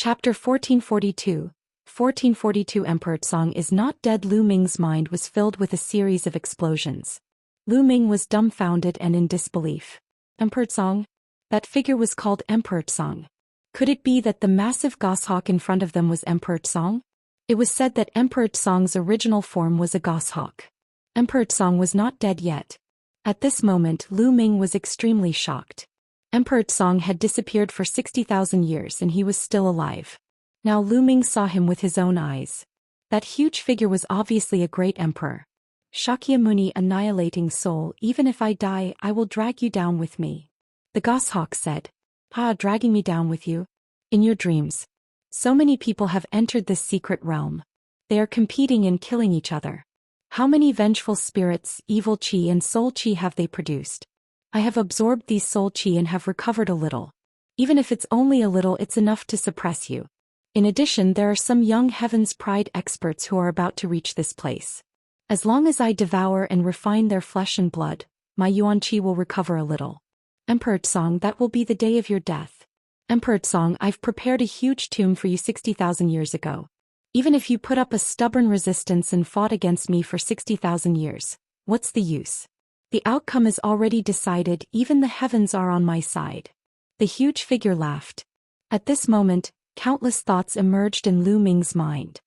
Chapter 1442. 1442 Emperor Song is not dead. Lu Ming's mind was filled with a series of explosions. Lu Ming was dumbfounded and in disbelief. Emperor Song? That figure was called Emperor Song. Could it be that the massive goshawk in front of them was Emperor Song? It was said that Emperor Song's original form was a goshawk. Emperor Song was not dead yet. At this moment Lu Ming was extremely shocked. Emperor Song had disappeared for 60,000 years and he was still alive. Now Lu Ming saw him with his own eyes. That huge figure was obviously a great emperor. Shakyamuni, annihilating soul, even if I die, I will drag you down with me. The goshawk said. Dragging me down with you? In your dreams. So many people have entered this secret realm. They are competing and killing each other. How many vengeful spirits, evil chi and soul chi have they produced? I have absorbed these soul chi and have recovered a little. Even if it's only a little, it's enough to suppress you. In addition, there are some young Heaven's Pride experts who are about to reach this place. As long as I devour and refine their flesh and blood, my yuan chi will recover a little. Emperor Song, that will be the day of your death. Emperor Song, I've prepared a huge tomb for you 60,000 years ago. Even if you put up a stubborn resistance and fought against me for 60,000 years, what's the use? The outcome is already decided, even the heavens are on my side. The huge figure laughed. At this moment, countless thoughts emerged in Lu Ming's mind.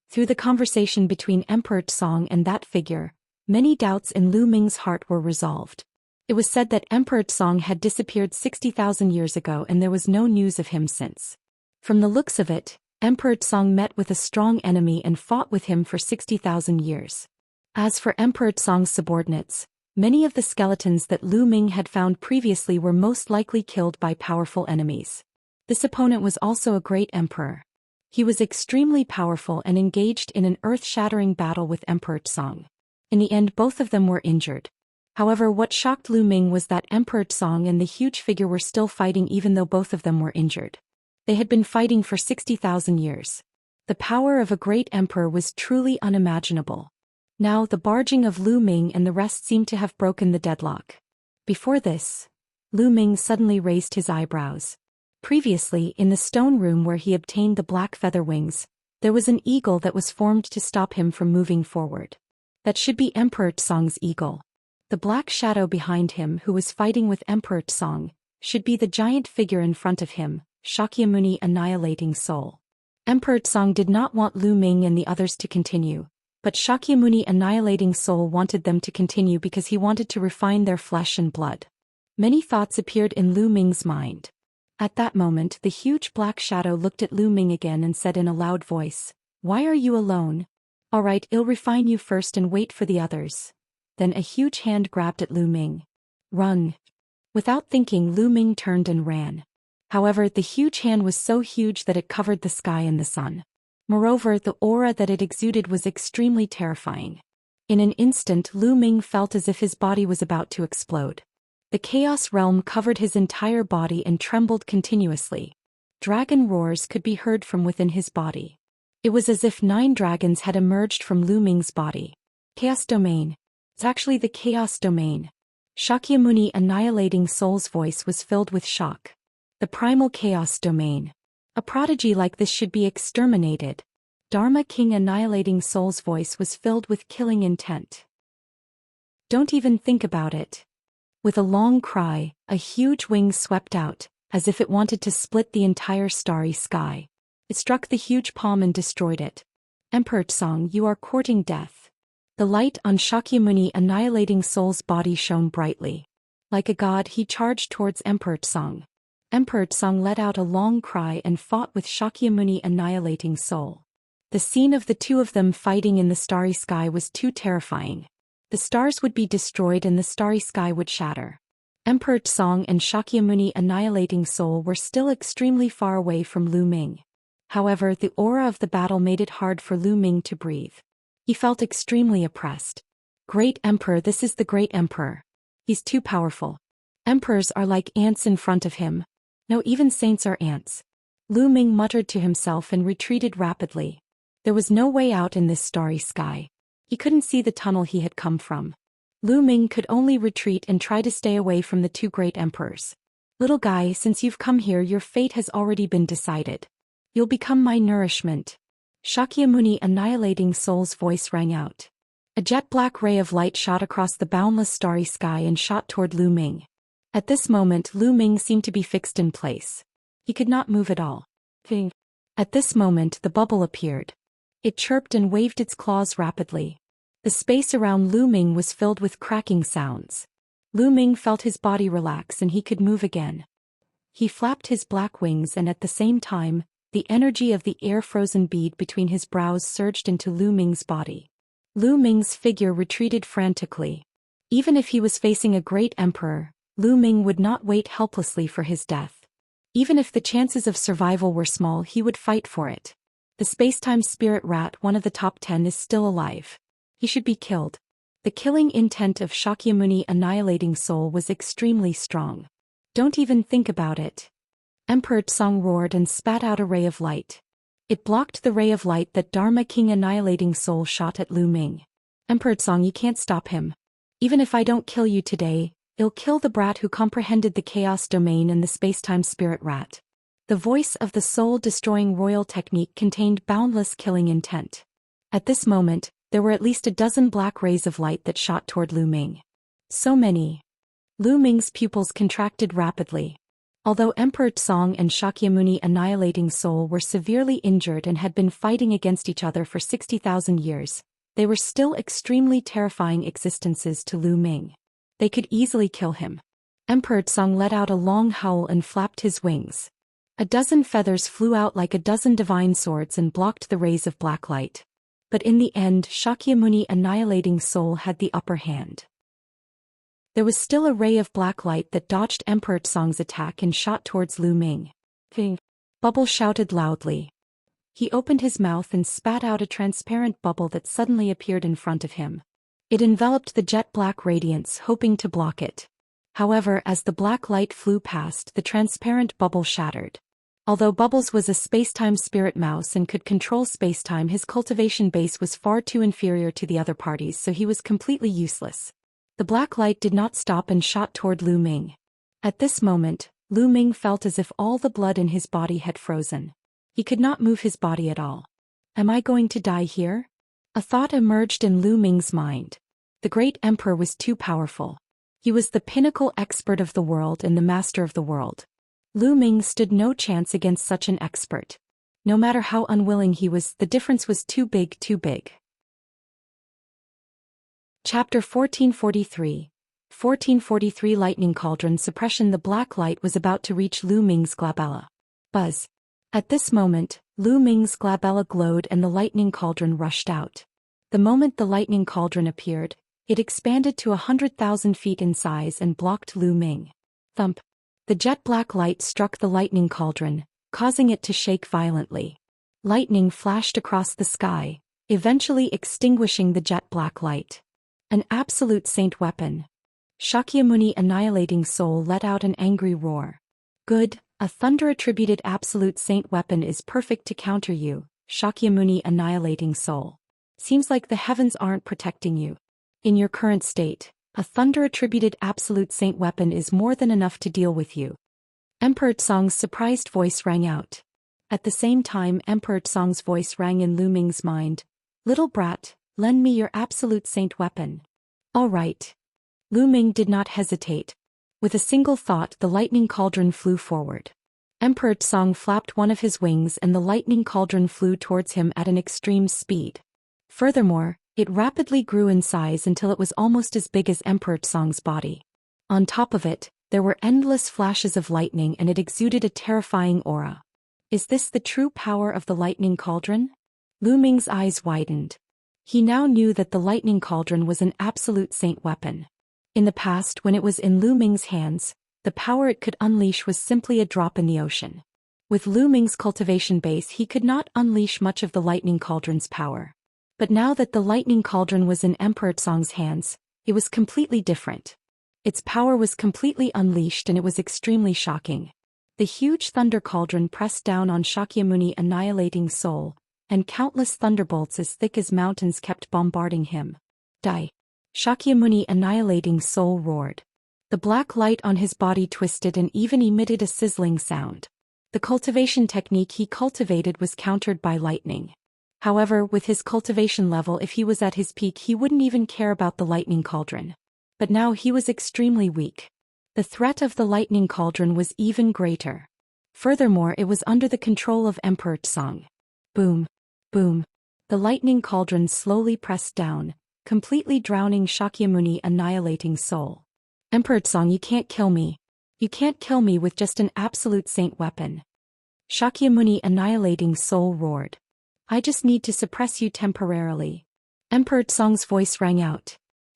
Through the conversation between Emperor Song and that figure, many doubts in Lu Ming's heart were resolved. It was said that Emperor Song had disappeared 60,000 years ago and there was no news of him since. From the looks of it, Emperor Song met with a strong enemy and fought with him for 60,000 years. As for Emperor Song's subordinates, many of the skeletons that Lu Ming had found previously were most likely killed by powerful enemies. This opponent was also a great emperor. He was extremely powerful and engaged in an earth-shattering battle with Emperor Song. In the end, both of them were injured. However, what shocked Lu Ming was that Emperor Song and the huge figure were still fighting even though both of them were injured. They had been fighting for 60,000 years. The power of a great emperor was truly unimaginable. Now the barging of Lu Ming and the rest seemed to have broken the deadlock. Before this, Lu Ming suddenly raised his eyebrows. Previously, in the stone room where he obtained the black feather wings, there was an eagle that was formed to stop him from moving forward. That should be Emperor Song's eagle. The black shadow behind him who was fighting with Emperor Song should be the giant figure in front of him, Shakyamuni, annihilating soul. Emperor Song did not want Lu Ming and the others to continue, but Shakyamuni, annihilating soul, wanted them to continue because he wanted to refine their flesh and blood. Many thoughts appeared in Lu Ming's mind. At that moment, the huge black shadow looked at Lu Ming again and said in a loud voice, "Why are you alone? All right, I'll refine you first and wait for the others." Then a huge hand grabbed at Lu Ming. "Run!" Without thinking, Lu Ming turned and ran. However, the huge hand was so huge that it covered the sky and the sun. Moreover, the aura that it exuded was extremely terrifying. In an instant, Lu Ming felt as if his body was about to explode. The chaos realm covered his entire body and trembled continuously. Dragon roars could be heard from within his body. It was as if 9 dragons had emerged from Lu Ming's body. Chaos domain. It's actually the chaos domain. Shakyamuni, annihilating soul's voice was filled with shock. The primal chaos domain. A prodigy like this should be exterminated. Dharma King, annihilating soul's voice was filled with killing intent. Don't even think about it. With a long cry, a huge wing swept out, as if it wanted to split the entire starry sky. It struck the huge palm and destroyed it. Emperor Song, you are courting death. The light on Shakyamuni, annihilating soul's body shone brightly. Like a god, he charged towards Emperor Song. Emperor Song let out a long cry and fought with Shakyamuni, annihilating soul. The scene of the two of them fighting in the starry sky was too terrifying. The stars would be destroyed and the starry sky would shatter. Emperor Song and Shakyamuni, annihilating soul, were still extremely far away from Lu Ming. However, the aura of the battle made it hard for Lu Ming to breathe. He felt extremely oppressed. Great Emperor, this is the great Emperor. He's too powerful. Emperors are like ants in front of him. No, even saints are ants. Lu Ming muttered to himself and retreated rapidly. There was no way out in this starry sky. He couldn't see the tunnel he had come from. Lu Ming could only retreat and try to stay away from the 2 great emperors. Little guy, since you've come here, your fate has already been decided. You'll become my nourishment. Shakyamuni Annihilating Soul's voice rang out. A jet-black ray of light shot across the boundless starry sky and shot toward Lu Ming. At this moment Lu Ming seemed to be fixed in place. He could not move at all. At this moment the bubble appeared. It chirped and waved its claws rapidly. The space around Lu Ming was filled with cracking sounds. Lu Ming felt his body relax and he could move again. He flapped his black wings and at the same time, the energy of the air-frozen bead between his brows surged into Lu Ming's body. Lu Ming's figure retreated frantically. Even if he was facing a great emperor, Lu Ming would not wait helplessly for his death. Even if the chances of survival were small, he would fight for it. The space-time spirit rat, one of the top 10, is still alive. He should be killed. The killing intent of Shakyamuni Annihilating Soul was extremely strong. Don't even think about it. Emperor Tsong roared and spat out a ray of light. It blocked the ray of light that Dharma King Annihilating Soul shot at Lu Ming. Emperor Tsong, you can't stop him. Even if I don't kill you today, it'll kill the brat who comprehended the chaos domain and the space-time spirit rat. The voice of the soul-destroying royal technique contained boundless killing intent. At this moment, there were at least a dozen black rays of light that shot toward Lu Ming. So many. Lu Ming's pupils contracted rapidly. Although Emperor Tsong and Shakyamuni Annihilating Soul were severely injured and had been fighting against each other for 60,000 years, they were still extremely terrifying existences to Lu Ming. They could easily kill him. Emperor Tsong let out a long howl and flapped his wings. A dozen feathers flew out like a dozen divine swords and blocked the rays of black light. But in the end, Shakyamuni Annihilating Soul had the upper hand. There was still a ray of black light that dodged Emperor Tsong's attack and shot towards Lu Ming. Bubble shouted loudly. He opened his mouth and spat out a transparent bubble that suddenly appeared in front of him. It enveloped the jet-black radiance, hoping to block it. However, as the black light flew past, the transparent bubble shattered. Although Bubbles was a space-time spirit mouse and could control space-time, his cultivation base was far too inferior to the other parties, so he was completely useless. The black light did not stop and shot toward Lu Ming. At this moment, Lu Ming felt as if all the blood in his body had frozen. He could not move his body at all. Am I going to die here? A thought emerged in Lu Ming's mind. The great emperor was too powerful. He was the pinnacle expert of the world and the master of the world. Lu Ming stood no chance against such an expert. No matter how unwilling he was, the difference was too big, too big. Chapter 1443. 1443 Lightning Cauldron Suppression. The black light was about to reach Lu Ming's glabella. Buzz. At this moment, Lu Ming's glabella glowed and the lightning cauldron rushed out. The moment the lightning cauldron appeared, it expanded to 100,000 feet in size and blocked Lu Ming. Thump. The jet-black light struck the lightning cauldron, causing it to shake violently. Lightning flashed across the sky, eventually extinguishing the jet-black light. An absolute saint weapon. Shakyamuni Annihilating Soul let out an angry roar. Good, a thunder-attributed absolute saint weapon is perfect to counter you, Shakyamuni Annihilating Soul. Seems like the heavens aren't protecting you. In your current state, a thunder-attributed absolute saint weapon is more than enough to deal with you. Emperor Tsong's surprised voice rang out. At the same time, Emperor Tsong's voice rang in Lu Ming's mind. Little brat, lend me your absolute saint weapon. All right. Lu Ming did not hesitate. With a single thought, the lightning cauldron flew forward. Emperor Tsong flapped one of his wings and the lightning cauldron flew towards him at an extreme speed. Furthermore, it rapidly grew in size until it was almost as big as Emperor Tsong's body. On top of it, there were endless flashes of lightning and it exuded a terrifying aura. Is this the true power of the lightning cauldron? Lu Ming's eyes widened. He now knew that the lightning cauldron was an absolute saint weapon. In the past, when it was in Lu Ming's hands, the power it could unleash was simply a drop in the ocean. With Lu Ming's cultivation base, he could not unleash much of the lightning cauldron's power. But now that the lightning cauldron was in Emperor Tsong's hands, it was completely different. Its power was completely unleashed and it was extremely shocking. The huge thunder cauldron pressed down on Shakyamuni Annihilating Soul, and countless thunderbolts as thick as mountains kept bombarding him. Die! Shakyamuni Annihilating Soul roared. The black light on his body twisted and even emitted a sizzling sound. The cultivation technique he cultivated was countered by lightning. However, with his cultivation level, if he was at his peak, he wouldn't even care about the lightning cauldron. But now he was extremely weak. The threat of the lightning cauldron was even greater. Furthermore, it was under the control of Emperor Tsang. Boom. Boom. The lightning cauldron slowly pressed down, completely drowning Shakyamuni, annihilating soul. Emperor Tsang, you can't kill me. You can't kill me with just an absolute saint weapon. Shakyamuni, annihilating soul, roared. I just need to suppress you temporarily. Emperor Tsang's voice rang out.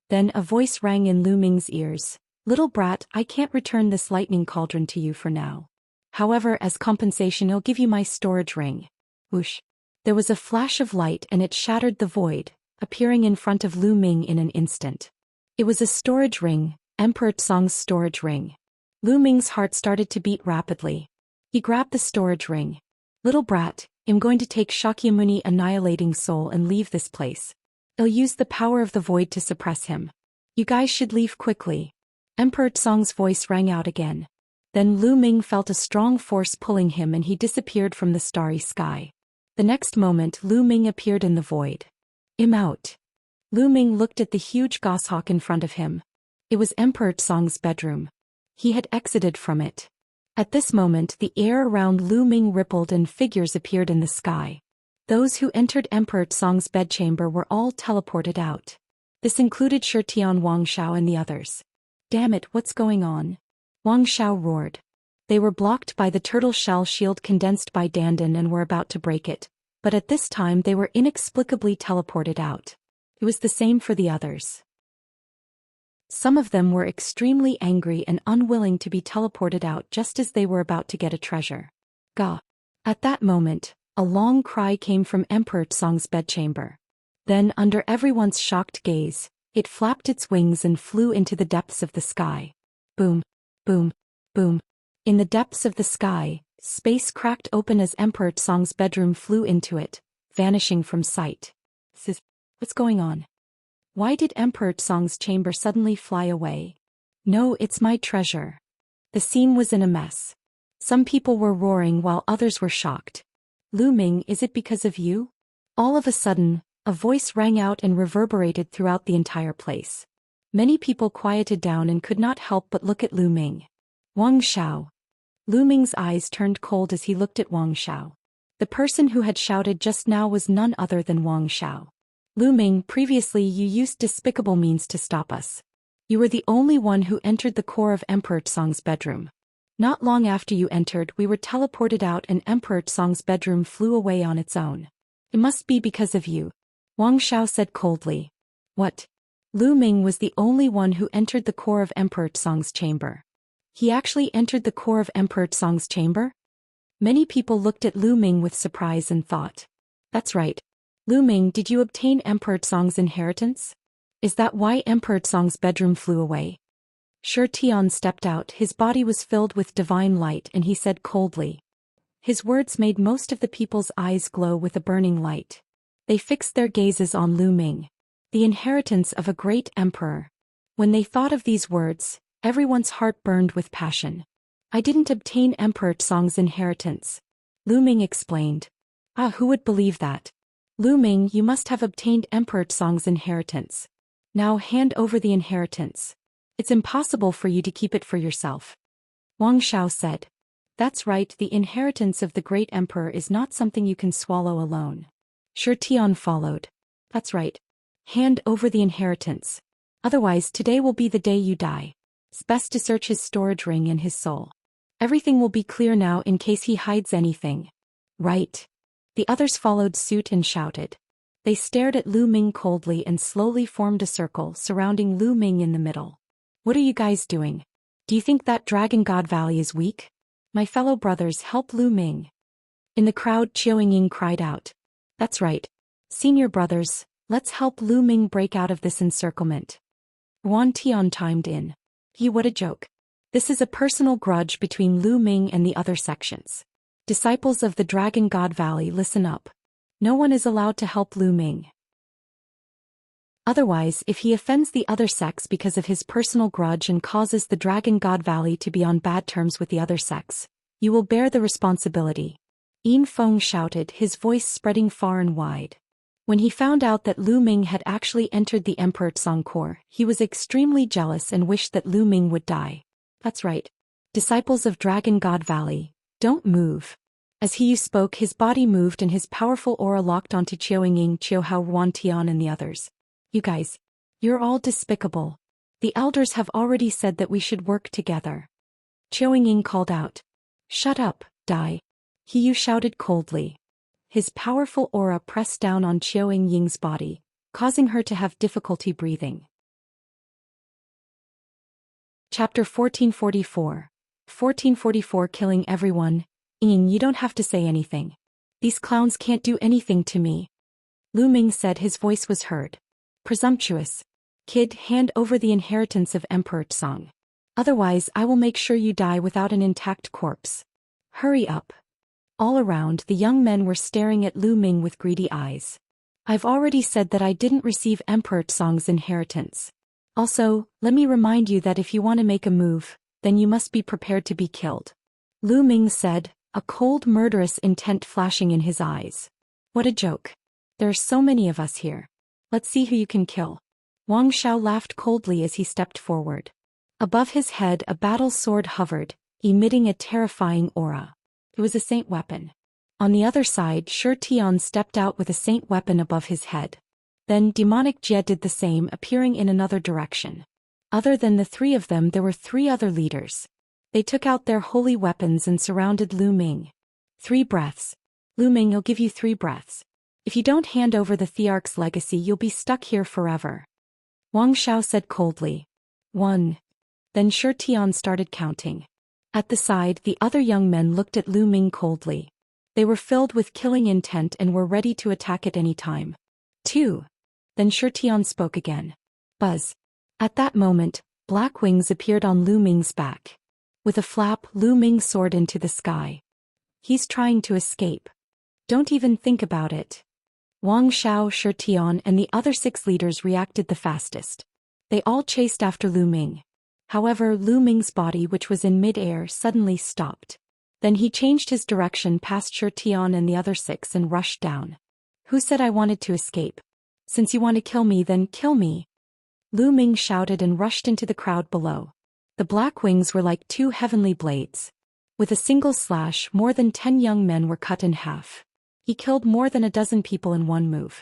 Then a voice rang in Lu Ming's ears. Little brat, I can't return this lightning cauldron to you for now. However, as compensation, I'll give you my storage ring. Whoosh. There was a flash of light and it shattered the void, appearing in front of Lu Ming in an instant. It was a storage ring, Emperor Tsang's storage ring. Lu Ming's heart started to beat rapidly. He grabbed the storage ring. Little brat, I'm going to take Shakyamuni, annihilating soul, and leave this place. I'll use the power of the void to suppress him. You guys should leave quickly. Emperor Tsang's voice rang out again. Then Lu Ming felt a strong force pulling him and he disappeared from the starry sky. The next moment, Lu Ming appeared in the void. I'm out. Lu Ming looked at the huge goshawk in front of him. It was Emperor Tsang's bedroom. He had exited from it. At this moment, the air around Lu Ming rippled and figures appeared in the sky. Those who entered Emperor Tsang's bedchamber were all teleported out. This included Shitian, Wang Shao, and the others. Damn it, what's going on? Wang Shao roared. They were blocked by the turtle shell shield condensed by Dandan and were about to break it, but at this time they were inexplicably teleported out. It was the same for the others. Some of them were extremely angry and unwilling to be teleported out just as they were about to get a treasure. Gah! At that moment, a long cry came from Emperor Tsang's bedchamber. Then, under everyone's shocked gaze, it flapped its wings and flew into the depths of the sky. Boom! Boom! Boom! In the depths of the sky, space cracked open as Emperor Tsang's bedroom flew into it, vanishing from sight. What's going on? Why did Emperor Tsang's chamber suddenly fly away? No, it's my treasure. The scene was in a mess. Some people were roaring while others were shocked. Lu Ming, is it because of you? All of a sudden, a voice rang out and reverberated throughout the entire place. Many people quieted down and could not help but look at Lu Ming. Wang Shao. Lu Ming's eyes turned cold as he looked at Wang Shao. The person who had shouted just now was none other than Wang Shao. Lu Ming, previously you used despicable means to stop us. You were the only one who entered the core of Emperor Tsang's bedroom. Not long after you entered, we were teleported out and Emperor Tsang's bedroom flew away on its own. It must be because of you. Wang Shao said coldly. What? Lu Ming was the only one who entered the core of Emperor Tsang's chamber. He actually entered the core of Emperor Tsang's chamber? Many people looked at Lu Ming with surprise and thought. That's right. Lu Ming, did you obtain Emperor Tsang's inheritance? Is that why Emperor Tsang's bedroom flew away? Shitian stepped out, his body was filled with divine light and he said coldly. His words made most of the people's eyes glow with a burning light. They fixed their gazes on Lu Ming. The inheritance of a great emperor. When they thought of these words, everyone's heart burned with passion. I didn't obtain Emperor Tsang's inheritance. Lu Ming explained. Ah, who would believe that? Lu Ming, you must have obtained Emperor Tsang's inheritance. Now hand over the inheritance. It's impossible for you to keep it for yourself. Wang Shao said. That's right, the inheritance of the great emperor is not something you can swallow alone. Shitian followed. That's right. Hand over the inheritance. Otherwise today will be the day you die. It's best to search his storage ring and his soul. Everything will be clear now in case he hides anything. Right. The others followed suit and shouted. They stared at Lu Ming coldly and slowly formed a circle surrounding Lu Ming in the middle. What are you guys doing? Do you think that Dragon God Valley is weak? My fellow brothers, help Lu Ming. In the crowd, Qiao Ying cried out. That's right. Senior brothers, let's help Lu Ming break out of this encirclement. Wan Tian chimed in. What a joke. This is a personal grudge between Lu Ming and the other sections. Disciples of the Dragon God Valley, listen up. No one is allowed to help Lu Ming. Otherwise, if he offends the other sects because of his personal grudge and causes the Dragon God Valley to be on bad terms with the other sects, You will bear the responsibility. Yin Feng shouted, his voice spreading far and wide. When he found out that Lu Ming had actually entered the Emperor Song Corps, he was extremely jealous and wished that Lu Ming would die. That's right. Disciples of Dragon God Valley, don't move. As he spoke, his body moved and his powerful aura locked onto Qiao Ying, Qiao Hao, Wan Tian and the others. You guys. You're all despicable. The elders have already said that we should work together. Qiao Ying called out. Shut up, die. He shouted coldly. His powerful aura pressed down on Qiao Ying's body, causing her to have difficulty breathing. Chapter 1444. 1444 Killing everyone. Ying, you don't have to say anything. These clowns can't do anything to me. Lu Ming said, his voice was heard. Presumptuous. Kid, hand over the inheritance of Emperor Song. Otherwise I will make sure you die without an intact corpse. Hurry up. All around, the young men were staring at Lu Ming with greedy eyes. I've already said that I didn't receive Emperor Song's inheritance. Also, let me remind you that if you want to make a move, then you must be prepared to be killed. Lu Ming said, a cold murderous intent flashing in his eyes. What a joke. There are so many of us here. Let's see who you can kill. Wang Xiao laughed coldly as he stepped forward. Above his head a battle sword hovered, emitting a terrifying aura. It was a saint weapon. On the other side, Shi Tian stepped out with a saint weapon above his head. Then demonic Jie did the same, appearing in another direction. Other than the three of them, there were three other leaders. They took out their holy weapons and surrounded Lu Ming. 3 breaths. Lu Ming, I'll give you 3 breaths. If you don't hand over the Thearch's legacy, you'll be stuck here forever. Wang Xiao said coldly. 1. Then Shi Tian started counting. At the side, the other young men looked at Lu Ming coldly. They were filled with killing intent and were ready to attack at any time. 2. Then Shi Tian spoke again. Buzz. At that moment, black wings appeared on Lu Ming's back. With a flap, Lu Ming soared into the sky. He's trying to escape. Don't even think about it. Wang Xiao, Shi Tian, and the other 6 leaders reacted the fastest. They all chased after Lu Ming. However, Lu Ming's body, which was in mid-air, suddenly stopped. Then he changed his direction past Shi Tian and the other 6 and rushed down. Who said I wanted to escape? Since you want to kill me, then kill me. Lu Ming shouted and rushed into the crowd below. The black wings were like 2 heavenly blades. With a single slash, more than 10 young men were cut in half. He killed more than a dozen people in one move.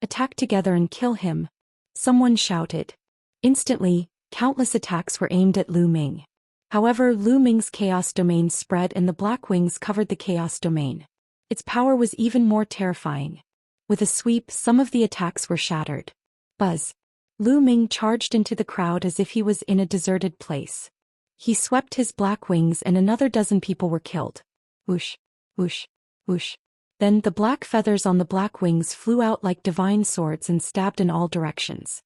Attack together and kill him. Someone shouted. Instantly, countless attacks were aimed at Lu Ming. However, Lu Ming's chaos domain spread and the black wings covered the chaos domain. Its power was even more terrifying. With a sweep, some of the attacks were shattered. Buzz. Lu Ming charged into the crowd as if he was in a deserted place. He swept his black wings and another dozen people were killed. Whoosh, whoosh, whoosh. Then the black feathers on the black wings flew out like divine swords and stabbed in all directions.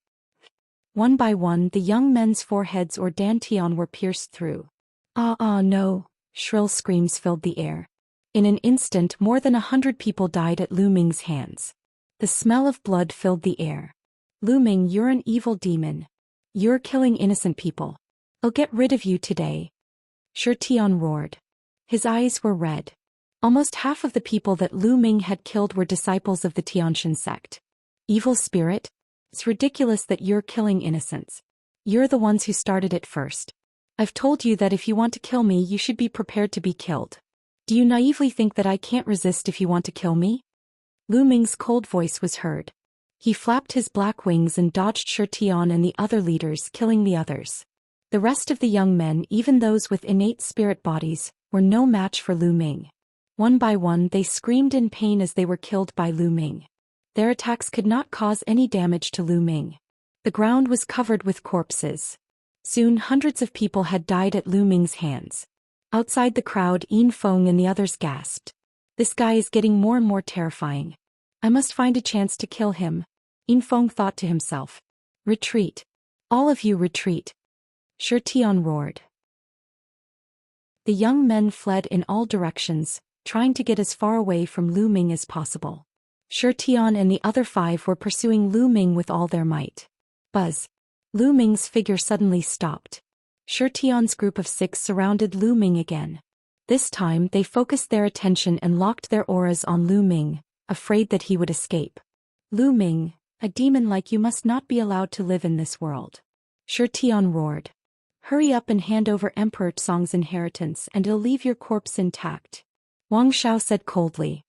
One by one, the young men's foreheads or dantian were pierced through. No! Shrill screams filled the air. In an instant, more than 100 people died at Lu Ming's hands. The smell of blood filled the air. Lu Ming, you're an evil demon. You're killing innocent people. I'll get rid of you today. Shi Tian roared. His eyes were red. Almost half of the people that Lu Ming had killed were disciples of the Tianxian sect. Evil spirit? It's ridiculous that you're killing innocents. You're the ones who started it first. I've told you that if you want to kill me, you should be prepared to be killed. Do you naively think that I can't resist if you want to kill me? Lu Ming's cold voice was heard. He flapped his black wings and dodged Shi Tian and the other leaders, killing the others. The rest of the young men, even those with innate spirit bodies, were no match for Lu Ming. One by one, they screamed in pain as they were killed by Lu Ming. Their attacks could not cause any damage to Lu Ming. The ground was covered with corpses. Soon hundreds of people had died at Lu Ming's hands. Outside the crowd, Yin Feng and the others gasped. This guy is getting more and more terrifying. I must find a chance to kill him. Yin Feng thought to himself. Retreat. All of you retreat. Shi Tian roared. The young men fled in all directions, trying to get as far away from Lu Ming as possible. Shi Tian and the other 5 were pursuing Lu Ming with all their might. Buzz. Lu Ming's figure suddenly stopped. Shi Tian's group of 6 surrounded Lu Ming again. This time they focused their attention and locked their auras on Lu Ming, afraid that he would escape. Lu Ming, a demon like you must not be allowed to live in this world. Shi Tian roared. Hurry up and hand over Emperor Song's inheritance and he'll leave your corpse intact. Wang Xiao said coldly.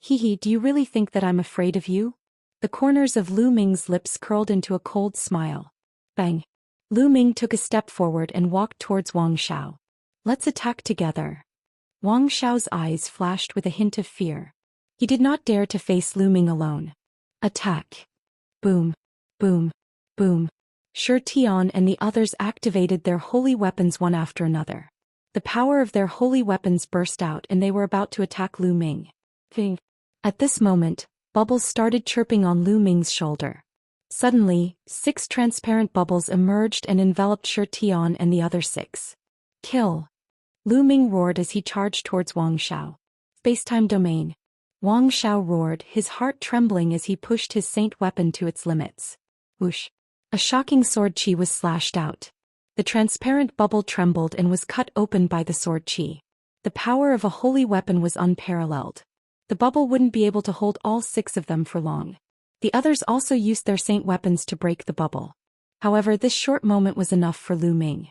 Hee, do you really think that I'm afraid of you? The corners of Lu Ming's lips curled into a cold smile. Bang! Lu Ming took a step forward and walked towards Wang Xiao. Let's attack together. Wang Xiao's eyes flashed with a hint of fear. He did not dare to face Lu Ming alone. Attack! Boom! Boom! Boom! Shi Tian and the others activated their holy weapons one after another. The power of their holy weapons burst out and they were about to attack Lu Ming. Ping! At this moment, bubbles started chirping on Lu Ming's shoulder. Suddenly, 6 transparent bubbles emerged and enveloped Shi Tian and the other 6. Kill! Lu Ming roared as he charged towards Wang Xiao. Spacetime domain. Wang Xiao roared, his heart trembling as he pushed his saint weapon to its limits. Whoosh! A shocking sword chi was slashed out. The transparent bubble trembled and was cut open by the sword chi. The power of a holy weapon was unparalleled. The bubble wouldn't be able to hold all 6 of them for long. The others also used their saint weapons to break the bubble. However, this short moment was enough for Lu Ming.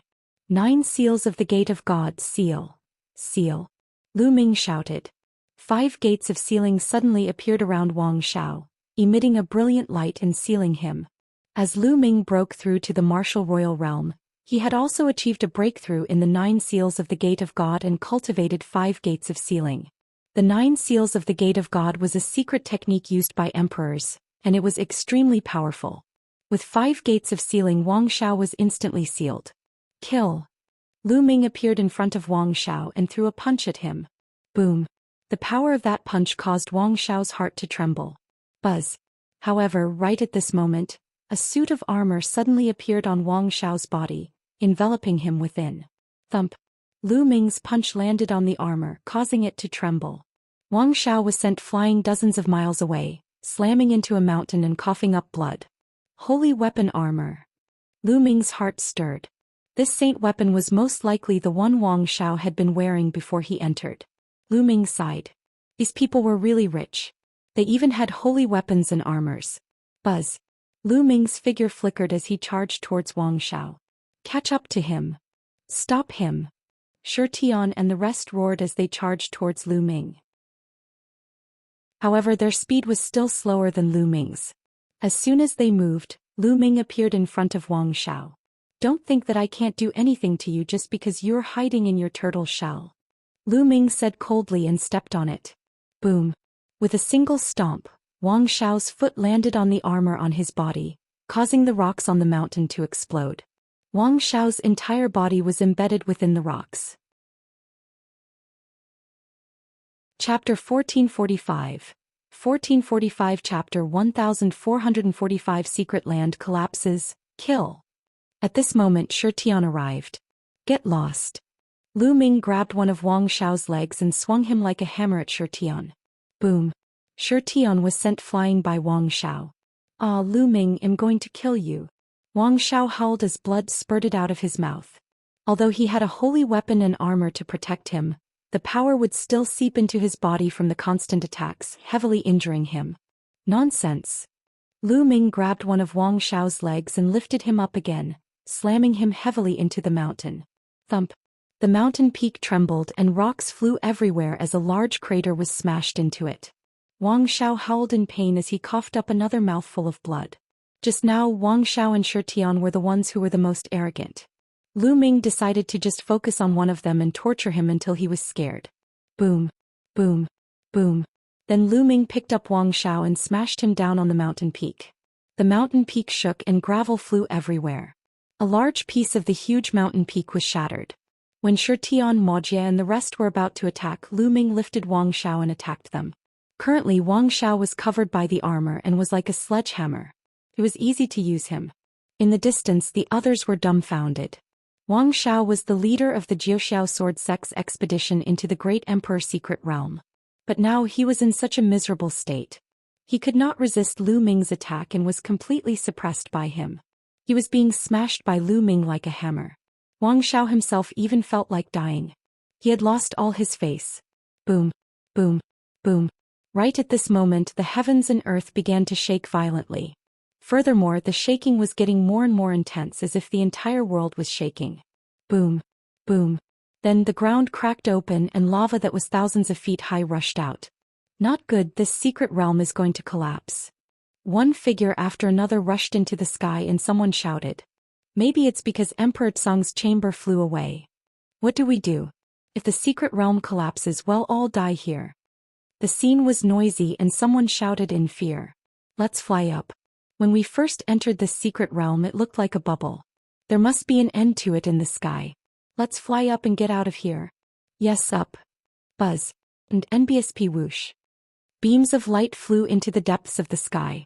9 seals of the Gate of God seal. Seal. Lu Ming shouted. 5 gates of sealing suddenly appeared around Wang Xiao, emitting a brilliant light and sealing him. As Lu Ming broke through to the martial royal realm, he had also achieved a breakthrough in the 9 seals of the Gate of God and cultivated 5 gates of sealing. The 9 seals of the Gate of God was a secret technique used by emperors, and it was extremely powerful. With 5 gates of sealing, Wang Xiao was instantly sealed. Kill! Lu Ming appeared in front of Wang Xiao and threw a punch at him. Boom! The power of that punch caused Wang Xiao's heart to tremble. Buzz! However, right at this moment, a suit of armor suddenly appeared on Wang Xiao's body, enveloping him within. Thump! Lu Ming's punch landed on the armor, causing it to tremble. Wang Xiao was sent flying dozens of miles away, slamming into a mountain and coughing up blood. Holy weapon armor. Lu Ming's heart stirred. This saint weapon was most likely the one Wang Xiao had been wearing before he entered. Lu Ming sighed. These people were really rich. They even had holy weapons and armors. Buzz! Lu Ming's figure flickered as he charged towards Wang Xiao. Catch up to him. Stop him. Shi Tian and the rest roared as they charged towards Lu Ming. However, their speed was still slower than Lu Ming's. As soon as they moved, Lu Ming appeared in front of Wang Xiao. Don't think that I can't do anything to you just because you're hiding in your turtle shell. Lu Ming said coldly and stepped on it. Boom! With a single stomp, Wang Xiao's foot landed on the armor on his body, causing the rocks on the mountain to explode. Wang Xiao's entire body was embedded within the rocks. Chapter 1445. 1445 Chapter 1445 Secret Land collapses. Kill. At this moment Shi Tian arrived. Get lost. Lu Ming grabbed one of Wang Xiao's legs and swung him like a hammer at Shi Tian. Boom. Shi Tian was sent flying by Wang Xiao. Ah, Lu Ming, I'm going to kill you. Wang Xiao howled as blood spurted out of his mouth. Although he had a holy weapon and armor to protect him, the power would still seep into his body from the constant attacks, heavily injuring him. Nonsense. Lu Ming grabbed one of Wang Xiao's legs and lifted him up again, slamming him heavily into the mountain. Thump. The mountain peak trembled and rocks flew everywhere as a large crater was smashed into it. Wang Xiao howled in pain as he coughed up another mouthful of blood. Just now Wang Xiao and Shi Tian were the ones who were the most arrogant. Lu Ming decided to just focus on one of them and torture him until he was scared. Boom. Boom. Boom. Then Lu Ming picked up Wang Xiao and smashed him down on the mountain peak. The mountain peak shook and gravel flew everywhere. A large piece of the huge mountain peak was shattered. When Shi Tian, Maojie and the rest were about to attack, Lu Ming lifted Wang Xiao and attacked them. Currently Wang Xiao was covered by the armor and was like a sledgehammer. It was easy to use him. In the distance the others were dumbfounded. Wang Xiao was the leader of the Jiuxiao sword sect's expedition into the Great Emperor's secret realm. But now he was in such a miserable state. He could not resist Lu Ming's attack and was completely suppressed by him. He was being smashed by Lu Ming like a hammer. Wang Xiao himself even felt like dying. He had lost all his face. Boom, boom, boom. Right at this moment, the heavens and earth began to shake violently. Furthermore, the shaking was getting more and more intense, as if the entire world was shaking. Boom, boom. Then the ground cracked open and lava that was thousands of feet high rushed out. Not good, this secret realm is going to collapse. One figure after another rushed into the sky and someone shouted. Maybe it's because Emperor Tsung's chamber flew away. What do we do? If the secret realm collapses, we'll all die here. The scene was noisy and someone shouted in fear. Let's fly up. When we first entered this secret realm, it looked like a bubble. There must be an end to it in the sky. Let's fly up and get out of here. Yes, up. Buzz. And NBSP whoosh. Beams of light flew into the depths of the sky.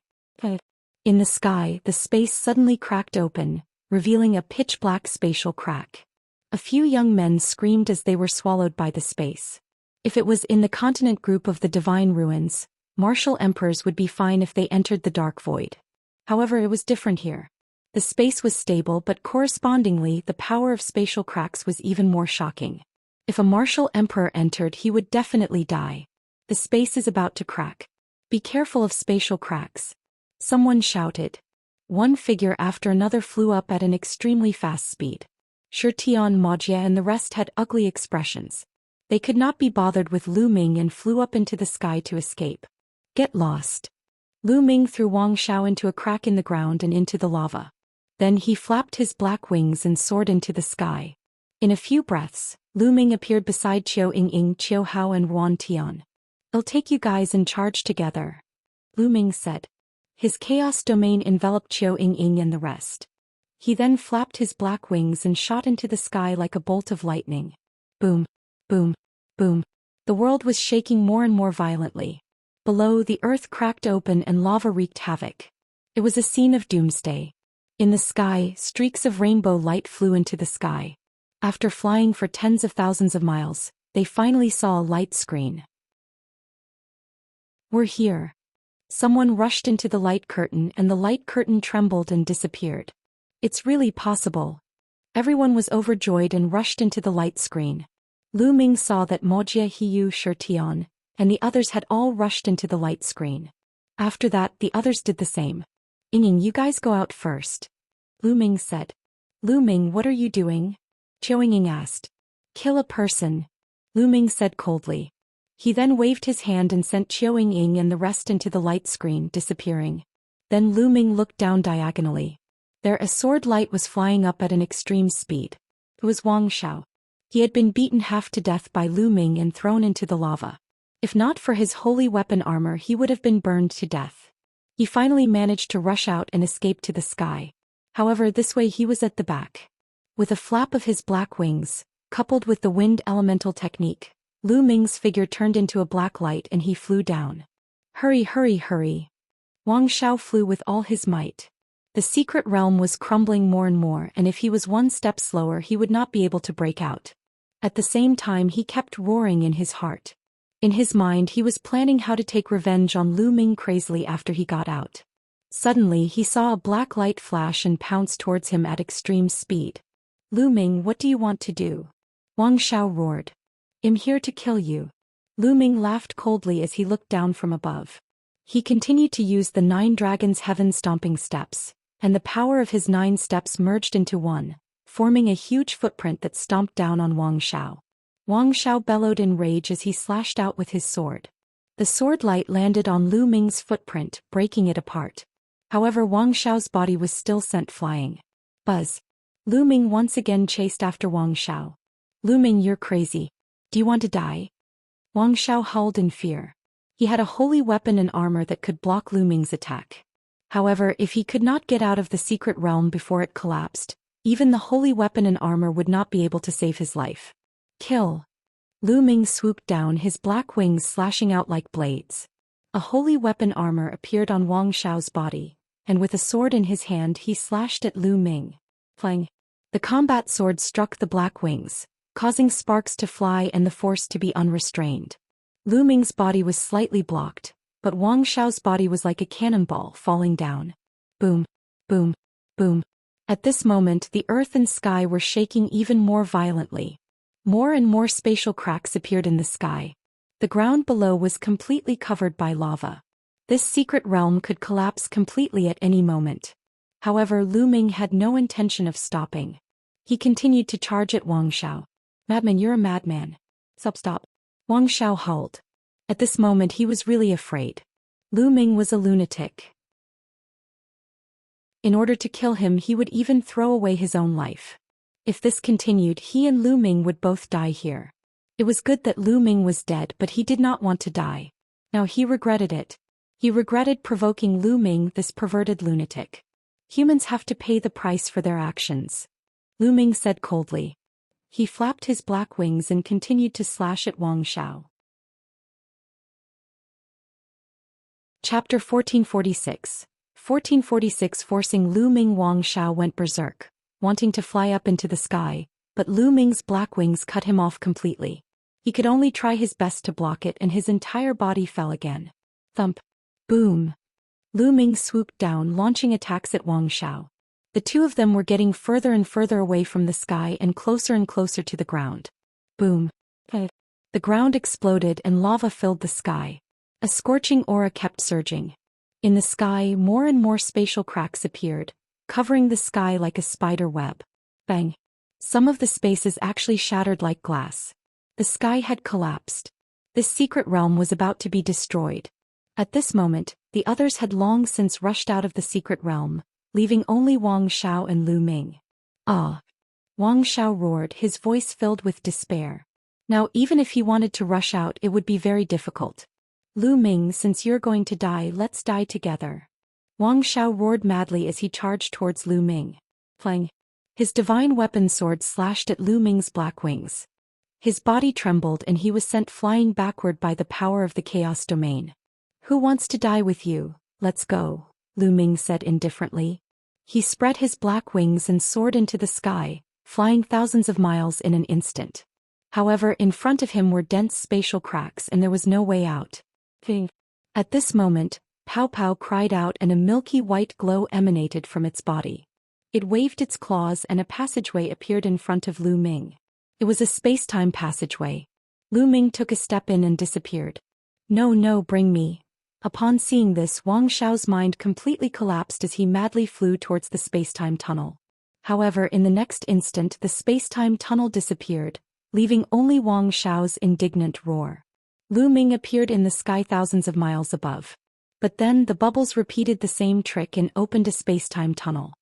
In the sky, the space suddenly cracked open, revealing a pitch-black spatial crack. A few young men screamed as they were swallowed by the space. If it was in the continent group of the divine ruins, martial emperors would be fine if they entered the dark void. However, it was different here. The space was stable, but correspondingly, the power of spatial cracks was even more shocking. If a martial emperor entered, he would definitely die. The space is about to crack. Be careful of spatial cracks. Someone shouted. One figure after another flew up at an extremely fast speed. Xian, Wuxia and the rest had ugly expressions. They could not be bothered with Lu Ming and flew up into the sky to escape. Get lost. Lu Ming threw Wang Xiao into a crack in the ground and into the lava. Then he flapped his black wings and soared into the sky. In a few breaths, Lu Ming appeared beside Qiu Ying, Qiu Hao and Wan Tian. I'll take you guys in charge together, Lu Ming said. His chaos domain enveloped Qiu Ying and the rest. He then flapped his black wings and shot into the sky like a bolt of lightning. Boom, boom, boom. The world was shaking more and more violently. Below, the earth cracked open and lava wreaked havoc. It was a scene of doomsday. In the sky, streaks of rainbow light flew into the sky. After flying for tens of thousands of miles, they finally saw a light screen. We're here. Someone rushed into the light curtain and the light curtain trembled and disappeared. It's really possible. Everyone was overjoyed and rushed into the light screen. Lu Ming saw that Wuxia, Hiyu, Tian, and the others had all rushed into the light screen. After that, the others did the same. Ying, you guys go out first, Lu Ming said. Lu Ming, what are you doing? Qiu Ying asked. Kill a person, Lu Ming said coldly. He then waved his hand and sent Qiu Ying and the rest into the light screen, disappearing. Then Lu Ming looked down diagonally. There a sword light was flying up at an extreme speed. It was Wang Xiao. He had been beaten half to death by Lu Ming and thrown into the lava. If not for his holy weapon armor, he would have been burned to death. He finally managed to rush out and escape to the sky. However, this way he was at the back. With a flap of his black wings, coupled with the wind elemental technique, Lu Ming's figure turned into a black light and he flew down. Hurry, hurry, hurry. Wang Xiao flew with all his might. The secret realm was crumbling more and more, and if he was one step slower he would not be able to break out. At the same time he kept roaring in his heart. In his mind he was planning how to take revenge on Lu Ming crazily after he got out. Suddenly he saw a black light flash and pounce towards him at extreme speed. Lu Ming, what do you want to do? Wang Xiao roared. I'm here to kill you. Lu Ming laughed coldly as he looked down from above. He continued to use the 9 dragons' heaven-stomping steps, and the power of his 9 steps merged into one, forming a huge footprint that stomped down on Wang Xiao. Wang Xiao bellowed in rage as he slashed out with his sword. The sword light landed on Lu Ming's footprint, breaking it apart. However, Wang Xiao's body was still sent flying. Buzz. Lu Ming once again chased after Wang Xiao. Lu Ming, you're crazy. Do you want to die? Wang Xiao howled in fear. He had a holy weapon and armor that could block Lu Ming's attack. However, if he could not get out of the secret realm before it collapsed, even the holy weapon and armor would not be able to save his life. Kill. Lu Ming swooped down, his black wings slashing out like blades. A holy weapon armor appeared on Wang Xiao's body, and with a sword in his hand he slashed at Lu Ming. Flang. The combat sword struck the black wings, causing sparks to fly and the force to be unrestrained. Lu Ming's body was slightly blocked, but Wang Xiao's body was like a cannonball falling down. Boom, boom, boom. At this moment the earth and sky were shaking even more violently. More and more spatial cracks appeared in the sky. The ground below was completely covered by lava. This secret realm could collapse completely at any moment. However, Lu Ming had no intention of stopping. He continued to charge at Wang Xiao. "Madman, you're a madman." Stop. Wang Xiao howled. At this moment he was really afraid. Lu Ming was a lunatic. In order to kill him, he would even throw away his own life. If this continued, he and Lu Ming would both die here. It was good that Lu Ming was dead, but he did not want to die. Now he regretted it. He regretted provoking Lu Ming, this perverted lunatic. Humans have to pay the price for their actions, Lu Ming said coldly. He flapped his black wings and continued to slash at Wang Xiao. Chapter 1446. 1446. Forcing Lu Ming. Wang Xiao went berserk, wanting to fly up into the sky, but Lu Ming's black wings cut him off completely. He could only try his best to block it, and his entire body fell again. Thump. Boom. Lu Ming swooped down, launching attacks at Wang Xiao. The two of them were getting further and further away from the sky and closer to the ground. Boom. The ground exploded and lava filled the sky. A scorching aura kept surging. In the sky, more and more spatial cracks appeared, covering the sky like a spider web. Bang. Some of the spaces actually shattered like glass. The sky had collapsed. This secret realm was about to be destroyed. At this moment, the others had long since rushed out of the secret realm, leaving only Wang Xiao and Lu Ming. Ah! Wang Xiao roared, his voice filled with despair. Now even if he wanted to rush out, it would be very difficult. Lu Ming, since you're going to die, let's die together. Wang Xiao roared madly as he charged towards Lu Ming. Plang. His divine weapon sword slashed at Lu Ming's black wings. His body trembled and he was sent flying backward by the power of the chaos domain. Who wants to die with you? Let's go, Lu Ming said indifferently. He spread his black wings and soared into the sky, flying thousands of miles in an instant. However, in front of him were dense spatial cracks and there was no way out. At this moment, Pow Pow cried out and a milky white glow emanated from its body. It waved its claws and a passageway appeared in front of Lu Ming. It was a space-time passageway. Lu Ming took a step in and disappeared. No, bring me. Upon seeing this, Wang Xiao's mind completely collapsed as he madly flew towards the space-time tunnel. However, in the next instant the space-time tunnel disappeared, leaving only Wang Xiao's indignant roar. Lu Ming appeared in the sky thousands of miles above. But then the bubbles repeated the same trick and opened a space-time tunnel.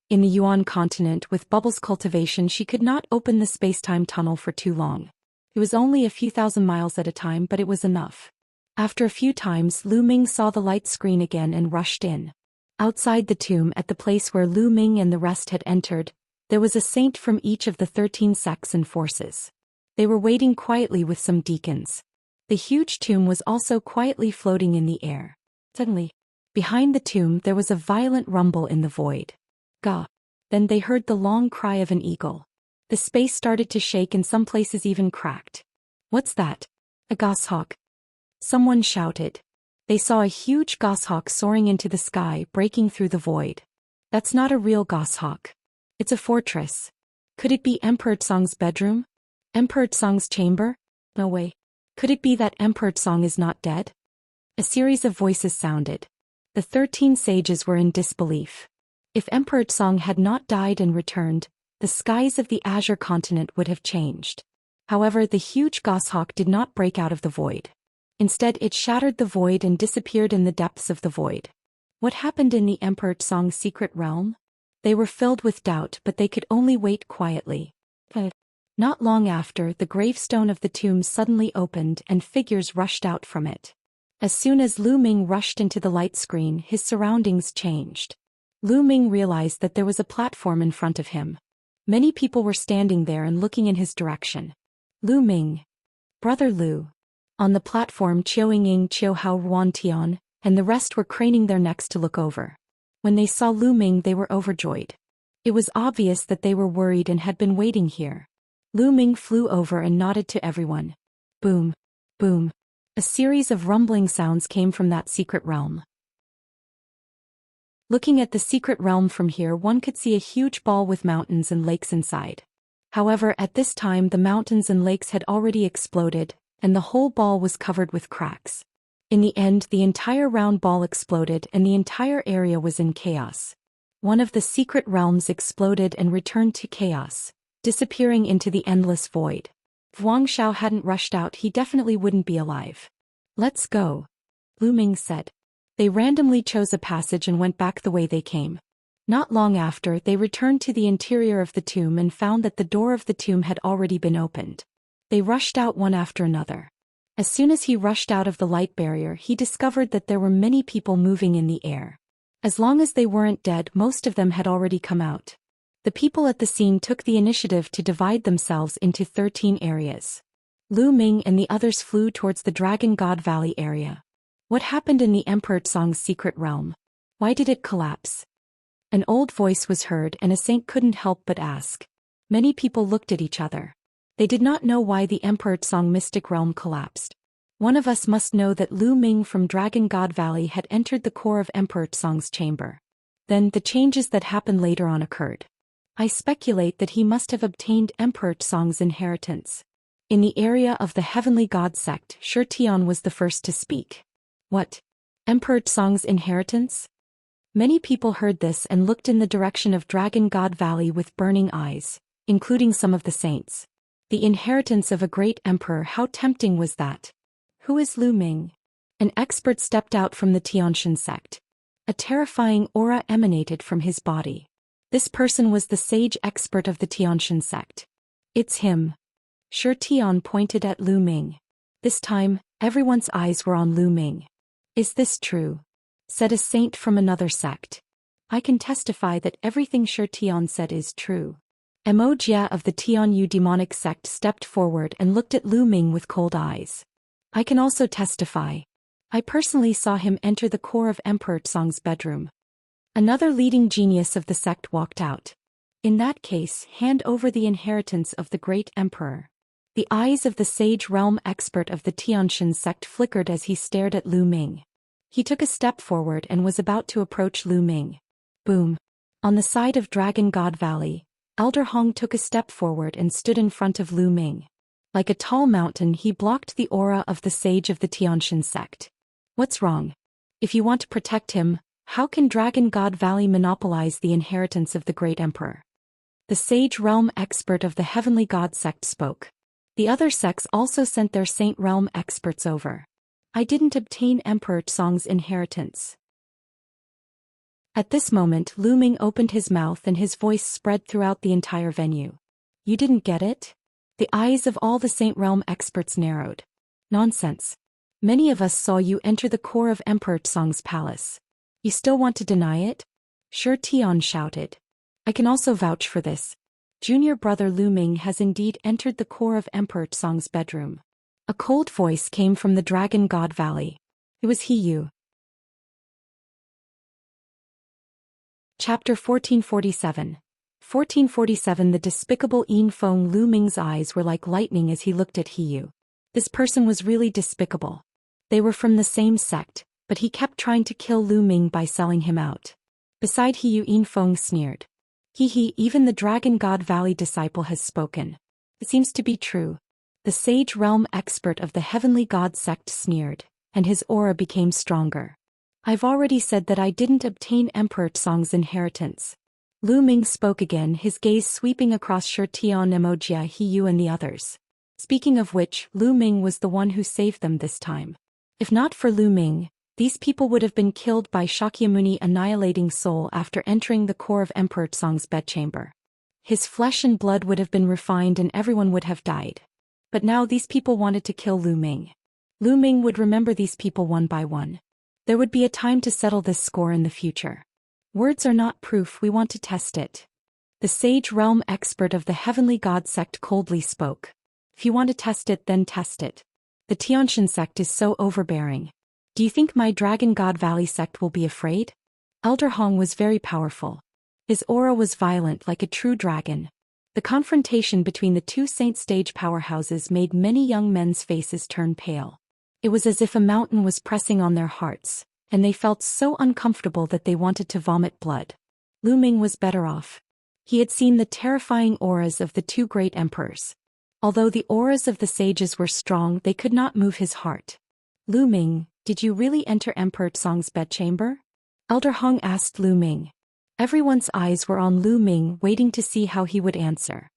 In the Yuan continent with Bubbles' cultivation, she could not open the space-time tunnel for too long. It was only a few thousand miles at a time, but it was enough. After a few times, Lu Ming saw the light screen again and rushed in. Outside the tomb, at the place where Lu Ming and the rest had entered, there was a saint from each of the 13 sects and forces. They were waiting quietly with some deacons. The huge tomb was also quietly floating in the air. Suddenly, behind the tomb there was a violent rumble in the void. Gah! Then they heard the long cry of an eagle. The space started to shake and some places even cracked. What's that? A goshawk. Someone shouted. They saw a huge goshawk soaring into the sky, breaking through the void. That's not a real goshawk. It's a fortress. Could it be Emperor Tsong's bedroom? Emperor Tsong's chamber? No way. Could it be that Emperor Tsong is not dead? A series of voices sounded. The 13 sages were in disbelief. If Emperor Tsong had not died and returned, the skies of the Azure continent would have changed. However, the huge goshawk did not break out of the void. Instead, it shattered the void and disappeared in the depths of the void. What happened in the Emperor Tsong's secret realm? They were filled with doubt, but they could only wait quietly. Not long after, the gravestone of the tomb suddenly opened and figures rushed out from it. As soon as Lu Ming rushed into the light screen, his surroundings changed. Lu Ming realized that there was a platform in front of him. Many people were standing there and looking in his direction. Lu Ming. Brother Lu. On the platform, Qiu Yingying, Qiu Hao Ruan Tian, and the rest were craning their necks to look over. When they saw Lu Ming, they were overjoyed. It was obvious that they were worried and had been waiting here. Lu Ming flew over and nodded to everyone. Boom. Boom. A series of rumbling sounds came from that secret realm. Looking at the secret realm from here, one could see a huge ball with mountains and lakes inside. However, at this time the mountains and lakes had already exploded, and the whole ball was covered with cracks. In the end, the entire round ball exploded and the entire area was in chaos. One of the secret realms exploded and returned to chaos, disappearing into the endless void. If Wang Xiao hadn't rushed out, he definitely wouldn't be alive. "Let's go," Lu Ming said. They randomly chose a passage and went back the way they came. Not long after, they returned to the interior of the tomb and found that the door of the tomb had already been opened. They rushed out one after another. As soon as he rushed out of the light barrier, he discovered that there were many people moving in the air. As long as they weren't dead, most of them had already come out. The people at the scene took the initiative to divide themselves into 13 areas. Lu Ming and the others flew towards the Dragon God Valley area. What happened in the Emperor Song's secret realm? Why did it collapse? An old voice was heard and a saint couldn't help but ask. Many people looked at each other. They did not know why the Emperor Song mystic realm collapsed. One of us must know that Lu Ming from Dragon God Valley had entered the core of Emperor Song's chamber. Then the changes that happened later on occurred. I speculate that he must have obtained Emperor Song's inheritance. In the area of the Heavenly God sect, Xianxia was the first to speak. What? Emperor Song's inheritance? Many people heard this and looked in the direction of Dragon God Valley with burning eyes, including some of the saints. The inheritance of a great emperor, how tempting was that? Who is Lu Ming? An expert stepped out from the Xianxia sect. A terrifying aura emanated from his body. This person was the sage expert of the Xianxia sect. It's him. Xianxia pointed at Lu Ming. This time, everyone's eyes were on Lu Ming. Is this true? Said a saint from another sect. I can testify that everything Xianxia said is true. Wuxia of the Tianyu demonic sect stepped forward and looked at Lu Ming with cold eyes. I can also testify. I personally saw him enter the core of Emperor Song's bedroom. Another leading genius of the sect walked out. In that case, hand over the inheritance of the great emperor. The eyes of the sage realm expert of the Xianxia sect flickered as he stared at Lu Ming. He took a step forward and was about to approach Lu Ming. Boom. On the side of Dragon God Valley, Elder Hong took a step forward and stood in front of Lu Ming. Like a tall mountain, he blocked the aura of the sage of the Xianxia sect. What's wrong? If you want to protect him, how can Dragon God Valley monopolize the inheritance of the great emperor? The sage realm expert of the Heavenly God sect spoke. The other sects also sent their saint realm experts over. I didn't obtain Emperor Song's inheritance. At this moment, Lu Ming opened his mouth and his voice spread throughout the entire venue. You didn't get it? The eyes of all the saint realm experts narrowed. Nonsense. Many of us saw you enter the core of Emperor Song's palace. You still want to deny it? Xianxia shouted. I can also vouch for this. Junior brother Lu Ming has indeed entered the core of Emperor Song's bedroom. A cold voice came from the Dragon God Valley. It was he you. Chapter 1447. 1447. The despicable Yin Feng. Lu Ming's eyes were like lightning as he looked at Hiyu. This person was really despicable. They were from the same sect, but he kept trying to kill Lu Ming by selling him out. Beside Hiyu, Yin Feng sneered. Even the Dragon God Valley disciple has spoken. It seems to be true. The sage realm expert of the Heavenly God sect sneered, and his aura became stronger. I've already said that I didn't obtain Emperor Song's inheritance. Lu Ming spoke again, his gaze sweeping across Xianxia, Wuxia, Hiyu and the others. Speaking of which, Lu Ming was the one who saved them this time. If not for Lu Ming, these people would have been killed by Shakyamuni annihilating soul after entering the core of Emperor Song's bedchamber. His flesh and blood would have been refined and everyone would have died. But now these people wanted to kill Lu Ming. Lu Ming would remember these people one by one. There would be a time to settle this score in the future. Words are not proof, we want to test it. The sage realm expert of the Heavenly God sect coldly spoke. If you want to test it, then test it. The Xianxia sect is so overbearing. Do you think my Dragon God Valley sect will be afraid? Elder Hong was very powerful. His aura was violent like a true dragon. The confrontation between the two saint stage powerhouses made many young men's faces turn pale. It was as if a mountain was pressing on their hearts, and they felt so uncomfortable that they wanted to vomit blood. Lu Ming was better off. He had seen the terrifying auras of the two great emperors. Although the auras of the sages were strong, they could not move his heart. Lu Ming, did you really enter Emperor Song's bedchamber? Elder Hong asked Lu Ming. Everyone's eyes were on Lu Ming, waiting to see how he would answer.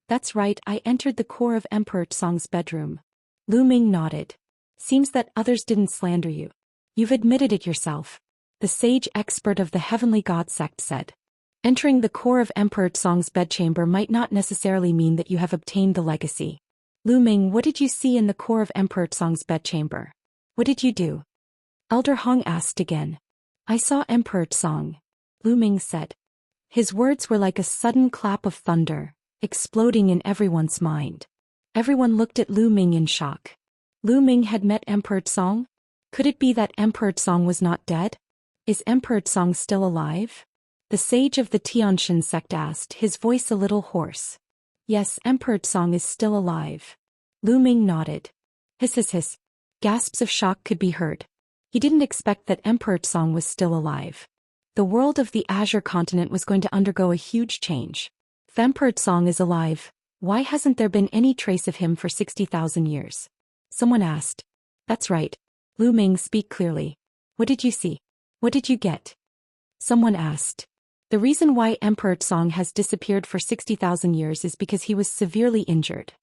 That's right, I entered the core of Emperor Song's bedroom. Lu Ming nodded. Seems that others didn't slander you. You've admitted it yourself. The sage expert of the Heavenly God sect said. Entering the core of Emperor Song's bedchamber might not necessarily mean that you have obtained the legacy. Lu Ming, what did you see in the core of Emperor Song's bedchamber? What did you do? Elder Hong asked again. I saw Emperor Song. Lu Ming said. His words were like a sudden clap of thunder, exploding in everyone's mind. Everyone looked at Lu Ming in shock. Lu Ming had met Emperor Song? Could it be that Emperor Song was not dead? Is Emperor Song still alive? The sage of the Xianxia sect asked, his voice a little hoarse. Yes, Emperor Song is still alive. Lu Ming nodded. Hiss hiss hiss. Gasps of shock could be heard. He didn't expect that Emperor Song was still alive. The world of the Azure continent was going to undergo a huge change. If Emperor Song is alive, why hasn't there been any trace of him for 60,000 years? Someone asked. That's right. Lu Ming, speak clearly. What did you see? What did you get? Someone asked. The reason why Emperor Song has disappeared for 60,000 years is because he was severely injured.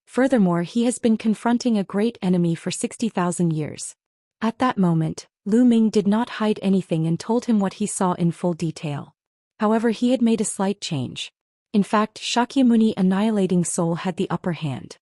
Furthermore, he has been confronting a great enemy for 60,000 years. At that moment, Lu Ming did not hide anything and told him what he saw in full detail. However, he had made a slight change. In fact, Shakyamuni Annihilating Soul had the upper hand.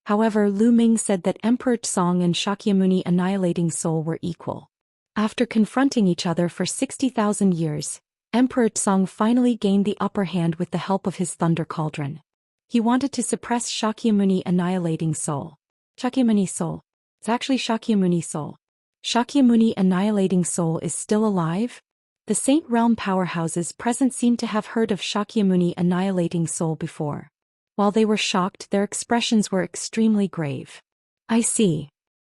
However, Lu Ming said that Emperor Song and Shakyamuni Annihilating Soul were equal. After confronting each other for 60,000 years, Emperor Song finally gained the upper hand with the help of his Thunder Cauldron. He wanted to suppress Shakyamuni Annihilating Soul. Shakyamuni Soul. It's actually Shakyamuni Soul. Shakyamuni Annihilating Soul is still alive? The Saint Realm powerhouses present seemed to have heard of Shakyamuni Annihilating Soul before. While they were shocked, their expressions were extremely grave. I see.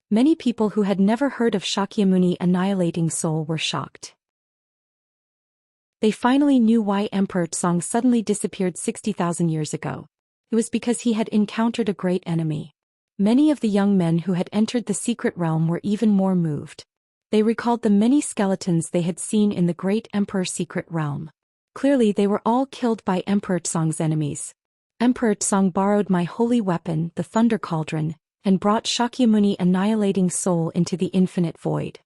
Many people who had never heard of Shakyamuni Annihilating Soul were shocked. They finally knew why Emperor Song suddenly disappeared 60,000 years ago. It was because he had encountered a great enemy. Many of the young men who had entered the secret realm were even more moved. They recalled the many skeletons they had seen in the great Emperor's secret realm. Clearly they were all killed by Emperor Song's enemies. Emperor Song borrowed my holy weapon, the Thunder Cauldron, and brought Shakyamuni Annihilating Soul into the infinite void.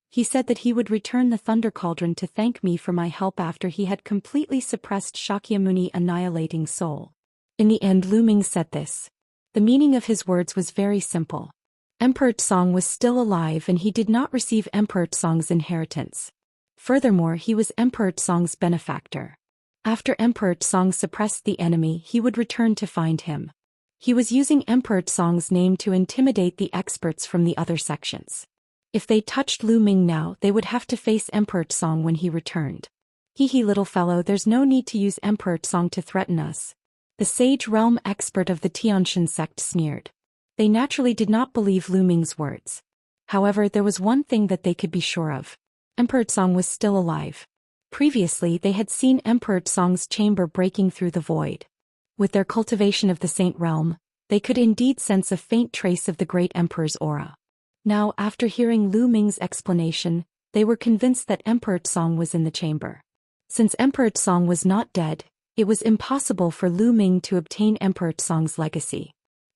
He said that he would return the Thunder Cauldron to thank me for my help after he had completely suppressed Shakyamuni Annihilating Soul. In the end, Lu Ming said this. The meaning of his words was very simple. Emperor Song was still alive and he did not receive Emperor Song's inheritance. Furthermore, he was Emperor Song's benefactor. After Emperor Song suppressed the enemy, he would return to find him. He was using Emperor Song's name to intimidate the experts from the other sections. If they touched Lu Ming now, they would have to face Emperor Song when he returned. Hee hee, little fellow, there's no need to use Emperor Song to threaten us. The sage realm expert of the Xianxia sect sneered. They naturally did not believe Lu Ming's words. However, there was one thing that they could be sure of. Emperor Song was still alive. Previously, they had seen Emperor Song's chamber breaking through the void. With their cultivation of the Saint Realm, they could indeed sense a faint trace of the great Emperor's aura. Now, after hearing Lu Ming's explanation, they were convinced that Emperor Song was in the chamber. Since Emperor Song was not dead, it was impossible for Lu Ming to obtain Emperor Song's legacy.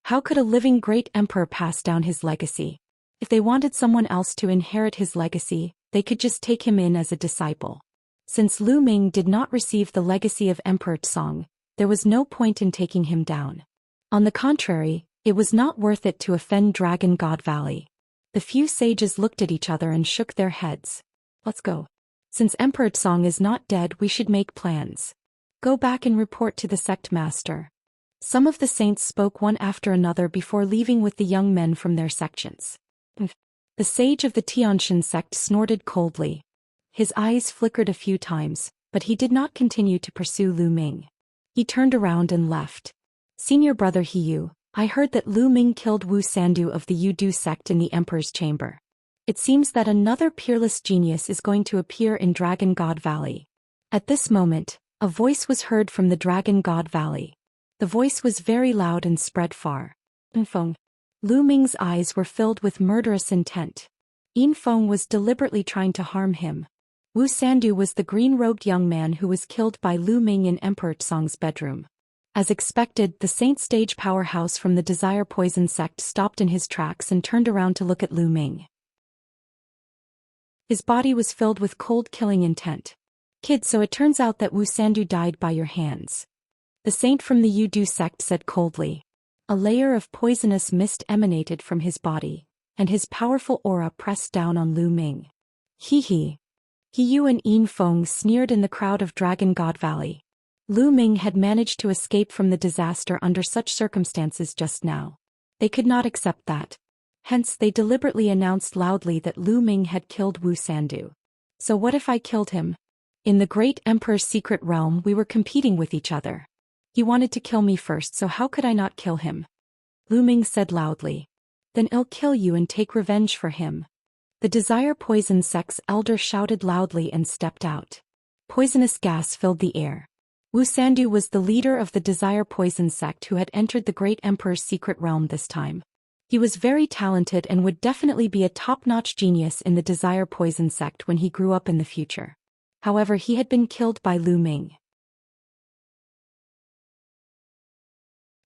How could a living great emperor pass down his legacy? If they wanted someone else to inherit his legacy, they could just take him in as a disciple. Since Lu Ming did not receive the legacy of Emperor Song, there was no point in taking him down. On the contrary, it was not worth it to offend Dragon God Valley. The few sages looked at each other and shook their heads. Let's go. Since Emperor Song is not dead, we should make plans. Go back and report to the sect master. Some of the saints spoke one after another before leaving with the young men from their sections. The sage of the Xianxia sect snorted coldly. His eyes flickered a few times, but he did not continue to pursue Lu Ming. He turned around and left. Senior brother Hiyu, I heard that Lu Ming killed Wu Sandu of the Yudu sect in the Emperor's chamber. It seems that another peerless genius is going to appear in Dragon God Valley. At this moment, A voice was heard from the Dragon God Valley. The voice was very loud and spread far. Yinfeng. Lu Ming's eyes were filled with murderous intent. Yinfeng was deliberately trying to harm him. Wu Sandu was the green-robed young man who was killed by Lu Ming in Emperor Song's bedroom. As expected, the Saint Stage powerhouse from the Desire Poison sect stopped in his tracks and turned around to look at Lu Ming. His body was filled with cold killing intent. Kid, so it turns out that Wu Sandu died by your hands. The saint from the Yudu sect said coldly. A layer of poisonous mist emanated from his body, and his powerful aura pressed down on Lu Ming. He Yu and Yinfeng sneered in the crowd of Dragon God Valley. Lu Ming had managed to escape from the disaster under such circumstances just now. They could not accept that. Hence they deliberately announced loudly that Lu Ming had killed Wu Sandu. So what if I killed him? In the great emperor's secret realm we were competing with each other. He wanted to kill me first, so how could I not kill him? Lu Ming said loudly. Then I'll kill you and take revenge for him. The Desire Poison sect's elder shouted loudly and stepped out. Poisonous gas filled the air. Wu Sandu was the leader of the Desire Poison sect who had entered the great emperor's secret realm this time. He was very talented and would definitely be a top-notch genius in the Desire Poison sect when he grew up in the future. However, he had been killed by Lu Ming.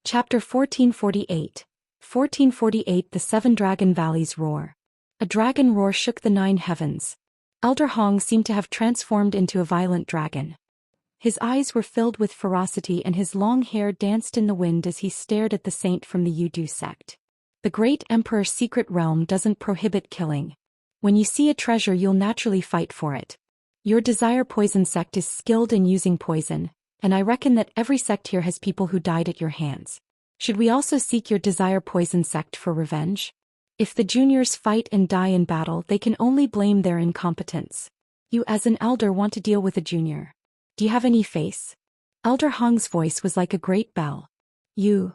Chapter 1448. 1448 The Seven Dragon Valleys Roar. A dragon roar shook the 9 heavens. Elder Hong seemed to have transformed into a violent dragon. His eyes were filled with ferocity and his long hair danced in the wind as he stared at the saint from the Yudu sect. The great emperor's secret realm doesn't prohibit killing. When you see a treasure you'll naturally fight for it. Your Desire Poison sect is skilled in using poison, and I reckon that every sect here has people who died at your hands. Should we also seek your Desire Poison sect for revenge? If the juniors fight and die in battle, they can only blame their incompetence. You as an elder want to deal with a junior. Do you have any face? Elder Hong's voice was like a great bell. You.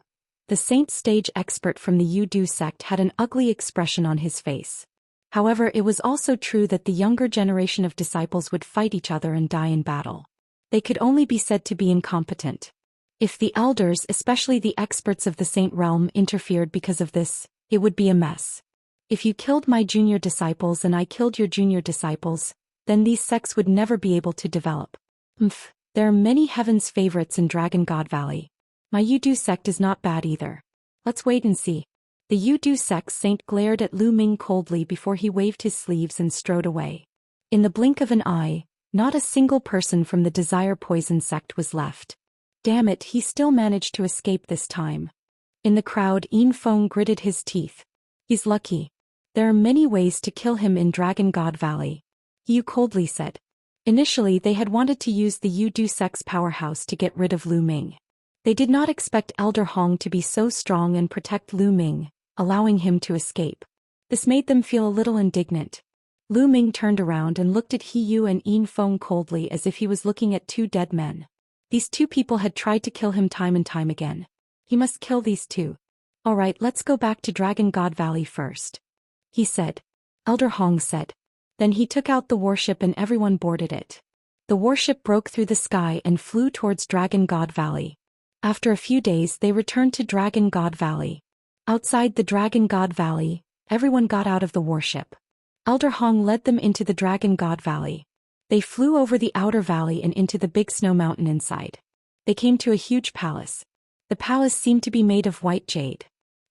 The Saint Stage expert from the Yudu sect had an ugly expression on his face. However, it was also true that the younger generation of disciples would fight each other and die in battle. They could only be said to be incompetent. If the elders, especially the experts of the Saint realm, interfered because of this, it would be a mess. If you killed my junior disciples and I killed your junior disciples, then these sects would never be able to develop. There are many heaven's favorites in Dragon God Valley. My Yudu sect is not bad either. Let's wait and see. The Yudu sect's saint glared at Lu Ming coldly before he waved his sleeves and strode away. In the blink of an eye, not a single person from the Desire Poison sect was left. Damn it, he still managed to escape this time. In the crowd, Yinfeng gritted his teeth. He's lucky. There are many ways to kill him in Dragon God Valley. Yu coldly said. Initially they had wanted to use the Yudu sect's powerhouse to get rid of Lu Ming. They did not expect Elder Hong to be so strong and protect Lu Ming, allowing him to escape. This made them feel a little indignant. Lu Ming turned around and looked at He Yu and Yinfeng coldly as if he was looking at 2 dead men. These 2 people had tried to kill him time and time again. He must kill these 2. Alright, let's go back to Dragon God Valley first. He said. Elder Hong said. Then he took out the warship and everyone boarded it. The warship broke through the sky and flew towards Dragon God Valley. After a few days they returned to Dragon God Valley. Outside the Dragon God Valley, everyone got out of the warship. Elder Hong led them into the Dragon God Valley. They flew over the outer valley and into the big snow mountain inside. They came to a huge palace. The palace seemed to be made of white jade.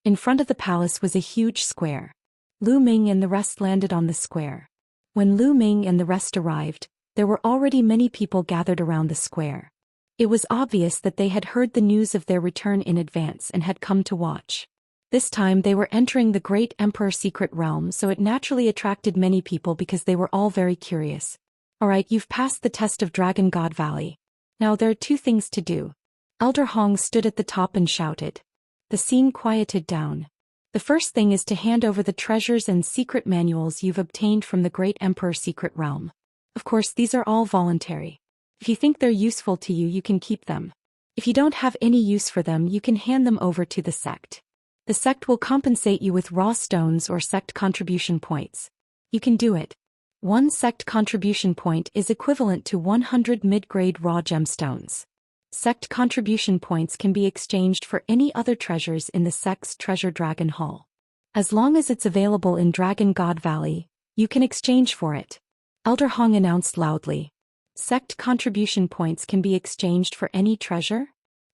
In front of the palace was a huge square. Lu Ming and the rest landed on the square. When Lu Ming and the rest arrived, there were already many people gathered around the square. It was obvious that they had heard the news of their return in advance and had come to watch. This time they were entering the great emperor's secret realm, so it naturally attracted many people because they were all very curious. Alright, you've passed the test of Dragon God Valley. Now there are 2 things to do. Elder Hong stood at the top and shouted. The scene quieted down. The first thing is to hand over the treasures and secret manuals you've obtained from the great emperor's secret realm. Of course, these are all voluntary. If you think they're useful to you, you can keep them. If you don't have any use for them, you can hand them over to the sect. The sect will compensate you with raw stones or sect contribution points. You can do it. One sect contribution point is equivalent to 100 mid-grade raw gemstones. Sect contribution points can be exchanged for any other treasures in the sect's treasure dragon hall. As long as it's available in Dragon God Valley, you can exchange for it. Elder Hong announced loudly. Sect contribution points can be exchanged for any treasure?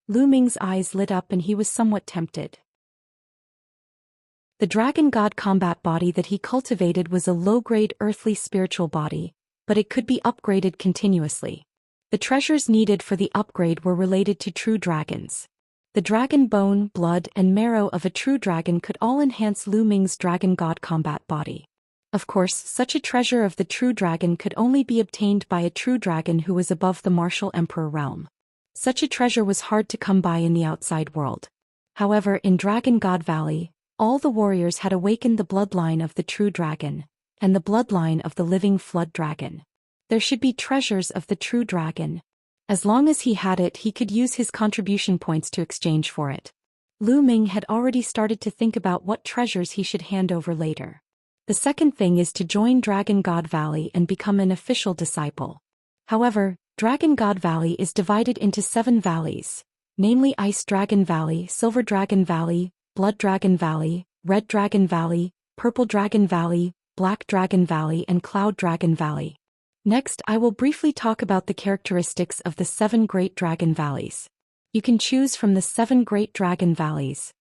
Lu Ming's eyes lit up and he was somewhat tempted. The Dragon God combat body that he cultivated was a low-grade earthly spiritual body, but it could be upgraded continuously. The treasures needed for the upgrade were related to true dragons. The dragon bone, blood, and marrow of a true dragon could all enhance Lu Ming's Dragon God combat body. Of course, such a treasure of the true dragon could only be obtained by a true dragon who was above the martial emperor realm. Such a treasure was hard to come by in the outside world. However, in Dragon God Valley, all the warriors had awakened the bloodline of the true dragon, and the bloodline of the living flood dragon. There should be treasures of the true dragon. As long as he had it, he could use his contribution points to exchange for it. Lu Ming had already started to think about what treasures he should hand over later. The second thing is to join Dragon God Valley and become an official disciple. However, Dragon God Valley is divided into 7 valleys, namely Ice Dragon Valley, Silver Dragon Valley, Blood Dragon Valley, Red Dragon Valley, Purple Dragon Valley, Black Dragon Valley, and Cloud Dragon Valley. Next, I will briefly talk about the characteristics of the 7 Great Dragon Valleys. You can choose from the 7 Great Dragon Valleys.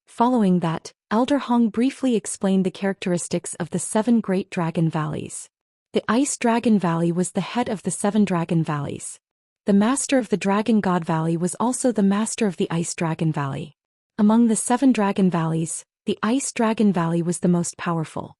Following that, Elder Hong briefly explained the characteristics of the 7 Great Dragon Valleys. The Ice Dragon Valley was the head of the 7 Dragon Valleys. The master of the Dragon God Valley was also the master of the Ice Dragon Valley. Among the 7 Dragon Valleys, the Ice Dragon Valley was the most powerful.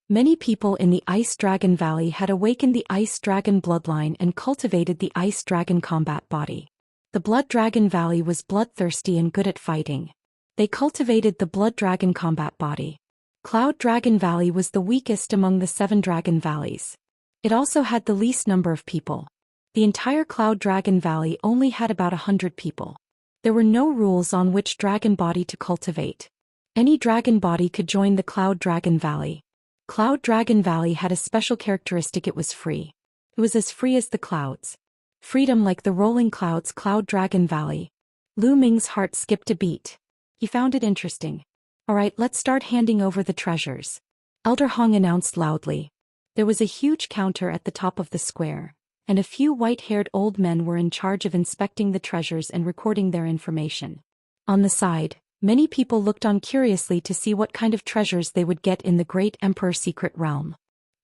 Many people in the Ice Dragon Valley had awakened the Ice Dragon bloodline and cultivated the Ice Dragon combat body. The Blood Dragon Valley was bloodthirsty and good at fighting. They cultivated the Blood Dragon combat body. Cloud Dragon Valley was the weakest among the 7 Dragon Valleys. It also had the least number of people. The entire Cloud Dragon Valley only had about 100 people. There were no rules on which dragon body to cultivate. Any dragon body could join the Cloud Dragon Valley. Cloud Dragon Valley had a special characteristic: it was free. It was as free as the clouds. Freedom like the rolling clouds. Cloud Dragon Valley. Lu Ming's heart skipped a beat. He found it interesting. Alright, let's start handing over the treasures. Elder Hong announced loudly. There was a huge counter at the top of the square, and a few white-haired old men were in charge of inspecting the treasures and recording their information. On the side, many people looked on curiously to see what kind of treasures they would get in the Great Emperor's secret realm.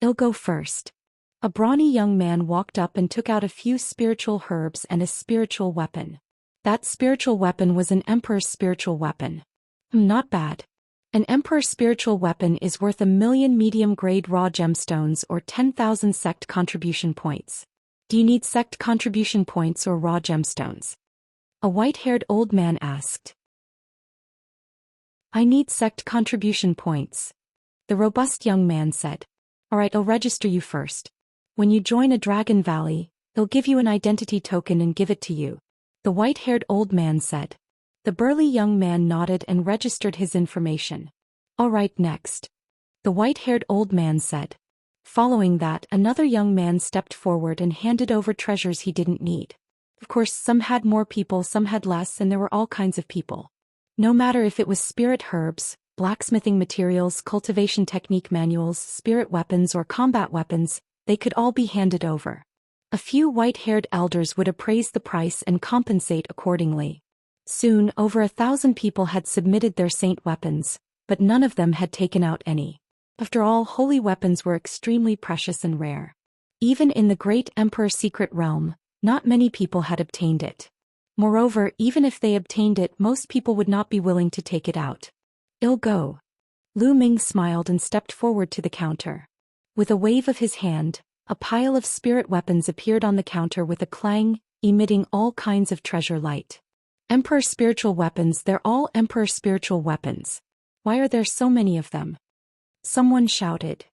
I'll go first. A brawny young man walked up and took out a few spiritual herbs and a spiritual weapon. That spiritual weapon was an Emperor's spiritual weapon. Not bad. An Emperor's spiritual weapon is worth 1,000,000 medium-grade raw gemstones or 10,000 sect contribution points. Do you need sect contribution points or raw gemstones? A white-haired old man asked. I need sect contribution points. The robust young man said. Alright, I'll register you first. When you join a Dragon Valley, they'll give you an identity token and give it to you. The white-haired old man said. The burly young man nodded and registered his information. Alright, next. The white-haired old man said. Following that, another young man stepped forward and handed over treasures he didn't need. Of course, some had more people, some had less, and there were all kinds of people. No matter if it was spirit herbs, blacksmithing materials, cultivation technique manuals, spirit weapons, or combat weapons, they could all be handed over. A few white-haired elders would appraise the price and compensate accordingly. Soon, over 1,000 people had submitted their saint weapons, but none of them had taken out any. After all, holy weapons were extremely precious and rare. Even in the Great Emperor's secret realm, not many people had obtained it. Moreover, even if they obtained it, most people would not be willing to take it out. I'll go. Lu Ming smiled and stepped forward to the counter. With a wave of his hand, a pile of spirit weapons appeared on the counter with a clang, emitting all kinds of treasure light. Emperor spiritual weapons, they're all Emperor spiritual weapons. Why are there so many of them? Someone shouted.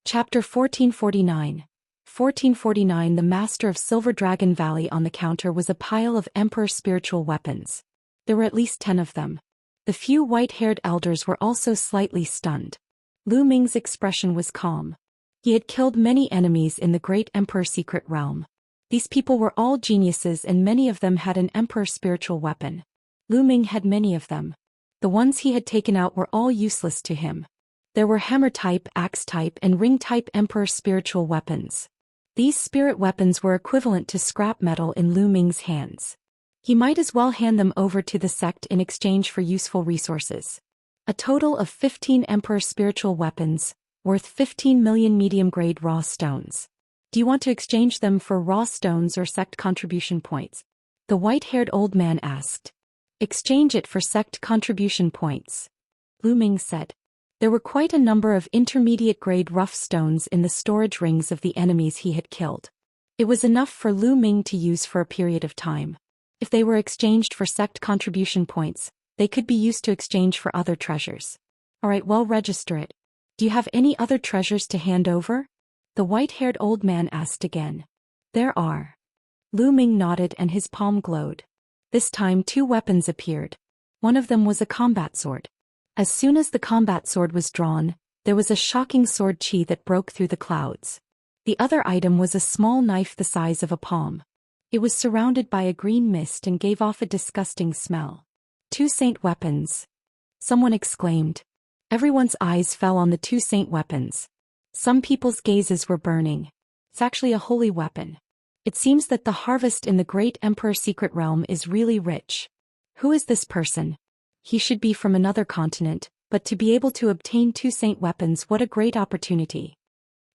Chapter 1449. 1449. The master of Silver Dragon Valley. On the counter was a pile of Emperor spiritual weapons. There were at least 10 of them. The few white-haired elders were also slightly stunned. Lu Ming's expression was calm. He had killed many enemies in the Great Emperor Secret Realm. These people were all geniuses and many of them had an Emperor spiritual weapon. Lu Ming had many of them. The ones he had taken out were all useless to him. There were hammer-type, axe-type and ring-type Emperor spiritual weapons. These spirit weapons were equivalent to scrap metal in Lu Ming's hands. He might as well hand them over to the sect in exchange for useful resources. A total of 15 Emperor spiritual weapons, worth 15 million medium-grade raw stones. Do you want to exchange them for raw stones or sect contribution points? The white-haired old man asked. Exchange it for sect contribution points. Lu Ming said. There were quite a number of intermediate-grade rough stones in the storage rings of the enemies he had killed. It was enough for Lu Ming to use for a period of time. If they were exchanged for sect contribution points, they could be used to exchange for other treasures. Alright, well, register it. Do you have any other treasures to hand over? The white-haired old man asked again. There are. Lu Ming nodded and his palm glowed. This time 2 weapons appeared. One of them was a combat sword. As soon as the combat sword was drawn, there was a shocking sword chi that broke through the clouds. The other item was a small knife the size of a palm. It was surrounded by a green mist and gave off a disgusting smell. 2 saint weapons. Someone exclaimed. Everyone's eyes fell on the 2 saint weapons. Some people's gazes were burning. It's actually a holy weapon. It seems that the harvest in the Great Emperor Secret Realm is really rich. Who is this person? He should be from another continent, but to be able to obtain 2 saint weapons, what a great opportunity.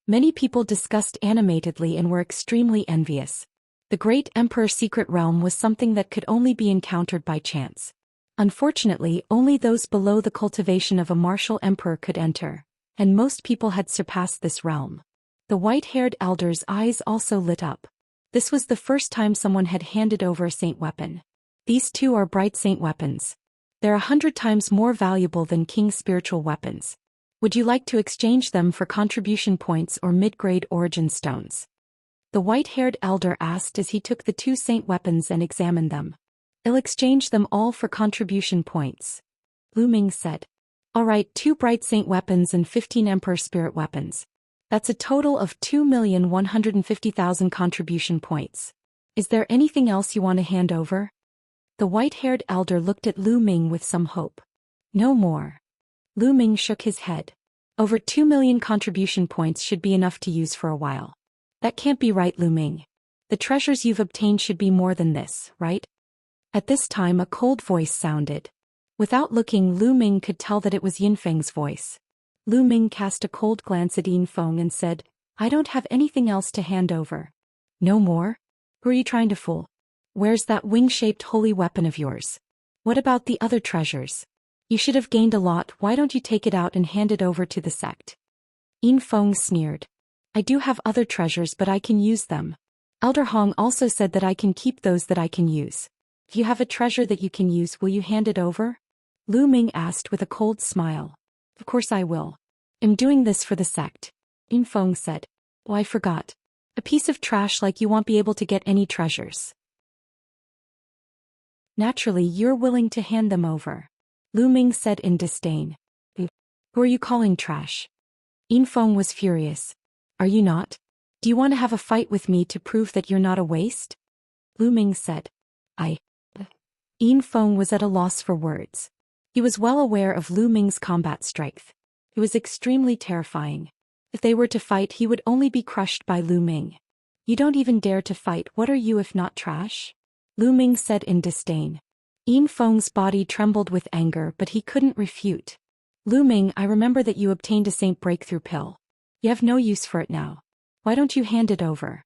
Many people discussed animatedly and were extremely envious. The Great Emperor Secret Realm was something that could only be encountered by chance. Unfortunately, only those below the cultivation of a martial emperor could enter, and most people had surpassed this realm. The white-haired elder's eyes also lit up. This was the first time someone had handed over a saint weapon. These 2 are bright saint weapons. They're 100 times more valuable than king's spiritual weapons. Would you like to exchange them for contribution points or mid-grade origin stones? The white-haired elder asked as he took the 2 saint weapons and examined them. I'll exchange them all for contribution points. Lu Ming said. Alright, 2 bright saint weapons and 15 emperor spirit weapons. That's a total of 2,150,000 contribution points. Is there anything else you want to hand over? The white-haired elder looked at Lu Ming with some hope. No more. Lu Ming shook his head. Over 2 million contribution points should be enough to use for a while. That can't be right, Lu Ming. The treasures you've obtained should be more than this, right? At this time a cold voice sounded. Without looking, Lu Ming could tell that it was Yinfeng's voice. Lu Ming cast a cold glance at Yinfeng and said, I don't have anything else to hand over. No more? Who are you trying to fool? Where's that wing-shaped holy weapon of yours? What about the other treasures? You should have gained a lot, why don't you take it out and hand it over to the sect? Yinfeng sneered. I do have other treasures but I can use them. Elder Hong also said that I can keep those that I can use. If you have a treasure that you can use, will you hand it over? Lu Ming asked with a cold smile. Of course I will. I'm doing this for the sect. Yinfeng said. Oh, I forgot. A piece of trash like you won't be able to get any treasures. Naturally, you're willing to hand them over. Lu Ming said in disdain. Who are you calling trash? Yinfeng was furious. Are you not? Do you want to have a fight with me to prove that you're not a waste? Lu Ming said. Yinfeng was at a loss for words. He was well aware of Lu Ming's combat strength. It was extremely terrifying. If they were to fight, he would only be crushed by Lu Ming. You don't even dare to fight, what are you if not trash? Lu Ming said in disdain. Yinfeng's body trembled with anger but he couldn't refute. Lu Ming, I remember that you obtained a saint breakthrough pill. You have no use for it now. Why don't you hand it over?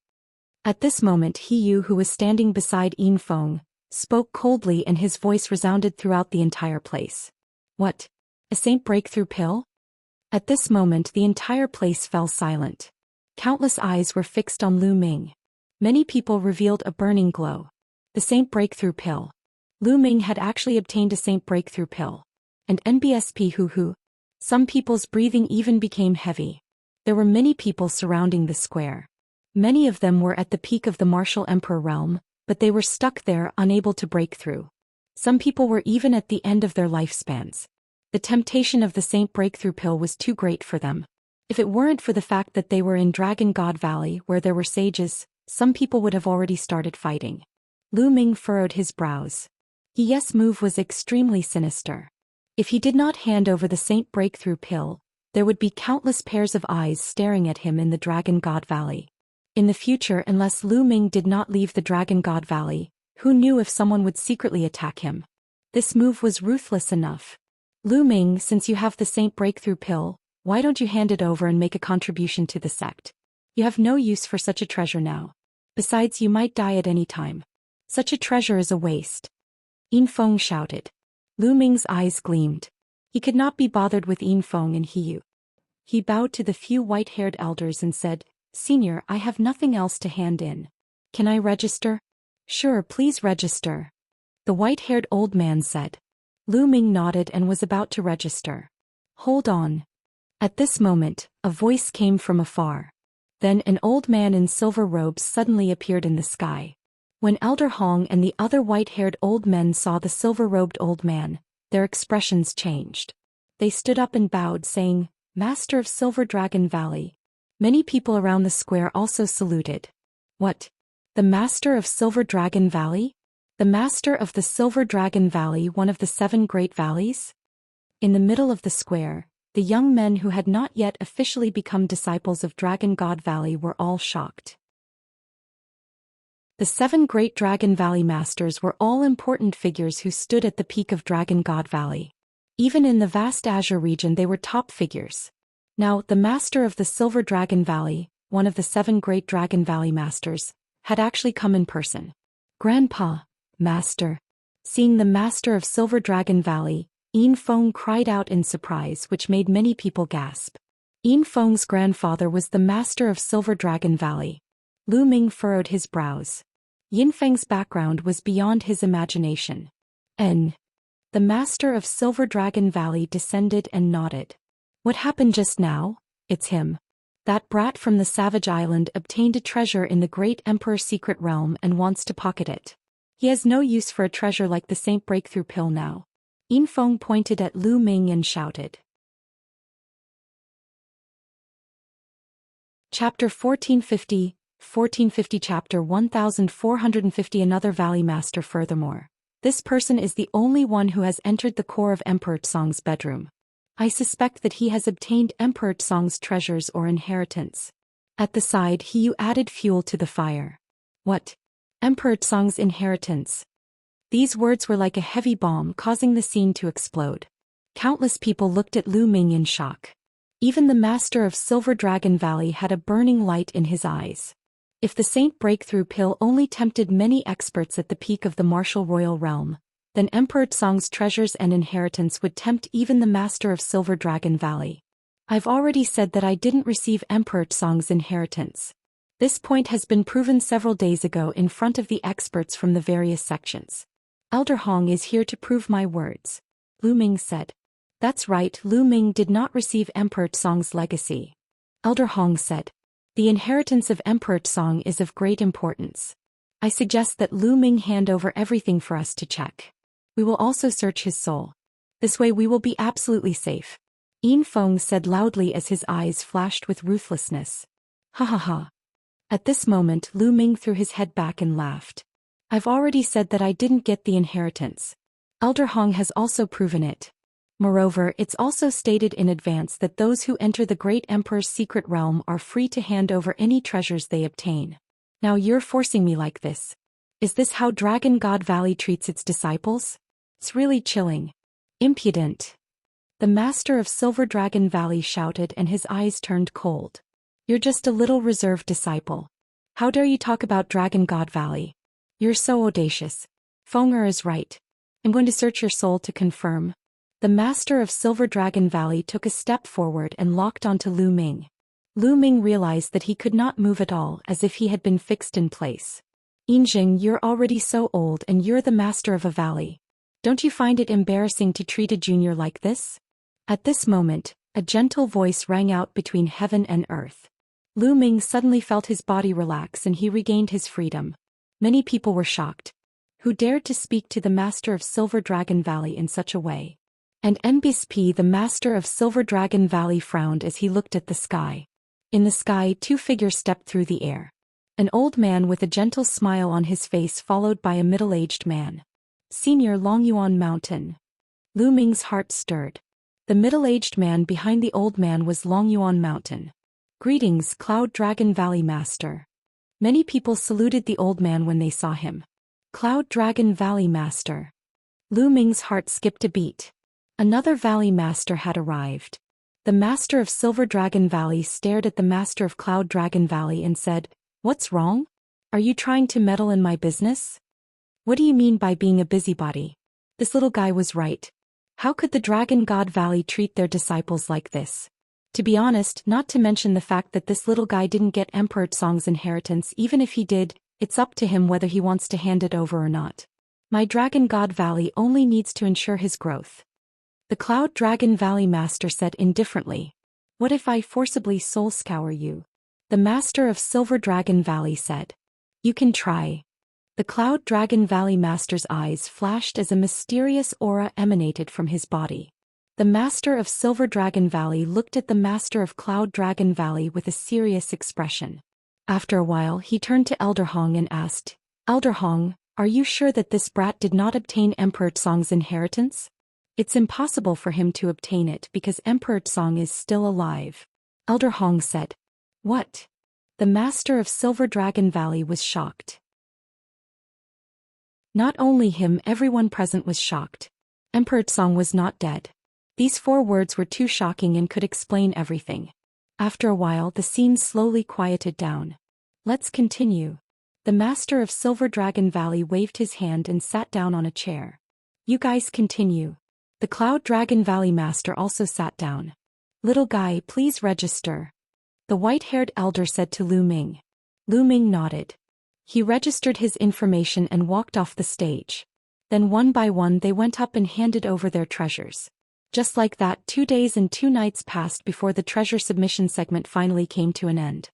At this moment He Yu, who was standing beside Yinfeng, spoke coldly and his voice resounded throughout the entire place. What? A saint breakthrough pill? At this moment the entire place fell silent. Countless eyes were fixed on Lu Ming. Many people revealed a burning glow. The saint breakthrough pill. Lu Ming had actually obtained a saint breakthrough pill. And NBSP hoo. Some people's breathing even became heavy. There were many people surrounding the square. Many of them were at the peak of the martial emperor realm, but they were stuck there unable to break through. Some people were even at the end of their lifespans. The temptation of the Saint Breakthrough Pill was too great for them. If it weren't for the fact that they were in Dragon God Valley where there were sages, some people would have already started fighting. Lu Ming furrowed his brows. His move was extremely sinister. If he did not hand over the Saint Breakthrough Pill, there would be countless pairs of eyes staring at him in the Dragon God Valley. In the future, unless Lu Ming did not leave the Dragon God Valley, who knew if someone would secretly attack him? This move was ruthless enough. Lu Ming, since you have the Saint Breakthrough Pill, why don't you hand it over and make a contribution to the sect? You have no use for such a treasure now. Besides, you might die at any time. Such a treasure is a waste. Yin Feng shouted. Lu Ming's eyes gleamed. He could not be bothered with Yin Feng and Hiyu. He bowed to the few white-haired elders and said, "Senior, I have nothing else to hand in. Can I register?" "Sure, please register," the white-haired old man said. Lu Ming nodded and was about to register. "Hold on." At this moment, a voice came from afar. Then an old man in silver robes suddenly appeared in the sky. When Elder Hong and the other white-haired old men saw the silver-robed old man, their expressions changed. They stood up and bowed, saying, "Master of Silver Dragon Valley." Many people around the square also saluted. What? The Master of Silver Dragon Valley? The Master of the Silver Dragon Valley, one of the 7 great valleys? In the middle of the square, the young men who had not yet officially become disciples of Dragon God Valley were all shocked. The 7 great Dragon Valley masters were all important figures who stood at the peak of Dragon God Valley. Even in the vast Azure region they were top figures. Now, the master of the Silver Dragon Valley, one of the 7 great Dragon Valley masters, had actually come in person. "Grandpa, Master." Seeing the master of Silver Dragon Valley, Yin Feng cried out in surprise, which made many people gasp. Yin Feng's grandfather was the master of Silver Dragon Valley. Lu Ming furrowed his brows. Yin Feng's background was beyond his imagination. The master of Silver Dragon Valley descended and nodded. "What happened just now? It's him. That brat from the Savage Island obtained a treasure in the Great Emperor's secret realm and wants to pocket it. He has no use for a treasure like the Saint Breakthrough Pill now." Yin Feng pointed at Lu Ming and shouted. Chapter 1450, 1450 Chapter 1450 Another Valley Master. Furthermore, this person is the only one who has entered the core of Emperor Song's bedroom. I suspect that he has obtained Emperor Song's treasures or inheritance. At the side, Hiyu added fuel to the fire. What? Emperor Song's inheritance? These words were like a heavy bomb, causing the scene to explode. Countless people looked at Lu Ming in shock. Even the master of Silver Dragon Valley had a burning light in his eyes. If the Saint Breakthrough Pill only tempted many experts at the peak of the martial royal realm, then Emperor Song's treasures and inheritance would tempt even the master of Silver Dragon Valley. I've already said that I didn't receive Emperor Song's inheritance. This point has been proven several days ago in front of the experts from the various sections. Elder Hong is here to prove my words, Lu Ming said. That's right, Lu Ming did not receive Emperor Song's legacy. Elder Hong said. The inheritance of Emperor Song is of great importance. I suggest that Lu Ming hand over everything for us to check. We will also search his soul. This way we will be absolutely safe. Yin Feng said loudly as his eyes flashed with ruthlessness. Ha ha ha. At this moment Lu Ming threw his head back and laughed. I've already said that I didn't get the inheritance. Elder Hong has also proven it. Moreover, it's also stated in advance that those who enter the Great Emperor's secret realm are free to hand over any treasures they obtain. Now you're forcing me like this. Is this how Dragon God Valley treats its disciples? It's really chilling. Impudent. The master of Silver Dragon Valley shouted and his eyes turned cold. You're just a little reserved disciple. How dare you talk about Dragon God Valley? You're so audacious. Feng is right. I'm going to search your soul to confirm. The master of Silver Dragon Valley took a step forward and locked onto Lu Ming. Lu Ming realized that he could not move at all, as if he had been fixed in place. Yinjing, you're already so old and you're the master of a valley. Don't you find it embarrassing to treat a junior like this? At this moment, a gentle voice rang out between heaven and earth. Lu Ming suddenly felt his body relax and he regained his freedom. Many people were shocked. Who dared to speak to the master of Silver Dragon Valley in such a way? And NBSP, the master of Silver Dragon Valley, frowned as he looked at the sky. In the sky, two figures stepped through the air. An old man with a gentle smile on his face, followed by a middle-aged man. Senior Longyuan Mountain. Lu Ming's heart stirred. The middle-aged man behind the old man was Longyuan Mountain. Greetings, Cloud Dragon Valley Master. Many people saluted the old man when they saw him. Cloud Dragon Valley Master. Lu Ming's heart skipped a beat. Another Valley Master had arrived. The Master of Silver Dragon Valley stared at the Master of Cloud Dragon Valley and said, "What's wrong? Are you trying to meddle in my business? What do you mean by being a busybody?" This little guy was right. How could the Dragon God Valley treat their disciples like this? To be honest, not to mention the fact that this little guy didn't get Emperor Song's inheritance. Even if he did, it's up to him whether he wants to hand it over or not. My Dragon God Valley only needs to ensure his growth. The Cloud Dragon Valley Master said indifferently. What if I forcibly soul scour you? The Master of Silver Dragon Valley said. You can try. The Cloud Dragon Valley Master's eyes flashed as a mysterious aura emanated from his body. The Master of Silver Dragon Valley looked at the Master of Cloud Dragon Valley with a serious expression. After a while, he turned to Elder Hong and asked, Elder Hong, are you sure that this brat did not obtain Emperor Song's inheritance? It's impossible for him to obtain it because Emperor Song is still alive. Elder Hong said. What? The Master of Silver Dragon Valley was shocked. Not only him, everyone present was shocked. Emperor Song was not dead. These 4 words were too shocking and could explain everything. After a while, the scene slowly quieted down. Let's continue. The Master of Silver Dragon Valley waved his hand and sat down on a chair. You guys continue. The Cloud Dragon Valley Master also sat down. Little guy, please register. The white-haired elder said to Lu Ming. Lu Ming nodded. He registered his information and walked off the stage. Then one by one they went up and handed over their treasures. Just like that, 2 days and 2 nights passed before the treasure submission segment finally came to an end.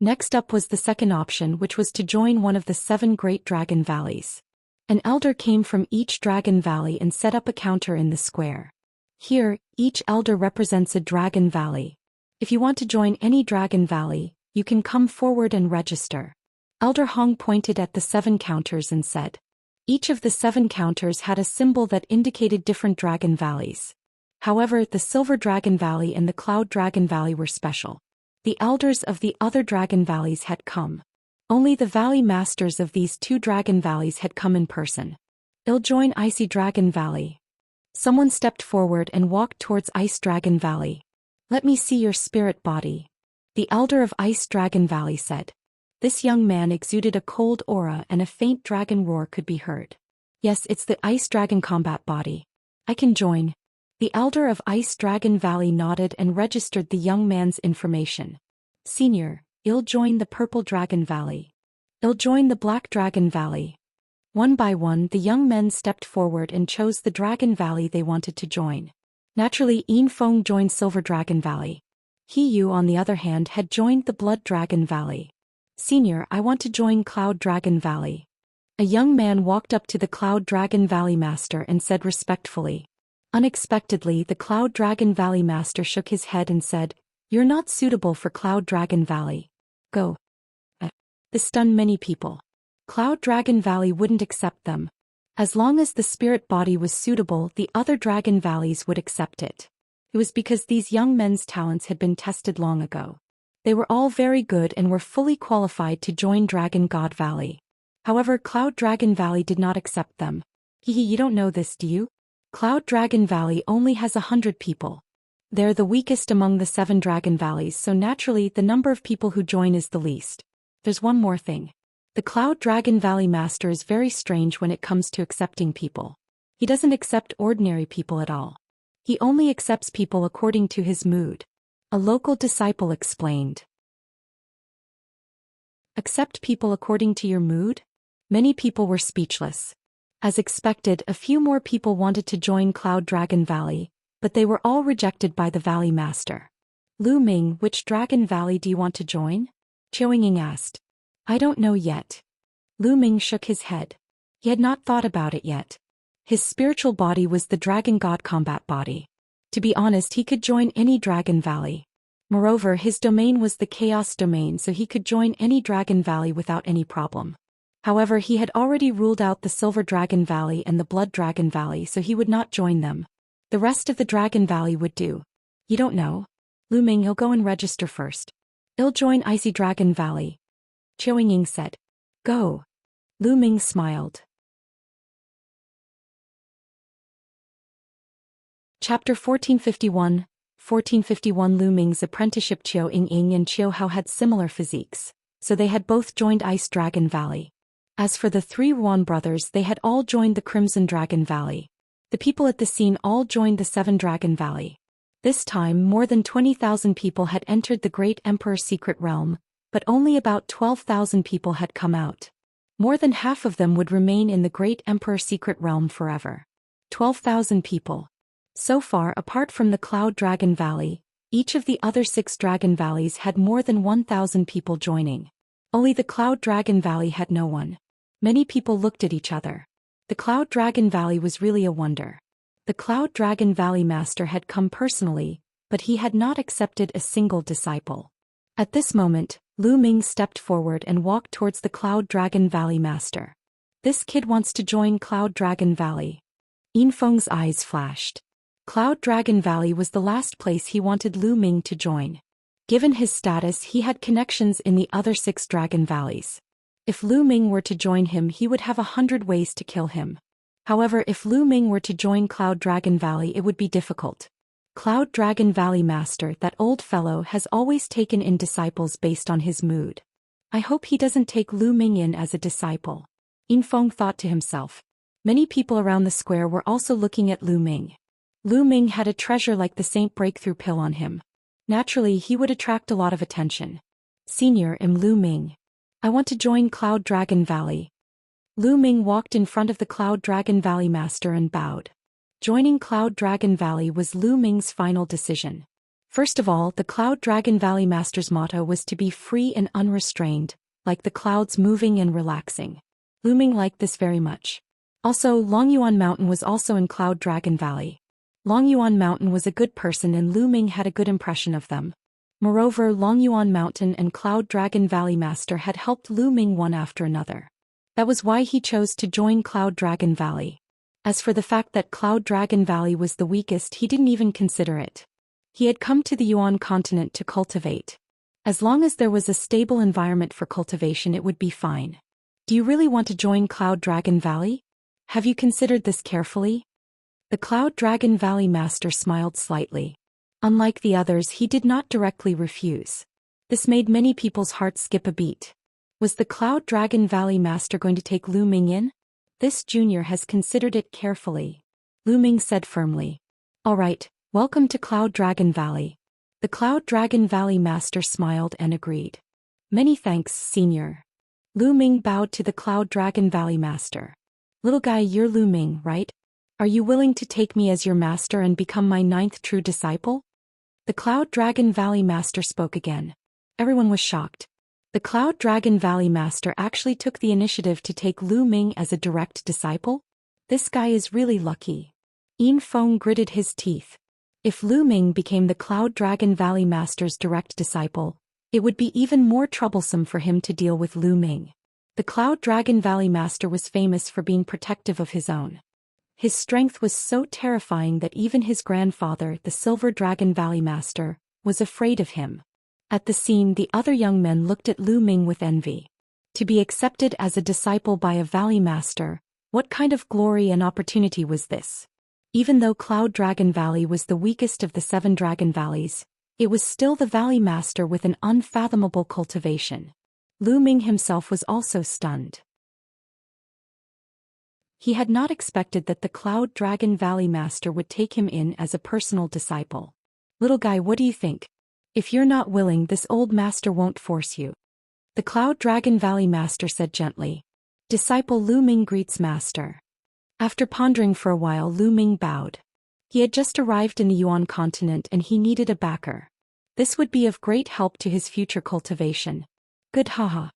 Next up was the second option, which was to join one of the 7 great dragon valleys. An elder came from each dragon valley and set up a counter in the square. Here, each elder represents a dragon valley. If you want to join any dragon valley, you can come forward and register. Elder Hong pointed at the 7 counters and said. Each of the 7 counters had a symbol that indicated different dragon valleys. However, the Silver Dragon Valley and the Cloud Dragon Valley were special. The elders of the other dragon valleys had come. Only the valley masters of these 2 dragon valleys had come in person. I'll join Icy Dragon Valley. Someone stepped forward and walked towards Ice Dragon Valley. Let me see your spirit body. The elder of Ice Dragon Valley said. This young man exuded a cold aura and a faint dragon roar could be heard. Yes, it's the Ice Dragon combat body. I can join. The elder of Ice Dragon Valley nodded and registered the young man's information. Senior, I'll join the Purple Dragon Valley. I'll join the Black Dragon Valley. One by one, the young men stepped forward and chose the Dragon Valley they wanted to join. Naturally, Yin Feng joined Silver Dragon Valley. He Yu, on the other hand, had joined the Blood Dragon Valley. Senior, I want to join Cloud Dragon Valley. A young man walked up to the Cloud Dragon Valley Master and said respectfully. Unexpectedly, the Cloud Dragon Valley Master shook his head and said, You're not suitable for Cloud Dragon Valley. Go. This stunned many people. Cloud Dragon Valley wouldn't accept them. As long as the spirit body was suitable, the other dragon valleys would accept it. It was because these young men's talents had been tested long ago. They were all very good and were fully qualified to join Dragon God Valley. However, Cloud Dragon Valley did not accept them. You don't know this, do you? Cloud Dragon Valley only has 100 people. They're the weakest among the 7 dragon valleys, so naturally the number of people who join is the least. There's one more thing. The Cloud Dragon Valley Master is very strange when it comes to accepting people. He doesn't accept ordinary people at all. He only accepts people according to his mood. A local disciple explained. Accept people according to your mood? Many people were speechless. As expected, a few more people wanted to join Cloud Dragon Valley, but they were all rejected by the Valley Master. Lu Ming, which Dragon Valley do you want to join? Qiu Ying asked. I don't know yet. Lu Ming shook his head. He had not thought about it yet. His spiritual body was the dragon god combat body. To be honest, he could join any dragon valley. Moreover, his domain was the chaos domain, so he could join any dragon valley without any problem. However, he had already ruled out the Silver Dragon Valley and the Blood Dragon Valley, so he would not join them. The rest of the Dragon Valley would do. You don't know? Lu Ming, he'll go and register first. He'll join Icy Dragon Valley. Qiu Ying said. Go. Lu Ming smiled. Chapter 1451. 1451. Lu Ming's apprenticeship. Qiu Ying and Qiu Hao had similar physiques, so they had both joined Ice Dragon Valley. As for the three Yuan brothers, they had all joined the Crimson Dragon Valley. The people at the scene all joined the Seven Dragon Valley. This time, more than 20,000 people had entered the Great Emperor's secret realm, but only about 12,000 people had come out. More than half of them would remain in the Great Emperor's secret realm forever. 12,000 people. So far, apart from the Cloud Dragon Valley, each of the other 6 Dragon Valleys had more than 1,000 people joining. Only the Cloud Dragon Valley had no one. Many people looked at each other. The Cloud Dragon Valley was really a wonder. The Cloud Dragon Valley Master had come personally, but he had not accepted a single disciple. At this moment, Lu Ming stepped forward and walked towards the Cloud Dragon Valley Master. This kid wants to join Cloud Dragon Valley. Yin Feng's eyes flashed. Cloud Dragon Valley was the last place he wanted Lu Ming to join. Given his status, he had connections in the other 6 Dragon Valleys. If Lu Ming were to join him, he would have 100 ways to kill him. However, if Lu Ming were to join Cloud Dragon Valley, it would be difficult. Cloud Dragon Valley Master, that old fellow, has always taken in disciples based on his mood. I hope he doesn't take Lu Ming in as a disciple. Yin Feng thought to himself. Many people around the square were also looking at Lu Ming. Lu Ming had a treasure like the Saint Breakthrough Pill on him. Naturally, he would attract a lot of attention. Senior, Lu Ming. I want to join Cloud Dragon Valley. Lu Ming walked in front of the Cloud Dragon Valley Master and bowed. Joining Cloud Dragon Valley was Lu Ming's final decision. First of all, the Cloud Dragon Valley Master's motto was to be free and unrestrained, like the clouds moving and relaxing. Lu Ming liked this very much. Also, Longyuan Mountain was also in Cloud Dragon Valley. Longyuan Mountain was a good person and Lu Ming had a good impression of them. Moreover, Longyuan Mountain and Cloud Dragon Valley Master had helped Lu Ming one after another. That was why he chose to join Cloud Dragon Valley. As for the fact that Cloud Dragon Valley was the weakest, he didn't even consider it. He had come to the Yuan continent to cultivate. As long as there was a stable environment for cultivation, it would be fine. Do you really want to join Cloud Dragon Valley? Have you considered this carefully? The Cloud Dragon Valley Master smiled slightly. Unlike the others, he did not directly refuse. This made many people's hearts skip a beat. Was the Cloud Dragon Valley Master going to take Lu Ming in? This junior has considered it carefully. Lu Ming said firmly. All right, welcome to Cloud Dragon Valley. The Cloud Dragon Valley Master smiled and agreed. Many thanks, Senior. Lu Ming bowed to the Cloud Dragon Valley Master. Little guy, you're Lu Ming, right? Are you willing to take me as your master and become my 9th true disciple? The Cloud Dragon Valley Master spoke again. Everyone was shocked. The Cloud Dragon Valley Master actually took the initiative to take Lu Ming as a direct disciple? This guy is really lucky. Yin Feng gritted his teeth. If Lu Ming became the Cloud Dragon Valley Master's direct disciple, it would be even more troublesome for him to deal with Lu Ming. The Cloud Dragon Valley Master was famous for being protective of his own. His strength was so terrifying that even his grandfather, the Silver Dragon Valley Master, was afraid of him. At the scene, the other young men looked at Lu Ming with envy. To be accepted as a disciple by a Valley Master, what kind of glory and opportunity was this? Even though Cloud Dragon Valley was the weakest of the 7 Dragon Valleys, it was still the Valley Master with an unfathomable cultivation. Lu Ming himself was also stunned. He had not expected that the Cloud Dragon Valley Master would take him in as a personal disciple. Little guy, what do you think? If you're not willing, this old master won't force you. The Cloud Dragon Valley Master said gently. Disciple Lu Ming greets Master. After pondering for a while, Lu Ming bowed. He had just arrived in the Yuan continent and he needed a backer. This would be of great help to his future cultivation. Good, haha.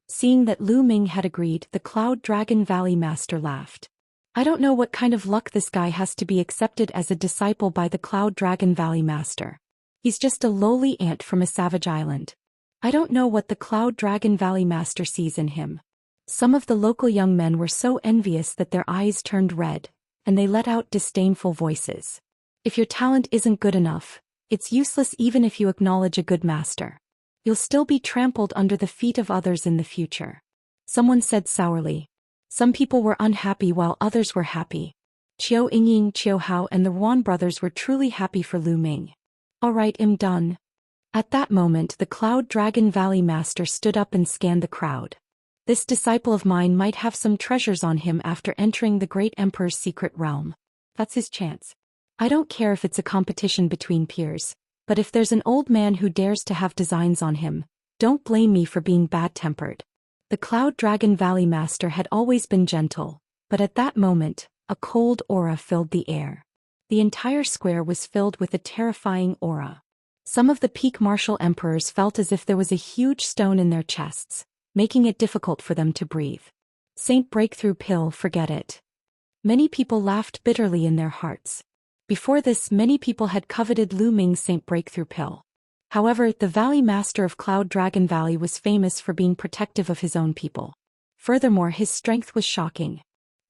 Seeing that Lu Ming had agreed, the Cloud Dragon Valley Master laughed. I don't know what kind of luck this guy has to be accepted as a disciple by the Cloud Dragon Valley Master. He's just a lowly ant from a savage island. I don't know what the Cloud Dragon Valley Master sees in him. Some of the local young men were so envious that their eyes turned red, and they let out disdainful voices. If your talent isn't good enough, it's useless even if you acknowledge a good master. You'll still be trampled under the feet of others in the future. Someone said sourly. Some people were unhappy while others were happy. Qiu Yingying, Qiu Hao and the Yuan brothers were truly happy for Lu Ming. Alright, I'm done. At that moment the Cloud Dragon Valley Master stood up and scanned the crowd. This disciple of mine might have some treasures on him after entering the great emperor's secret realm. That's his chance. I don't care if it's a competition between peers, but if there's an old man who dares to have designs on him, don't blame me for being bad-tempered. The Cloud Dragon Valley Master had always been gentle, but at that moment, a cold aura filled the air. The entire square was filled with a terrifying aura. Some of the peak martial emperors felt as if there was a huge stone in their chests, making it difficult for them to breathe. Saint Breakthrough Pill, forget it. Many people laughed bitterly in their hearts. Before this, many people had coveted Lu Ming's Saint Breakthrough Pill. However, the Valley Master of Cloud Dragon Valley was famous for being protective of his own people. Furthermore, his strength was shocking.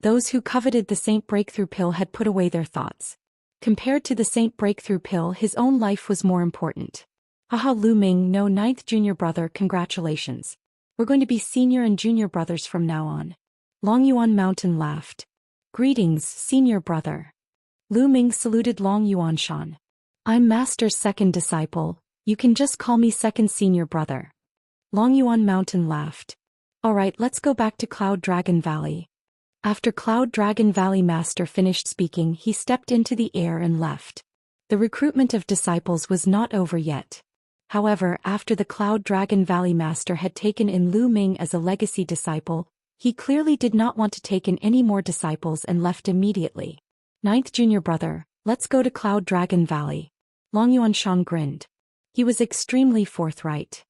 Those who coveted the Saint Breakthrough Pill had put away their thoughts. Compared to the Saint Breakthrough Pill, his own life was more important. Haha, Lu Ming, no, 9th junior brother, congratulations. We're going to be senior and junior brothers from now on. Long Yuan Mountain laughed. Greetings, senior brother. Lu Ming saluted Long Yuan Shan. I'm Master's second disciple, you can just call me second senior brother. Long Yuan Mountain laughed. Alright, let's go back to Cloud Dragon Valley. After Cloud Dragon Valley Master finished speaking, he stepped into the air and left. The recruitment of disciples was not over yet. However, after the Cloud Dragon Valley Master had taken in Lu Ming as a legacy disciple, he clearly did not want to take in any more disciples and left immediately. 9th junior brother, let's go to Cloud Dragon Valley. Long Yuan Shan grinned. He was extremely forthright.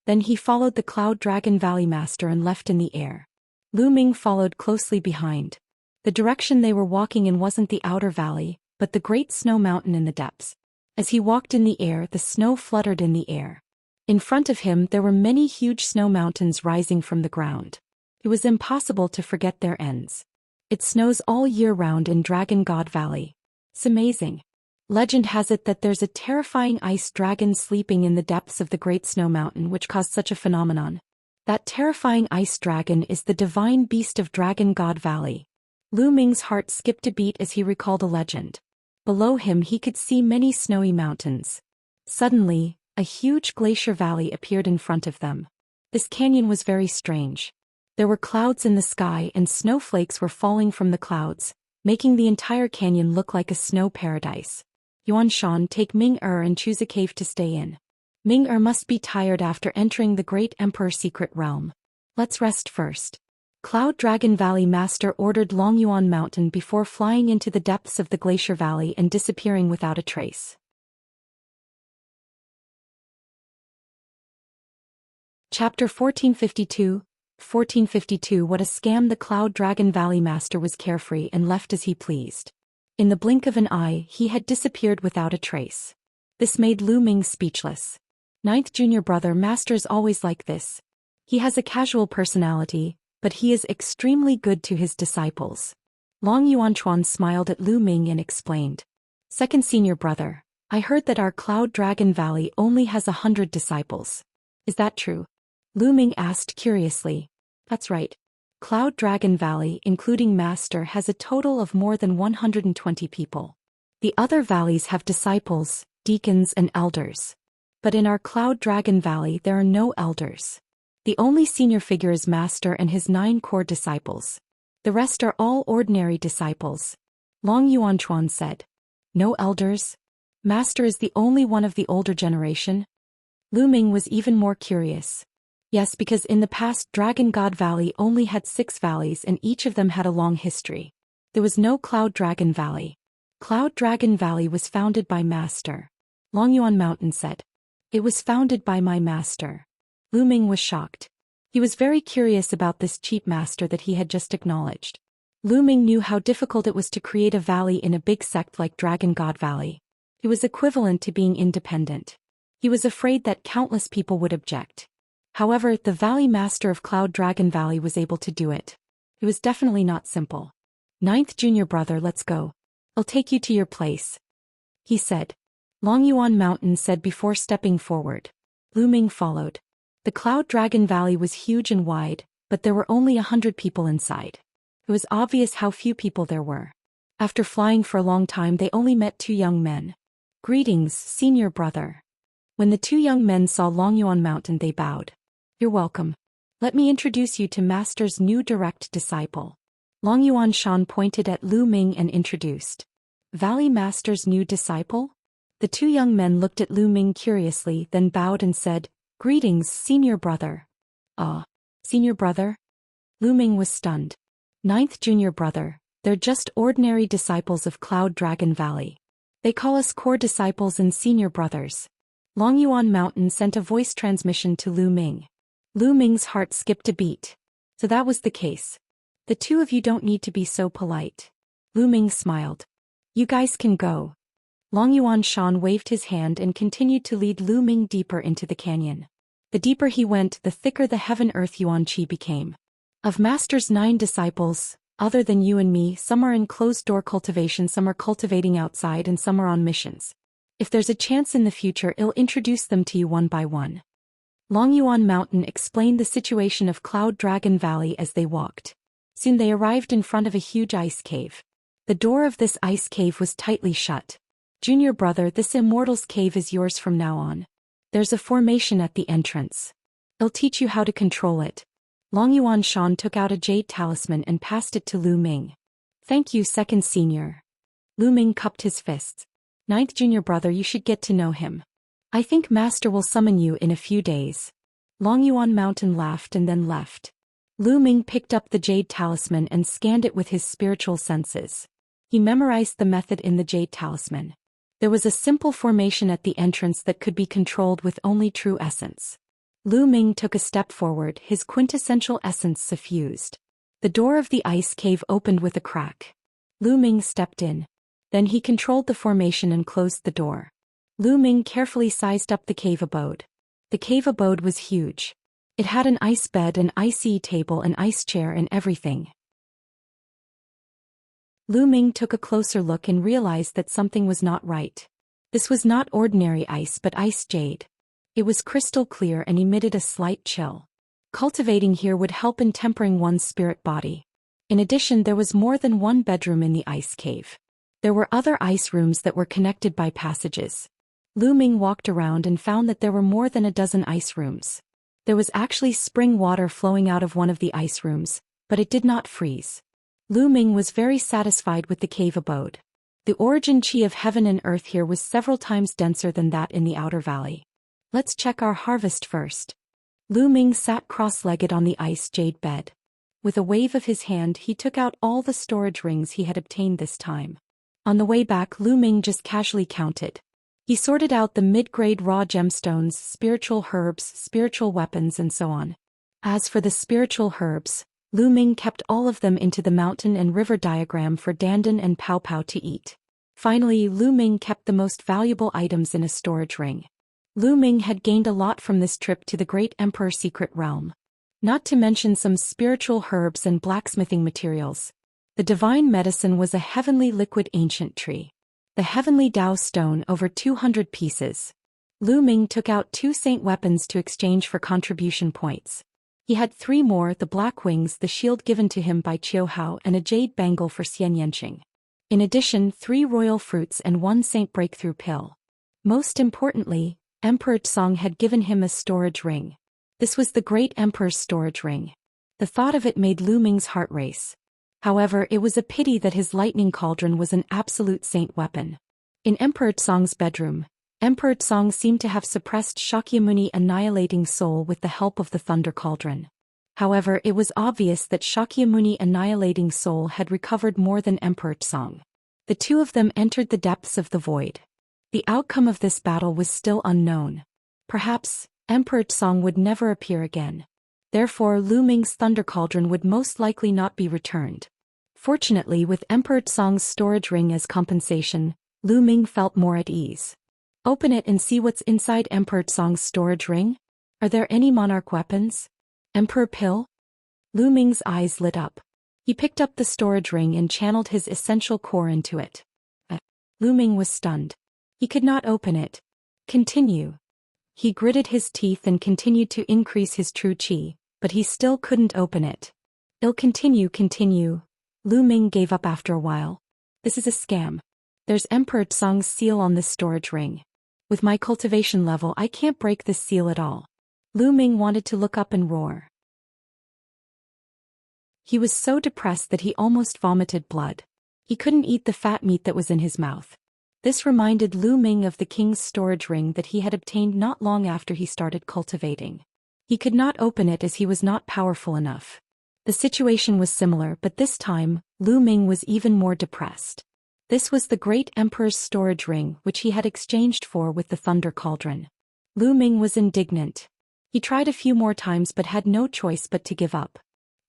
Then he followed the Cloud Dragon Valley Master and left in the air. Lu Ming followed closely behind. The direction they were walking in wasn't the outer valley, but the great snow mountain in the depths. As he walked in the air, the snow fluttered in the air. In front of him there were many huge snow mountains rising from the ground. It was impossible to forget their ends. It snows all year round in Dragon God Valley. It's amazing. Legend has it that there's a terrifying ice dragon sleeping in the depths of the Great Snow Mountain which caused such a phenomenon. That terrifying ice dragon is the divine beast of Dragon God Valley. Lu Ming's heart skipped a beat as he recalled a legend. Below him he could see many snowy mountains. Suddenly, a huge glacier valley appeared in front of them. This canyon was very strange. There were clouds in the sky and snowflakes were falling from the clouds, making the entire canyon look like a snow paradise. Yuan Shan, take Ming-Er and choose a cave to stay in. Ming-Er must be tired after entering the Great Emperor's secret realm. Let's rest first. Cloud Dragon Valley Master ordered Long Yuan Mountain before flying into the depths of the Glacier Valley and disappearing without a trace. Chapter 1452. 1452. What a scam! The Cloud Dragon Valley Master was carefree and left as he pleased. In the blink of an eye, he had disappeared without a trace. This made Lu Ming speechless. 9th junior brother Master is always like this. He has a casual personality, but he is extremely good to his disciples. Long Yuanchuan smiled at Lu Ming and explained. Second senior brother, I heard that our Cloud Dragon Valley only has 100 disciples. Is that true? Lu Ming asked curiously. That's right. Cloud Dragon Valley, including Master, has a total of more than 120 people. The other valleys have disciples, deacons and elders. But in our Cloud Dragon Valley there are no elders. The only senior figure is Master and his 9 core disciples. The rest are all ordinary disciples. Long Yuanchuan said. No elders? Master is the only one of the older generation? Lu Ming was even more curious. Yes, because in the past Dragon God Valley only had 6 valleys and each of them had a long history. There was no Cloud Dragon Valley. Cloud Dragon Valley was founded by Master. Long Yuan Mountain said. It was founded by my master. Lu Ming was shocked. He was very curious about this cheap master that he had just acknowledged. Lu Ming knew how difficult it was to create a valley in a big sect like Dragon God Valley. It was equivalent to being independent. He was afraid that countless people would object. However, the Valley Master of Cloud Dragon Valley was able to do it. It was definitely not simple. "Ninth junior brother, let's go. I'll take you to your place," he said. Long Yuan Mountain said before stepping forward. Lu Ming followed. The Cloud Dragon Valley was huge and wide, but there were only 100 people inside. It was obvious how few people there were. After flying for a long time, they only met two young men. "Greetings, senior brother." When the two young men saw Long Yuan Mountain, they bowed. "You're welcome. Let me introduce you to Master's new direct disciple." Long Yuan Shan pointed at Lu Ming and introduced. "Valley Master's new disciple?" The two young men looked at Lu Ming curiously, then bowed and said, "Greetings, senior brother." "Ah, senior brother?" Lu Ming was stunned. "Ninth junior brother, they're just ordinary disciples of Cloud Dragon Valley. They call us core disciples and senior brothers." Long Yuan Mountain sent a voice transmission to Lu Ming. Lu Ming's heart skipped a beat. So that was the case. "The two of you don't need to be so polite." Lu Ming smiled. "You guys can go." Long Yuan Shan waved his hand and continued to lead Lu Ming deeper into the canyon. The deeper he went, the thicker the heaven-earth yuan qi became. Of Master's 9 disciples, other than you and me, some are in closed-door cultivation, some are cultivating outside, and some are on missions. If there's a chance in the future, I'll introduce them to you one by one. Long Yuan Mountain explained the situation of Cloud Dragon Valley as they walked. Soon they arrived in front of a huge ice cave. The door of this ice cave was tightly shut. "Junior brother, this Immortal's cave is yours from now on. There's a formation at the entrance. I'll teach you how to control it." Long Yuan Shan took out a jade talisman and passed it to Lu Ming. "Thank you, second senior." Lu Ming cupped his fists. "Ninth junior brother, you should get to know him. I think Master will summon you in a few days." Long Yuan Mountain laughed and then left. Lu Ming picked up the jade talisman and scanned it with his spiritual senses. He memorized the method in the jade talisman. There was a simple formation at the entrance that could be controlled with only true essence. Lu Ming took a step forward, his quintessential essence suffused. The door of the ice cave opened with a crack. Lu Ming stepped in. Then he controlled the formation and closed the door. Lu Ming carefully sized up the cave abode. The cave abode was huge. It had an ice bed, an ice table, an ice chair, and everything. Lu Ming took a closer look and realized that something was not right. This was not ordinary ice but ice jade. It was crystal clear and emitted a slight chill. Cultivating here would help in tempering one's spirit body. In addition, there was more than one bedroom in the ice cave. There were other ice rooms that were connected by passages. Lu Ming walked around and found that there were more than a dozen ice rooms. There was actually spring water flowing out of one of the ice rooms, but it did not freeze. Lu Ming was very satisfied with the cave abode. The origin qi of heaven and earth here was several times denser than that in the outer valley. "Let's check our harvest first." Lu Ming sat cross-legged on the ice jade bed. With a wave of his hand, he took out all the storage rings he had obtained this time. On the way back, Lu Ming just casually counted. He sorted out the mid-grade raw gemstones, spiritual herbs, spiritual weapons, and so on. As for the spiritual herbs, Lu Ming kept all of them into the mountain and river diagram for Dandan and Pao Pao to eat. Finally, Lu Ming kept the most valuable items in a storage ring. Lu Ming had gained a lot from this trip to the Great Emperor's secret realm. Not to mention some spiritual herbs and blacksmithing materials. The divine medicine was a heavenly liquid ancient tree. The heavenly Dao stone, over 200 pieces. Lu Ming took out 2 saint weapons to exchange for contribution points. He had 3 more, the black wings, the shield given to him by Qiu Hao, and a jade bangle for Xianxia. In addition, 3 royal fruits and 1 saint breakthrough pill. Most importantly, Emperor Song had given him a storage ring. This was the Great Emperor's storage ring. The thought of it made Lu Ming's heart race. However, it was a pity that his lightning cauldron was an absolute saint weapon. In Emperor Song's bedroom, Emperor Song seemed to have suppressed Shakyamuni annihilating soul with the help of the thunder cauldron. However, it was obvious that Shakyamuni annihilating soul had recovered more than Emperor Song. The two of them entered the depths of the void. The outcome of this battle was still unknown. Perhaps Emperor Song would never appear again. Therefore Lu Ming's thunder cauldron would most likely not be returned. Fortunately, with Emperor Song's storage ring as compensation, Lu Ming felt more at ease. Open it and see what's inside Emperor Song's storage ring? Are there any monarch weapons? Emperor Pill? Lu Ming's eyes lit up. He picked up the storage ring and channeled his essential core into it. Lu Ming was stunned. He could not open it. Continue. He gritted his teeth and continued to increase his true qi, but he still couldn't open it. It'll continue. Lu Ming gave up after a while. This is a scam. There's Emperor Song's seal on this storage ring. With my cultivation level, I can't break this seal at all. Lu Ming wanted to look up and roar. He was so depressed that he almost vomited blood. He couldn't eat the fat meat that was in his mouth. This reminded Lu Ming of the king's storage ring that he had obtained not long after he started cultivating. He could not open it as he was not powerful enough. The situation was similar, but this time, Lu Ming was even more depressed. This was the great emperor's storage ring which he had exchanged with the thunder cauldron. Lu Ming was indignant. He tried a few more times but had no choice but to give up.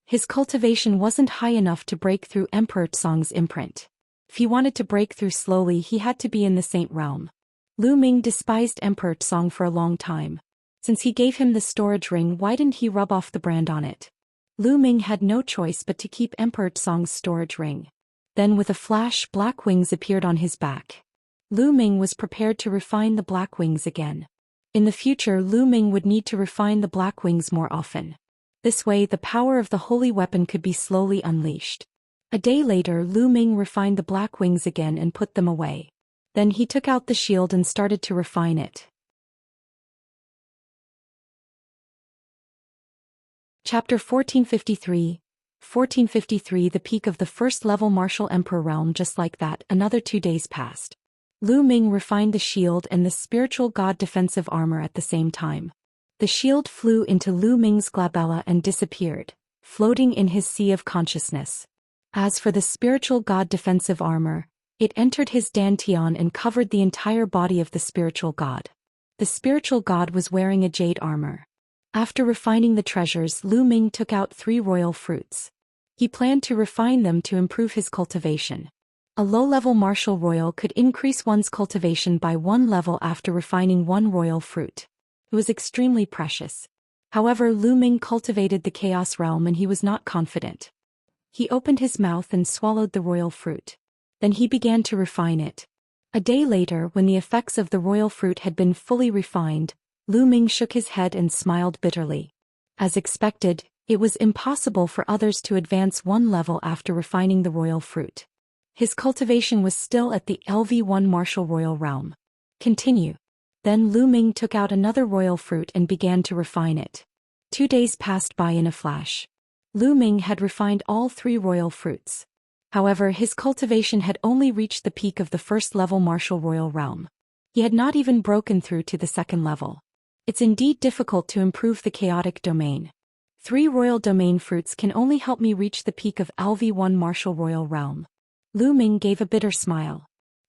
His cultivation wasn't high enough to break through Emperor Song's imprint. If he wanted to break through slowly, he had to be in the Saint realm. Lu Ming despised Emperor Song for a long time. Since he gave him the storage ring, why didn't he rub off the brand on it? Lu Ming had no choice but to keep Emperor Song's storage ring. Then with a flash, black wings appeared on his back. Lu Ming was prepared to refine the black wings again. In the future, Lu Ming would need to refine the black wings more often. This way, the power of the holy weapon could be slowly unleashed. A day later, Lu Ming refined the black wings again and put them away. Then he took out the shield and started to refine it. Chapter 1453. 1453 The peak of the first-level martial emperor realm. Just like that, another 2 days passed. Lu Ming refined the shield and the spiritual god defensive armor at the same time. The shield flew into Lu Ming's glabella and disappeared, floating in his sea of consciousness. As for the spiritual god defensive armor, it entered his dantian and covered the entire body of the spiritual god. The spiritual god was wearing a jade armor. After refining the treasures, Lu Ming took out 3 royal fruits. He planned to refine them to improve his cultivation. A low-level martial royal could increase one's cultivation by 1 level after refining 1 royal fruit. It was extremely precious. However, Lu Ming cultivated the chaos realm and he was not confident. He opened his mouth and swallowed the royal fruit. Then he began to refine it. A day later, when the effects of the royal fruit had been fully refined, Lu Ming shook his head and smiled bitterly. As expected, it was impossible for others to advance 1 level after refining the royal fruit. His cultivation was still at the LV1 martial royal realm. Continue. Then Lu Ming took out another royal fruit and began to refine it. 2 days passed by in a flash. Lu Ming had refined all 3 royal fruits. However, his cultivation had only reached the peak of the first-level martial royal realm. He had not even broken through to the 2nd level. It's indeed difficult to improve the chaotic domain. 3 royal domain fruits can only help me reach the peak of LV1 martial royal realm. Lu Ming gave a bitter smile.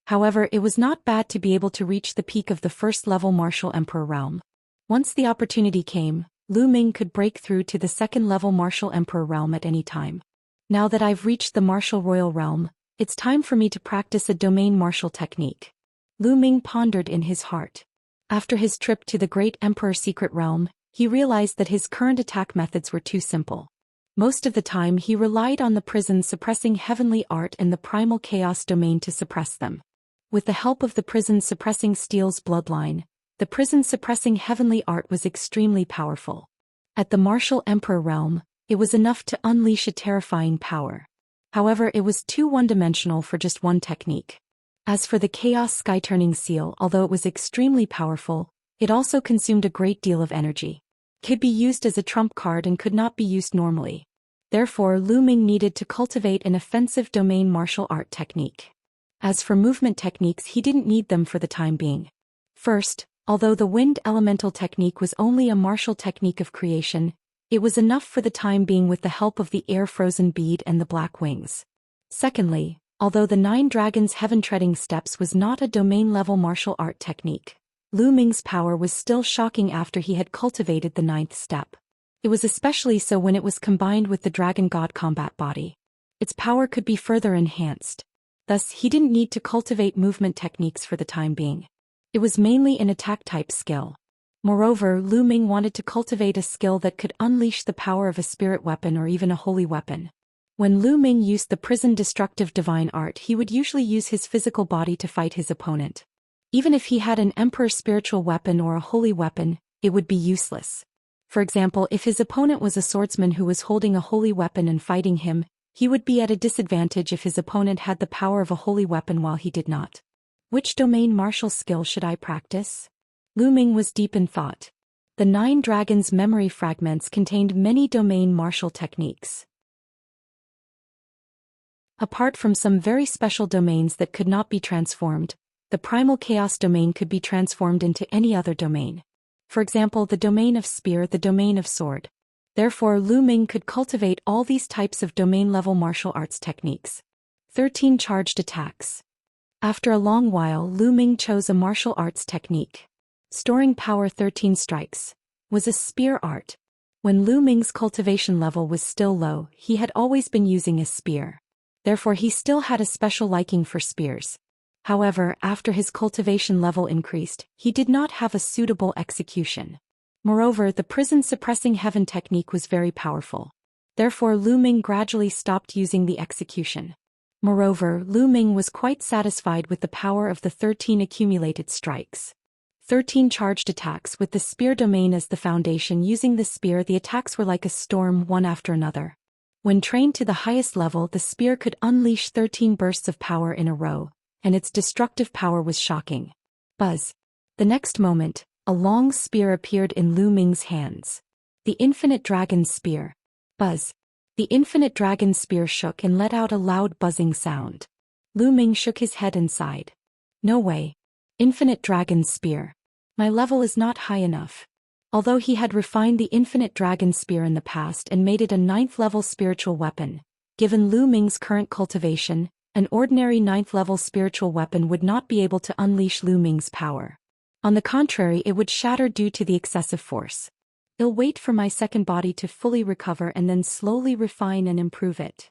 However, it was not bad to be able to reach the peak of the first-level martial emperor realm. Once the opportunity came, Lu Ming could break through to the 2nd-level martial emperor realm at any time. Now that I've reached the martial royal realm, it's time for me to practice a domain martial technique. Lu Ming pondered in his heart. After his trip to the great emperor secret realm, he realized that his current attack methods were too simple. Most of the time he relied on the prison suppressing heavenly art and the primal chaos domain to suppress them. With the help of the prison suppressing Steel's bloodline, the prison suppressing heavenly art was extremely powerful. At the martial emperor realm, it was enough to unleash a terrifying power. However, it was too one-dimensional for just one technique. As for the chaos sky-turning seal, although it was extremely powerful, it also consumed a great deal of energy. It could be used as a trump card and could not be used normally. Therefore, Lu Ming needed to cultivate an offensive domain martial art technique. As for movement techniques, he didn't need them for the time being. First, although the wind elemental technique was only a martial technique of creation, it was enough for the time being with the help of the air frozen bead and the black wings. Secondly, although the 9 dragons heaven treading steps was not a domain level martial art technique, Lu Ming's power was still shocking after he had cultivated the 9th step. It was especially so when it was combined with the Dragon God combat body. Its power could be further enhanced. Thus, he didn't need to cultivate movement techniques for the time being. It was mainly an attack-type skill. Moreover, Lu Ming wanted to cultivate a skill that could unleash the power of a spirit weapon or even a holy weapon. When Lu Ming used the prison destructive divine art, he would usually use his physical body to fight his opponent. Even if he had an emperor spiritual weapon or a holy weapon, it would be useless. For example, if his opponent was a swordsman who was holding a holy weapon and fighting him, he would be at a disadvantage if his opponent had the power of a holy weapon while he did not. Which domain martial skill should I practice? Lu Ming was deep in thought. The 9 dragons' memory fragments contained many domain martial techniques. Apart from some very special domains that could not be transformed, the primal chaos domain could be transformed into any other domain. For example, the domain of spear, the domain of sword. Therefore, Lu Ming could cultivate all these types of domain-level martial arts techniques. 13 charged attacks. After a long while, Lu Ming chose a martial arts technique. Storing power 13 strikes was a spear art. When Lu Ming's cultivation level was still low, he had always been using a spear. Therefore, he still had a special liking for spears. However, after his cultivation level increased, he did not have a suitable execution. Moreover, the prison suppressing heaven technique was very powerful. Therefore, Lu Ming gradually stopped using the execution. Moreover, Lu Ming was quite satisfied with the power of the 13 accumulated strikes. 13 charged attacks with the spear domain as the foundation. Using the spear, the attacks were like a storm, one after another. When trained to the highest level, the spear could unleash 13 bursts of power in a row, and its destructive power was shocking. Buzz. The next moment, a long spear appeared in Lu Ming's hands. The Infinite Dragon Spear. Buzz. The Infinite Dragon Spear shook and let out a loud buzzing sound. Lu Ming shook his head and sighed. No way. Infinite Dragon Spear. My level is not high enough. Although he had refined the Infinite Dragon Spear in the past and made it a 9th-level spiritual weapon, given Lu Ming's current cultivation, an ordinary 9th-level spiritual weapon would not be able to unleash Lu Ming's power. On the contrary, it would shatter due to the excessive force. I'll wait for my second body to fully recover and then slowly refine and improve it.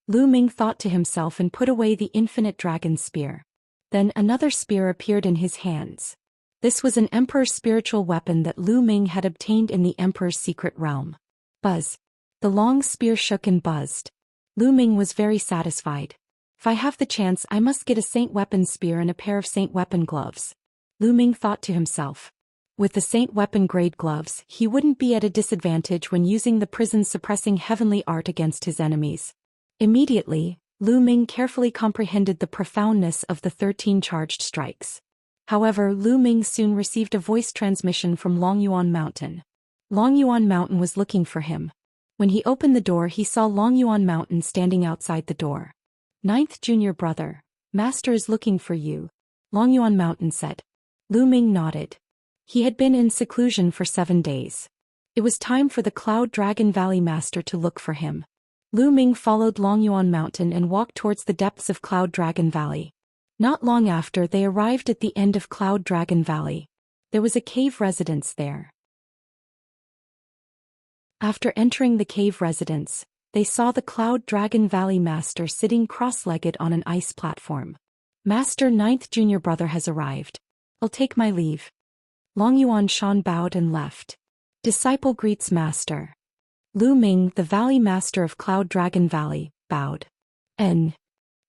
Lu Ming thought to himself and put away the Infinite Dragon Spear. Then another spear appeared in his hands. This was an Emperor's spiritual weapon that Lu Ming had obtained in the Emperor's secret realm. Buzz. The long spear shook and buzzed. Lu Ming was very satisfied. If I have the chance, I must get a Saint Weapon Spear and a pair of Saint Weapon Gloves. Lu Ming thought to himself. With the Saint Weapon Grade Gloves, he wouldn't be at a disadvantage when using the prison suppressing heavenly art against his enemies. Immediately, Lu Ming carefully comprehended the profoundness of the 13 charged strikes. However, Lu Ming soon received a voice transmission from Longyuan Mountain. Longyuan Mountain was looking for him. When he opened the door, he saw Longyuan Mountain standing outside the door. "Ninth junior brother, Master is looking for you," Longyuan Mountain said. Lu Ming nodded. He had been in seclusion for 7 days. It was time for the Cloud Dragon Valley Master to look for him. Lu Ming followed Longyuan Mountain and walked towards the depths of Cloud Dragon Valley. Not long after, they arrived at the end of Cloud Dragon Valley. There was a cave residence there. After entering the cave residence, they saw the Cloud Dragon Valley Master sitting cross-legged on an ice platform. "Master, 9th junior brother has arrived. I'll take my leave." Longyuan Shan bowed and left. Disciple greets Master. Lu Ming, the Valley Master of Cloud Dragon Valley, bowed. "N."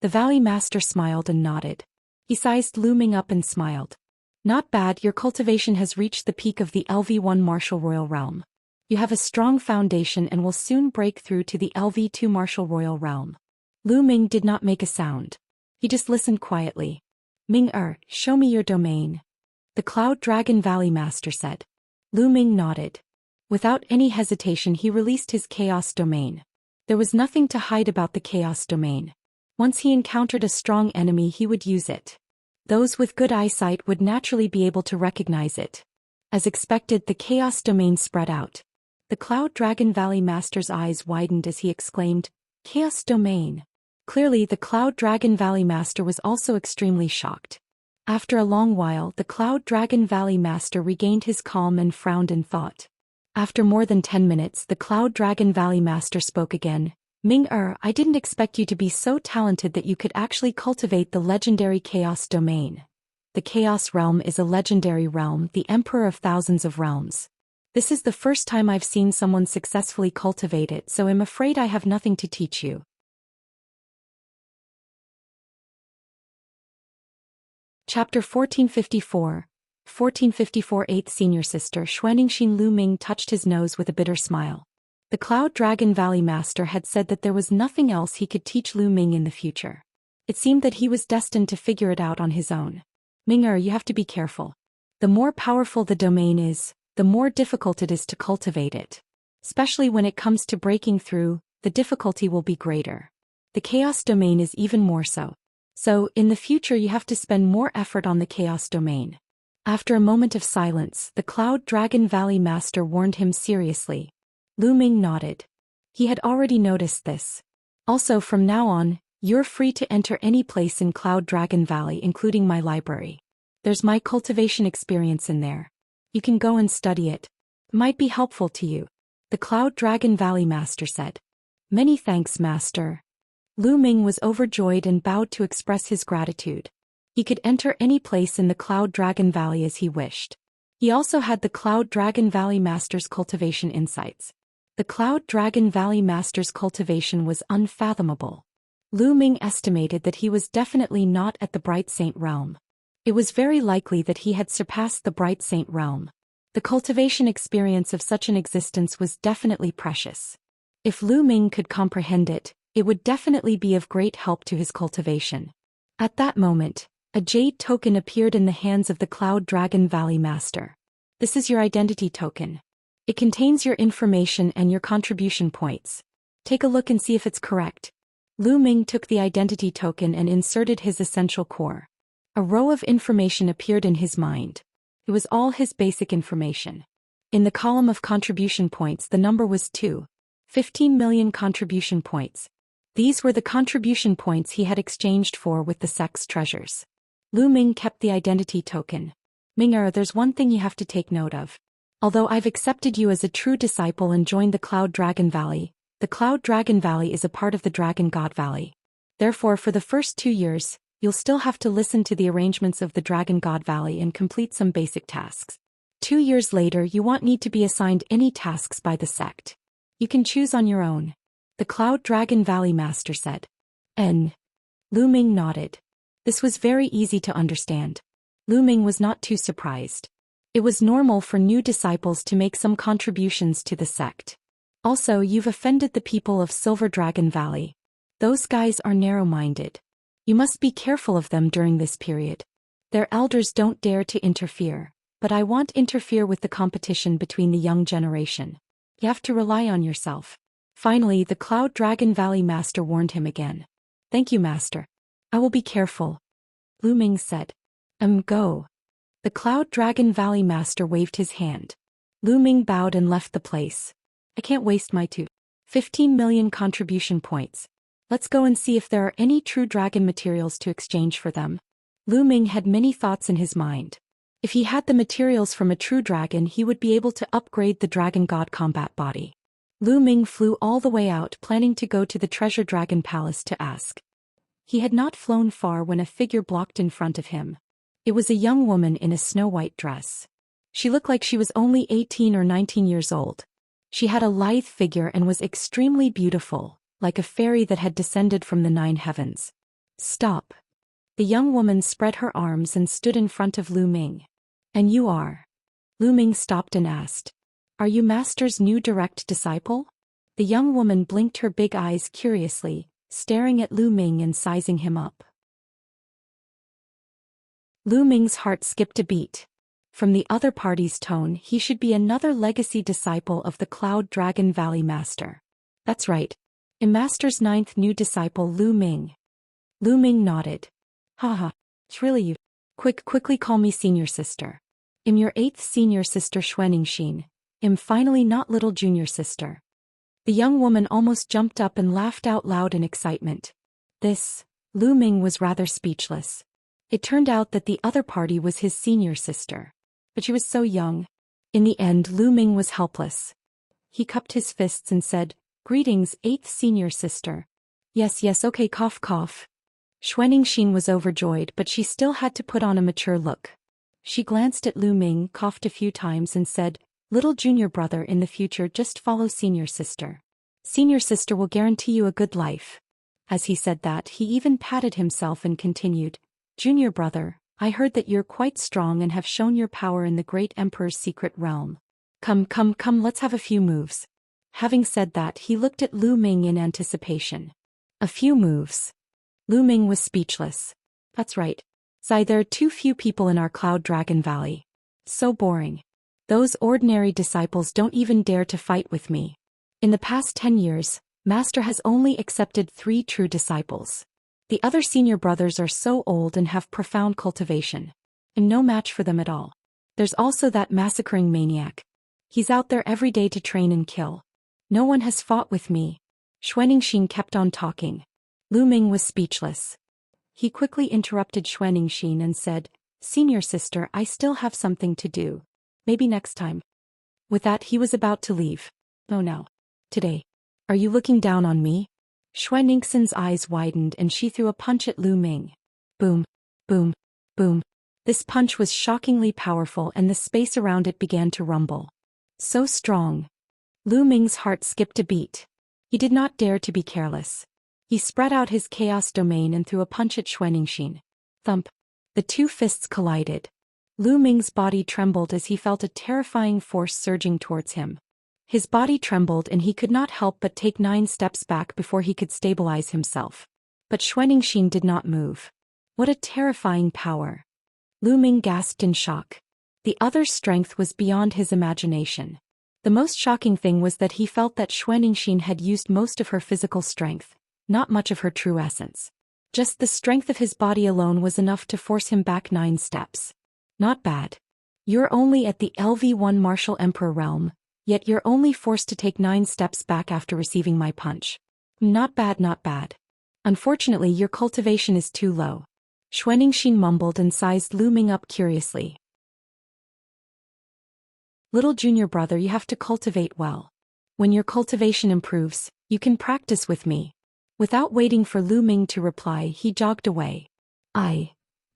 The Valley Master smiled and nodded. He sized Lu Ming up and smiled. "Not bad, your cultivation has reached the peak of the LV1 Martial Royal Realm. You have a strong foundation and will soon break through to the LV2 Martial Royal Realm." Lu Ming did not make a sound. He just listened quietly. "Ming-er, show me your domain," the Cloud Dragon Valley Master said. Lu Ming nodded. Without any hesitation, he released his Chaos Domain. There was nothing to hide about the Chaos Domain. Once he encountered a strong enemy, he would use it. Those with good eyesight would naturally be able to recognize it. As expected, the Chaos Domain spread out. The Cloud Dragon Valley Master's eyes widened as he exclaimed, "Chaos Domain." Clearly, the Cloud Dragon Valley Master was also extremely shocked. After a long while, the Cloud Dragon Valley Master regained his calm and frowned in thought. After more than 10 minutes, the Cloud Dragon Valley Master spoke again. Ming-Er, I didn't expect you to be so talented that you could actually cultivate the legendary Chaos Domain. The Chaos Realm is a legendary realm, the Emperor of thousands of realms. This is the first time I've seen someone successfully cultivate it, so I'm afraid I have nothing to teach you. Chapter 1454. 1454 8th Senior Sister Xianxia Lu Ming touched his nose with a bitter smile. The Cloud Dragon Valley Master had said that there was nothing else he could teach Lu Ming in the future. It seemed that he was destined to figure it out on his own. Ming-Er, you have to be careful. The more powerful the domain is, the more difficult it is to cultivate it. Especially when it comes to breaking through, the difficulty will be greater. The Chaos Domain is even more so. So, in the future you have to spend more effort on the Chaos Domain. After a moment of silence, the Cloud Dragon Valley Master warned him seriously. Lu Ming nodded. He had already noticed this. Also, from now on, you're free to enter any place in Cloud Dragon Valley, including my library. There's my cultivation experience in there. You can go and study it. It might be helpful to you. The Cloud Dragon Valley Master said. Many thanks, Master. Lu Ming was overjoyed and bowed to express his gratitude. He could enter any place in the Cloud Dragon Valley as he wished. He also had the Cloud Dragon Valley Master's cultivation insights. The Cloud Dragon Valley Master's cultivation was unfathomable. Lu Ming estimated that he was definitely not at the Bright Saint realm. It was very likely that he had surpassed the Bright Saint realm. The cultivation experience of such an existence was definitely precious. If Lu Ming could comprehend it, it would definitely be of great help to his cultivation. At that moment, a jade token appeared in the hands of the Cloud Dragon Valley Master. This is your identity token. It contains your information and your contribution points. Take a look and see if it's correct. Lu Ming took the identity token and inserted his essential core. A row of information appeared in his mind. It was all his basic information. In the column of contribution points, the number was 2. 15 million contribution points. These were the contribution points he had exchanged with the sect's treasures. Lu Ming kept the identity token. Ming-Er, there's one thing you have to take note of. Although I've accepted you as a true disciple and joined the Cloud Dragon Valley, the Cloud Dragon Valley is a part of the Dragon God Valley. Therefore, for the first 2 years, you'll still have to listen to the arrangements of the Dragon God Valley and complete some basic tasks. 2 years later, you won't need to be assigned any tasks by the sect. You can choose on your own. The Cloud Dragon Valley Master said. Lu Ming nodded. This was very easy to understand. Lu Ming was not too surprised. It was normal for new disciples to make some contributions to the sect. Also, you've offended the people of Silver Dragon Valley. Those guys are narrow-minded. You must be careful of them during this period. Their elders don't dare to interfere, but I won't interfere with the competition between the young generation. You have to rely on yourself. Finally, the Cloud Dragon Valley Master warned him again. Thank you, Master. I will be careful. Lu Ming said. Go. The Cloud Dragon Valley Master waved his hand. Lu Ming bowed and left the place. I can't waste my 15 million contribution points. Let's go and see if there are any true dragon materials to exchange for them. Lu Ming had many thoughts in his mind. If he had the materials from a true dragon, he would be able to upgrade the Dragon God combat body. Lu Ming flew all the way out, planning to go to the Treasure Dragon Palace to ask. He had not flown far when a figure blocked in front of him. It was a young woman in a snow-white dress. She looked like she was only 18 or 19 years old. She had a lithe figure and was extremely beautiful, like a fairy that had descended from the 9 heavens. Stop. The young woman spread her arms and stood in front of Lu Ming. And you are? Lu Ming stopped and asked. Are you Master's new direct disciple? The young woman blinked her big eyes curiously, staring at Lu Ming and sizing him up. Lu Ming's heart skipped a beat. From the other party's tone, he should be another legacy disciple of the Cloud Dragon Valley Master. That's right. Master's 9th new disciple Lu Ming. Lu Ming nodded. Haha, it's really you. Quickly call me senior sister. Your 8th senior sister Xianxia. Finally not little junior sister. The young woman almost jumped up and laughed out loud in excitement. Lu Ming was rather speechless. It turned out that the other party was his senior sister. But she was so young. In the end, Lu Ming was helpless. He cupped his fists and said, "Greetings, 8th senior sister." Yes, okay, cough cough. Xianxia was overjoyed, but she still had to put on a mature look. She glanced at Lu Ming, coughed a few times and said, "Little junior brother, in the future just follow senior sister. Senior sister will guarantee you a good life." As he said that, he even patted himself and continued, "Junior brother, I heard that you're quite strong and have shown your power in the great emperor's secret realm. Come, let's have a few moves." Having said that, he looked at Lu Ming in anticipation. A few moves. Lu Ming was speechless. That's right. Zai, there are too few people in our Cloud Dragon Valley. So boring. Those ordinary disciples don't even dare to fight with me. In the past 10 years, Master has only accepted 3 true disciples. The other senior brothers are so old and have profound cultivation. I'm no match for them at all. There's also that massacring maniac. He's out there every day to train and kill. No one has fought with me. Xianxia kept on talking. Lu Ming was speechless. He quickly interrupted Xianxia and said, "Senior sister, I still have something to do. Maybe next time." With that, he was about to leave. "Oh no. Today. Are you looking down on me?" Xianxia's eyes widened and she threw a punch at Lu Ming. Boom, boom, boom. This punch was shockingly powerful and the space around it began to rumble. So strong. Lu Ming's heart skipped a beat. He did not dare to be careless. He spread out his chaos domain and threw a punch at Xianxia. Thump. The 2 fists collided. Lu Ming's body trembled as he felt a terrifying force surging towards him. His body trembled and he could not help but take 9 steps back before he could stabilize himself. But Xianxia did not move. What a terrifying power. Lu Ming gasped in shock. The other's strength was beyond his imagination. The most shocking thing was that he felt that Xianxia had used most of her physical strength, not much of her true essence. Just the strength of his body alone was enough to force him back 9 steps. Not bad. You're only at the LV1 Martial Emperor realm, yet you're only forced to take 9 steps back after receiving my punch. Not bad, not bad. Unfortunately, your cultivation is too low. Xianxia mumbled and sized Lu Ming up curiously. Little junior brother, you have to cultivate well. When your cultivation improves, you can practice with me. Without waiting for Lu Ming to reply, he jogged away.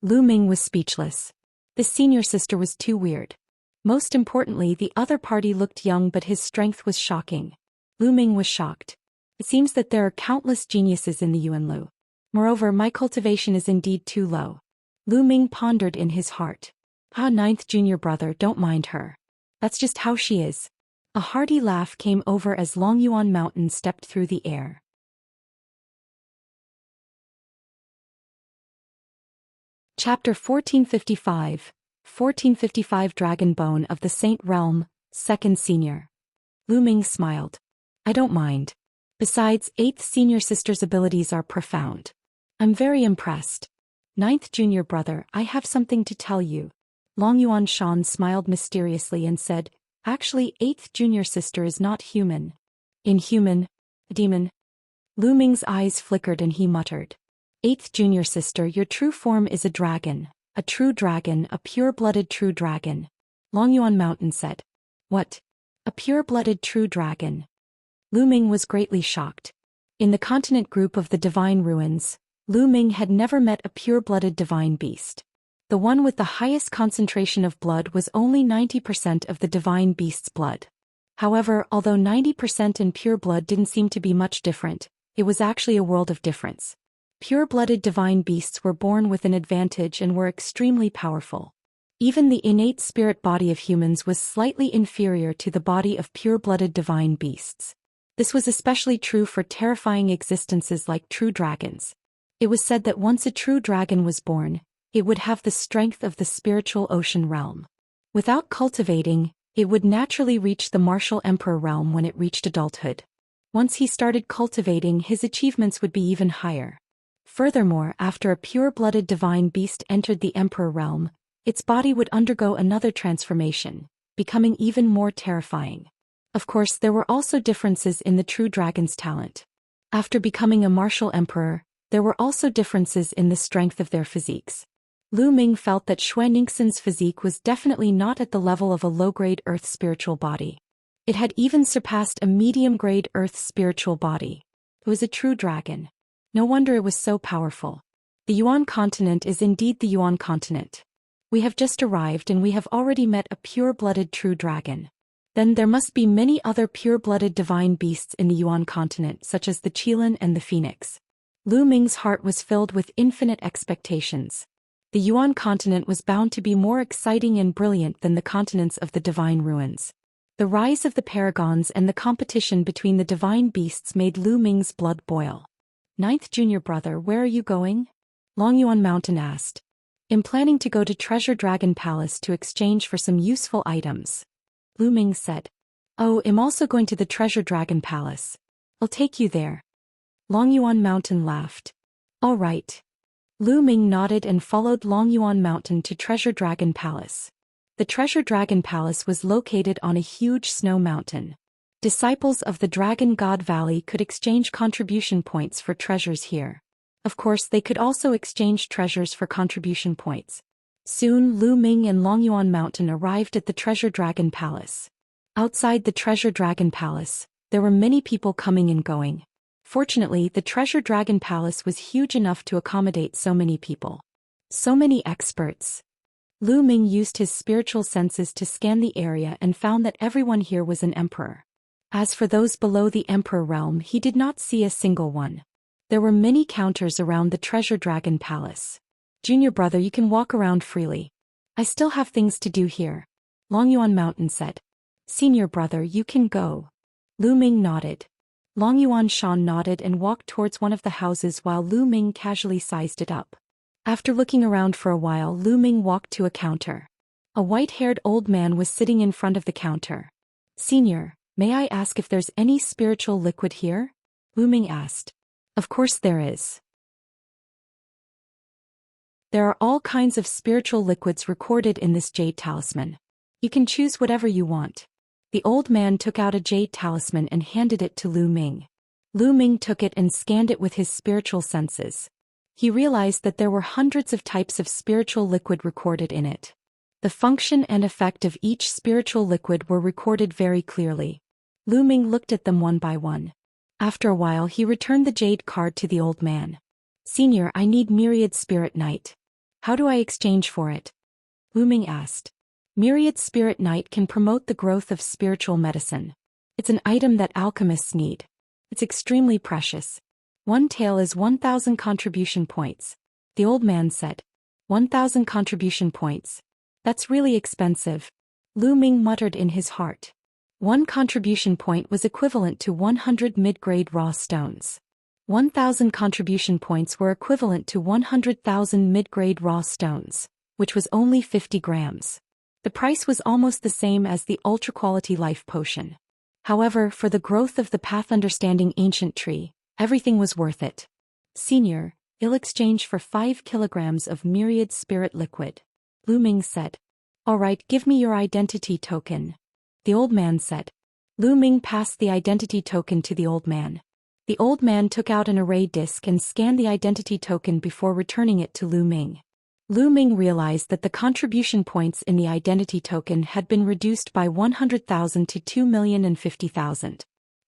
Lu Ming was speechless. This senior sister was too weird. Most importantly, the other party looked young but his strength was shocking. Lu Ming was shocked. It seems that there are countless geniuses in the Yuanlu. Moreover, my cultivation is indeed too low. Lu Ming pondered in his heart. Ninth junior brother, don't mind her. That's just how she is. A hearty laugh came over as Longyuan Mountain stepped through the air. Chapter 1455 Dragon Bone of the Saint Realm, 2nd Senior. Lu Ming smiled. I don't mind. Besides, 8th Senior Sister's abilities are profound. I'm very impressed. 9th Junior Brother, I have something to tell you. Longyuan Shan smiled mysteriously and said, actually 8th Junior Sister is not human. Inhuman? A demon? Lu Ming's eyes flickered and he muttered. 8th Junior Sister, your true form is a dragon. A true dragon, a pure-blooded true dragon. Longyuan Mountain said. What? A pure-blooded true dragon? Lu Ming was greatly shocked. In the continent group of the Divine Ruins, Lu Ming had never met a pure-blooded divine beast. The one with the highest concentration of blood was only 90% of the divine beast's blood. However, although 90% in pure blood didn't seem to be much different, it was actually a world of difference. Pure-blooded divine beasts were born with an advantage and were extremely powerful. Even the innate spirit body of humans was slightly inferior to the body of pure-blooded divine beasts. This was especially true for terrifying existences like true dragons. It was said that once a true dragon was born, it would have the strength of the spiritual ocean realm. Without cultivating, it would naturally reach the martial emperor realm when it reached adulthood. Once he started cultivating, his achievements would be even higher. Furthermore, after a pure-blooded divine beast entered the emperor realm, its body would undergo another transformation, becoming even more terrifying. Of course, there were also differences in the true dragon's talent. After becoming a martial emperor, there were also differences in the strength of their physiques. Lu Ming felt that Xue Ningxin's physique was definitely not at the level of a low-grade Earth spiritual body. It had even surpassed a medium-grade Earth spiritual body. It was a true dragon. No wonder it was so powerful. The Yuan continent is indeed the Yuan continent. We have just arrived and we have already met a pure-blooded true dragon. Then there must be many other pure-blooded divine beasts in the Yuan continent, such as the Qilin and the Phoenix. Lu Ming's heart was filled with infinite expectations. The Yuan continent was bound to be more exciting and brilliant than the continents of the divine ruins. The rise of the paragons and the competition between the divine beasts made Lu Ming's blood boil. Ninth junior brother, where are you going? Longyuan Mountain asked. I'm planning to go to Treasure Dragon Palace to exchange for some useful items. Lu Ming said. Oh, I'm also going to the Treasure Dragon Palace. I'll take you there. Longyuan Mountain laughed. All right. Lu Ming nodded and followed Longyuan Mountain to Treasure Dragon Palace. The Treasure Dragon Palace was located on a huge snow mountain. Disciples of the Dragon God Valley could exchange contribution points for treasures here. Of course, they could also exchange treasures for contribution points. Soon Lu Ming and Longyuan Mountain arrived at the Treasure Dragon Palace. Outside the Treasure Dragon Palace, there were many people coming and going. Fortunately, the Treasure Dragon Palace was huge enough to accommodate so many people. So many experts. Lu Ming used his spiritual senses to scan the area and found that everyone here was an emperor. As for those below the emperor realm, he did not see a single one. There were many counters around the Treasure Dragon Palace. Junior brother, you can walk around freely. I still have things to do here. Longyuan Mountain said. Senior brother, you can go. Lu Ming nodded. Longyuan Shan nodded and walked towards one of the houses while Lu Ming casually sized it up. After looking around for a while, Lu Ming walked to a counter. A white-haired old man was sitting in front of the counter. Senior, may I ask if there's any spiritual liquid here? Lu Ming asked. Of course there is. There are all kinds of spiritual liquids recorded in this jade talisman. You can choose whatever you want. The old man took out a jade talisman and handed it to Lu Ming. Lu Ming took it and scanned it with his spiritual senses. He realized that there were hundreds of types of spiritual liquid recorded in it. The function and effect of each spiritual liquid were recorded very clearly. Lu Ming looked at them one by one. After a while, he returned the jade card to the old man. Senior, I need Myriad Spirit Night. How do I exchange for it? Lu Ming asked. Myriad Spirit Night can promote the growth of spiritual medicine. It's an item that alchemists need. It's extremely precious. One tael is 1,000 contribution points. The old man said. 1,000 contribution points. That's really expensive. Lu Ming muttered in his heart. One contribution point was equivalent to 100 mid-grade raw stones. 1,000 contribution points were equivalent to 100,000 mid-grade raw stones, which was only 50 grams. The price was almost the same as the ultra-quality life potion. However, for the growth of the path understanding ancient tree, everything was worth it. Senior, I'll exchange for 5 kilograms of myriad spirit liquid. Lu Ming said. All right, give me your identity token. The old man said. Lu Ming passed the identity token to the old man. The old man took out an array disk and scanned the identity token before returning it to Lu Ming. Lu Ming realized that the contribution points in the identity token had been reduced by 100,000 to 2,050,000.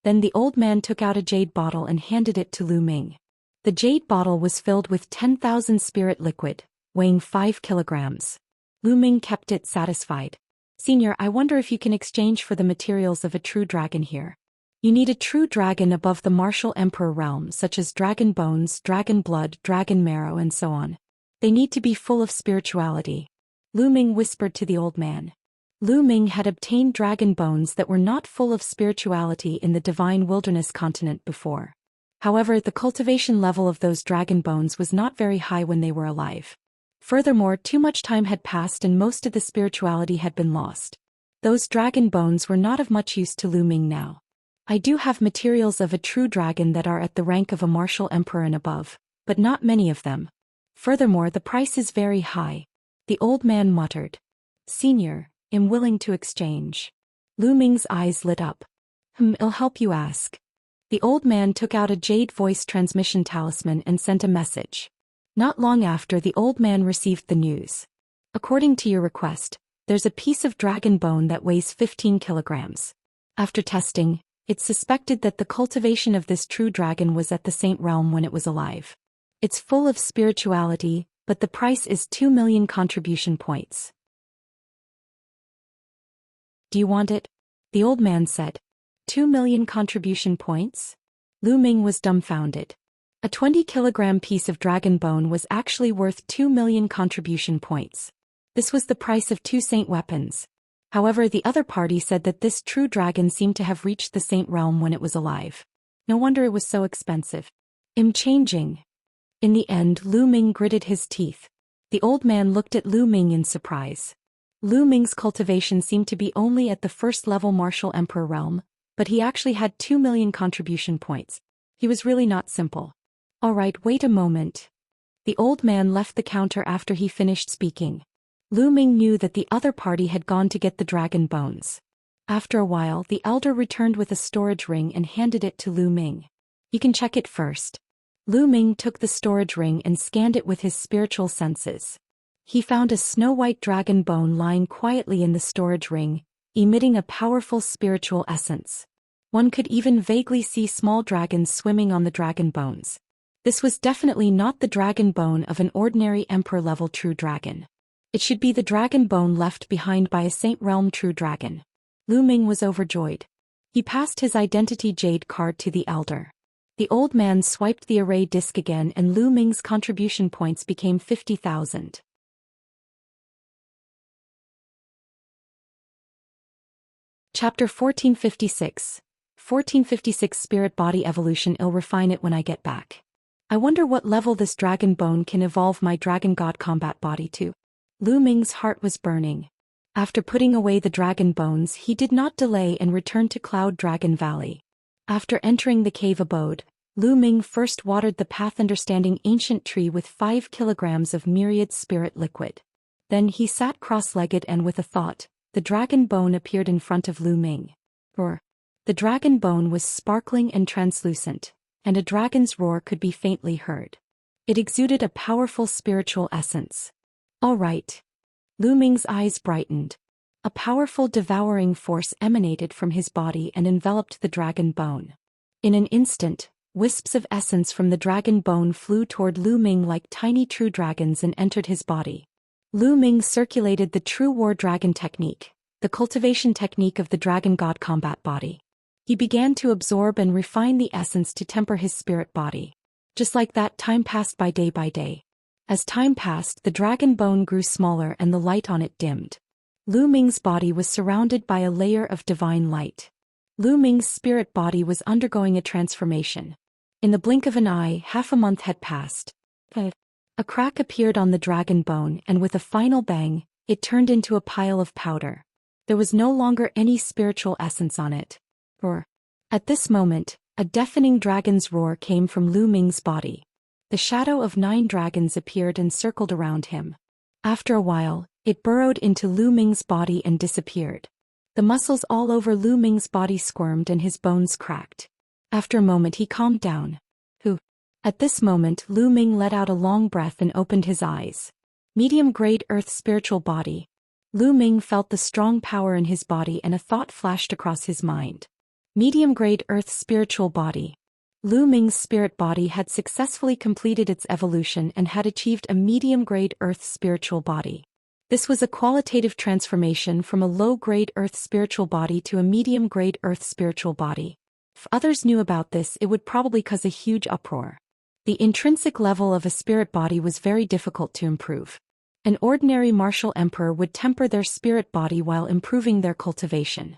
Then the old man took out a jade bottle and handed it to Lu Ming. The jade bottle was filled with 10,000 spirit liquid, weighing 5 kilograms. Lu Ming kept it satisfied. Senior, I wonder if you can exchange for the materials of a true dragon here. You need a true dragon above the martial emperor realm, such as dragon bones, dragon blood, dragon marrow, and so on. They need to be full of spirituality. Lu Ming whispered to the old man. Lu Ming had obtained dragon bones that were not full of spirituality in the divine wilderness continent before. However, the cultivation level of those dragon bones was not very high when they were alive. Furthermore, too much time had passed and most of the spirituality had been lost. Those dragon bones were not of much use to Lu Ming now. I do have materials of a true dragon that are at the rank of a martial emperor and above, but not many of them. Furthermore, the price is very high. The old man muttered. Senior, I'm willing to exchange. Lu Ming's eyes lit up. I'll help you ask. The old man took out a jade voice transmission talisman and sent a message. Not long after, the old man received the news. According to your request, there's a piece of dragon bone that weighs 15 kilograms. After testing, it's suspected that the cultivation of this true dragon was at the Saint Realm when it was alive. It's full of spirituality, but the price is 2 million contribution points. Do you want it? The old man said. 2 million contribution points? Lu Ming was dumbfounded. A 20-kilogram piece of dragon bone was actually worth 2 million contribution points. This was the price of 2 saint weapons. However, the other party said that this true dragon seemed to have reached the Saint Realm when it was alive. No wonder it was so expensive. I'm changing. In the end, Lu Ming gritted his teeth. The old man looked at Lu Ming in surprise. Lu Ming's cultivation seemed to be only at the first-level martial emperor realm, but he actually had 2 million contribution points. He was really not simple. All right, wait a moment. The old man left the counter after he finished speaking. Lu Ming knew that the other party had gone to get the dragon bones. After a while, the elder returned with a storage ring and handed it to Lu Ming. You can check it first. Lu Ming took the storage ring and scanned it with his spiritual senses. He found a snow-white dragon bone lying quietly in the storage ring, emitting a powerful spiritual essence. One could even vaguely see small dragons swimming on the dragon bones. This was definitely not the dragon bone of an ordinary emperor-level true dragon. It should be the dragon bone left behind by a Saint Realm true dragon. Lu Ming was overjoyed. He passed his identity jade card to the elder. The old man swiped the array disc again and Lu Ming's contribution points became 50,000. Chapter 1456. 1456 Spirit Body Evolution. I'll refine it when I get back. I wonder what level this dragon bone can evolve my dragon god combat body to. Lu Ming's heart was burning. After putting away the dragon bones, he did not delay and returned to Cloud Dragon Valley. After entering the cave abode, Lu Ming first watered the path-understanding ancient tree with 5 kilograms of myriad spirit liquid. Then he sat cross-legged and with a thought, the dragon bone appeared in front of Lu Ming. Roar. The dragon bone was sparkling and translucent, and a dragon's roar could be faintly heard. It exuded a powerful spiritual essence. All right. Lu Ming's eyes brightened. A powerful devouring force emanated from his body and enveloped the dragon bone. In an instant, wisps of essence from the dragon bone flew toward Lu Ming like tiny true dragons and entered his body. Lu Ming circulated the true war dragon technique, the cultivation technique of the dragon god combat body. He began to absorb and refine the essence to temper his spirit body. Just like that, time passed by day. As time passed, the dragon bone grew smaller and the light on it dimmed. Lu Ming's body was surrounded by a layer of divine light. Lu Ming's spirit body was undergoing a transformation. In the blink of an eye, half a month had passed. A crack appeared on the dragon bone and with a final bang, it turned into a pile of powder. There was no longer any spiritual essence on it. Roar. At this moment, a deafening dragon's roar came from Lu Ming's body. The shadow of 9 dragons appeared and circled around him. After a while, it burrowed into Lu Ming's body and disappeared. The muscles all over Lu Ming's body squirmed and his bones cracked. After a moment he calmed down. At this moment Lu Ming let out a long breath and opened his eyes. Medium-grade earth spiritual body. Lu Ming felt the strong power in his body and a thought flashed across his mind. Medium-grade earth spiritual body. Lu Ming's spirit body had successfully completed its evolution and had achieved a medium-grade earth spiritual body. This was a qualitative transformation from a low-grade earth spiritual body to a medium-grade earth spiritual body. If others knew about this, it would probably cause a huge uproar. The intrinsic level of a spirit body was very difficult to improve. An ordinary martial emperor would temper their spirit body while improving their cultivation.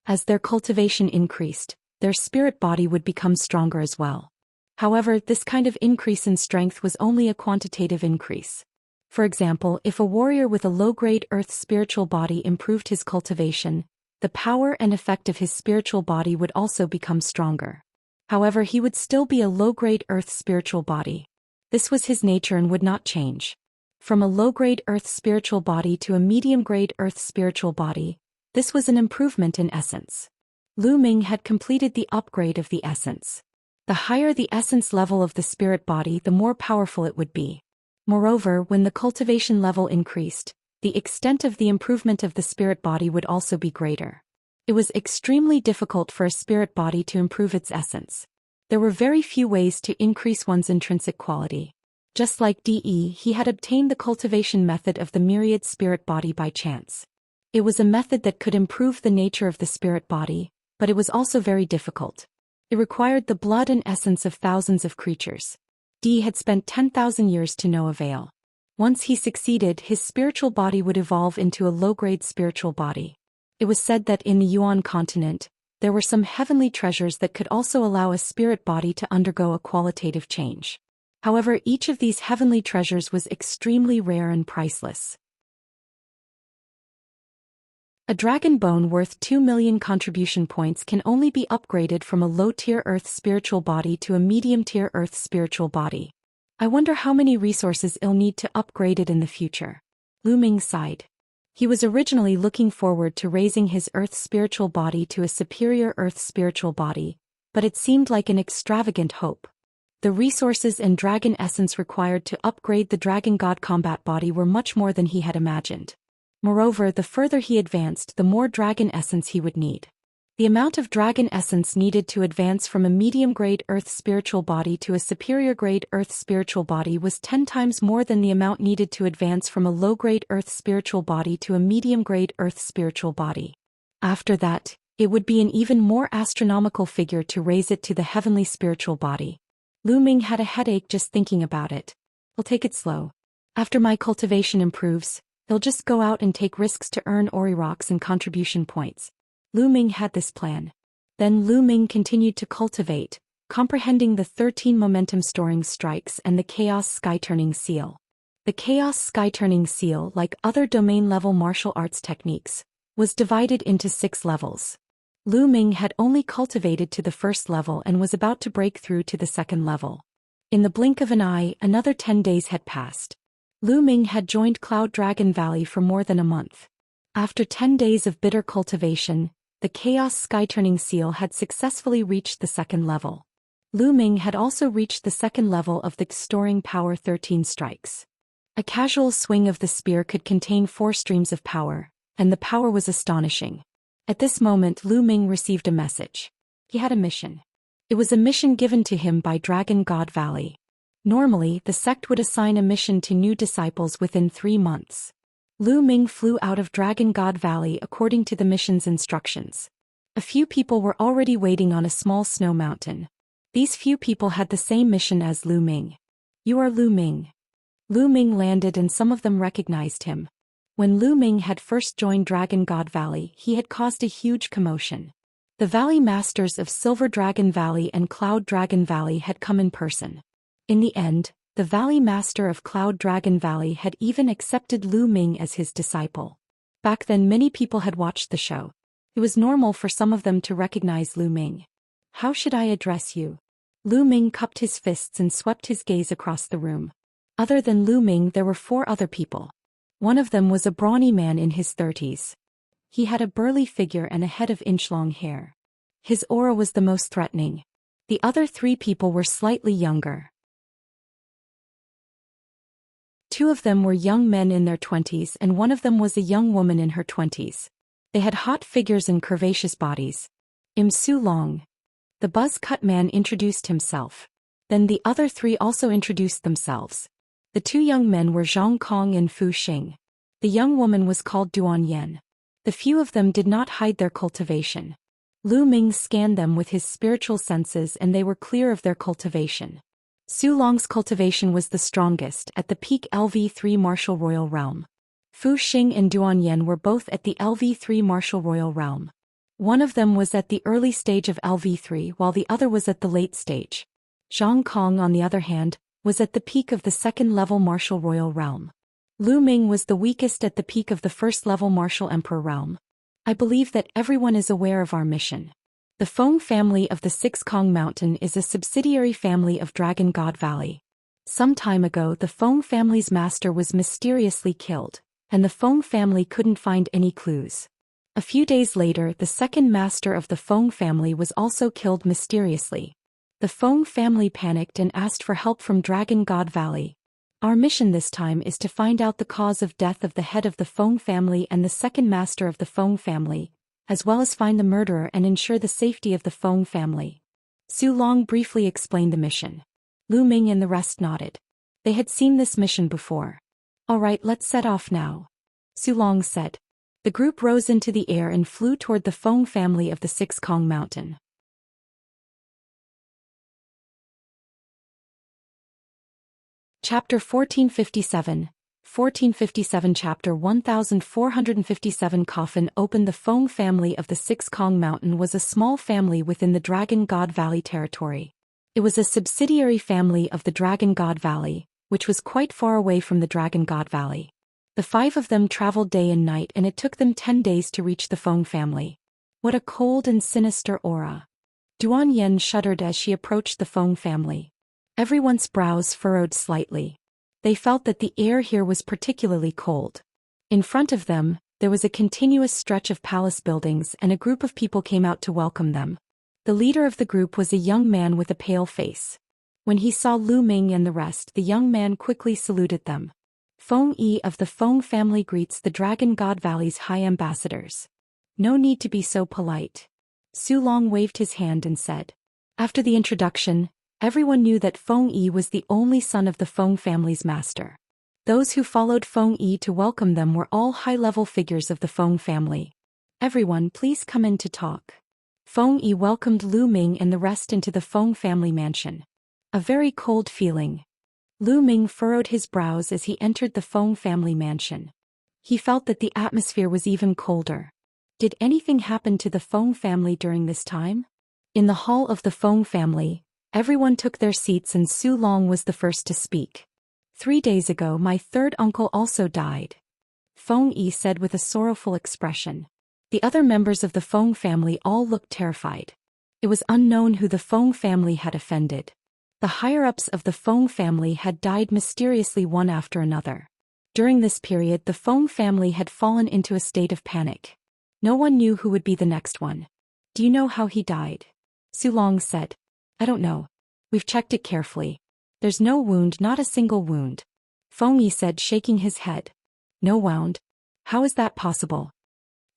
As their cultivation increased, their spirit body would become stronger as well. However, this kind of increase in strength was only a quantitative increase. For example, if a warrior with a low-grade earth spiritual body improved his cultivation, the power and effect of his spiritual body would also become stronger. However, he would still be a low-grade earth spiritual body. This was his nature and would not change. From a low-grade earth spiritual body to a medium-grade earth spiritual body, this was an improvement in essence. Lu Ming had completed the upgrade of the essence. The higher the essence level of the spirit body, the more powerful it would be. Moreover, when the cultivation level increased, the extent of the improvement of the spirit body would also be greater. It was extremely difficult for a spirit body to improve its essence. There were very few ways to increase one's intrinsic quality. Just like De, he had obtained the cultivation method of the myriad spirit body by chance. It was a method that could improve the nature of the spirit body, but it was also very difficult. It required the blood and essence of thousands of creatures. De had spent 10,000 years to no avail. Once he succeeded, his spiritual body would evolve into a low-grade spiritual body. It was said that in the Yuan continent, there were some heavenly treasures that could also allow a spirit body to undergo a qualitative change. However, each of these heavenly treasures was extremely rare and priceless. A dragon bone worth 2 million contribution points can only be upgraded from a low-tier Earth spiritual body to a medium-tier Earth spiritual body. I wonder how many resources I'll need to upgrade it in the future. Lu Ming sighed. He was originally looking forward to raising his Earth spiritual body to a superior Earth spiritual body, but it seemed like an extravagant hope. The resources and dragon essence required to upgrade the dragon god combat body were much more than he had imagined. Moreover, the further he advanced, the more dragon essence he would need. The amount of dragon essence needed to advance from a medium-grade Earth spiritual body to a superior-grade Earth spiritual body was 10 times more than the amount needed to advance from a low-grade Earth spiritual body to a medium-grade Earth spiritual body. After that, it would be an even more astronomical figure to raise it to the heavenly spiritual body. Lu Ming had a headache just thinking about it. I'll take it slow. After my cultivation improves, I'll just go out and take risks to earn Ori rocks and contribution points. Lu Ming had this plan. Then Lu Ming continued to cultivate, comprehending the 13 momentum-storing strikes and the Chaos Sky-Turning Seal. The Chaos Sky-Turning Seal, like other domain-level martial arts techniques, was divided into 6 levels. Lu Ming had only cultivated to the first level and was about to break through to the second level. In the blink of an eye, another 10 days had passed. Lu Ming had joined Cloud Dragon Valley for more than a month. After 10 days of bitter cultivation, the Chaos Sky-Turning Seal had successfully reached the second level. Lu Ming had also reached the second level of the Storing Power 13 strikes. A casual swing of the spear could contain 4 streams of power, and the power was astonishing. At this moment, Lu Ming received a message. He had a mission. It was a mission given to him by Dragon God Valley. Normally, the sect would assign a mission to new disciples within 3 months. Lu Ming flew out of Dragon God Valley according to the mission's instructions. A few people were already waiting on a small snow mountain. These few people had the same mission as Lu Ming. You are Lu Ming. Lu Ming landed and some of them recognized him. When Lu Ming had first joined Dragon God Valley, he had caused a huge commotion. The Valley Masters of Silver Dragon Valley and Cloud Dragon Valley had come in person. In the end, the Valley Master of Cloud Dragon Valley had even accepted Lu Ming as his disciple. Back then many people had watched the show. It was normal for some of them to recognize Lu Ming. How should I address you? Lu Ming cupped his fists and swept his gaze across the room. Other than Lu Ming, there were 4 other people. One of them was a brawny man in his 30s. He had a burly figure and a head of inch-long hair. His aura was the most threatening. The other 3 people were slightly younger. 2 of them were young men in their 20s and one of them was a young woman in her 20s. They had hot figures and curvaceous bodies. Su Long. The buzz-cut man introduced himself. Then the other 3 also introduced themselves. The 2 young men were Zhang Kong and Fu Xing. The young woman was called Duan Yan. The few of them did not hide their cultivation. Lu Ming scanned them with his spiritual senses and they were clear of their cultivation. Su Long's cultivation was the strongest, at the peak LV3 Martial Royal Realm. Fu Xing and Duan Yan were both at the LV3 Martial Royal Realm. One of them was at the early stage of LV3 while the other was at the late stage. Zhang Kong, on the other hand, was at the peak of the second-level Martial Royal Realm. Lu Ming was the weakest at the peak of the first-level Martial Emperor Realm. I believe that everyone is aware of our mission. The Feng family of the Six Kong Mountain is a subsidiary family of Dragon God Valley. Some time ago the Feng family's master was mysteriously killed, and the Feng family couldn't find any clues. A few days later the second master of the Feng family was also killed mysteriously. The Feng family panicked and asked for help from Dragon God Valley. Our mission this time is to find out the cause of death of the head of the Feng family and the second master of the Feng family, as well as find the murderer and ensure the safety of the Feng family. Su Long briefly explained the mission. Lu Ming and the rest nodded. They had seen this mission before. All right, let's set off now, Su Long said. The group rose into the air and flew toward the Feng family of the Six Kong Mountain. Chapter 1457, 1457 Chapter 1457 Coffin opened. The Feng family of the Six Kong Mountain was a small family within the Dragon God Valley territory. It was a subsidiary family of the Dragon God Valley, which was quite far away from the Dragon God Valley. The five of them traveled day and night, and it took them 10 days to reach the Feng family. What a cold and sinister aura. Duan Yen shuddered as she approached the Feng family. Everyone's brows furrowed slightly. They felt that the air here was particularly cold. In front of them, there was a continuous stretch of palace buildings, and a group of people came out to welcome them. The leader of the group was a young man with a pale face. When he saw Lu Ming and the rest, the young man quickly saluted them. Feng Yi of the Feng family greets the Dragon God Valley's high ambassadors. No need to be so polite. Su Long waved his hand and said. After the introduction, everyone knew that Feng Yi was the only son of the Feng family's master. Those who followed Feng Yi to welcome them were all high-level figures of the Feng family. Everyone, please come in to talk. Feng Yi welcomed Lu Ming and the rest into the Feng family mansion. A very cold feeling. Lu Ming furrowed his brows as he entered the Feng family mansion. He felt that the atmosphere was even colder. Did anything happen to the Feng family during this time? In the hall of the Feng family, everyone took their seats and Su Long was the first to speak. 3 days ago my third uncle also died, Feng Yi said with a sorrowful expression. The other members of the Feng family all looked terrified. It was unknown who the Feng family had offended. The higher-ups of the Feng family had died mysteriously one after another. During this period the Feng family had fallen into a state of panic. No one knew who would be the next one. Do you know how he died? Su Long said. I don't know. We've checked it carefully. There's no wound, not a single wound. Feng Yi said, shaking his head. No wound? How is that possible?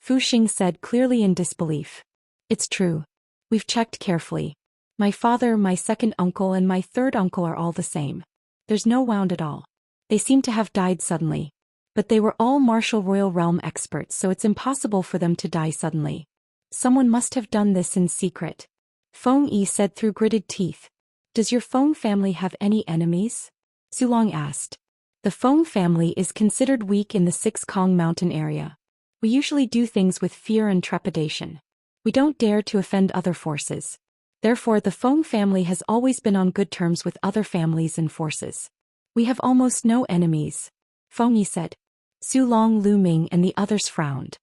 Fu Xing said, clearly in disbelief. It's true. We've checked carefully. My father, my second uncle and my third uncle are all the same. There's no wound at all. They seem to have died suddenly. But they were all martial royal realm experts, so it's impossible for them to die suddenly. Someone must have done this in secret. Feng Yi said through gritted teeth. Does your Feng family have any enemies? Su Long asked. The Feng family is considered weak in the Six Kong Mountain area. We usually do things with fear and trepidation. We don't dare to offend other forces. Therefore the Feng family has always been on good terms with other families and forces. We have almost no enemies, Feng Yi said. Su Long, Lu Ming and the others frowned.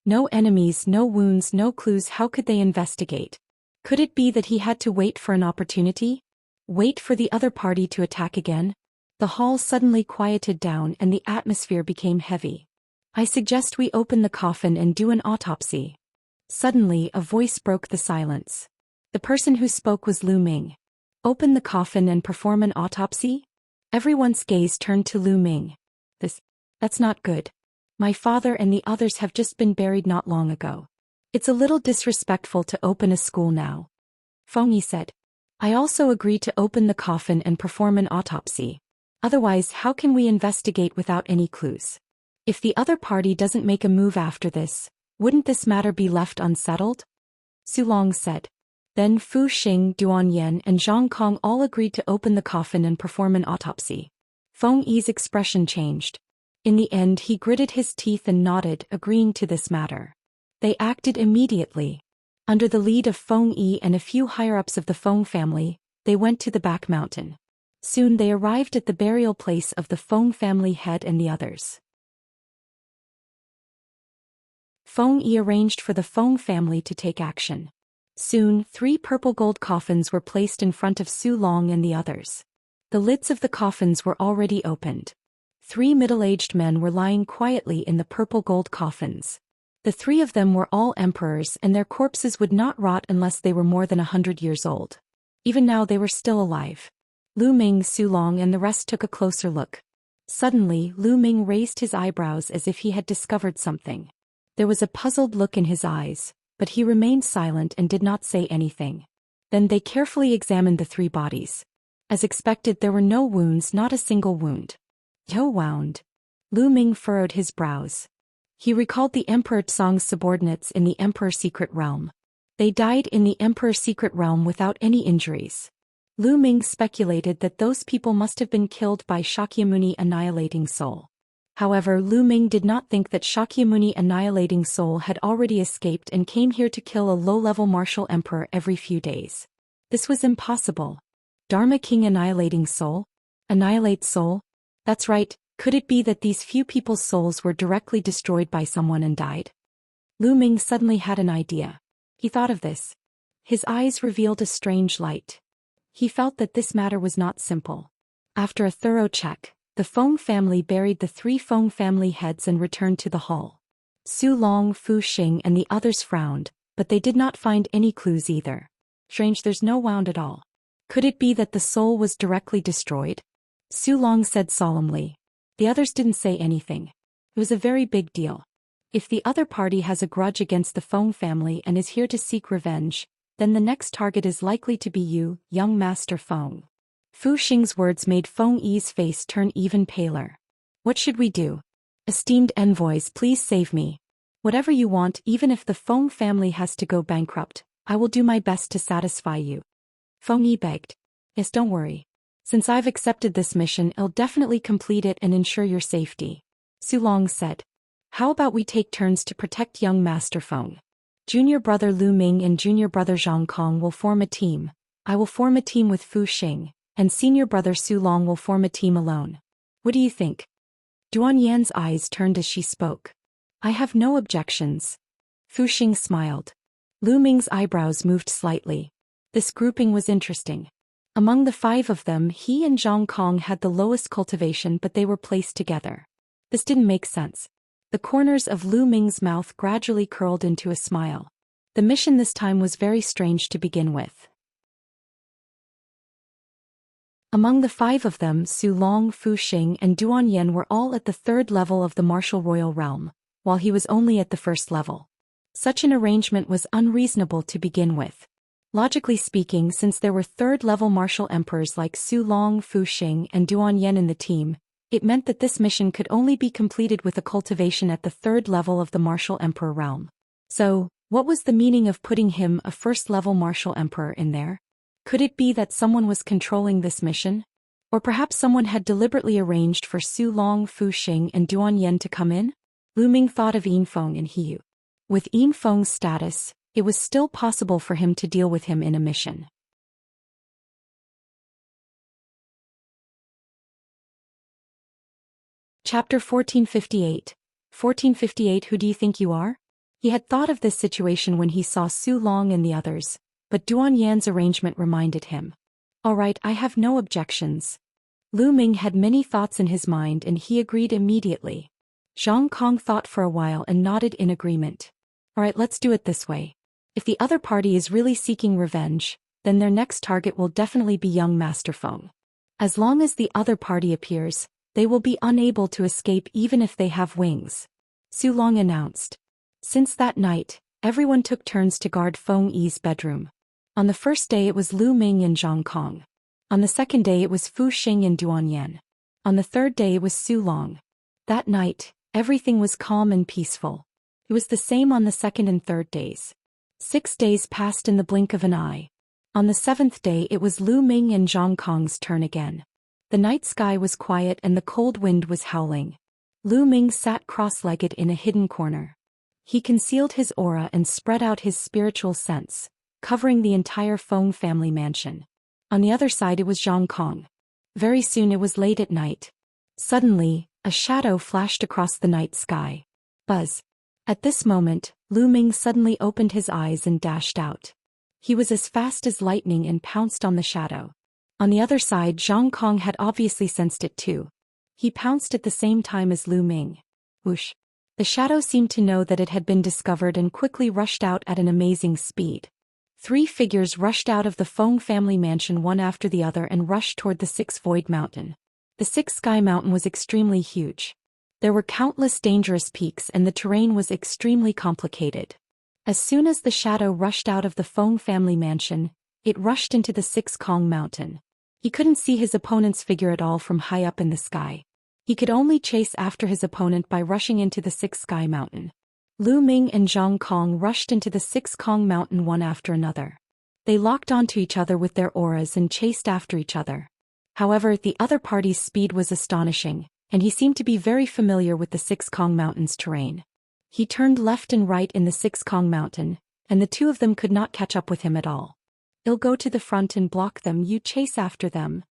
No enemies, no wounds, no clues. How could they investigate? Could it be that he had to wait for an opportunity? Wait for the other party to attack again? The hall suddenly quieted down and the atmosphere became heavy. I suggest we open the coffin and do an autopsy. Suddenly a voice broke the silence. The person who spoke was Lu Ming. Open the coffin and perform an autopsy? Everyone's gaze turned to Lu Ming. That's not good. My father and the others have just been buried not long ago. It's a little disrespectful to open a school now. Feng Yi said. I also agree to open the coffin and perform an autopsy. Otherwise, how can we investigate without any clues? If the other party doesn't make a move after this, wouldn't this matter be left unsettled? Su Long said. Then Fu Xing, Duan Yen and Zhang Kong all agreed to open the coffin and perform an autopsy. Feng Yi's expression changed. In the end he gritted his teeth and nodded, agreeing to this matter. They acted immediately. Under the lead of Feng Yi and a few higher-ups of the Feng family, they went to the back mountain. Soon they arrived at the burial place of the Feng family head and the others. Feng Yi arranged for the Feng family to take action. Soon 3 purple gold coffins were placed in front of Su Long and the others. The lids of the coffins were already opened. 3 middle-aged men were lying quietly in the purple gold coffins. The 3 of them were all emperors and their corpses would not rot unless they were more than 100 years old. Even now they were still alive. Lu Ming, Su Long and the rest took a closer look. Suddenly, Lu Ming raised his eyebrows as if he had discovered something. There was a puzzled look in his eyes, but he remained silent and did not say anything. Then they carefully examined the three bodies. As expected, there were no wounds, not a single wound. Yo wound. Lu Ming furrowed his brows. He recalled the Emperor Song's subordinates in the Emperor's secret realm. They died in the Emperor's secret realm without any injuries. Lu Ming speculated that those people must have been killed by Shakyamuni Annihilating Soul. However, Lu Ming did not think that Shakyamuni Annihilating Soul had already escaped and came here to kill a low-level martial emperor every few days. This was impossible. Dharma King Annihilating Soul? Annihilate Soul? That's right, could it be that these few people's souls were directly destroyed by someone and died? Lu Ming suddenly had an idea. He thought of this. His eyes revealed a strange light. He felt that this matter was not simple. After a thorough check, the Feng family buried the three Feng family heads and returned to the hall. Su Long, Fu Xing and the others frowned, but they did not find any clues either. Strange, there's no wound at all. Could it be that the soul was directly destroyed? Su Long said solemnly. The others didn't say anything. It was a very big deal. If the other party has a grudge against the Feng family and is here to seek revenge, then the next target is likely to be you, young Master Feng. Fu Xing's words made Feng Yi's face turn even paler. What should we do? Esteemed envoys, please save me. Whatever you want, even if the Feng family has to go bankrupt, I will do my best to satisfy you. Feng Yi begged. Yes, don't worry. Since I've accepted this mission, I'll definitely complete it and ensure your safety. Su Long said. How about we take turns to protect young Master Feng? Junior brother Lu Ming and junior brother Zhang Kong will form a team. I will form a team with Fu Xing, and senior brother Su Long will form a team alone. What do you think? Duan Yan's eyes turned as she spoke. I have no objections. Fu Xing smiled. Lu Ming's eyebrows moved slightly. This grouping was interesting. Among the five of them, he and Zhang Kong had the lowest cultivation, but they were placed together. This didn't make sense. The corners of Lu Ming's mouth gradually curled into a smile. The mission this time was very strange to begin with. Among the five of them, Su Long, Fu Xing and Duan Yan were all at the third level of the martial royal realm, while he was only at the first level. Such an arrangement was unreasonable to begin with. Logically speaking, since there were third-level martial emperors like Su Long, Fu Xing and Duan Yan in the team, it meant that this mission could only be completed with a cultivation at the third level of the martial emperor realm. So, what was the meaning of putting him, a first-level martial emperor, in there? Could it be that someone was controlling this mission? Or perhaps someone had deliberately arranged for Su Long, Fu Xing and Duan Yan to come in? Lu Ming thought of Yin Feng and Hiyu. With Yin Feng's status, it was still possible for him to deal with him in a mission. Chapter 1458. 1458. Who do you think you are? He had thought of this situation when he saw Su Long and the others, but Duan Yan's arrangement reminded him. All right, I have no objections. Lu Ming had many thoughts in his mind and he agreed immediately. Zhang Kong thought for a while and nodded in agreement. All right, let's do it this way. If the other party is really seeking revenge, then their next target will definitely be young Master Feng. As long as the other party appears, they will be unable to escape even if they have wings. Su Long announced. Since that night, everyone took turns to guard Feng Yi's bedroom. On the first day it was Lu Ming and Zhang Kong. On the second day it was Fu Xing and Duan Yan. On the third day it was Su Long. That night, everything was calm and peaceful. It was the same on the second and third days. 6 days passed in the blink of an eye. On the seventh day it was Lu Ming and Zhang Kong's turn again. The night sky was quiet and the cold wind was howling. Lu Ming sat cross-legged in a hidden corner. He concealed his aura and spread out his spiritual sense, covering the entire Feng family mansion. On the other side it was Zhang Kong. Very soon it was late at night. Suddenly, a shadow flashed across the night sky. Buzz. At this moment, Lu Ming suddenly opened his eyes and dashed out. He was as fast as lightning and pounced on the shadow. On the other side, Zhang Kong had obviously sensed it too. He pounced at the same time as Lu Ming. Whoosh. The shadow seemed to know that it had been discovered and quickly rushed out at an amazing speed. 3 figures rushed out of the Feng family mansion one after the other and rushed toward the 6 Void Mountain. The Sixth Sky Mountain was extremely huge. There were countless dangerous peaks and the terrain was extremely complicated. As soon as the shadow rushed out of the Feng family mansion, it rushed into the Six Kong Mountain. He couldn't see his opponent's figure at all from high up in the sky. He could only chase after his opponent by rushing into the Six Sky Mountain. Lu Ming and Zhang Kong rushed into the Six Kong Mountain one after another. They locked onto each other with their auras and chased after each other. However, the other party's speed was astonishing, and he seemed to be very familiar with the Six Kong Mountain's terrain. He turned left and right in the Six Kong Mountain, and the two of them could not catch up with him at all. "I'll go to the front and block them, you chase after them."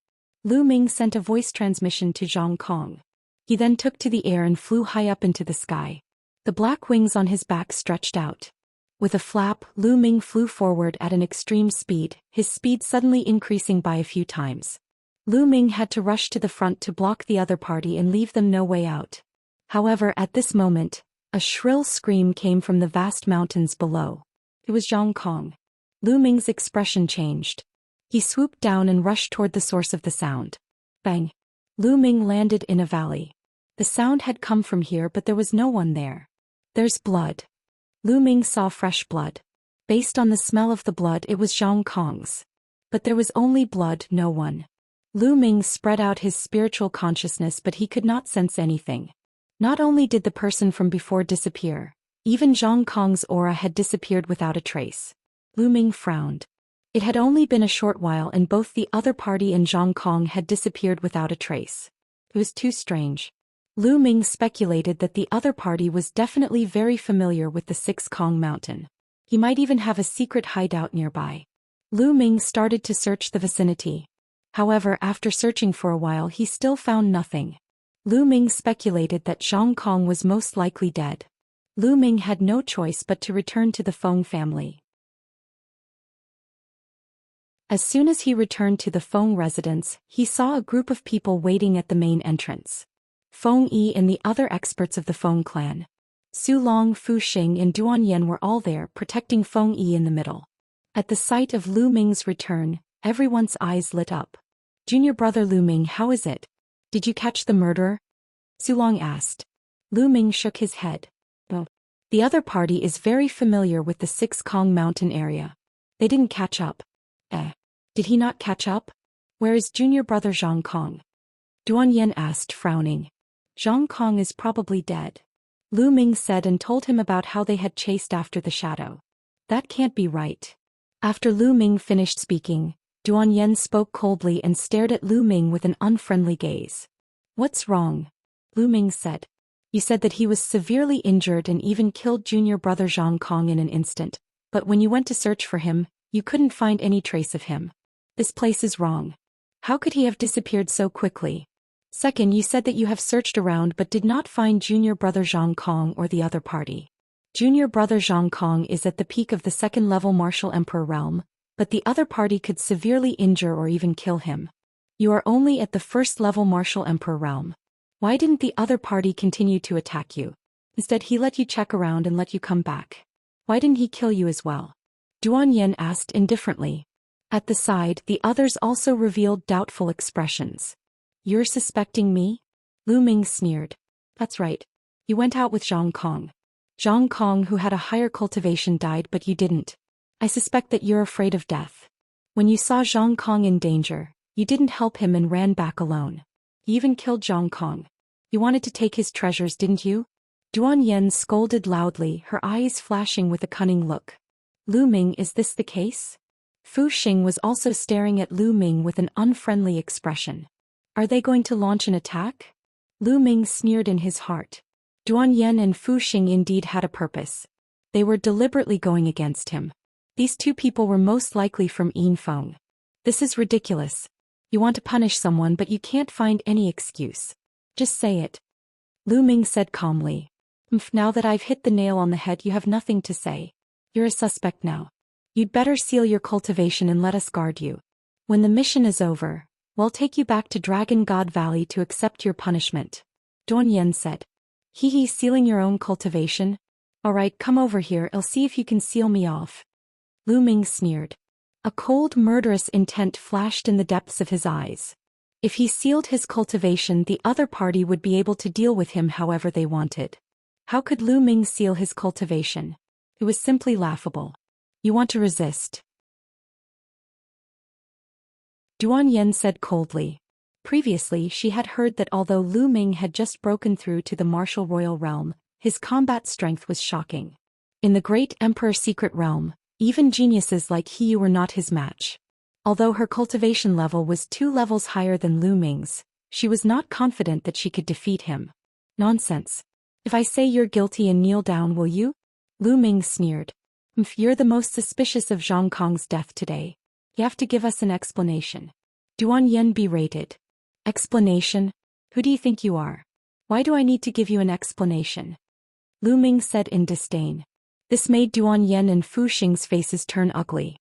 Lu Ming sent a voice transmission to Zhang Kong. He then took to the air and flew high up into the sky. The black wings on his back stretched out. With a flap, Lu Ming flew forward at an extreme speed, his speed suddenly increasing by a few times. Lu Ming had to rush to the front to block the other party and leave them no way out. However, at this moment, a shrill scream came from the vast mountains below. It was Zhang Kong. Lu Ming's expression changed. He swooped down and rushed toward the source of the sound. Bang! Lu Ming landed in a valley. The sound had come from here, but there was no one there. "There's blood." Lu Ming saw fresh blood. Based on the smell of the blood, it was Zhang Kong's. But there was only blood, no one. Lu Ming spread out his spiritual consciousness, but he could not sense anything. Not only did the person from before disappear, even Zhang Kong's aura had disappeared without a trace. Lu Ming frowned. It had only been a short while and both the other party and Zhang Kong had disappeared without a trace. It was too strange. Lu Ming speculated that the other party was definitely very familiar with the Six Kong Mountain. He might even have a secret hideout nearby. Lu Ming started to search the vicinity. However, after searching for a while he still found nothing. Lu Ming speculated that Zhang Kong was most likely dead. Lu Ming had no choice but to return to the Feng family. As soon as he returned to the Feng residence, he saw a group of people waiting at the main entrance. Feng Yi and the other experts of the Feng clan. Su Long, Fu Xing and Duan Yan were all there, protecting Feng Yi in the middle. At the sight of Lu Ming's return, everyone's eyes lit up. "Junior brother Lu Ming, how is it? Did you catch the murderer?" Su Long asked. Lu Ming shook his head. "Oh. The other party is very familiar with the Six Kong Mountain area. They didn't catch up." Did he not catch up? Where is junior brother Zhang Kong?" Duan Yan asked, frowning. "Zhang Kong is probably dead." Lu Ming said and told him about how they had chased after the shadow. "That can't be right." After Lu Ming finished speaking, Duan Yan spoke coldly and stared at Lu Ming with an unfriendly gaze. "What's wrong?" Lu Ming said. "You said that he was severely injured and even killed junior brother Zhang Kong in an instant, but when you went to search for him, you couldn't find any trace of him. This place is wrong. How could he have disappeared so quickly? Second, you said that you have searched around but did not find junior brother Zhang Kong or the other party. Junior brother Zhang Kong is at the peak of the second-level martial emperor realm, but the other party could severely injure or even kill him. You are only at the first-level martial emperor realm. Why didn't the other party continue to attack you? Instead, he let you check around and let you come back. Why didn't he kill you as well?" Duan Yan asked indifferently. At the side, the others also revealed doubtful expressions. "You're suspecting me?" Lu Ming sneered. "That's right. You went out with Zhang Kong. Zhang Kong, who had a higher cultivation, died, but you didn't. I suspect that you're afraid of death. When you saw Zhang Kong in danger, you didn't help him and ran back alone. You even killed Zhang Kong. You wanted to take his treasures, didn't you?" Duan Yan scolded loudly, her eyes flashing with a cunning look. "Lu Ming, is this the case?" Fu Xing was also staring at Lu Ming with an unfriendly expression. "Are they going to launch an attack?" Lu Ming sneered in his heart. Duan Yan and Fu Xing indeed had a purpose. They were deliberately going against him. These two people were most likely from Yinfeng. "This is ridiculous. You want to punish someone but you can't find any excuse. Just say it." Lu Ming said calmly. Now that I've hit the nail on the head, you have nothing to say. You're a suspect now. You'd better seal your cultivation and let us guard you. When the mission is over, we'll take you back to Dragon God Valley to accept your punishment." Duan Yan said. Hee, sealing your own cultivation? Alright, come over here, I'll see if you can seal me off." Lu Ming sneered. A cold, murderous intent flashed in the depths of his eyes. If he sealed his cultivation, the other party would be able to deal with him however they wanted. How could Lu Ming seal his cultivation? It was simply laughable. You want to resist? Duan Yen said coldly. Previously she had heard that although Lu Ming had just broken through to the martial royal realm, his combat strength was shocking. In the great emperor secret realm, even geniuses like he were not his match. Although her cultivation level was 2 levels higher than Lu Ming's, she was not confident that she could defeat him. Nonsense. If I say you're guilty and kneel down, will you? Lu Ming sneered. You're the most suspicious of Zhang Kong's death today. You have to give us an explanation. Duan Yen berated. Explanation? Who do you think you are? Why do I need to give you an explanation? Lu Ming said in disdain. This made Duan Yen and Fu Xing's faces turn ugly.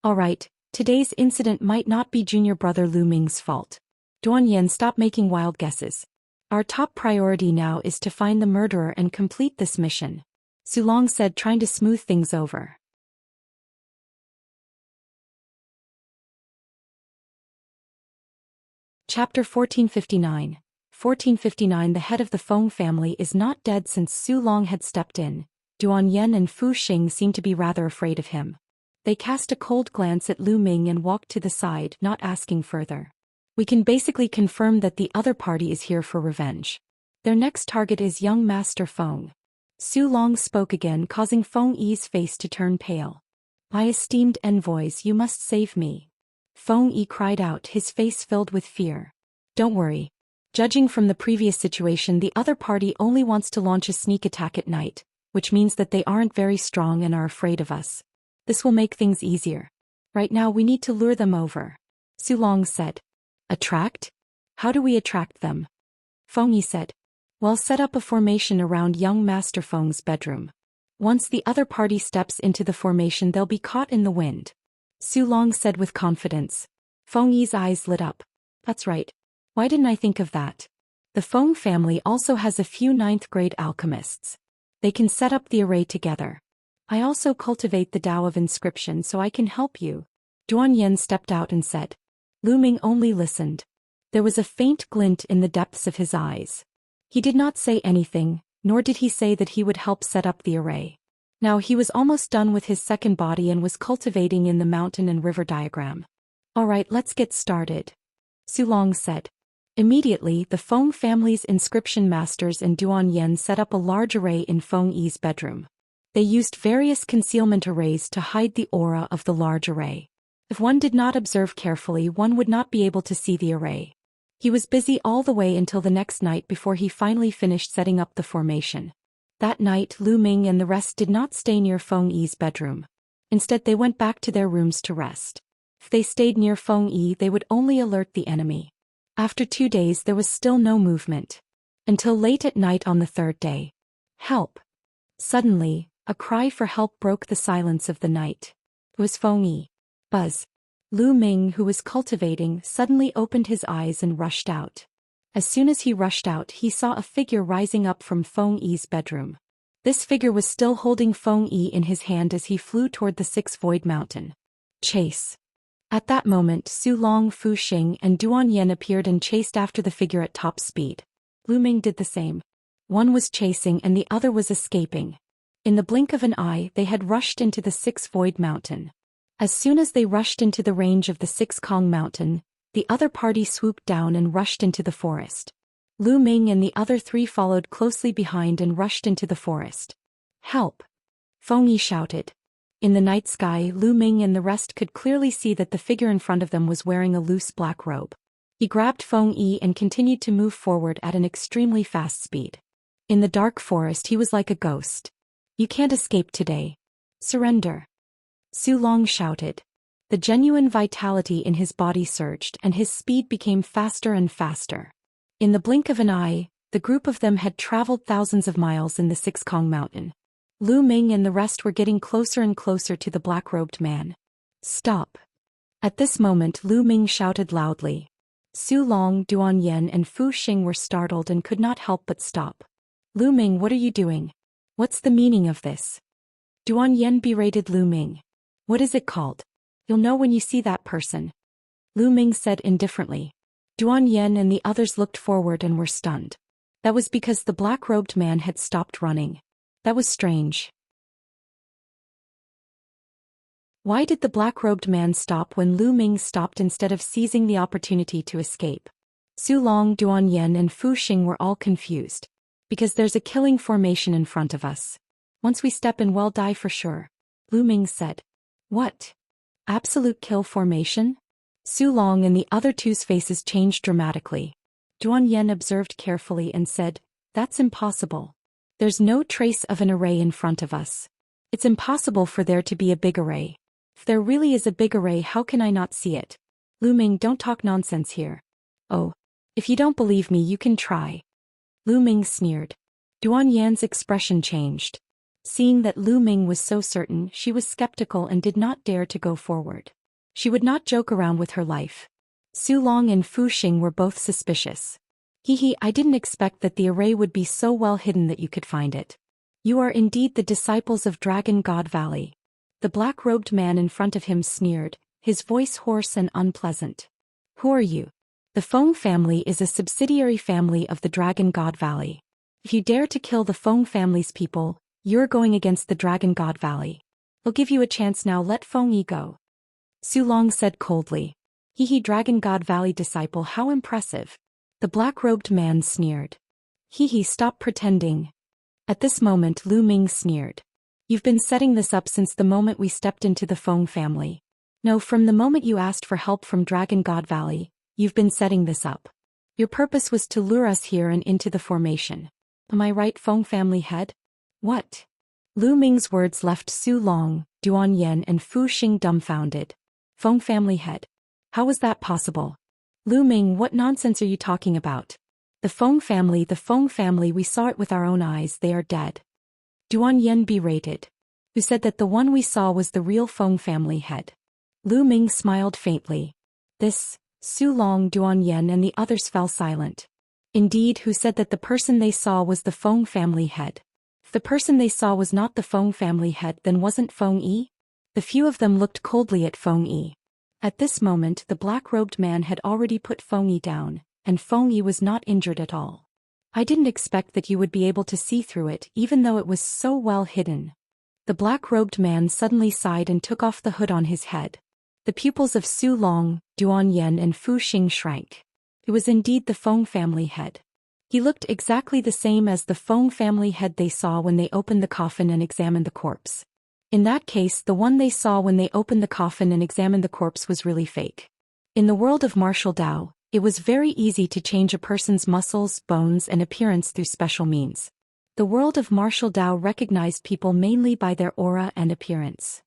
Alright, today's incident might not be junior brother Lu Ming's fault. Duan Yen, stop making wild guesses. Our top priority now is to find the murderer and complete this mission. Su Long said, trying to smooth things over. Chapter 1459. 1459. The head of the Feng family is not dead. Since Su Long had stepped in, Duan Yen and Fu Xing seemed to be rather afraid of him. They cast a cold glance at Lu Ming and walked to the side, not asking further. We can basically confirm that the other party is here for revenge. Their next target is young Master Feng. Su Long spoke again, causing Feng Yi's face to turn pale. My esteemed envoys, you must save me. Feng Yi cried out, his face filled with fear. Don't worry. Judging from the previous situation, the other party only wants to launch a sneak attack at night, which means that they aren't very strong and are afraid of us. This will make things easier. Right now we need to lure them over. Su Long said. Attract? How do we attract them? Feng Yi said. Well, set up a formation around young Master Feng's bedroom. Once the other party steps into the formation, they'll be caught in the wind. Su Long said with confidence. Feng Yi's eyes lit up. That's right. Why didn't I think of that? The Feng family also has a few 9th-grade alchemists. They can set up the array together. I also cultivate the Tao of inscription, so I can help you. Duan Yen stepped out and said. Lu Ming only listened. There was a faint glint in the depths of his eyes. He did not say anything, nor did he say that he would help set up the array. Now he was almost done with his second body and was cultivating in the mountain and river diagram. Alright, let's get started. Su Long said. Immediately, the Feng family's inscription masters and Duan Yen set up a large array in Feng Yi's bedroom. They used various concealment arrays to hide the aura of the large array. If one did not observe carefully, one would not be able to see the array. He was busy all the way until the next night before he finally finished setting up the formation. That night, Lu Ming and the rest did not stay near Feng Yi's bedroom. Instead, they went back to their rooms to rest. If they stayed near Feng Yi, they would only alert the enemy. After 2 days, there was still no movement. Until late at night on the 3rd day. Help! Suddenly, a cry for help broke the silence of the night. It was Feng Yi. Buzz. Lu Ming, who was cultivating, suddenly opened his eyes and rushed out. As soon as he rushed out, he saw a figure rising up from Feng Yi's bedroom. This figure was still holding Feng Yi in his hand as he flew toward the 6th Void Mountain. Chase. At that moment, Su Long, Fu Xing, and Duan Yen appeared and chased after the figure at top speed. Lu Ming did the same. One was chasing and the other was escaping. In the blink of an eye, they had rushed into the 6th Void Mountain. As soon as they rushed into the range of the 6th Kong Mountain, the other party swooped down and rushed into the forest. Lu Ming and the other 3 followed closely behind and rushed into the forest. Help! Feng Yi shouted. In the night sky, Lu Ming and the rest could clearly see that the figure in front of them was wearing a loose black robe. He grabbed Feng Yi and continued to move forward at an extremely fast speed. In the dark forest, he was like a ghost. You can't escape today. Surrender. Su Long shouted. The genuine vitality in his body surged and his speed became faster and faster. In the blink of an eye, the group of them had traveled thousands of miles in the 6th Kong Mountain. Lu Ming and the rest were getting closer and closer to the black-robed man. Stop. At this moment, Lu Ming shouted loudly. Su Long, Duan Yen and Fu Xing were startled and could not help but stop. Lu Ming, what are you doing? What's the meaning of this? Duan Yen berated Lu Ming. What is it called? You'll know when you see that person. Lu Ming said indifferently. Duan Yen and the others looked forward and were stunned. That was because the black-robed man had stopped running. That was strange. Why did the black-robed man stop when Lu Ming stopped instead of seizing the opportunity to escape? Su Long, Duan Yen and Fu Xing were all confused. Because there's a killing formation in front of us. Once we step in, we'll die for sure. Lu Ming said. What? Absolute kill formation? Su Long and the other two's faces changed dramatically. Duan Yen observed carefully and said, That's impossible. There's no trace of an array in front of us. It's impossible for there to be a big array. If there really is a big array, how can I not see it? Lu Ming, don't talk nonsense here. Oh. If you don't believe me, you can try. Lu Ming sneered. Duan Yan's expression changed. Seeing that Lu Ming was so certain, she was skeptical and did not dare to go forward. She would not joke around with her life. Su Long and Fu Xing were both suspicious. I didn't expect that the array would be so well hidden that you could find it. You are indeed the disciples of Dragon God Valley. The black-robed man in front of him sneered, his voice hoarse and unpleasant. Who are you? The Feng family is a subsidiary family of the Dragon God Valley. If you dare to kill the Feng family's people, you're going against the Dragon God Valley. I'll give you a chance now, let Feng Yi go. Su Long said coldly. Dragon God Valley disciple, how impressive. The black-robed man sneered. Stop pretending. At this moment Lu Ming sneered. You've been setting this up since the moment we stepped into the Feng family. No, from the moment you asked for help from Dragon God Valley, you've been setting this up. Your purpose was to lure us here and into the formation. Am I right, Feng family head? What? Lu Ming's words left Su Long, Duan Yen and Fu Xing dumbfounded. Feng family head. How was that possible? Lu Ming, what nonsense are you talking about? The Feng family, we saw it with our own eyes, they are dead. Duan Yen berated. Who said that the one we saw was the real Feng family head? Lu Ming smiled faintly. This, Su Long, Duan Yen and the others fell silent. Indeed, who said that the person they saw was the Feng family head? If the person they saw was not the Feng family head, then wasn't Feng Yi? The few of them looked coldly at Feng Yi. At this moment the black-robed man had already put Feng Yi down, and Feng Yi was not injured at all. I didn't expect that you would be able to see through it, even though it was so well hidden. The black-robed man suddenly sighed and took off the hood on his head. The pupils of Su Long, Duan Yen and Fu Xing shrank. It was indeed the Feng family head. He looked exactly the same as the Feng family head they saw when they opened the coffin and examined the corpse. In that case, the one they saw when they opened the coffin and examined the corpse was really fake. In the world of martial Dao, it was very easy to change a person's muscles, bones and appearance through special means. The world of martial Dao recognized people mainly by their aura and appearance.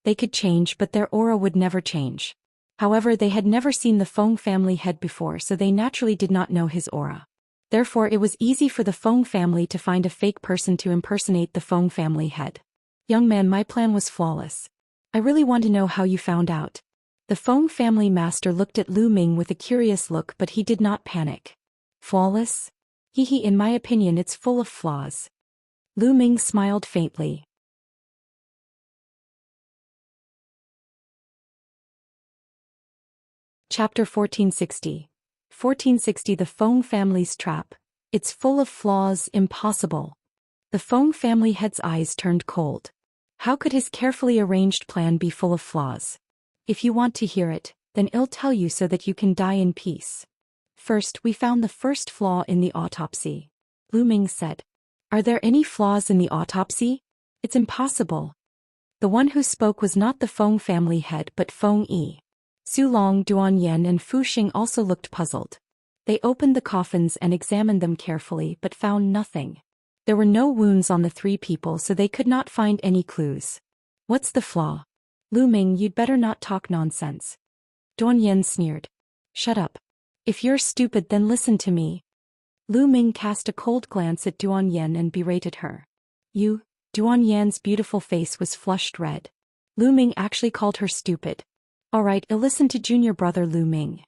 They could change, but their aura would never change. However, they had never seen the Feng family head before, so they naturally did not know his aura. Therefore, it was easy for the Feng family to find a fake person to impersonate the Feng family head. Young man, my plan was flawless. I really want to know how you found out. The Feng family master looked at Lu Ming with a curious look, but he did not panic. Flawless? In my opinion it's full of flaws. Lu Ming smiled faintly. Chapter 1460. 1460 The Feng family's trap. It's full of flaws, impossible. The Feng family head's eyes turned cold. How could his carefully arranged plan be full of flaws? If you want to hear it, then I'll tell you so that you can die in peace. First, we found the first flaw in the autopsy. Lu Ming said. Are there any flaws in the autopsy? It's impossible. The one who spoke was not the Feng family head but Feng Yi. Su Long, Duan Yen and Fu Xing also looked puzzled. They opened the coffins and examined them carefully but found nothing. There were no wounds on the three people, so they could not find any clues. What's the flaw? Lu Ming, you'd better not talk nonsense. Duan Yen sneered. Shut up. If you're stupid, then listen to me. Lu Ming cast a cold glance at Duan Yen and berated her. You? Duan Yan's beautiful face was flushed red. Lu Ming actually called her stupid. Alright, I'll listen to junior brother Lu Ming.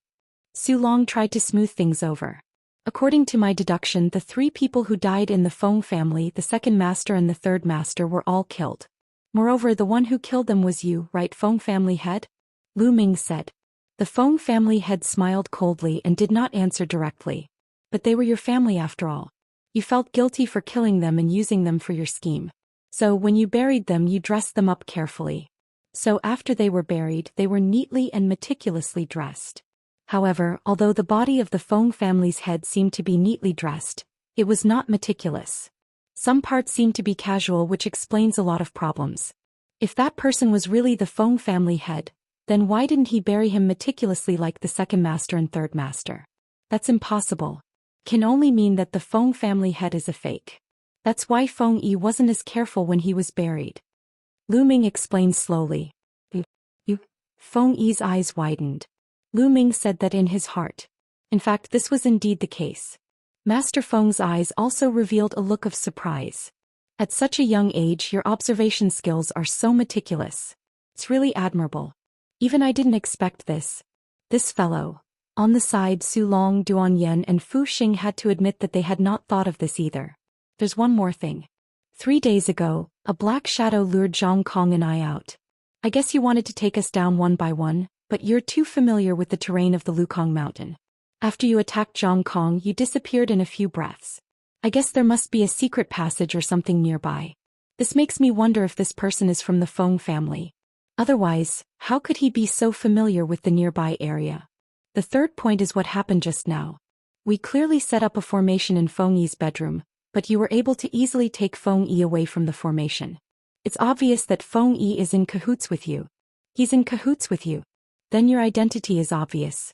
Su Long tried to smooth things over. According to my deduction, the three people who died in the Feng family, the second master and the third master, were all killed. Moreover, the one who killed them was you, right, Feng family head? Lu Ming said. The Feng family head smiled coldly and did not answer directly. But they were your family after all. You felt guilty for killing them and using them for your scheme. So when you buried them, you dressed them up carefully. So after they were buried, they were neatly and meticulously dressed. However, although the body of the Feng family's head seemed to be neatly dressed, it was not meticulous. Some parts seemed to be casual, which explains a lot of problems. If that person was really the Feng family head, then why didn't he bury him meticulously like the second master and third master? That's impossible. Can only mean that the Feng family head is a fake. That's why Feng Yi wasn't as careful when he was buried. Lu Ming explained slowly. Feng Yi's eyes widened. Lu Ming said that in his heart. In fact, this was indeed the case. Master Feng's eyes also revealed a look of surprise. At such a young age, your observation skills are so meticulous. It's really admirable. Even I didn't expect this. This fellow. On the side, Su Long, Duan Yen and Fu Xing had to admit that they had not thought of this either. There's one more thing. 3 days ago, a black shadow lured Zhang Kong and I out. I guess you wanted to take us down one by one, but you're too familiar with the terrain of the Lukong Mountain. After you attacked Zhang Kong, you disappeared in a few breaths. I guess there must be a secret passage or something nearby. This makes me wonder if this person is from the Feng family. Otherwise, how could he be so familiar with the nearby area? The third point is what happened just now. We clearly set up a formation in Feng Yi's bedroom, but you were able to easily take Feng Yi away from the formation. It's obvious that Feng Yi is in cahoots with you. He's in cahoots with you. Then your identity is obvious.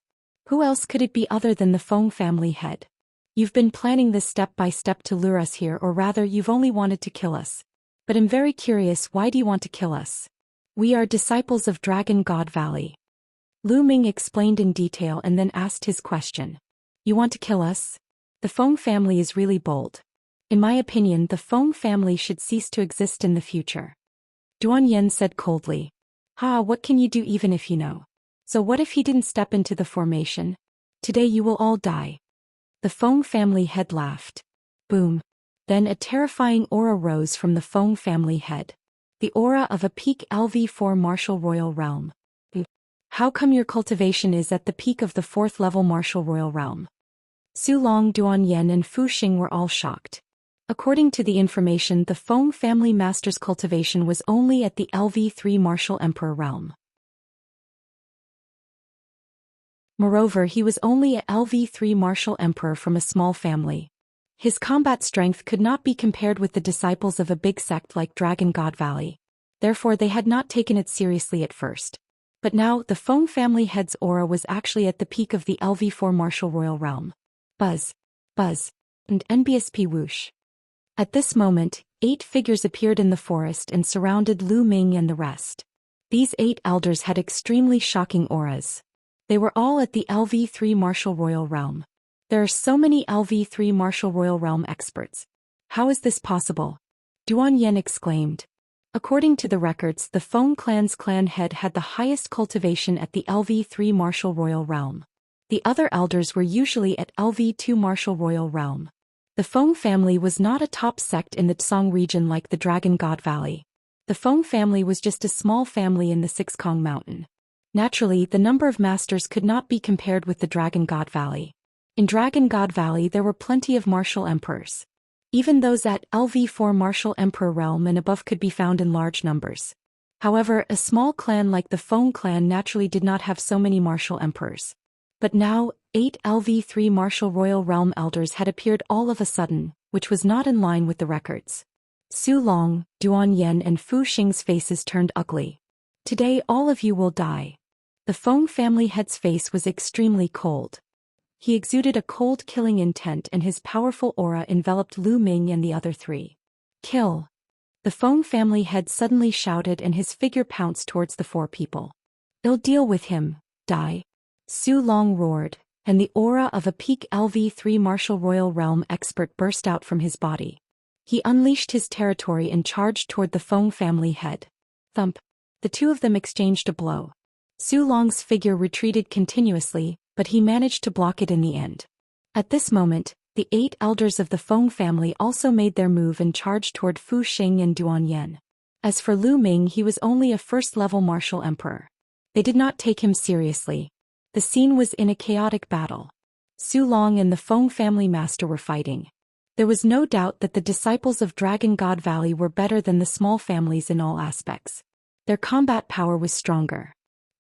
Who else could it be other than the Feng family head? You've been planning this step by step to lure us here, or rather you've only wanted to kill us. But I'm very curious, why do you want to kill us? We are disciples of Dragon God Valley. Lu Ming explained in detail and then asked his question. You want to kill us? The Feng family is really bold. In my opinion, the Feng family should cease to exist in the future. Duan Yen said coldly. What can you do even if you know? So what if he didn't step into the formation? Today you will all die. The Feng family head laughed. Boom. Then a terrifying aura rose from the Feng family head. The aura of a peak LV4 martial royal realm. How come your cultivation is at the peak of the 4th level martial royal realm? Su Long, Duan Yen and Fu Xing were all shocked. According to the information, the Feng family master's cultivation was only at the LV3 martial emperor realm. Moreover, he was only a LV3 martial emperor from a small family. His combat strength could not be compared with the disciples of a big sect like Dragon God Valley. Therefore they had not taken it seriously at first. But now, the Feng family head's aura was actually at the peak of the LV4 martial royal realm. Buzz. Buzz. And NBSP whoosh. At this moment, 8 figures appeared in the forest and surrounded Lu Ming and the rest. These 8 elders had extremely shocking auras. They were all at the LV3 martial royal realm. There are so many LV3 martial royal realm experts. How is this possible? Duan Yen exclaimed. According to the records, the Feng clan's clan head had the highest cultivation at the LV3 martial royal realm. The other elders were usually at LV2 martial royal realm. The Feng family was not a top sect in the Tsong region like the Dragon God Valley. The Feng family was just a small family in the Sixkong Mountain. Naturally, the number of masters could not be compared with the Dragon God Valley. In Dragon God Valley there were plenty of martial emperors. Even those at LV4 martial emperor realm and above could be found in large numbers. However, a small clan like the Feng clan naturally did not have so many martial emperors. But now, 8 LV3 martial royal realm elders had appeared all of a sudden, which was not in line with the records. Su Long, Duan Yen and Fu Xing's faces turned ugly. Today all of you will die. The Feng family head's face was extremely cold. He exuded a cold killing intent and his powerful aura enveloped Lu Ming and the other 3. Kill. The Feng family head suddenly shouted and his figure pounced towards the 4 people. They'll deal with him, die. Su Long roared, and the aura of a peak LV3 martial royal realm expert burst out from his body. He unleashed his territory and charged toward the Feng family head. Thump. The 2 of them exchanged a blow. Su Long's figure retreated continuously, but he managed to block it in the end. At this moment, the 8 elders of the Feng family also made their move and charged toward Fu Xing and Duan Yen. As for Lu Ming, he was only a first-level martial emperor. They did not take him seriously. The scene was in a chaotic battle. Su Long and the Feng family master were fighting. There was no doubt that the disciples of Dragon God Valley were better than the small families in all aspects. Their combat power was stronger.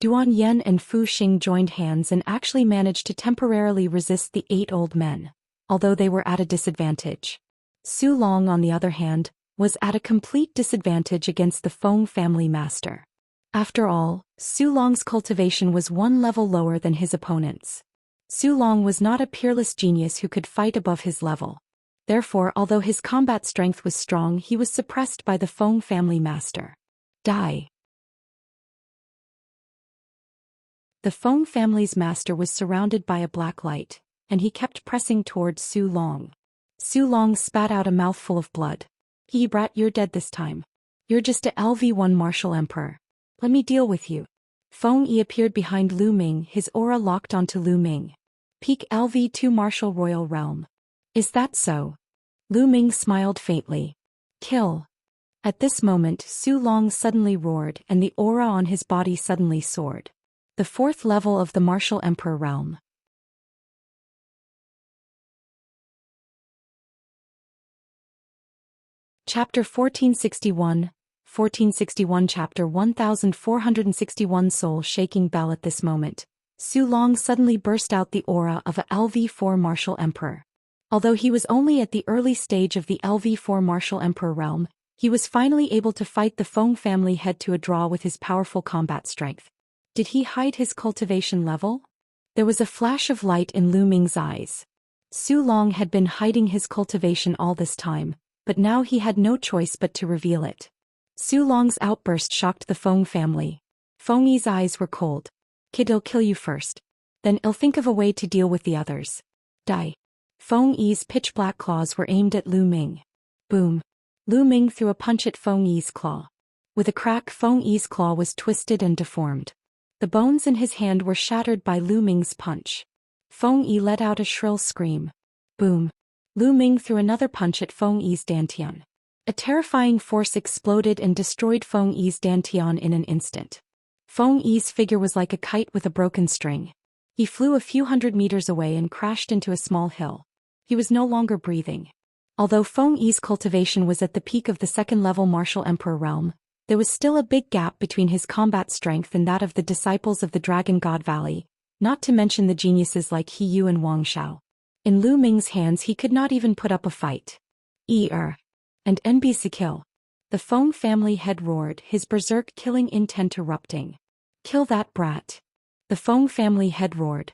Duan Yen and Fu Xing joined hands and actually managed to temporarily resist the 8 old men, although they were at a disadvantage. Su Long, on the other hand, was at a complete disadvantage against the Feng family master. After all, Su Long's cultivation was 1 level lower than his opponent's. Su Long was not a peerless genius who could fight above his level. Therefore, although his combat strength was strong, he was suppressed by the Feng family master. Die. The Feng family's master was surrounded by a black light, and he kept pressing towards Su Long. Su Long spat out a mouthful of blood. "He brat, you're dead this time. You're just a LV1 martial emperor. Let me deal with you." Feng Yi appeared behind Lu Ming, his aura locked onto Lu Ming. "Peak LV2 martial royal realm. Is that so?" Lu Ming smiled faintly. "Kill." At this moment, Su Long suddenly roared and the aura on his body suddenly soared. The 4th level of the martial emperor realm. Chapter 1461, 1461 Chapter 1461 Soul-shaking bell. At this moment, Su Long suddenly burst out the aura of a LV4 martial emperor. Although he was only at the early stage of the LV4 martial emperor realm, he was finally able to fight the Feng family head to a draw with his powerful combat strength. Did he hide his cultivation level? There was a flash of light in Lu Ming's eyes. Su Long had been hiding his cultivation all this time, but now he had no choice but to reveal it. Su Long's outburst shocked the Feng family. Feng Yi's eyes were cold. "Kid, I'll kill you first. Then I'll think of a way to deal with the others. Die." Feng Yi's pitch-black claws were aimed at Lu Ming. Boom. Lu Ming threw a punch at Feng Yi's claw. With a crack, Feng Yi's claw was twisted and deformed. The bones in his hand were shattered by Lu Ming's punch. Feng Yi let out a shrill scream. Boom. Lu Ming threw another punch at Feng Yi's dantian. A terrifying force exploded and destroyed Feng Yi's dantian in an instant. Feng Yi's figure was like a kite with a broken string. He flew a few hundred meters away and crashed into a small hill. He was no longer breathing. Although Feng Yi's cultivation was at the peak of the 2nd-level martial emperor realm, there was still a big gap between his combat strength and that of the disciples of the Dragon God Valley, not to mention the geniuses like He Yu and Wang Shao. In Lu Ming's hands he could not even put up a fight. And NB Sakil. The Feng family head roared, his berserk killing intent erupting. "Kill that brat." The Feng family head roared.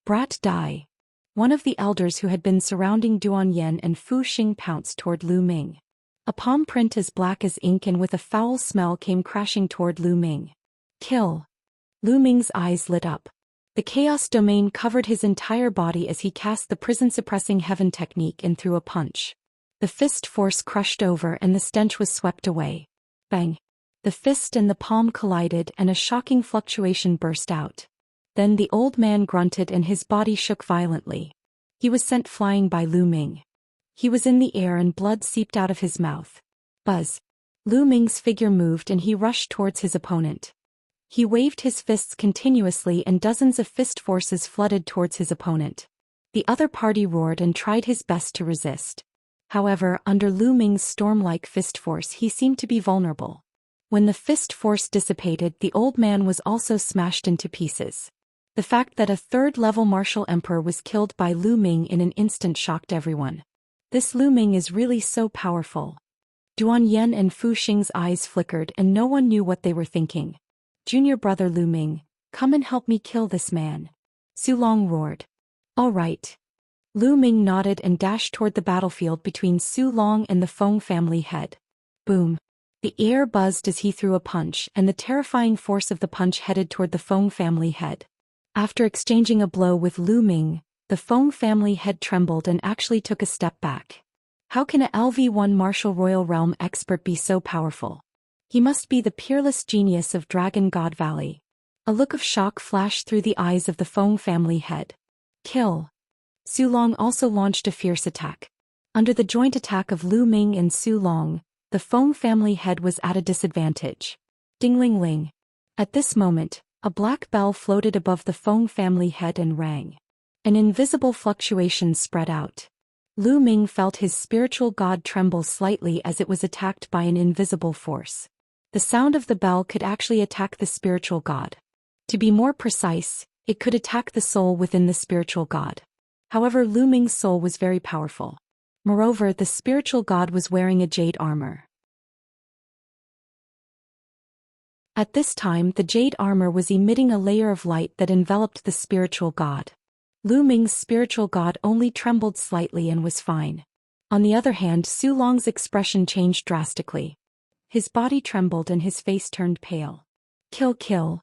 "Brat, die." One of the elders who had been surrounding Duan Yen and Fu Xing pounced toward Lu Ming. A palm print as black as ink and with a foul smell came crashing toward Lu Ming. "Kill." Lu Ming's eyes lit up. The chaos domain covered his entire body as he cast the prison-suppressing heaven technique and threw a punch. The fist force crushed over and the stench was swept away. Bang! The fist and the palm collided and a shocking fluctuation burst out. Then the old man grunted and his body shook violently. He was sent flying by Lu Ming. He was in the air and blood seeped out of his mouth. Buzz! Lu Ming's figure moved and he rushed towards his opponent. He waved his fists continuously and dozens of fist forces flooded towards his opponent. The other party roared and tried his best to resist. However, under Lu Ming's storm-like fist force he seemed to be vulnerable. When the fist force dissipated, the old man was also smashed into pieces. The fact that a 3rd-level martial emperor was killed by Lu Ming in an instant shocked everyone. This Lu Ming is really so powerful. Duan Yen and Fu Xing's eyes flickered and no one knew what they were thinking. "Junior brother Lu Ming, come and help me kill this man." Su Long roared. "All right." Lu Ming nodded and dashed toward the battlefield between Su Long and the Feng family head. Boom. The air buzzed as he threw a punch and the terrifying force of the punch headed toward the Feng family head. After exchanging a blow with Lu Ming, the Feng family head trembled and actually took a step back. How can a LV1 martial royal realm expert be so powerful? He must be the peerless genius of Dragon God Valley. A look of shock flashed through the eyes of the Feng family head. Kill. Su Long also launched a fierce attack. Under the joint attack of Lu Ming and Su Long, the Feng family head was at a disadvantage. Ding-ling-ling. At this moment, A black bell floated above the Feng family head and rang. An invisible fluctuation spread out. Lu Ming felt his spiritual god tremble slightly as it was attacked by an invisible force. The sound of the bell could actually attack the spiritual god. To be more precise, it could attack the soul within the spiritual god. However, Lu Ming's soul was very powerful. Moreover, the spiritual god was wearing a jade armor. At this time, the jade armor was emitting a layer of light that enveloped the spiritual god. Lu Ming's spiritual god only trembled slightly and was fine. On the other hand, Su Long's expression changed drastically. His body trembled and his face turned pale. Kill, kill.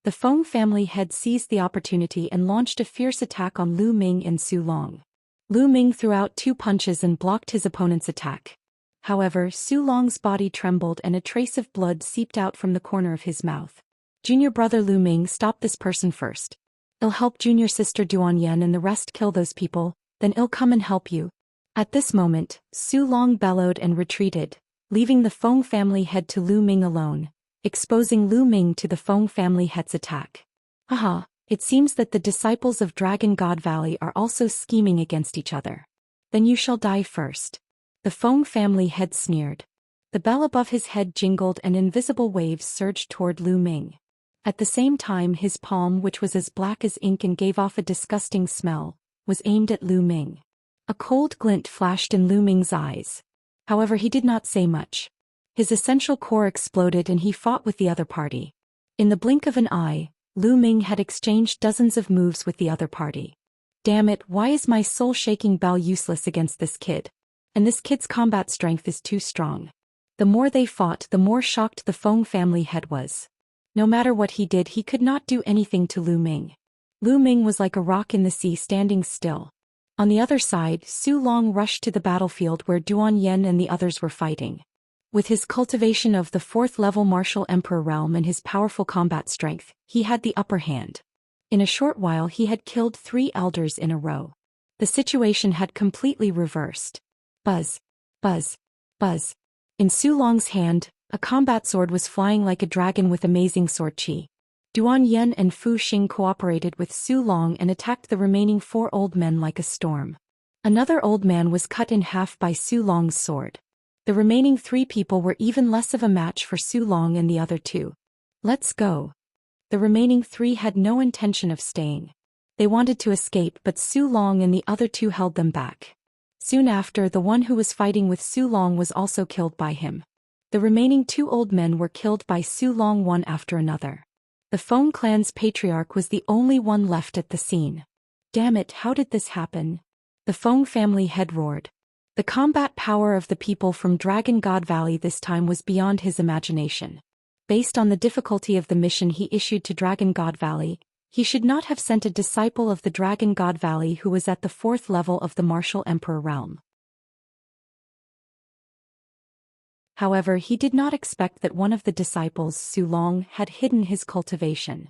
The Feng family head seized the opportunity and launched a fierce attack on Lu Ming and Su Long. Lu Ming threw out 2 punches and blocked his opponent's attack. However, Su Long's body trembled and a trace of blood seeped out from the corner of his mouth. Junior brother Lu Ming, stop this person first. I'll help junior sister Duan Yan and the rest kill those people, then I'll come and help you. At this moment, Su Long bellowed and retreated, leaving the Feng family head to Lu Ming alone, exposing Lu Ming to the Feng family head's attack. Aha, it seems that the disciples of Dragon God Valley are also scheming against each other. Then you shall die first. The Feng family head sneered. The bell above his head jingled and invisible waves surged toward Lu Ming. At the same time, his palm, which was as black as ink and gave off a disgusting smell, was aimed at Lu Ming. A cold glint flashed in Lu Ming's eyes. However, he did not say much. His essential core exploded and he fought with the other party. In the blink of an eye, Lu Ming had exchanged dozens of moves with the other party. Damn it, why is my soul-shaking bell useless against this kid? And this kid's combat strength is too strong. The more they fought, the more shocked the Feng family head was. No matter what he did, he could not do anything to Lu Ming. Lu Ming was like a rock in the sea standing still. On the other side, Su Long rushed to the battlefield where Duan Yan and the others were fighting. With his cultivation of the 4th-level martial emperor realm and his powerful combat strength, he had the upper hand. In a short while he had killed 3 elders in a row. The situation had completely reversed. Buzz. Buzz. Buzz. In Su Long's hand, a combat sword was flying like a dragon with amazing sword chi. Duan Yan and Fu Xing cooperated with Su Long and attacked the remaining 4 old men like a storm. Another old man was cut in half by Su Long's sword. The remaining 3 people were even less of a match for Su Long and the other 2. Let's go. The remaining 3 had no intention of staying. They wanted to escape, but Su Long and the other 2 held them back. Soon after, the one who was fighting with Su Long was also killed by him. The remaining 2 old men were killed by Su Long one after another. The Feng clan's patriarch was the only one left at the scene. Damn it, how did this happen? The Feng family head roared. The combat power of the people from Dragon God Valley this time was beyond his imagination. Based on the difficulty of the mission he issued to Dragon God Valley, he should not have sent a disciple of the Dragon God Valley who was at the 4th level of the Martial Emperor realm. However, he did not expect that one of the disciples, Su Long, had hidden his cultivation.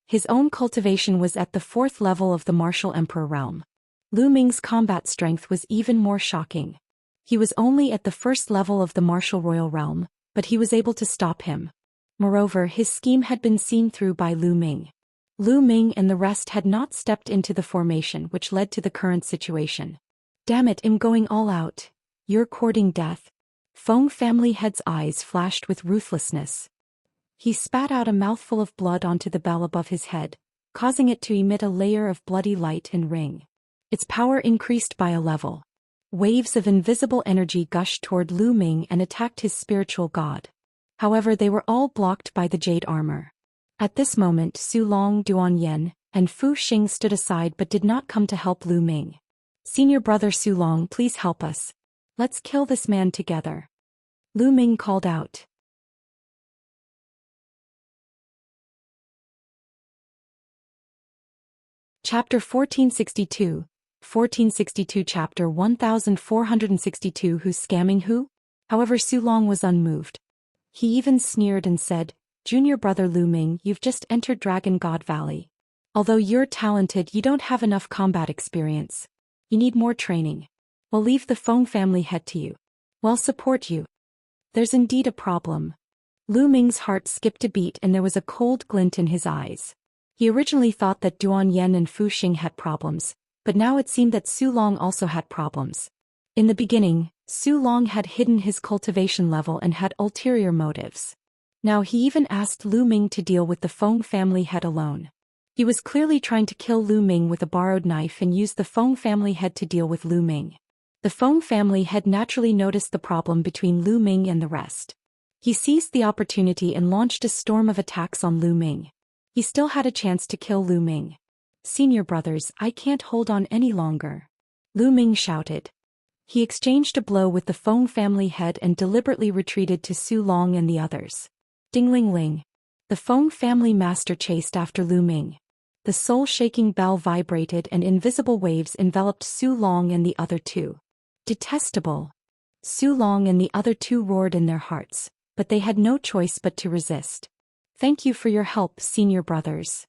His own cultivation was at the 4th level of the Martial Emperor realm. Lu Ming's combat strength was even more shocking. He was only at the 1st level of the Martial Royal realm, but he was able to stop him. Moreover, his scheme had been seen through by Lu Ming. Lu Ming and the rest had not stepped into the formation which led to the current situation. Damn it, I'm going all out. You're courting death. Feng family head's eyes flashed with ruthlessness. He spat out a mouthful of blood onto the bell above his head, causing it to emit a layer of bloody light and ring. Its power increased by a level. Waves of invisible energy gushed toward Lu Ming and attacked his spiritual god. However, they were all blocked by the jade armor. At this moment, Su Long, Duan Yan, and Fu Xing stood aside but did not come to help Lu Ming. Senior brother Su Long, please help us. Let's kill this man together. Lu Ming called out. Chapter 1462, 1462 Chapter 1462 Who's scamming who? However, Su Long was unmoved. He even sneered and said, Junior brother Lu Ming, you've just entered Dragon God Valley. Although you're talented, you don't have enough combat experience. You need more training. We'll leave the Feng family head to you. We'll support you. There's indeed a problem. Lu Ming's heart skipped a beat and there was a cold glint in his eyes. He originally thought that Duan Yen and Fu Xing had problems, but now it seemed that Su Long also had problems. In the beginning, Su Long had hidden his cultivation level and had ulterior motives. Now he even asked Lu Ming to deal with the Feng family head alone. He was clearly trying to kill Lu Ming with a borrowed knife and use the Feng family head to deal with Lu Ming. The Feng family had naturally noticed the problem between Lu Ming and the rest. He seized the opportunity and launched a storm of attacks on Lu Ming. He still had a chance to kill Lu Ming. "Senior brothers, I can't hold on any longer," Lu Ming shouted. He exchanged a blow with the Feng family head and deliberately retreated to Su Long and the others. Ding-ling-ling. The Feng family master chased after Lu Ming. The soul-shaking bell vibrated and invisible waves enveloped Su Long and the other two. Detestable. Su Long and the other two roared in their hearts, but they had no choice but to resist. "Thank you for your help, senior brothers."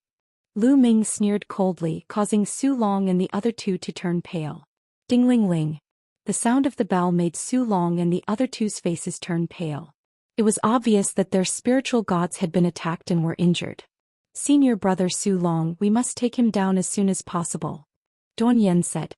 Lu Ming sneered coldly, causing Su Long and the other two to turn pale. Ding-ling-ling. The sound of the bell made Su Long and the other two's faces turn pale. It was obvious that their spiritual gods had been attacked and were injured. "Senior brother Su Long, we must take him down as soon as possible," Duan Yen said.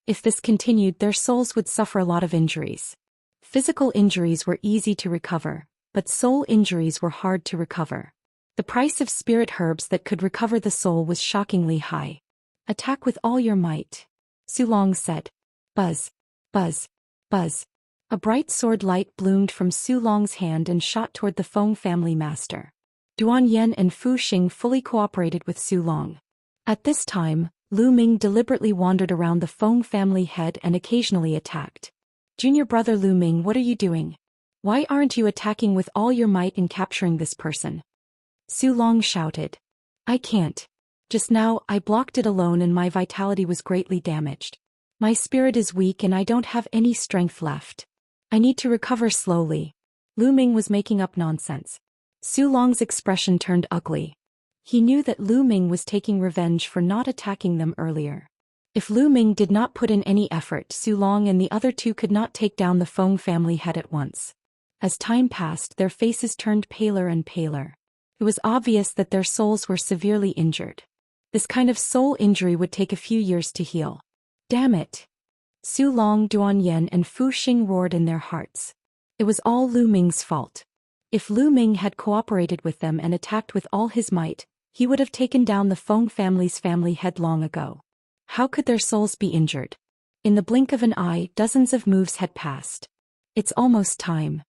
If this continued, their souls would suffer a lot of injuries. Physical injuries were easy to recover, but soul injuries were hard to recover. The price of spirit herbs that could recover the soul was shockingly high. "Attack with all your might," Su Long said. Buzz. Buzz. Buzz. A bright sword light bloomed from Su Long's hand and shot toward the Feng family master. Duan Yen and Fu Xing fully cooperated with Su Long. At this time, Lu Ming deliberately wandered around the Feng family head and occasionally attacked. "Junior brother Lu Ming, what are you doing? Why aren't you attacking with all your might and capturing this person?" Su Long shouted. "I can't. Just now, I blocked it alone and my vitality was greatly damaged. My spirit is weak and I don't have any strength left. I need to recover slowly." Lu Ming was making up nonsense. Su Long's expression turned ugly. He knew that Lu Ming was taking revenge for not attacking them earlier. If Lu Ming did not put in any effort, Su Long and the other two could not take down the Feng family head at once. As time passed, their faces turned paler and paler. It was obvious that their souls were severely injured. This kind of soul injury would take a few years to heal. Damn it! Su Long, Duan Yen and Fu Xing roared in their hearts. It was all Lu Ming's fault. If Lu Ming had cooperated with them and attacked with all his might, he would have taken down the Feng family's family head long ago. How could their souls be injured? In the blink of an eye, dozens of moves had passed. "It's almost time."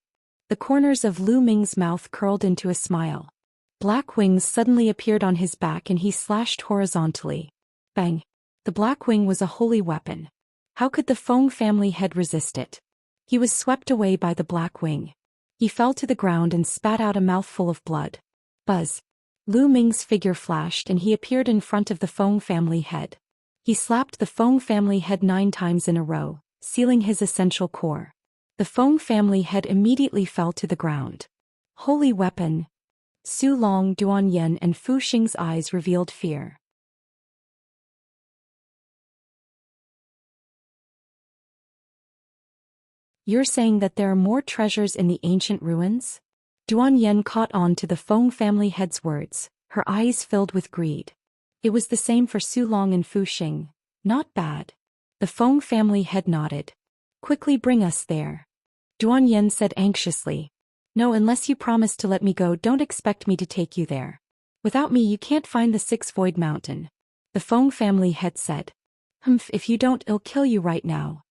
The corners of Lu Ming's mouth curled into a smile. Black wings suddenly appeared on his back and he slashed horizontally. Bang! The black wing was a holy weapon. How could the Feng family head resist it? He was swept away by the black wing. He fell to the ground and spat out a mouthful of blood. Buzz! Lu Ming's figure flashed and he appeared in front of the Feng family head. He slapped the Feng family head 9 times in a row, sealing his essential core. The Feng family head immediately fell to the ground. Holy weapon! Su Long, Duan Yen and Fu Xing's eyes revealed fear. "You're saying that there are more treasures in the ancient ruins?" Duan Yen caught on to the Feng family head's words, her eyes filled with greed. It was the same for Su Long and Fu Xing. "Not bad." The Feng family head nodded. "Quickly bring us there," Duan Yen said anxiously. "No, unless you promise to let me go, don't expect me to take you there. Without me you can't find the 6 Void Mountain," the Feng family head said. "Humph, if you don't, I'll kill you right now."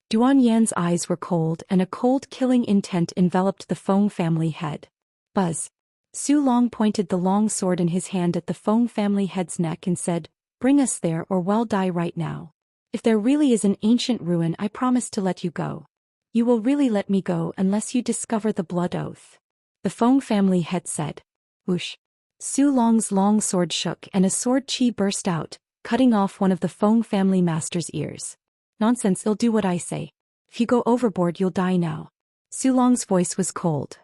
Duan Yan's eyes were cold and a cold killing intent enveloped the Feng family head. Buzz! Su Long pointed the long sword in his hand at the Feng family head's neck and said, "Bring us there or we'll die right now. If there really is an ancient ruin, I promise to let you go. You will really let me go unless you discover the blood oath," the Feng family head said. Whoosh! Su Long's long sword shook and a sword chi burst out, cutting off one of the Feng family master's ears. "Nonsense, I'll do what I say. If you go overboard you'll die now." Su Long's voice was cold.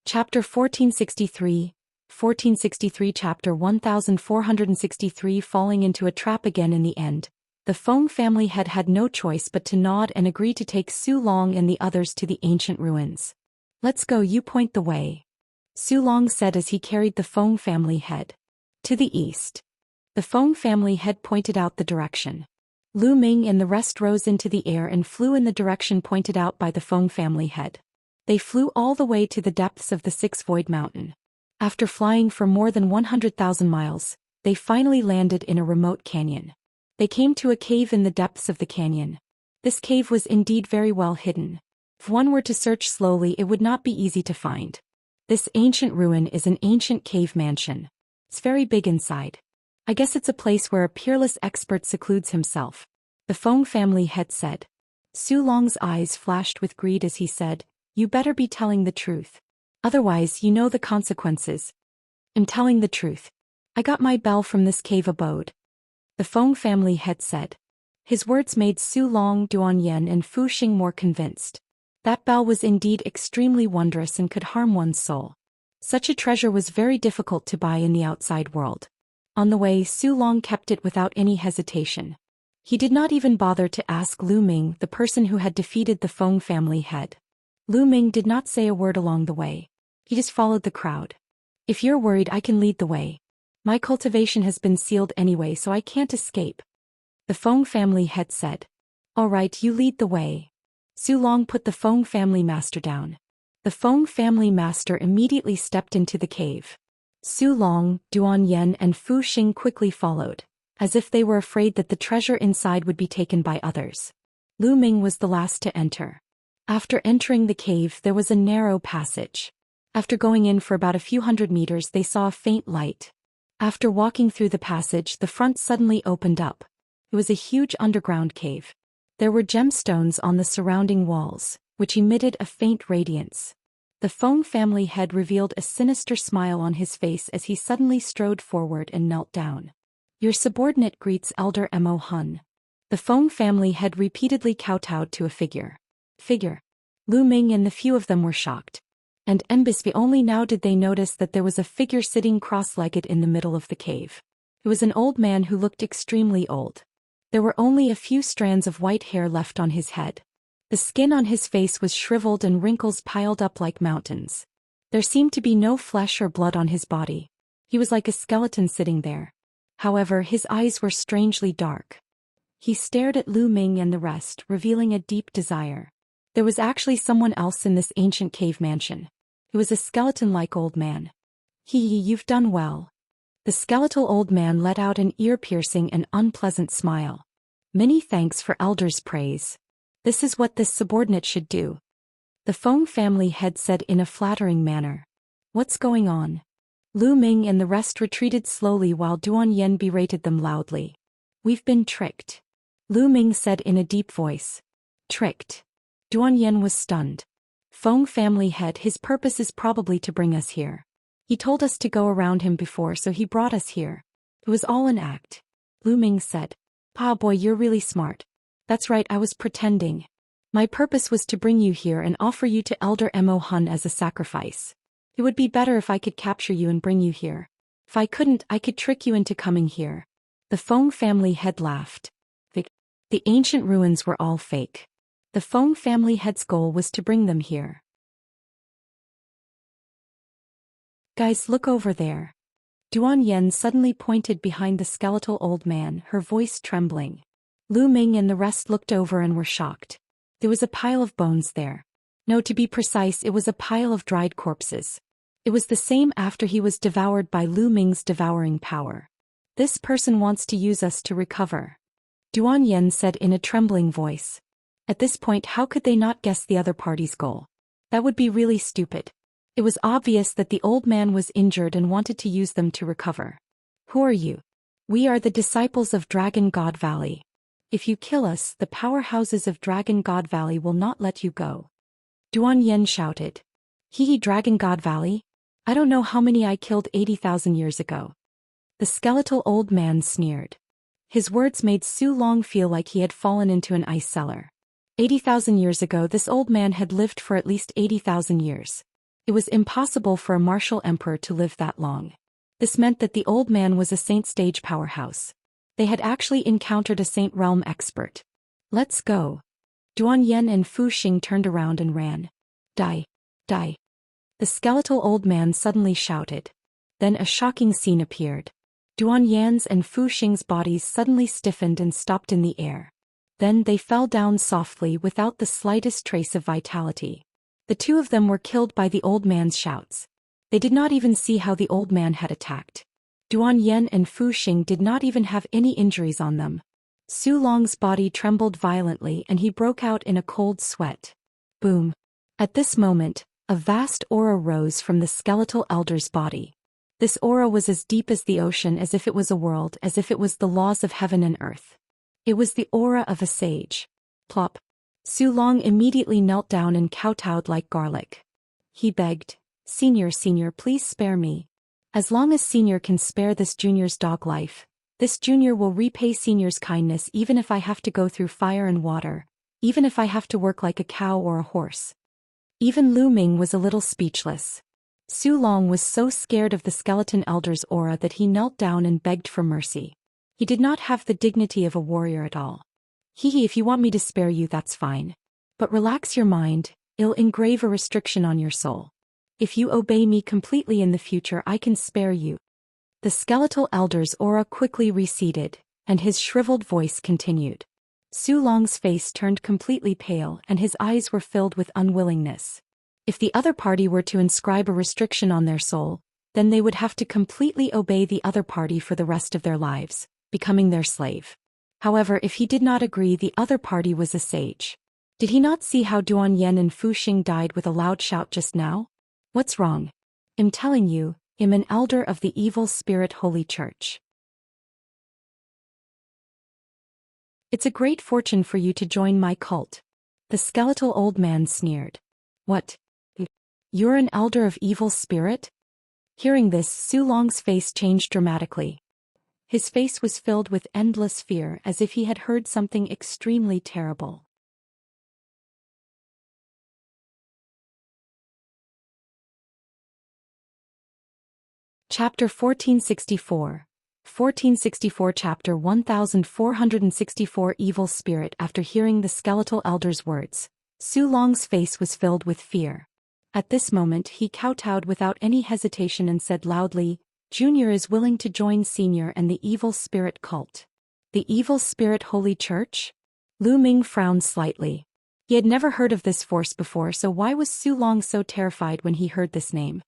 Chapter 1463, 1463 Chapter 1463 Falling into a trap again. In the end, The Feng family head had no choice but to nod and agree to take Su Long and the others to the ancient ruins. Let's go, you point the way, Su Long said as he carried the Feng family head. To the east. The Feng family head pointed out the direction. Lu Ming and the rest rose into the air and flew in the direction pointed out by the Feng family head. They flew all the way to the depths of the Six Void Mountain. After flying for more than 100,000 miles, they finally landed in a remote canyon. They came to a cave in the depths of the canyon. This cave was indeed very well hidden. If one were to search slowly, it would not be easy to find. This ancient ruin is an ancient cave mansion. It's very big inside. I guess it's a place where a peerless expert secludes himself, the Feng family head said. Su Long's eyes flashed with greed as he said, "You better be telling the truth. Otherwise you know the consequences." "I'm telling the truth. I got my bell from this cave abode," the Feng family head said. His words made Su Long, Duan Yen and Fu Xing more convinced. That bell was indeed extremely wondrous and could harm one's soul. Such a treasure was very difficult to buy in the outside world. On the way, Su Long kept it without any hesitation. He did not even bother to ask Lu Ming, the person who had defeated the Feng family head. Lu Ming did not say a word along the way. He just followed the crowd. "If you're worried, I can lead the way. My cultivation has been sealed anyway, so I can't escape," the Feng family head said. "All right, you lead the way." Su Long put the Feng family master down. The Feng family master immediately stepped into the cave. Su Long, Duan Yen and Fu Xing quickly followed, as if they were afraid that the treasure inside would be taken by others. Lu Ming was the last to enter. After entering the cave, there was a narrow passage. After going in for about a few hundred meters, they saw a faint light. After walking through the passage, the front suddenly opened up. It was a huge underground cave. There were gemstones on the surrounding walls, which emitted a faint radiance. The Feng family head revealed a sinister smile on his face as he suddenly strode forward and knelt down. "Your subordinate greets Elder Mo Hun." The Feng family head repeatedly kowtowed to a figure. Lu Ming and the few of them were shocked. And Embisby only now did they notice that there was a figure sitting cross-legged in the middle of the cave. It was an old man who looked extremely old. There were only a few strands of white hair left on his head. The skin on his face was shriveled and wrinkles piled up like mountains. There seemed to be no flesh or blood on his body. He was like a skeleton sitting there. However, his eyes were strangely dark. He stared at Lu Ming and the rest, revealing a deep desire. There was actually someone else in this ancient cave mansion. It was a skeleton-like old man. You've done well." The skeletal old man let out an ear-piercing and unpleasant smile. "Many thanks for Elder's praise. This is what this subordinate should do," the Feng family head said in a flattering manner. "What's going on?" Lu Ming and the rest retreated slowly while Duan Yen berated them loudly. "We've been tricked," Lu Ming said in a deep voice. "Tricked?" Duan Yen was stunned. "Feng family head, his purpose is probably to bring us here. He told us to go around him before, so he brought us here. It was all an act," Lu Ming said. "Pa boy, you're really smart." "That's right, I was pretending. My purpose was to bring you here and offer you to Elder Mo Hun as a sacrifice. It would be better if I could capture you and bring you here. If I couldn't, I could trick you into coming here." The Feng family head laughed. The ancient ruins were all fake. The Feng family head's goal was to bring them here. "Guys, look over there." Duan Yen suddenly pointed behind the skeletal old man, her voice trembling. Lu Ming and the rest looked over and were shocked. There was a pile of bones there. No, to be precise, it was a pile of dried corpses. It was the same after he was devoured by Lu Ming's devouring power. "This person wants to use us to recover," Duan Yen said in a trembling voice. At this point, how could they not guess the other party's goal? That would be really stupid. It was obvious that the old man was injured and wanted to use them to recover. "Who are you?" "We are the disciples of Dragon God Valley. If you kill us, the powerhouses of Dragon God Valley will not let you go," Duan Yen shouted. Dragon God Valley? I don't know how many I killed 80,000 years ago," the skeletal old man sneered. His words made Su Long feel like he had fallen into an ice cellar. 80,000 years ago, this old man had lived for at least 80,000 years. It was impossible for a martial emperor to live that long. This meant that the old man was a saint stage powerhouse. They had actually encountered a Saint Realm expert. Let's go. Duan Yen and Fu Xing turned around and ran. Die. Die. The skeletal old man suddenly shouted. Then a shocking scene appeared. Duan Yan's and Fu Xing's bodies suddenly stiffened and stopped in the air. Then they fell down softly without the slightest trace of vitality. The two of them were killed by the old man's shouts. They did not even see how the old man had attacked. Duan Yen and Fu Xing did not even have any injuries on them. Su Long's body trembled violently and he broke out in a cold sweat. Boom. At this moment, a vast aura rose from the skeletal elder's body. This aura was as deep as the ocean, as if it was a world, as if it was the laws of heaven and earth. It was the aura of a sage. Plop. Su Long immediately knelt down and kowtowed like garlic. He begged, Senior, please spare me. As long as Senior can spare this junior's dog life, this junior will repay Senior's kindness even if I have to go through fire and water, even if I have to work like a cow or a horse. Even Lu Ming was a little speechless. Su Long was so scared of the skeleton elder's aura that he knelt down and begged for mercy. He did not have the dignity of a warrior at all. Hee, if you want me to spare you, that's fine. But relax your mind, I'll engrave a restriction on your soul. If you obey me completely in the future, I can spare you. The skeletal elder's aura quickly receded, and his shriveled voice continued. Su Long's face turned completely pale and his eyes were filled with unwillingness. If the other party were to inscribe a restriction on their soul, then they would have to completely obey the other party for the rest of their lives, becoming their slave. However, if he did not agree, the other party was a sage. Did he not see how Duan Yen and Fu Xing died with a loud shout just now? What's wrong? I'm telling you, I'm an elder of the evil spirit Holy Church. It's a great fortune for you to join my cult. The skeletal old man sneered. What? You're an elder of evil spirit? Hearing this, Su Long's face changed dramatically. His face was filled with endless fear, as if he had heard something extremely terrible. Chapter 1464. 1464 Chapter 1464 Evil Spirit. After hearing the skeletal elder's words, Su Long's face was filled with fear. At this moment he kowtowed without any hesitation and said loudly, Junior is willing to join Senior and the evil spirit cult. The evil spirit Holy Church? Lu Ming frowned slightly. He had never heard of this force before, so why was Su Long so terrified when he heard this name?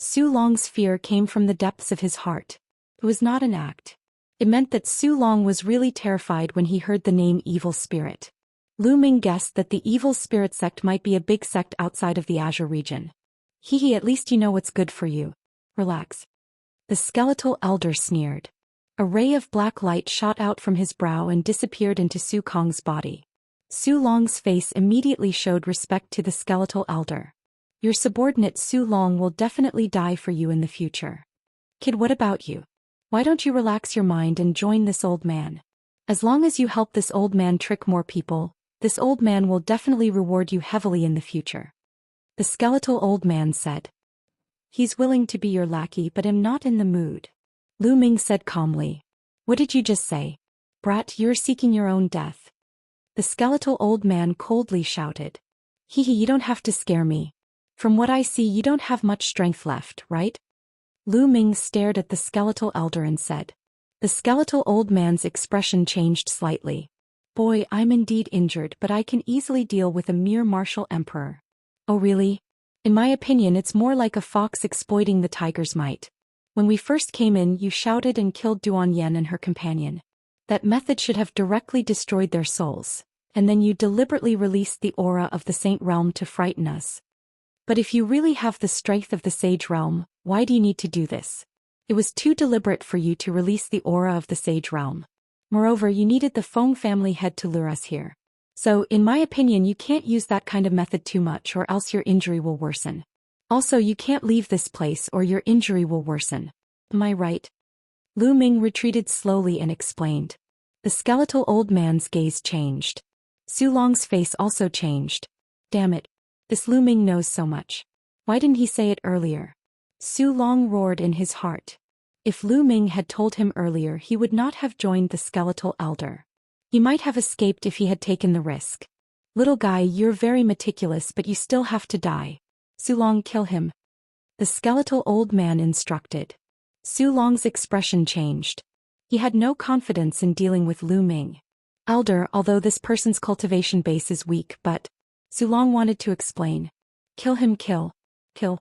Su Long's fear came from the depths of his heart. It was not an act. It meant that Su Long was really terrified when he heard the name Evil Spirit. Lu Ming guessed that the Evil Spirit sect might be a big sect outside of the Azure region. Hee, at least you know what's good for you. Relax. The skeletal elder sneered. A ray of black light shot out from his brow and disappeared into Su Kong's body. Su Long's face immediately showed respect to the skeletal elder. Your subordinate Su Long will definitely die for you in the future. Kid, what about you? Why don't you relax your mind and join this old man? As long as you help this old man trick more people, this old man will definitely reward you heavily in the future. The skeletal old man said. He's willing to be your lackey, but I'm not in the mood. Lu Ming said calmly. What did you just say? Brat, you're seeking your own death. The skeletal old man coldly shouted. Hee, you don't have to scare me. From what I see, you don't have much strength left, right? Lu Ming stared at the skeletal elder and said. The skeletal old man's expression changed slightly. Boy, I'm indeed injured, but I can easily deal with a mere martial emperor. Oh really? In my opinion, it's more like a fox exploiting the tiger's might. When we first came in, you shouted and killed Duan Yen and her companion. That method should have directly destroyed their souls, and then you deliberately released the aura of the Saint Realm to frighten us. But if you really have the strength of the Sage Realm, why do you need to do this? It was too deliberate for you to release the aura of the Sage Realm. Moreover, you needed the Feng family head to lure us here. So, in my opinion, you can't use that kind of method too much or else your injury will worsen. Also, you can't leave this place or your injury will worsen. Am I right? Lu Ming retreated slowly and explained. The skeletal old man's gaze changed. Su Long's face also changed. Damn it. This Lu Ming knows so much. Why didn't he say it earlier? Su Long roared in his heart. If Lu Ming had told him earlier, he would not have joined the skeletal elder. He might have escaped if he had taken the risk. Little guy, you're very meticulous, but you still have to die. Su Long, kill him. The skeletal old man instructed. Su Long's expression changed. He had no confidence in dealing with Lu Ming. Elder, although this person's cultivation base is weak, but... Su Long wanted to explain. Kill him, kill. Kill.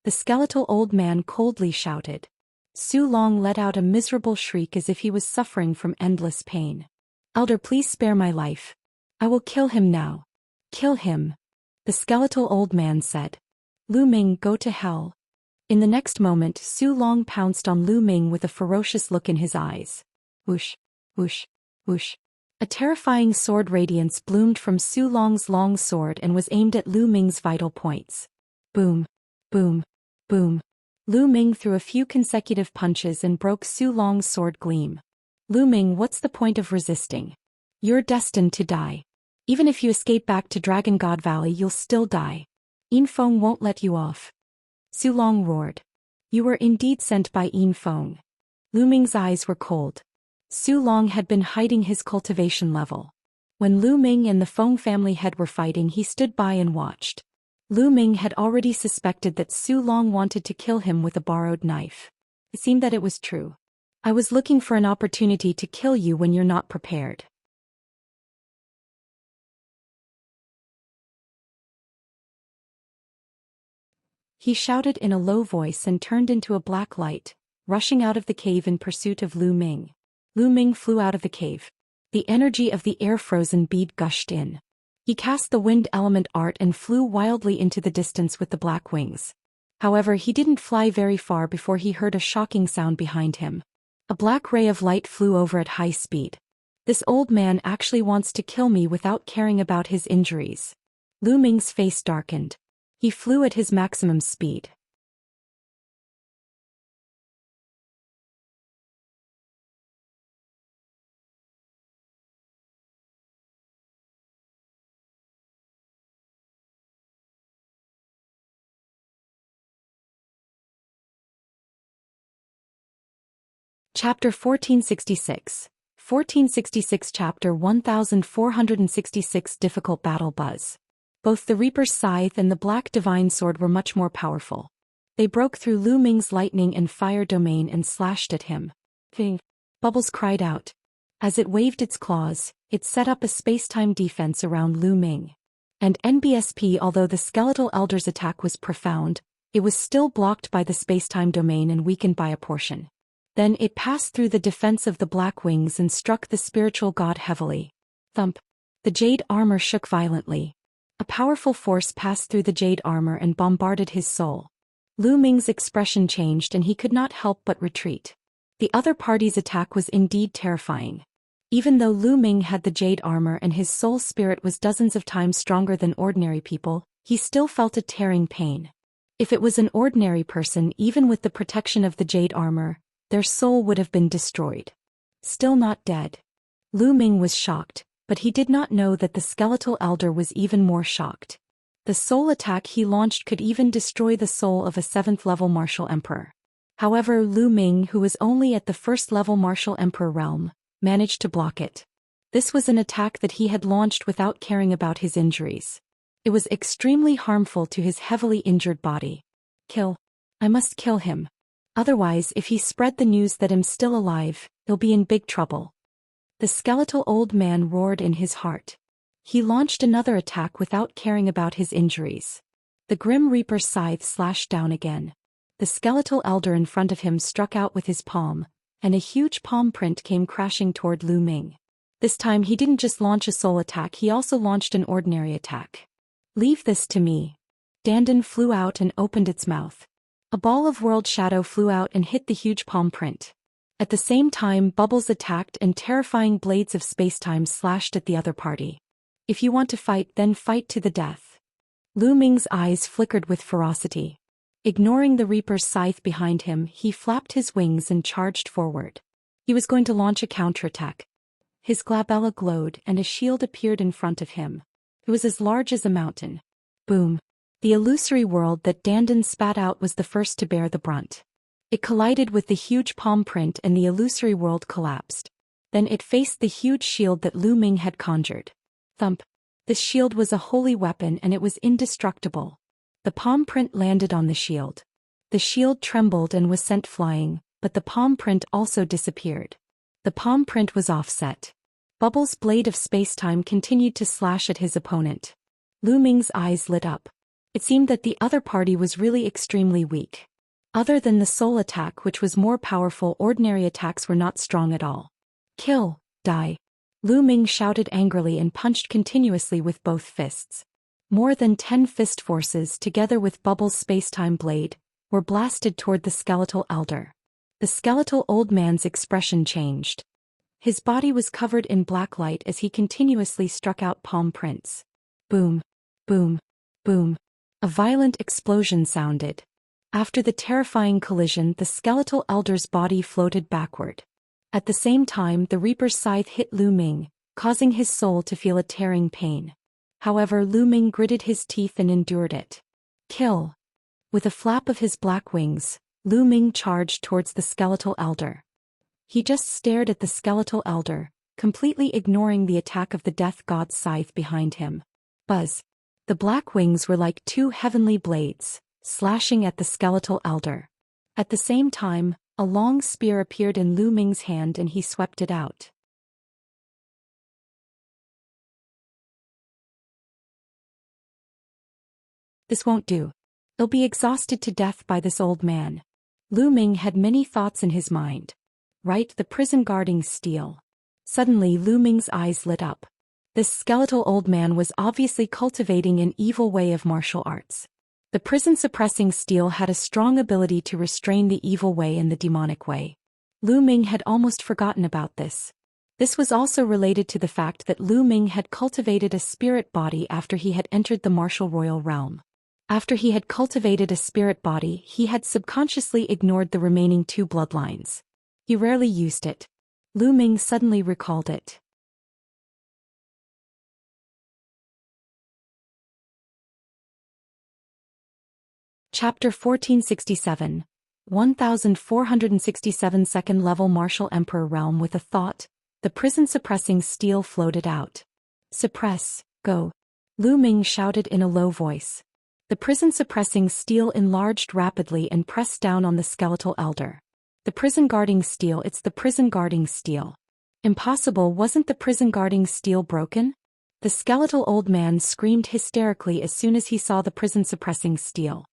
The skeletal old man coldly shouted. Su Long let out a miserable shriek as if he was suffering from endless pain. Elder, please spare my life. I will kill him now. Kill him. The skeletal old man said. Lu Ming, go to hell. In the next moment, Su Long pounced on Lu Ming with a ferocious look in his eyes. Whoosh, whoosh, whoosh. A terrifying sword radiance bloomed from Su Long's long sword and was aimed at Lu Ming's vital points. Boom, boom, boom. Lu Ming threw a few consecutive punches and broke Su Long's sword gleam. Lu Ming, what's the point of resisting? You're destined to die. Even if you escape back to Dragon God Valley, you'll still die. Yin Feng won't let you off. Su Long roared. You were indeed sent by Yin Feng. Lu Ming's eyes were cold. Su Long had been hiding his cultivation level. When Lu Ming and the Feng family head were fighting, he stood by and watched. Lu Ming had already suspected that Su Long wanted to kill him with a borrowed knife. It seemed that it was true. I was looking for an opportunity to kill you when you're not prepared. He shouted in a low voice and turned into a black light, rushing out of the cave in pursuit of Lu Ming. Lu Ming flew out of the cave. The energy of the air-frozen bead gushed in. He cast the wind element art and flew wildly into the distance with the black wings. However, he didn't fly very far before he heard a shocking sound behind him. A black ray of light flew over at high speed. This old man actually wants to kill me without caring about his injuries. Lu Ming's face darkened. He flew at his maximum speed. Chapter 1466. 1466 Chapter 1466 Difficult Battle Buzz. Both the Reaper's Scythe and the Black Divine Sword were much more powerful. They broke through Lu Ming's lightning and fire domain and slashed at him. Ping! Bubbles cried out. As it waved its claws, it set up a space-time defense around Lu Ming. And NBSP, although the skeletal elder's attack was profound, it was still blocked by the space-time domain and weakened by a portion. Then it passed through the defense of the Black Wings and struck the spiritual god heavily. Thump! The jade armor shook violently. A powerful force passed through the jade armor and bombarded his soul. Lu Ming's expression changed and he could not help but retreat. The other party's attack was indeed terrifying. Even though Lu Ming had the jade armor and his soul spirit was dozens of times stronger than ordinary people, he still felt a tearing pain. If it was an ordinary person, even with the protection of the jade armor, their soul would have been destroyed. Still not dead. Lu Ming was shocked, but he did not know that the skeletal elder was even more shocked. The soul attack he launched could even destroy the soul of a 7th-level martial emperor. However, Lu Ming, who was only at the 1st-level martial emperor realm, managed to block it. This was an attack that he had launched without caring about his injuries. It was extremely harmful to his heavily injured body. Kill. I must kill him. Otherwise, if he spread the news that I'm still alive, he'll be in big trouble. The skeletal old man roared in his heart. He launched another attack without caring about his injuries. The Grim Reaper's scythe slashed down again. The skeletal elder in front of him struck out with his palm, and a huge palm print came crashing toward Lu Ming. This time he didn't just launch a soul attack, he also launched an ordinary attack. Leave this to me. Dandan flew out and opened its mouth. A ball of world shadow flew out and hit the huge palm print. At the same time, bubbles attacked and terrifying blades of spacetime slashed at the other party. If you want to fight, then fight to the death. Lu Ming's eyes flickered with ferocity. Ignoring the Reaper's scythe behind him, he flapped his wings and charged forward. He was going to launch a counterattack. His glabella glowed and a shield appeared in front of him. It was as large as a mountain. Boom. The illusory world that Dandan spat out was the first to bear the brunt. It collided with the huge palm print and the illusory world collapsed. Then it faced the huge shield that Lu Ming had conjured. Thump. This shield was a holy weapon and it was indestructible. The palm print landed on the shield. The shield trembled and was sent flying, but the palm print also disappeared. The palm print was offset. Bubbles' blade of spacetime continued to slash at his opponent. Lu Ming's eyes lit up. It seemed that the other party was really extremely weak. Other than the soul attack, which was more powerful, ordinary attacks were not strong at all. Kill, die. Lu Ming shouted angrily and punched continuously with both fists. More than 10 fist forces, together with Bubbles' spacetime blade, were blasted toward the skeletal elder. The skeletal old man's expression changed. His body was covered in black light as he continuously struck out palm prints. Boom, boom, boom. A violent explosion sounded. After the terrifying collision, the skeletal elder's body floated backward. At the same time, the Reaper's scythe hit Lu Ming, causing his soul to feel a tearing pain. However, Lu Ming gritted his teeth and endured it. Kill. With a flap of his black wings, Lu Ming charged towards the skeletal elder. He just stared at the skeletal elder, completely ignoring the attack of the death god's scythe behind him. Buzz. The black wings were like two heavenly blades, slashing at the skeletal elder. At the same time, a long spear appeared in Lu Ming's hand and he swept it out. This won't do. He'll be exhausted to death by this old man. Lu Ming had many thoughts in his mind. Right, the prison guarding steel. Suddenly Lu Ming's eyes lit up. This skeletal old man was obviously cultivating an evil way of martial arts. The prison-suppressing steel had a strong ability to restrain the evil way and the demonic way. Lu Ming had almost forgotten about this. This was also related to the fact that Lu Ming had cultivated a spirit body after he had entered the martial royal realm. After he had cultivated a spirit body, he had subconsciously ignored the remaining two bloodlines. He rarely used it. Lu Ming suddenly recalled it. Chapter 1467. 1467 Second Level Martial Emperor Realm. With a thought, the prison-suppressing steel floated out. Suppress, go. Lu Ming shouted in a low voice. The prison-suppressing steel enlarged rapidly and pressed down on the skeletal elder. The prison-guarding steel, it's the prison-guarding steel. Impossible, wasn't the prison-guarding steel broken? The skeletal old man screamed hysterically as soon as he saw the prison-suppressing steel.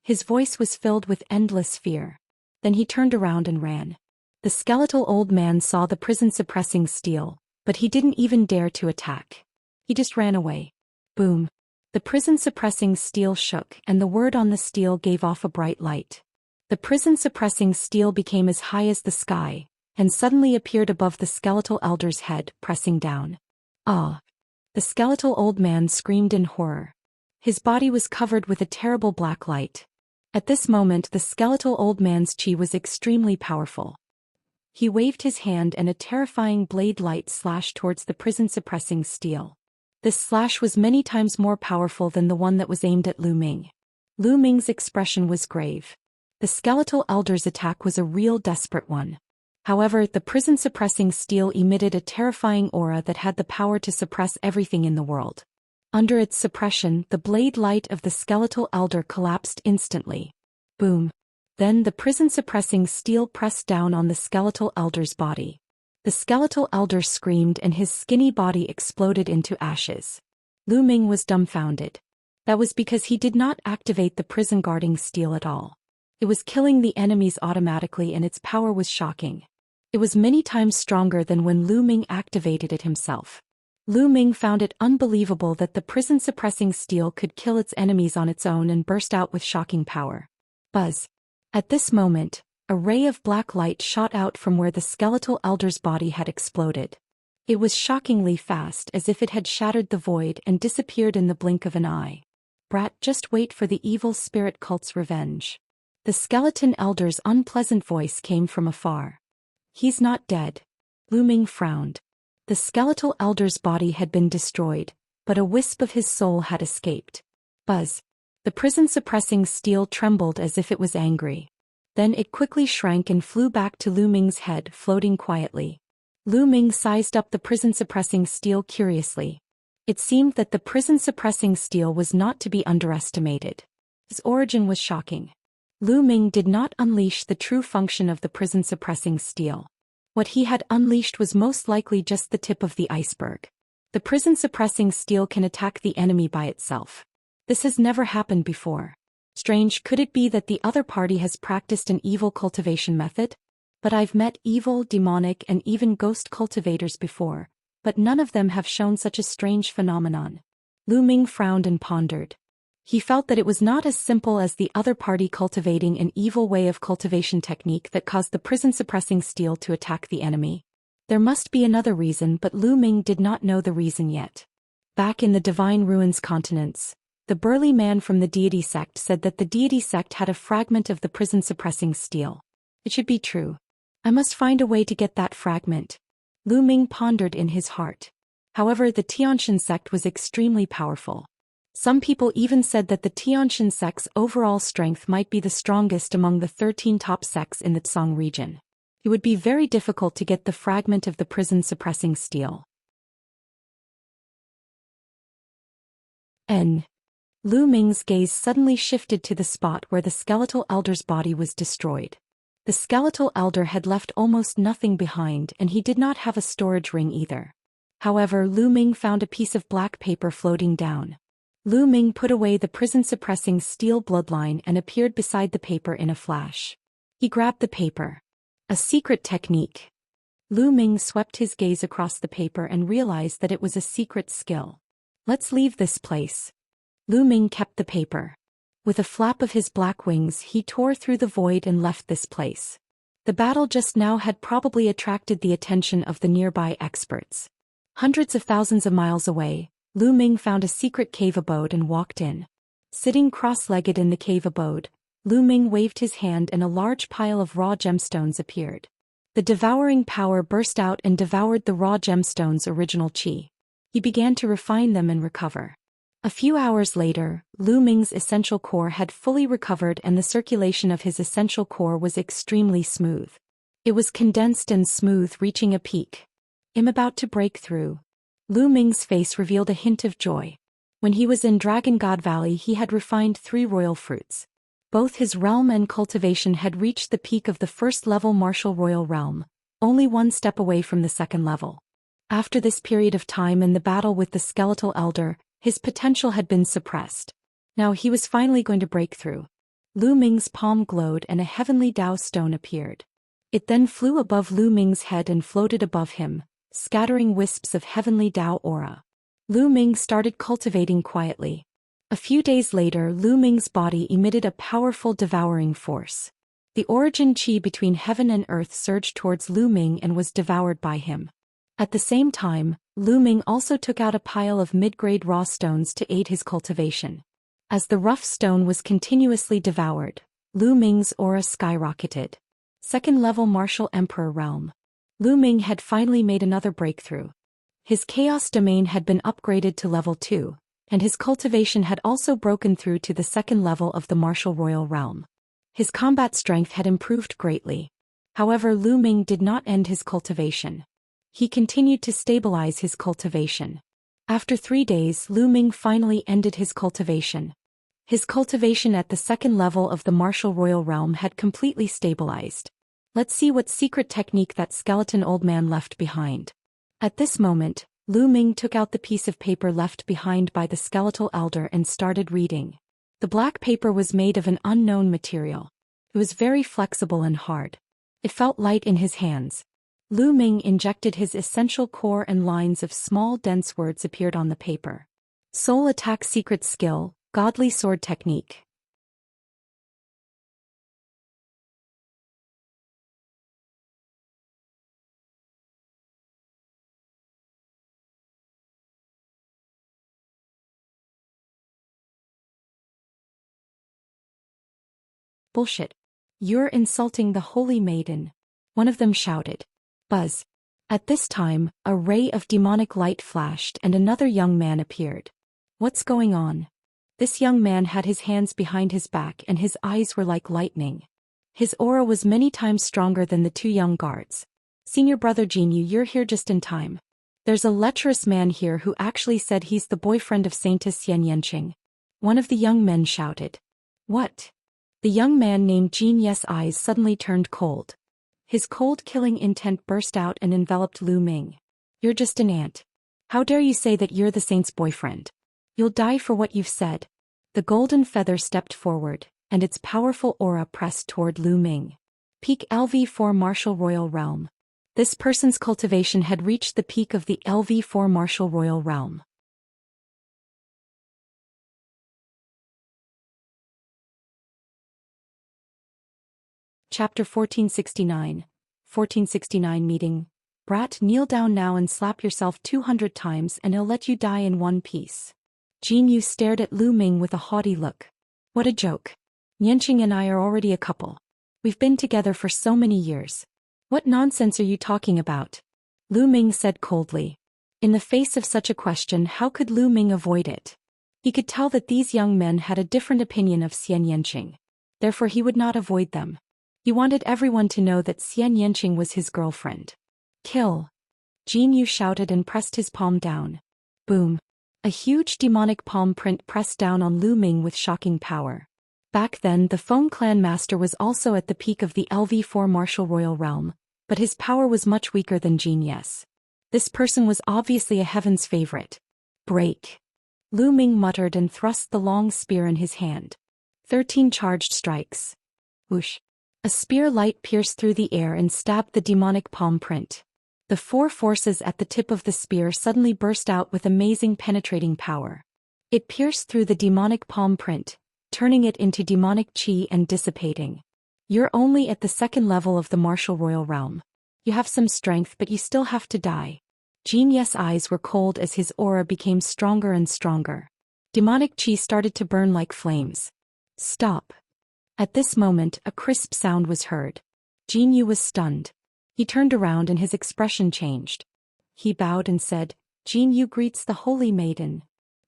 His voice was filled with endless fear. Then he turned around and ran. The skeletal old man saw the prison-suppressing steel, but he didn't even dare to attack. He just ran away. Boom. The prison-suppressing steel shook and the word on the steel gave off a bright light. The prison-suppressing steel became as high as the sky, and suddenly appeared above the skeletal elder's head, pressing down. Ah! The skeletal old man screamed in horror. His body was covered with a terrible black light. At this moment the skeletal old man's chi was extremely powerful. He waved his hand and a terrifying blade light slashed towards the prison-suppressing steel. This slash was many times more powerful than the one that was aimed at Lu Ming. Lu Ming's expression was grave. The skeletal elder's attack was a real desperate one. However, the prison-suppressing steel emitted a terrifying aura that had the power to suppress everything in the world. Under its suppression, the blade light of the skeletal elder collapsed instantly. Boom. Then the prison-suppressing steel pressed down on the skeletal elder's body. The skeletal elder screamed and his skinny body exploded into ashes. Lu Ming was dumbfounded. That was because he did not activate the prison-guarding steel at all. It was killing the enemies automatically and its power was shocking. It was many times stronger than when Lu Ming activated it himself. Lu Ming found it unbelievable that the prison-suppressing steel could kill its enemies on its own and burst out with shocking power. Buzz. At this moment, a ray of black light shot out from where the skeletal elder's body had exploded. It was shockingly fast, as if it had shattered the void and disappeared in the blink of an eye. Brat, just wait for the evil spirit cult's revenge. The skeleton elder's unpleasant voice came from afar. He's not dead. Lu Ming frowned. The skeletal elder's body had been destroyed, but a wisp of his soul had escaped. Buzz. The prison-suppressing steel trembled as if it was angry. Then it quickly shrank and flew back to Lu Ming's head, floating quietly. Lu Ming sized up the prison-suppressing steel curiously. It seemed that the prison-suppressing steel was not to be underestimated. Its origin was shocking. Lu Ming did not unleash the true function of the prison-suppressing steel. What he had unleashed was most likely just the tip of the iceberg. The prison-suppressing steel can attack the enemy by itself. This has never happened before. Strange, could it be that the other party has practiced an evil cultivation method? But I've met evil, demonic, and even ghost cultivators before, but none of them have shown such a strange phenomenon. Lu Ming frowned and pondered. He felt that it was not as simple as the other party cultivating an evil way of cultivation technique that caused the prison-suppressing steel to attack the enemy. There must be another reason, but Lu Ming did not know the reason yet. Back in the Divine Ruins continents, the burly man from the deity sect said that the deity sect had a fragment of the prison-suppressing steel. It should be true. I must find a way to get that fragment. Lu Ming pondered in his heart. However, the Xianxia sect was extremely powerful. Some people even said that the Xianxia sect's overall strength might be the strongest among the 13 top sects in the Tsang region. It would be very difficult to get the fragment of the prison-suppressing steel. Lu Ming's gaze suddenly shifted to the spot where the skeletal elder's body was destroyed. The skeletal elder had left almost nothing behind, and he did not have a storage ring either. However, Lu Ming found a piece of black paper floating down. Lu Ming put away the prison-suppressing steel bloodline and appeared beside the paper in a flash. He grabbed the paper. A secret technique. Lu Ming swept his gaze across the paper and realized that it was a secret skill. Let's leave this place. Lu Ming kept the paper. With a flap of his black wings, he tore through the void and left this place. The battle just now had probably attracted the attention of the nearby experts. Hundreds of thousands of miles away, Lu Ming found a secret cave abode and walked in. Sitting cross-legged in the cave abode, Lu Ming waved his hand and a large pile of raw gemstones appeared. The devouring power burst out and devoured the raw gemstones' original qi. He began to refine them and recover. A few hours later, Lu Ming's essential core had fully recovered and the circulation of his essential core was extremely smooth. It was condensed and smooth, reaching a peak. "I'm about to break through." Lu Ming's face revealed a hint of joy. When he was in Dragon God Valley, he had refined 3 royal fruits. Both his realm and cultivation had reached the peak of the first-level martial royal realm, only 1 step away from the second level. After this period of time in the battle with the skeletal elder, his potential had been suppressed. Now he was finally going to break through. Lu Ming's palm glowed and a heavenly Dao stone appeared. It then flew above Lu Ming's head and floated above him, scattering wisps of heavenly Dao aura. Lu Ming started cultivating quietly. A few days later, Lu Ming's body emitted a powerful devouring force. The origin qi between heaven and earth surged towards Lu Ming and was devoured by him. At the same time, Lu Ming also took out a pile of mid-grade raw stones to aid his cultivation. As the rough stone was continuously devoured, Lu Ming's aura skyrocketed. Second-level martial emperor realm. Lu Ming had finally made another breakthrough. His chaos domain had been upgraded to level 2, and his cultivation had also broken through to the second level of the martial royal realm. His combat strength had improved greatly. However, Lu Ming did not end his cultivation. He continued to stabilize his cultivation. After 3 days, Lu Ming finally ended his cultivation. His cultivation at the second level of the martial royal realm had completely stabilized. Let's see what secret technique that skeleton old man left behind. At this moment, Lu Ming took out the piece of paper left behind by the skeletal elder and started reading. The black paper was made of an unknown material. It was very flexible and hard. It felt light in his hands. Lu Ming injected his essential core and lines of small dense words appeared on the paper. Soul attack secret skill, godly sword technique. Bullshit. You're insulting the holy maiden. One of them shouted. Buzz. At this time, a ray of demonic light flashed and another young man appeared. What's going on? This young man had his hands behind his back and his eyes were like lightning. His aura was many times stronger than the two young guards. Senior brother Jinyu, you're here just in time. There's a lecherous man here who actually said he's the boyfriend of Saintess Xianxia. One of the young men shouted. What? The young man named Jin Ye's eyes suddenly turned cold. His cold killing intent burst out and enveloped Lu Ming. You're just an ant. How dare you say that you're the saint's boyfriend? You'll die for what you've said. The golden feather stepped forward, and its powerful aura pressed toward Lu Ming. Peak LV4 Martial Royal Realm. This person's cultivation had reached the peak of the LV4 Martial Royal Realm. Chapter 1469 Meeting. Brat, kneel down now and slap yourself 200 times and he'll let you die in one piece. Jinyu stared at Lu Ming with a haughty look. What a joke. Xianxia and I are already a couple. We've been together for so many years. What nonsense are you talking about? Lu Ming said coldly. In the face of such a question, how could Lu Ming avoid it? He could tell that these young men had a different opinion of Xianxia. Therefore he would not avoid them. He wanted everyone to know that Xianxia was his girlfriend. Kill. Jinyu shouted and pressed his palm down. Boom. A huge demonic palm print pressed down on Lu Ming with shocking power. Back then the Feng clan master was also at the peak of the LV4 Martial Royal Realm, but his power was much weaker than Jin Ye's. This person was obviously a heaven's favorite. Break. Lu Ming muttered and thrust the long spear in his hand. 13 charged strikes. Whoosh. A spear light pierced through the air and stabbed the demonic palm print. The four forces at the tip of the spear suddenly burst out with amazing penetrating power. It pierced through the demonic palm print, turning it into demonic chi and dissipating. You're only at the second level of the Martial Royal Realm. You have some strength but you still have to die. Jin Ye's eyes were cold as his aura became stronger and stronger. Demonic chi started to burn like flames. Stop. At this moment a crisp sound was heard. Jinyu was stunned. He turned around and his expression changed. He bowed and said, Jinyu greets the Holy Maiden.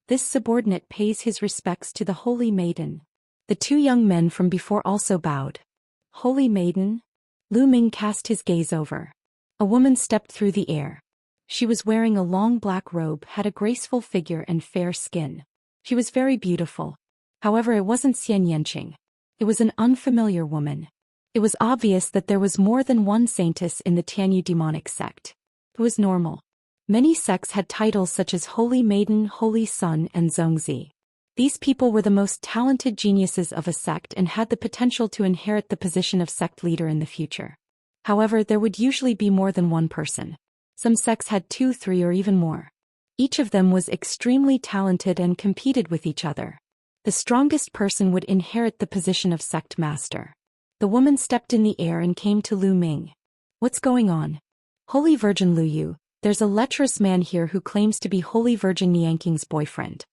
This subordinate pays his respects to the Holy Maiden. The two young men from before also bowed. Holy Maiden? Lu Ming cast his gaze over. A woman stepped through the air. She was wearing a long black robe, had a graceful figure and fair skin. She was very beautiful. However, it wasn't Xianxia. It was an unfamiliar woman. It was obvious that there was more than one saintess in the Tianyu demonic sect. It was normal. Many sects had titles such as Holy Maiden, Holy Sun, and Zhongzi. These people were the most talented geniuses of a sect and had the potential to inherit the position of sect leader in the future. However, there would usually be more than one person. Some sects had 2, 3, or even more. Each of them was extremely talented and competed with each other. The strongest person would inherit the position of sect master. The woman stepped in the air and came to Lu Ming. What's going on? Holy Virgin Lu Yu, there's a lecherous man here who claims to be Holy Virgin Nianqing's boyfriend.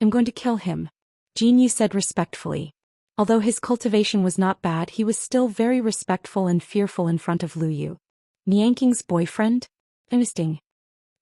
I'm going to kill him. Jinyu said respectfully. Although his cultivation was not bad, he was still very respectful and fearful in front of Lu Yu. Nianqing's boyfriend? Interesting.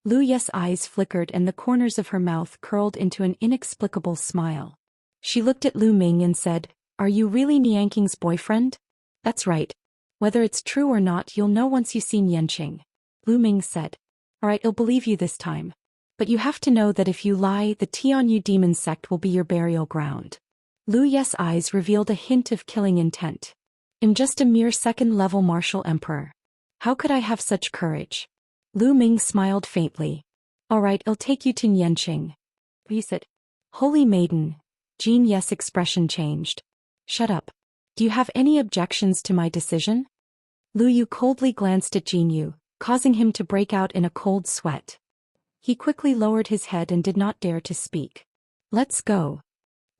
Lu Ye's eyes flickered and the corners of her mouth curled into an inexplicable smile. She looked at Lu Ming and said, Are you really Nianqing's boyfriend? That's right. Whether it's true or not, you'll know once you see Xianxia. Lu Ming said. Alright, I'll believe you this time. But you have to know that if you lie, the Tianyu demon sect will be your burial ground. Lu Ye's eyes revealed a hint of killing intent. I'm just a mere second-level martial emperor. How could I have such courage? Lu Ming smiled faintly. Alright, I'll take you to Xianxia. He said. Holy Maiden. Jin Ye's expression changed. Shut up. Do you have any objections to my decision? Lu Yu coldly glanced at Jinyu, causing him to break out in a cold sweat. He quickly lowered his head and did not dare to speak. Let's go.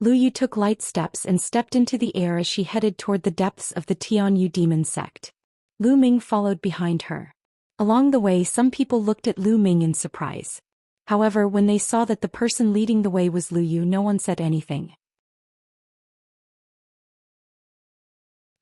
Lu Yu took light steps and stepped into the air as she headed toward the depths of the Tianyu demon sect. Lu Ming followed behind her. Along the way, some people looked at Lu Ming in surprise. However, when they saw that the person leading the way was Lu Yu, no one said anything.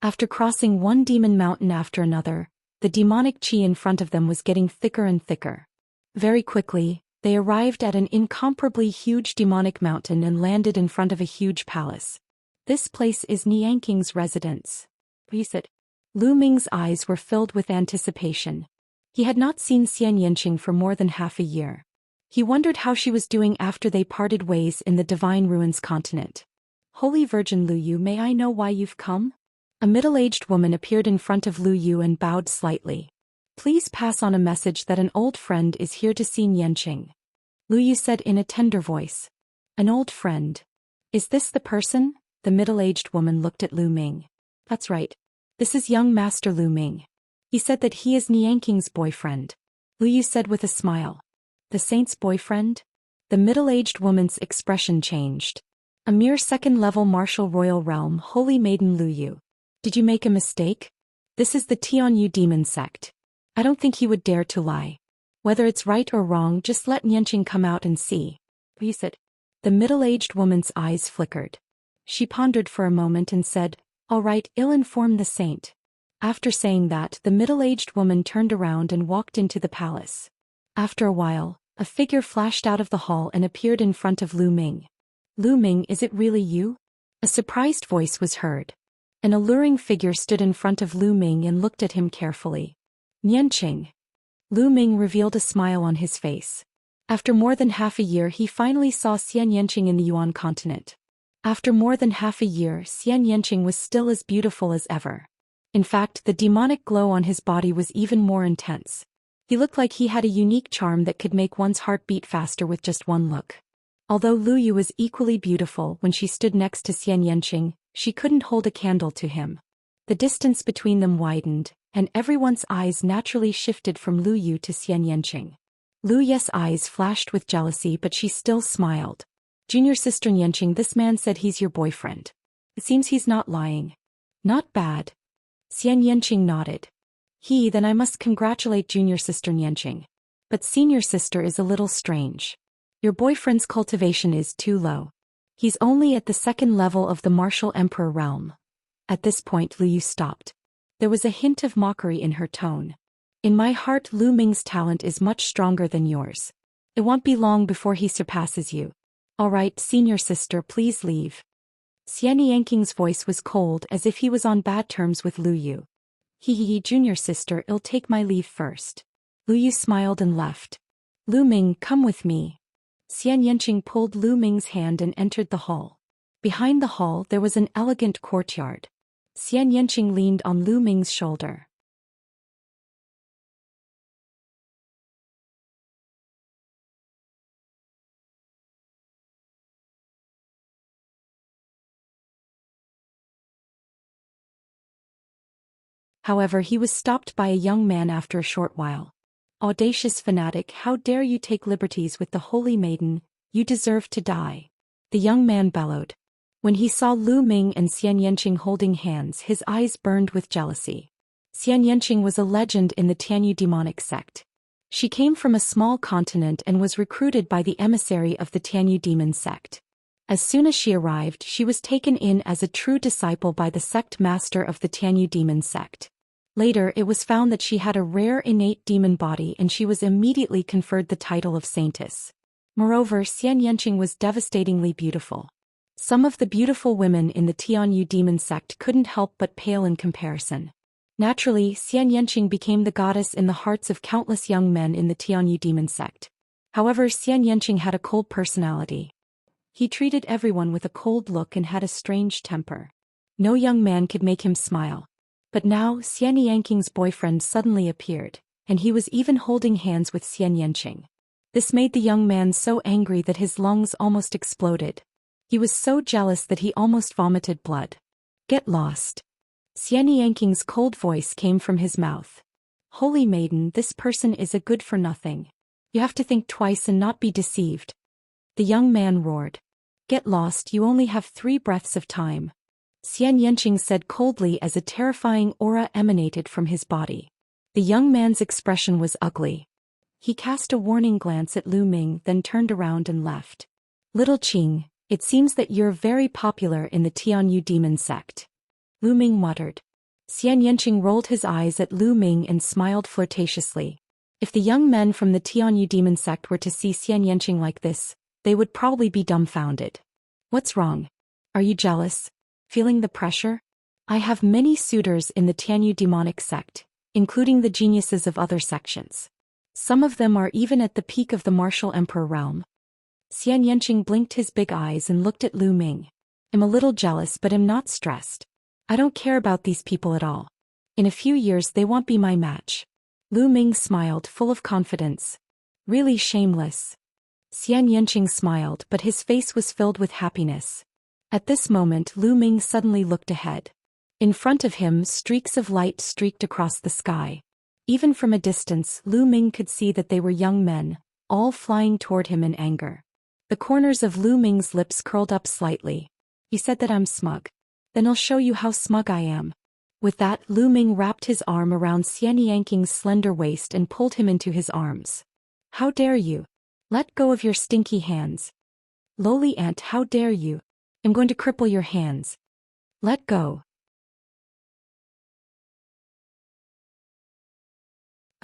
After crossing one demon mountain after another, the demonic chi in front of them was getting thicker and thicker. Very quickly, they arrived at an incomparably huge demonic mountain and landed in front of a huge palace. This place is Nianqing's residence. He said. Lu Ming's eyes were filled with anticipation. He had not seen Xianxia for more than half a year. He wondered how she was doing after they parted ways in the Divine Ruins continent. Holy Virgin Lu Yu, may I know why you've come? A middle-aged woman appeared in front of Lu Yu and bowed slightly. Please pass on a message that an old friend is here to see Xianxia. Lu Yu said in a tender voice. An old friend. Is this the person? The middle-aged woman looked at Lu Ming. That's right. This is young Master Lu Ming. He said that he is Xianxia's boyfriend. Lu Yu said with a smile. The saint's boyfriend? The middle-aged woman's expression changed. A mere second-level martial royal realm, Holy Maiden Lu Yu. Did you make a mistake? This is the Tianyu demon sect. I don't think he would dare to lie. Whether it's right or wrong, just let Xianxia come out and see. He said. The middle-aged woman's eyes flickered. She pondered for a moment and said, all right, I'll inform the saint. After saying that, the middle-aged woman turned around and walked into the palace. After a while, a figure flashed out of the hall and appeared in front of Lu Ming. Lu Ming, is it really you? A surprised voice was heard. An alluring figure stood in front of Lu Ming and looked at him carefully. Xianxia. Lu Ming revealed a smile on his face. After more than half a year, he finally saw Xianxia in the Yuan continent. After more than half a year, Xianxia was still as beautiful as ever. In fact, the demonic glow on his body was even more intense. He looked like he had a unique charm that could make one's heart beat faster with just one look. Although Lu Yu was equally beautiful when she stood next to Xianxia, she couldn't hold a candle to him. The distance between them widened, and everyone's eyes naturally shifted from Lu Yu to Xianxia. Lu Yu's eyes flashed with jealousy, but she still smiled. Junior sister Xianxia, this man said he's your boyfriend. It seems he's not lying. Not bad. Xianxia nodded. Then I must congratulate junior sister Xianxia. But senior sister is a little strange. Your boyfriend's cultivation is too low. He's only at the second level of the martial emperor realm. At this point Lu Yu stopped. There was a hint of mockery in her tone. In my heart, Lu Ming's talent is much stronger than yours. It won't be long before he surpasses you. All right, senior sister, please leave. Xianxia's voice was cold, as if he was on bad terms with Lu Yu. Junior sister, I'll take my leave first. Lu Yu smiled and left. Lu Ming, come with me. Xianxia pulled Lu Ming's hand and entered the hall. Behind the hall there was an elegant courtyard. Xianxia leaned on Lu Ming's shoulder. However, he was stopped by a young man after a short while. Audacious fanatic, how dare you take liberties with the Holy Maiden, you deserve to die. The young man bellowed. When he saw Lu Ming and Xianxia holding hands, his eyes burned with jealousy. Xianxia was a legend in the Tianyu demonic sect. She came from a small continent and was recruited by the emissary of the Tianyu demon sect. As soon as she arrived, she was taken in as a true disciple by the sect master of the Tianyu demon sect. Later, it was found that she had a rare innate demon body and she was immediately conferred the title of saintess. Moreover, Xianxia was devastatingly beautiful. Some of the beautiful women in the Tianyu demon sect couldn't help but pale in comparison. Naturally, Xianxia became the goddess in the hearts of countless young men in the Tianyu demon sect. However, Xianxia had a cold personality. He treated everyone with a cold look and had a strange temper. No young man could make him smile. But now, Xianxia's boyfriend suddenly appeared, and he was even holding hands with Xianxia. This made the young man so angry that his lungs almost exploded. He was so jealous that he almost vomited blood. Get lost. Xianxia's cold voice came from his mouth. Holy Maiden, this person is a good for nothing. You have to think twice and not be deceived. The young man roared. Get lost, you only have 3 breaths of time. Xianxia said coldly as a terrifying aura emanated from his body. The young man's expression was ugly. He cast a warning glance at Lu Ming, then turned around and left. Little Qing, it seems that you're very popular in the Tianyu demon sect. Lu Ming muttered. Xianxia rolled his eyes at Lu Ming and smiled flirtatiously. If the young men from the Tianyu demon sect were to see Xianxia like this, they would probably be dumbfounded. What's wrong? Are you jealous? Feeling the pressure? I have many suitors in the Tianyu demonic sect, including the geniuses of other sections. Some of them are even at the peak of the martial emperor realm. Xianxia blinked his big eyes and looked at Lu Ming. I'm a little jealous but am not stressed. I don't care about these people at all. In a few years they won't be my match. Lu Ming smiled, full of confidence. Really shameless. Xianxia smiled, but his face was filled with happiness. At this moment Lu Ming suddenly looked ahead. In front of him, streaks of light streaked across the sky. Even from a distance, Lu Ming could see that they were young men, all flying toward him in anger. The corners of Lu Ming's lips curled up slightly. He said that I'm smug. Then I'll show you how smug I am. With that, Lu Ming wrapped his arm around Xianxia's slender waist and pulled him into his arms. How dare you? Let go of your stinky hands. Lowly ant, how dare you? I'm going to cripple your hands. Let go.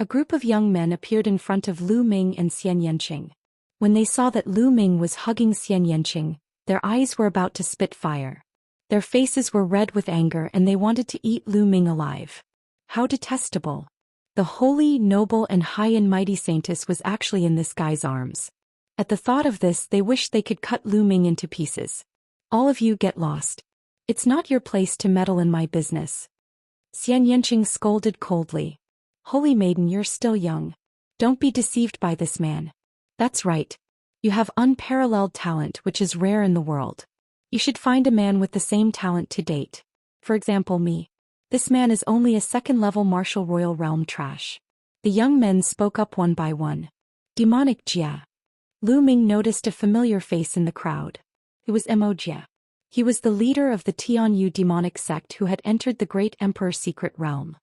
A group of young men appeared in front of Lu Ming and Xianxia. When they saw that Lu Ming was hugging Xianxia, their eyes were about to spit fire. Their faces were red with anger and they wanted to eat Lu Ming alive. How detestable. The holy, noble and high and mighty saintess was actually in this guy's arms. At the thought of this they wished they could cut Lu Ming into pieces. All of you get lost. It's not your place to meddle in my business. Xianxia scolded coldly. Holy maiden, you're still young. Don't be deceived by this man. That's right. You have unparalleled talent which is rare in the world. You should find a man with the same talent to date. For example, me. This man is only a second-level martial royal realm trash. The young men spoke up one by one. Demonic Jia. Lu Ming noticed a familiar face in the crowd. It was Jia. He was the leader of the Tianyu demonic sect who had entered the great emperor's secret realm.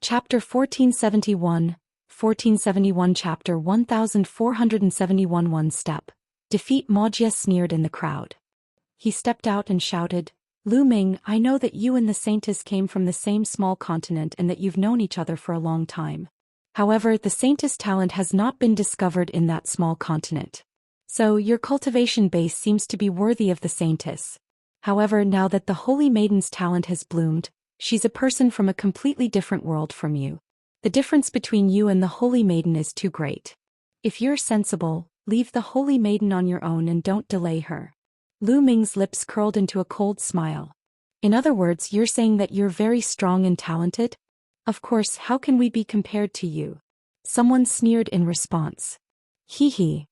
Chapter 1471, 1471 Chapter 1471 One step. Defeat Jia sneered in the crowd. He stepped out and shouted, Lu Ming, I know that you and the Saintess came from the same small continent and that you've known each other for a long time. However, the Saintess' talent has not been discovered in that small continent. So, your cultivation base seems to be worthy of the Saintess. However, now that the Holy Maiden's talent has bloomed, she's a person from a completely different world from you. The difference between you and the Holy Maiden is too great. If you're sensible, leave the Holy Maiden on your own and don't delay her. Lu Ming's lips curled into a cold smile. In other words, you're saying that you're very strong and talented? Of course, how can we be compared to you? Someone sneered in response. Hee hee.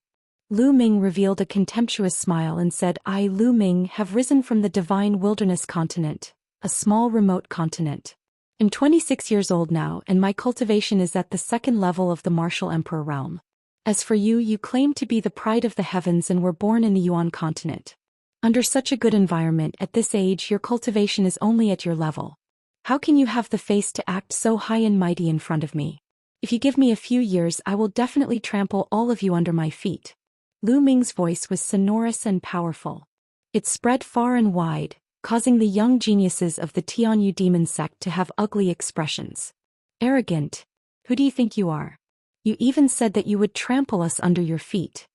Lu Ming revealed a contemptuous smile and said, I, Lu Ming, have risen from the divine wilderness continent, a small remote continent. I'm 26 years old now and my cultivation is at the second level of the martial emperor realm. As for you, you claim to be the pride of the heavens and were born in the Yuan continent. Under such a good environment at this age your cultivation is only at your level. How can you have the face to act so high and mighty in front of me? If you give me a few years I will definitely trample all of you under my feet. Lu Ming's voice was sonorous and powerful. It spread far and wide, causing the young geniuses of the Tianyu demon sect to have ugly expressions. Arrogant. Who do you think you are? You even said that you would trample us under your feet.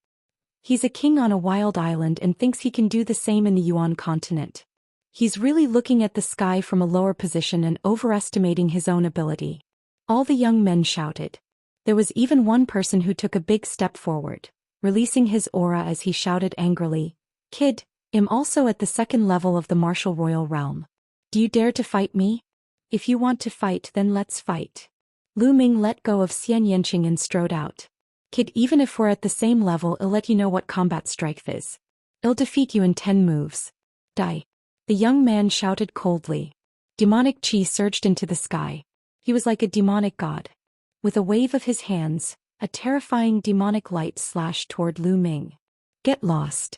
He's a king on a wild island and thinks he can do the same in the Yuan continent. He's really looking at the sky from a lower position and overestimating his own ability. All the young men shouted. There was even one person who took a big step forward, releasing his aura as he shouted angrily, Kid, I'm also at the second level of the martial royal realm. Do you dare to fight me? If you want to fight then let's fight. Lu Ming let go of Xianxia and strode out. Kid, even if we're at the same level I'll let you know what combat strength is. I'll defeat you in 10 moves. Die. The young man shouted coldly. Demonic chi surged into the sky. He was like a demonic god. With a wave of his hands, a terrifying demonic light slashed toward Lu Ming. Get lost.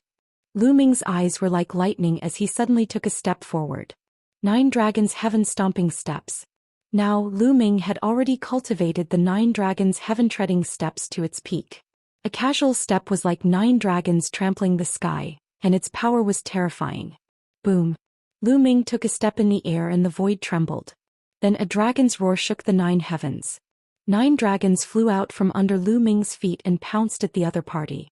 Lu Ming's eyes were like lightning as he suddenly took a step forward. 9 dragons heaven-stomping steps. Now, Lu Ming had already cultivated the 9 dragons heaven-treading steps to its peak. A casual step was like 9 dragons trampling the sky, and its power was terrifying. Boom. Lu Ming took a step in the air and the void trembled. Then a dragon's roar shook the 9 heavens. 9 dragons flew out from under Lu Ming's feet and pounced at the other party.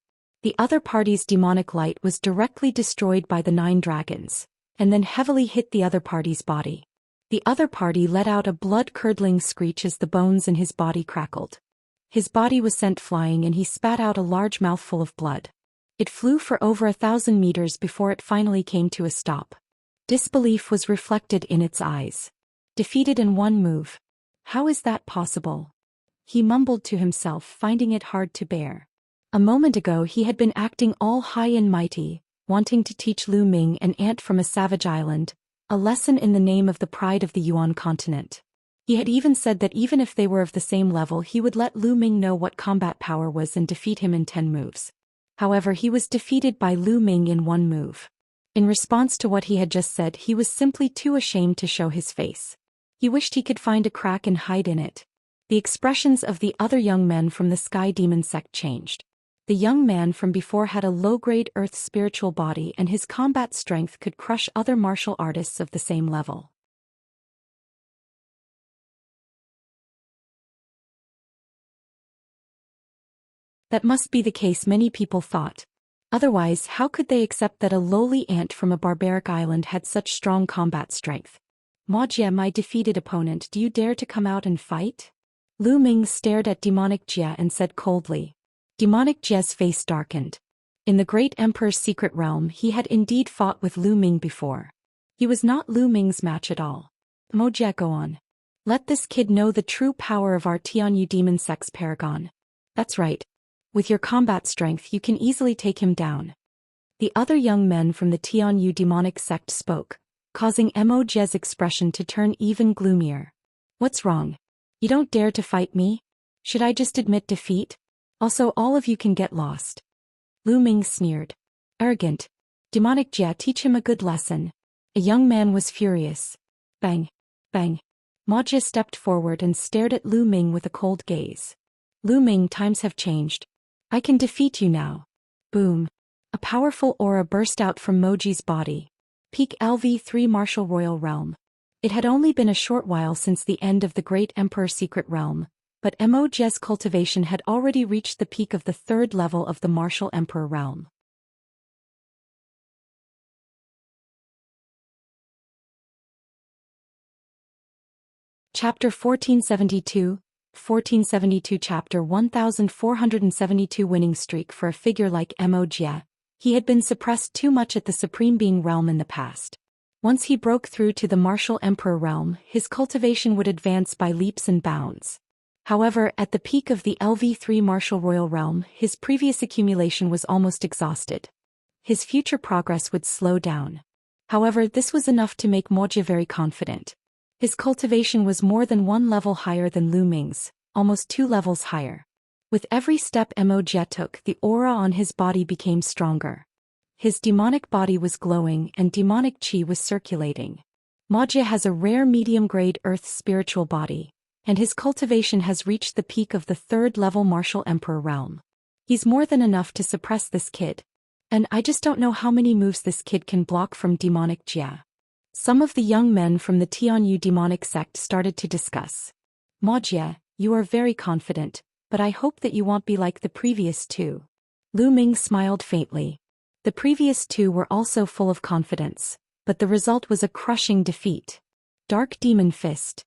The other party's demonic light was directly destroyed by the 9 dragons, and then heavily hit the other party's body. The other party let out a blood-curdling screech as the bones in his body crackled. His body was sent flying and he spat out a large mouthful of blood. It flew for over 1,000 meters before it finally came to a stop. Disbelief was reflected in its eyes. Defeated in one move. How is that possible? He mumbled to himself, finding it hard to bear. A moment ago he had been acting all high and mighty, wanting to teach Lu Ming, an ant from a savage island, a lesson in the name of the pride of the Yuan continent. He had even said that even if they were of the same level he would let Lu Ming know what combat power was and defeat him in 10 moves. However, he was defeated by Lu Ming in one move. In response to what he had just said, he was simply too ashamed to show his face. He wished he could find a crack and hide in it. The expressions of the other young men from the Sky Demon sect changed. The young man from before had a low-grade earth spiritual body and his combat strength could crush other martial artists of the same level. That must be the case, many people thought. Otherwise, how could they accept that a lowly ant from a barbaric island had such strong combat strength? Wuxia, my defeated opponent, do you dare to come out and fight? Lu Ming stared at demonic Jia and said coldly. Demonic Jia's face darkened. In the great emperor's secret realm he had indeed fought with Lu Ming before. He was not Lu Ming's match at all. Wuxia, go on. Let this kid know the true power of our Tianyu demon sect's paragon. That's right. With your combat strength you can easily take him down. The other young men from the Tianyu demonic sect spoke, causing Wuxia's expression to turn even gloomier. What's wrong? You don't dare to fight me? Should I just admit defeat? Also, all of you can get lost. Lu Ming sneered. Arrogant. Demonic Jia, teach him a good lesson. A young man was furious. Bang. Bang. Wuxia stepped forward and stared at Lu Ming with a cold gaze. Lu Ming, times have changed. I can defeat you now. Boom. A powerful aura burst out from Moji's body. Peak LV3 Martial Royal Realm. It had only been a short while since the end of the Great Emperor Secret Realm, but Moji's cultivation had already reached the peak of the 3rd level of the Martial Emperor Realm. Chapter 1472 Chapter 1472 Winning streak for a figure like Wuxia. He had been suppressed too much at the Supreme Being realm in the past. Once he broke through to the Martial Emperor realm, his cultivation would advance by leaps and bounds. However, at the peak of the LV3 Martial Royal realm, his previous accumulation was almost exhausted. His future progress would slow down. However, this was enough to make Wuxia very confident. His cultivation was more than 1 level higher than Lu Ming's, almost 2 levels higher. With every step Wuxia took, the aura on his body became stronger. His demonic body was glowing and demonic qi was circulating. Wuxia has a rare medium-grade earth spiritual body, and his cultivation has reached the peak of the 3rd level Martial Emperor realm. He's more than enough to suppress this kid. And I just don't know how many moves this kid can block from demonic Jia. Some of the young men from the Tianyu demonic sect started to discuss. Wuxia, you are very confident, but I hope that you won't be like the previous 2. Lu Ming smiled faintly. The previous 2 were also full of confidence, but the result was a crushing defeat. Dark Demon Fist.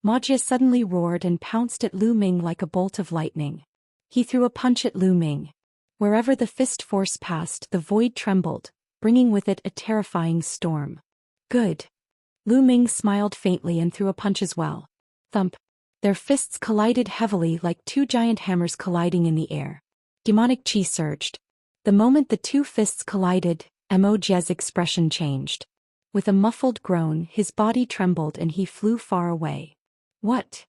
Wuxia suddenly roared and pounced at Lu Ming like a bolt of lightning. He threw a punch at Lu Ming. Wherever the fist force passed, the void trembled, bringing with it a terrifying storm. Good. Lu Ming smiled faintly and threw a punch as well. Thump. Their fists collided heavily like 2 giant hammers colliding in the air. Demonic qi surged. The moment the 2 fists collided, Wuxia's expression changed. With a muffled groan, his body trembled and he flew far away. What?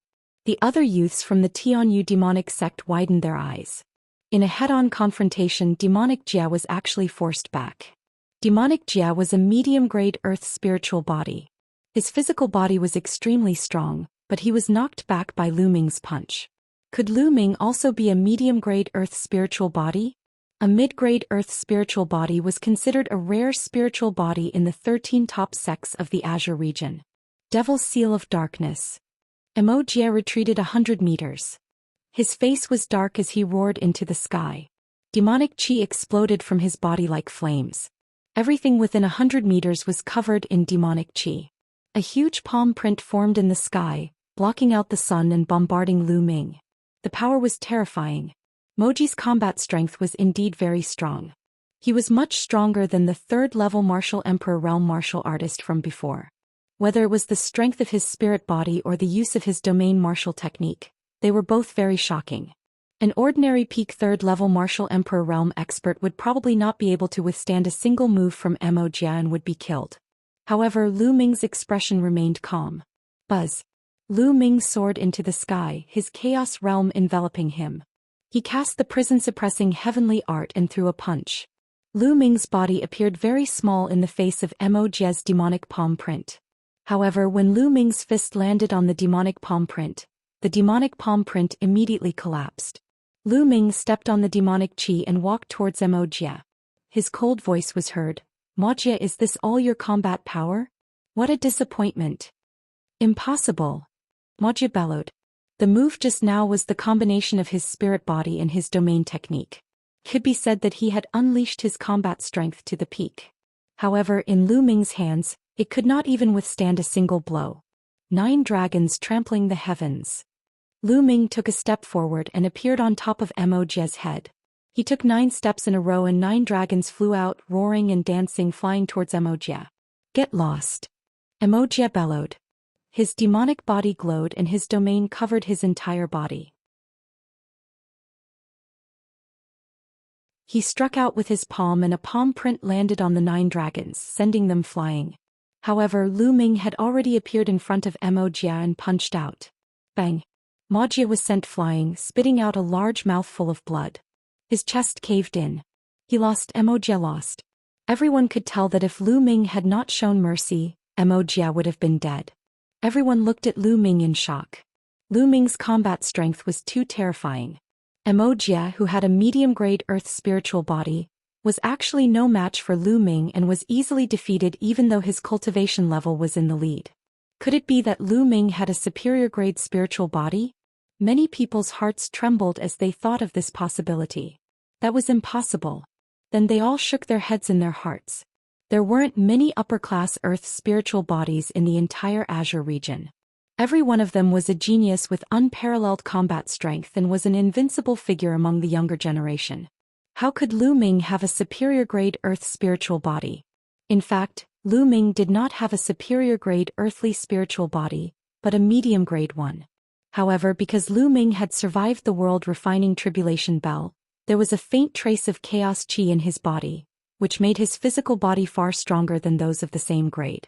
The other youths from the Tianyu demonic sect widened their eyes. In a head-on confrontation, demonic Jia was actually forced back. Demonic Jia was a medium-grade earth spiritual body. His physical body was extremely strong, but he was knocked back by Lu Ming's punch. Could Lu Ming also be a medium-grade earth spiritual body? A mid-grade earth spiritual body was considered a rare spiritual body in the 13 top sects of the Azure region. Devil's Seal of Darkness. Wuxia retreated 100 meters. His face was dark as he roared into the sky. Demonic chi exploded from his body like flames. Everything within 100 meters was covered in demonic chi. A huge palm print formed in the sky, blocking out the sun and bombarding Lu Ming. The power was terrifying. Moji's combat strength was indeed very strong. He was much stronger than the third-level martial emperor realm martial artist from before. Whether it was the strength of his spirit body or the use of his domain martial technique, they were both very shocking. An ordinary peak third-level martial emperor realm expert would probably not be able to withstand a single move from Wuxia and would be killed. However, Lu Ming's expression remained calm. Buzz. Lu Ming soared into the sky, his chaos realm enveloping him. He cast the prison-suppressing heavenly art and threw a punch. Lu Ming's body appeared very small in the face of Wuxia's demonic palm print. However, when Lu Ming's fist landed on the demonic palm print immediately collapsed. Lu Ming stepped on the demonic chi and walked towards Wuxia. His cold voice was heard. "Wuxia, is this all your combat power? What a disappointment." "Impossible," Wuxia bellowed. The move just now was the combination of his spirit body and his domain technique. Could be said that he had unleashed his combat strength to the peak. However, in Lu Ming's hands, it could not even withstand a single blow. 9 dragons trampling the heavens. Lu Ming took a step forward and appeared on top of Wuxia's head. He took 9 steps in a row and 9 dragons flew out, roaring and dancing, flying towards Wuxia. "Get lost," Wuxia bellowed. His demonic body glowed and his domain covered his entire body. He struck out with his palm and a palm print landed on the 9 dragons, sending them flying. However, Lu Ming had already appeared in front of Wuxia and punched out. Bang! Wuxia was sent flying, spitting out a large mouthful of blood. His chest caved in. He lost. Wuxia lost. Everyone could tell that if Lu Ming had not shown mercy, Wuxia would have been dead. Everyone looked at Lu Ming in shock. Lu Ming's combat strength was too terrifying. Wuxia, who had a medium-grade earth spiritual body, was actually no match for Lu Ming and was easily defeated even though his cultivation level was in the lead. Could it be that Lu Ming had a superior-grade spiritual body? Many people's hearts trembled as they thought of this possibility. That was impossible. Then they all shook their heads in their hearts. There weren't many upper-class earth spiritual bodies in the entire Azure region. Every one of them was a genius with unparalleled combat strength and was an invincible figure among the younger generation. How could Lu Ming have a superior-grade earth spiritual body? In fact, Lu Ming did not have a superior-grade earthly spiritual body, but a medium-grade one. However, because Lu Ming had survived the world-refining tribulation bell, there was a faint trace of chaos chi in his body, which made his physical body far stronger than those of the same grade.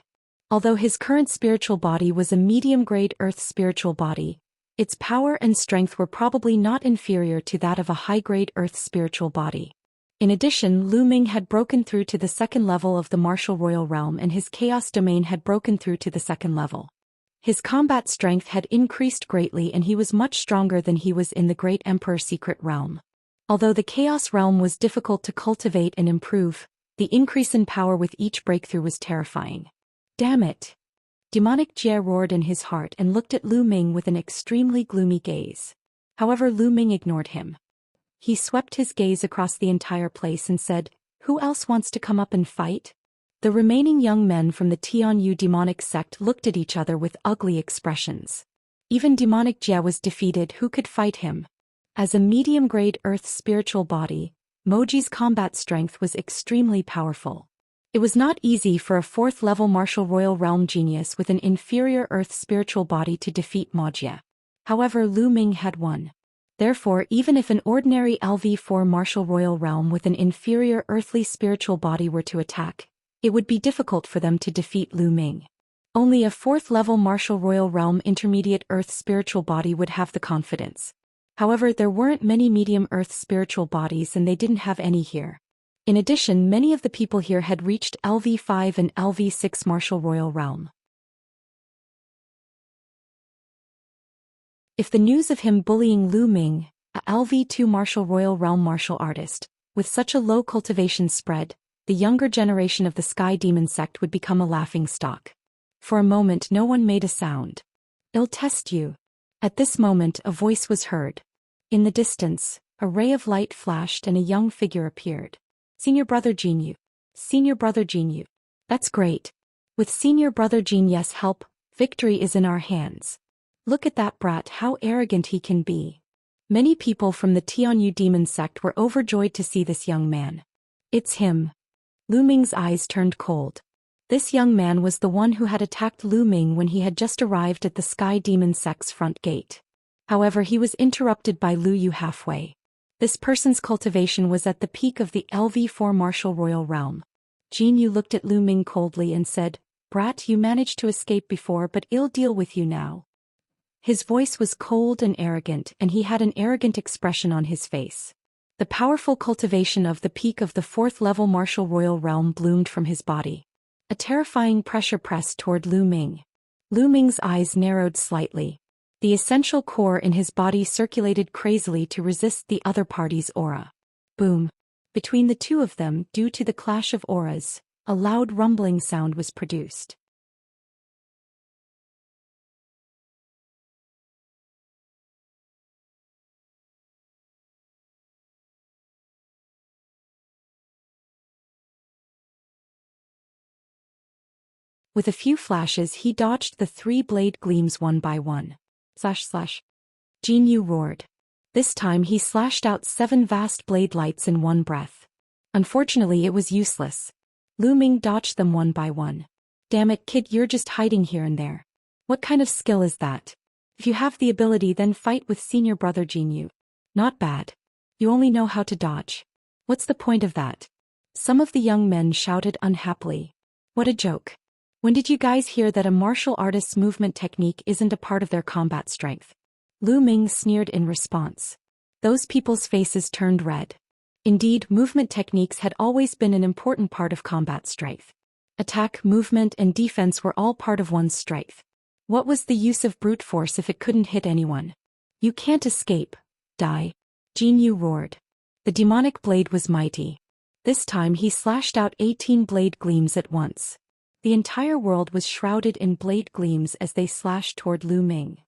Although his current spiritual body was a medium-grade earth spiritual body, its power and strength were probably not inferior to that of a high-grade earth spiritual body. In addition, Lu Ming had broken through to the second level of the martial royal realm and his chaos domain had broken through to the second level. His combat strength had increased greatly and he was much stronger than he was in the Great Emperor secret realm. Although the Chaos realm was difficult to cultivate and improve, the increase in power with each breakthrough was terrifying. Damn it! Demonic Jie roared in his heart and looked at Lu Ming with an extremely gloomy gaze. However, Lu Ming ignored him. He swept his gaze across the entire place and said, "Who else wants to come up and fight?" The remaining young men from the Tianyu demonic sect looked at each other with ugly expressions. Even demonic Jie was defeated. Who could fight him? As a medium-grade earth spiritual body, Moji's combat strength was extremely powerful. It was not easy for a 4th-level martial royal realm genius with an inferior earth spiritual body to defeat Mojia. However, Lu Ming had won. Therefore, even if an ordinary LV4 martial royal realm with an inferior earthly spiritual body were to attack, it would be difficult for them to defeat Lu Ming. Only a 4th-level martial royal realm intermediate earth spiritual body would have the confidence. However, there weren't many medium earth spiritual bodies and they didn't have any here. In addition, many of the people here had reached LV5 and LV6 martial royal realm. If the news of him bullying Lu Ming, a LV2 martial royal realm martial artist, with such a low cultivation spread, the younger generation of the Sky Demon sect would become a laughingstock. For a moment no one made a sound. "I'll test you." At this moment a voice was heard. In the distance, A ray of light flashed and a young figure appeared. Senior Brother Jinyu. Senior Brother Jinyu. That's great. With Senior Brother Jinyu's help, victory is in our hands. Look at that brat, how arrogant he can be. Many people from the Tianyu demon sect were overjoyed to see this young man. It's him. Lu Ming's eyes turned cold. This young man was the one who had attacked Lu Ming when he had just arrived at the Sky Demon Sect's front gate. However, he was interrupted by Lu Yu halfway. This person's cultivation was at the peak of the LV4 martial royal realm. Jin Yu looked at Lu Ming coldly and said, "Brat, you managed to escape before, but I'll deal with you now." His voice was cold and arrogant, and he had an arrogant expression on his face. The powerful cultivation of the peak of the 4th level martial royal realm bloomed from his body. A terrifying pressure pressed toward Lu Ming. Lu Ming's eyes narrowed slightly. The essential core in his body circulated crazily to resist the other party's aura. Boom. Between the two of them, due to the clash of auras, a loud rumbling sound was produced. With a few flashes, he dodged the 3 blade gleams one by one. Slash slash. Jin Yu roared. This time he slashed out 7 vast blade lights in one breath. Unfortunately, it was useless. Lu Ming dodged them one by one. Damn it, kid, you're just hiding here and there. What kind of skill is that? If you have the ability, then fight with Senior Brother Jin Yu. Not bad. You only know how to dodge. What's the point of that? Some of the young men shouted unhappily. What a joke. When did you guys hear that a martial artist's movement technique isn't a part of their combat strength? Lu Ming sneered in response. Those people's faces turned red. Indeed, movement techniques had always been an important part of combat strength. Attack, movement, and defense were all part of one's strength. What was the use of brute force if it couldn't hit anyone? You can't escape. Die. Jin Yu roared. The demonic blade was mighty. This time he slashed out 18 blade gleams at once. The entire world was shrouded in blade gleams as they slashed toward Lu Ming.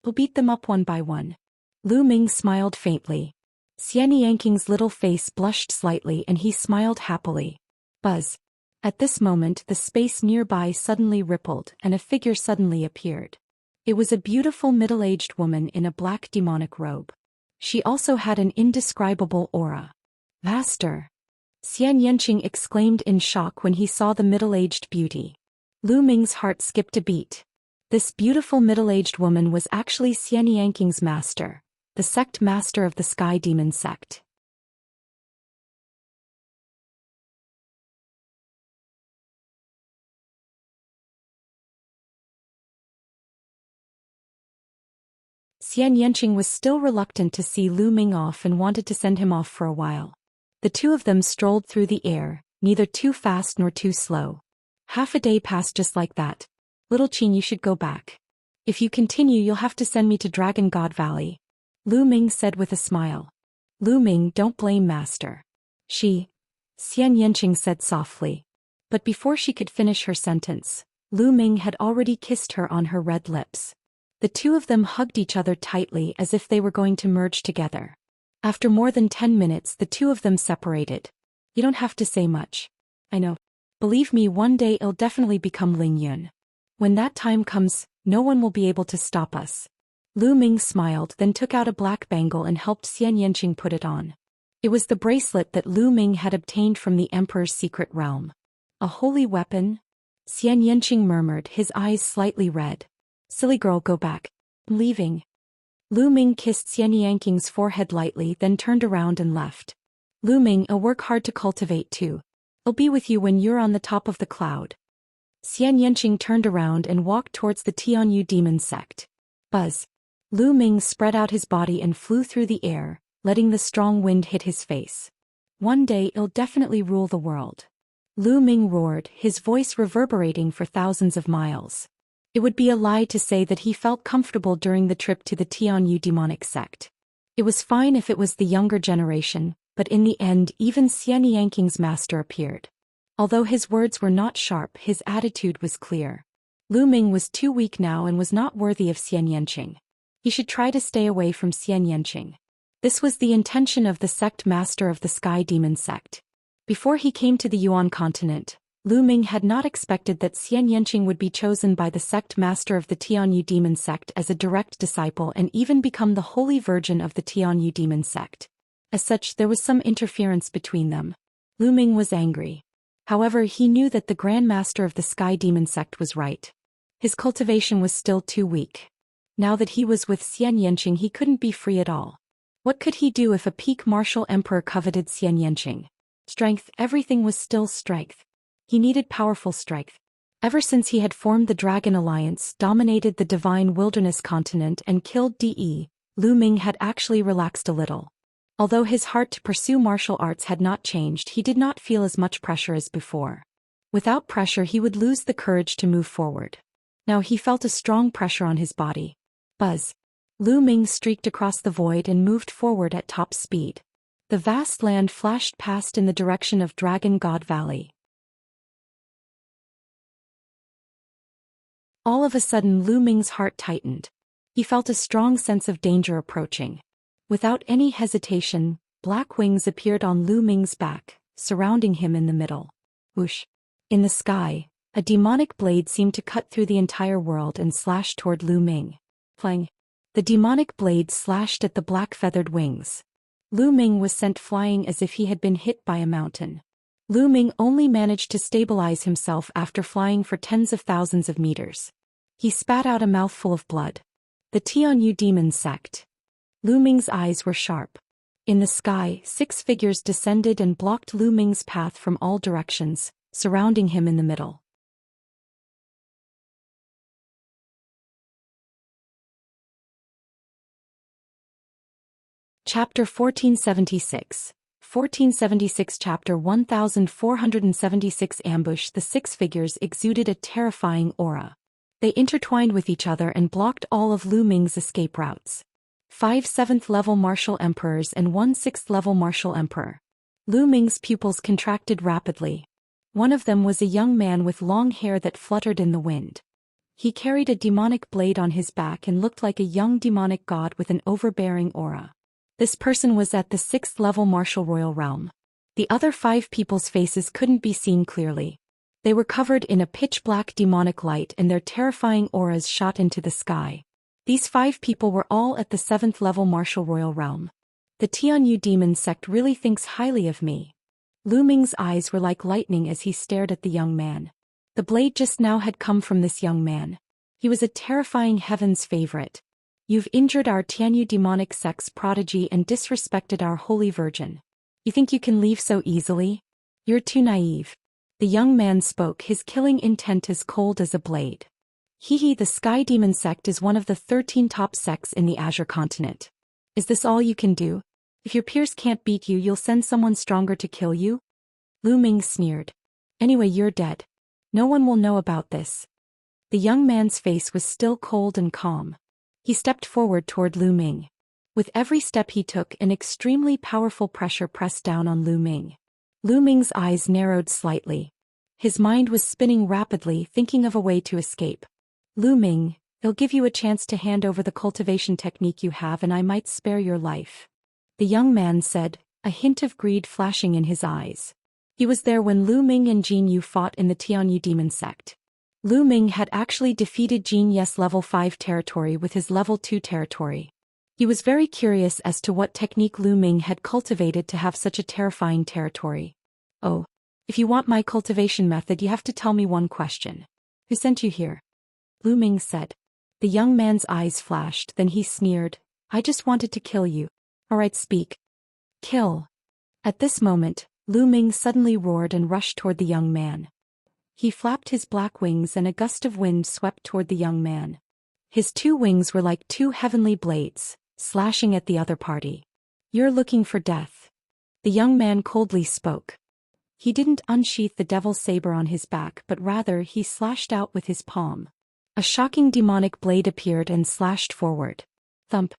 We'll beat them up one by one. Lu Ming smiled faintly. Xianxia's little face blushed slightly and he smiled happily. Buzz. At this moment, the space nearby suddenly rippled and a figure suddenly appeared. It was a beautiful middle-aged woman in a black demonic robe. She also had an indescribable aura. Vaster. Xianxia exclaimed in shock when he saw the middle-aged beauty. Lu Ming's heart skipped a beat. This beautiful middle-aged woman was actually Xianxia's master, the sect master of the Sky Demon sect. Xianxia was still reluctant to see Lu Ming off and wanted to send him off for a while. The two of them strolled through the air, neither too fast nor too slow. Half a day passed just like that. Little Qin, you should go back. If you continue, you'll have to send me to Dragon God Valley. Lu Ming said with a smile. Lu Ming, don't blame Master. Xianxia said softly. But before she could finish her sentence, Lu Ming had already kissed her on her red lips. The two of them hugged each other tightly as if they were going to merge together. After more than 10 minutes, the two of them separated. You don't have to say much. I know. Believe me, one day I'll definitely become Ling Yun. When that time comes, no one will be able to stop us. Lu Ming smiled, then took out a black bangle and helped Xianxia put it on. It was the bracelet that Lu Ming had obtained from the Emperor's secret realm. A holy weapon? Xianxia murmured, his eyes slightly red. Silly girl, go back. I'm leaving. Lu Ming kissed Xianxia's forehead lightly, then turned around and left. Lu Ming, I'll work hard to cultivate too. I'll be with you when you're on the top of the cloud. Xianxia turned around and walked towards the Tianyu demon sect. Buzz. Lu Ming spread out his body and flew through the air, letting the strong wind hit his face. One day I'll definitely rule the world. Lu Ming roared, his voice reverberating for thousands of miles. It would be a lie to say that he felt comfortable during the trip to the Tianyu demonic sect. It was fine if it was the younger generation, but in the end even Xianxia's master appeared. Although his words were not sharp, his attitude was clear. Lu Ming was too weak now and was not worthy of Xianxia. He should try to stay away from Xianxia. This was the intention of the sect master of the Sky Demon sect. Before he came to the Yuan continent, Lu Ming had not expected that Xianxia would be chosen by the sect master of the Tianyu demon sect as a direct disciple and even become the holy virgin of the Tianyu demon sect. As such, there was some interference between them. Lu Ming was angry. However, he knew that the Grand Master of the Sky Demon sect was right. His cultivation was still too weak. Now that he was with Xianxia, he couldn't be free at all. What could he do if a peak martial emperor coveted Xianxia? Strength, everything was still strength. He needed powerful strength. Ever since he had formed the Dragon Alliance, dominated the Divine Wilderness continent and killed De, Lu Ming had actually relaxed a little. Although his heart to pursue martial arts had not changed, he did not feel as much pressure as before. Without pressure he would lose the courage to move forward. Now he felt a strong pressure on his body. Buzz. Lu Ming streaked across the void and moved forward at top speed. The vast land flashed past in the direction of Dragon God Valley. All of a sudden Lu Ming's heart tightened. He felt a strong sense of danger approaching. Without any hesitation, black wings appeared on Lu Ming's back, surrounding him in the middle. Whoosh! In the sky, a demonic blade seemed to cut through the entire world and slash toward Lu Ming. Clang! The demonic blade slashed at the black feathered wings. Lu Ming was sent flying as if he had been hit by a mountain. Lu Ming only managed to stabilize himself after flying for tens of thousands of meters. He spat out a mouthful of blood. The Tianyu demon sect. Lu Ming's eyes were sharp. In the sky, 6 figures descended and blocked Lu Ming's path from all directions, surrounding him in the middle. Chapter 1476. 1476 Chapter 1476 Ambush. The 6 figures exuded a terrifying aura. They intertwined with each other and blocked all of Lu Ming's escape routes. 5 7th-level martial emperors and 1 6th-level martial emperor. Lu Ming's pupils contracted rapidly. One of them was a young man with long hair that fluttered in the wind. He carried a demonic blade on his back and looked like a young demonic god with an overbearing aura. This person was at the 6th-level martial royal realm. The other 5 people's faces couldn't be seen clearly. They were covered in a pitch-black demonic light and their terrifying auras shot into the sky. These 5 people were all at the 7th-level martial royal realm. The Tianyu demon sect really thinks highly of me. Lu Ming's eyes were like lightning as he stared at the young man. The blade just now had come from this young man. He was a terrifying heaven's favorite. You've injured our Tianyu demonic sect's prodigy and disrespected our holy virgin. You think you can leave so easily? You're too naive. The young man spoke, his killing intent as cold as a blade. The Sky Demon sect is one of the 13 top sects in the Azure continent. Is this all you can do? If your peers can't beat you, you'll send someone stronger to kill you? Lu Ming sneered. Anyway, you're dead. No one will know about this. The young man's face was still cold and calm. He stepped forward toward Lu Ming. With every step he took, an extremely powerful pressure pressed down on Lu Ming. Lu Ming's eyes narrowed slightly. His mind was spinning rapidly, thinking of a way to escape. Lu Ming, I'll give you a chance to hand over the cultivation technique you have and I might spare your life. The young man said, a hint of greed flashing in his eyes. He was there when Lu Ming and Jin Yu fought in the Tianyu demon sect. Lu Ming had actually defeated Jin Yu's level 5 territory with his level 2 territory. He was very curious as to what technique Lu Ming had cultivated to have such a terrifying territory. Oh, if you want my cultivation method, you have to tell me one question. Who sent you here? Lu Ming said. The young man's eyes flashed, then he sneered. I just wanted to kill you. Alright, speak. Kill. At this moment, Lu Ming suddenly roared and rushed toward the young man. He flapped his black wings and a gust of wind swept toward the young man. His 2 wings were like 2 heavenly blades, slashing at the other party. You're looking for death. The young man coldly spoke. He didn't unsheath the devil's saber on his back, but rather he slashed out with his palm. A shocking demonic blade appeared and slashed forward. Thump.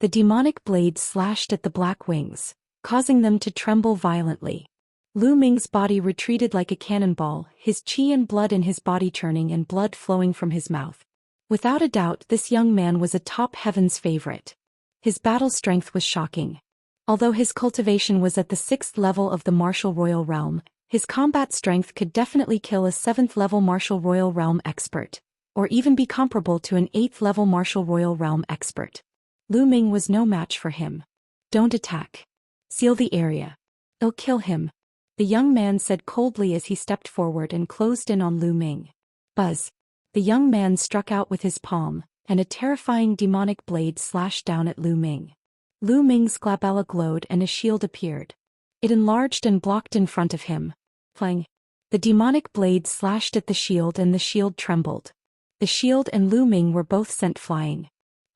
The demonic blade slashed at the black wings, causing them to tremble violently. Lu Ming's body retreated like a cannonball, his qi and blood in his body churning and blood flowing from his mouth. Without a doubt, this young man was a top heaven's favorite. His battle strength was shocking. Although his cultivation was at the 6th level of the martial royal realm, his combat strength could definitely kill a 7th level martial royal realm expert, or even be comparable to an 8th level martial royal realm expert. Lu Ming was no match for him. Don't attack. Seal the area. I'll kill him, the young man said coldly as he stepped forward and closed in on Lu Ming. Buzz. The young man struck out with his palm, and a terrifying demonic blade slashed down at Lu Ming. Lu Ming's glabella glowed and a shield appeared. It enlarged and blocked in front of him. Clang. The demonic blade slashed at the shield and the shield trembled. The shield and Lu Ming were both sent flying.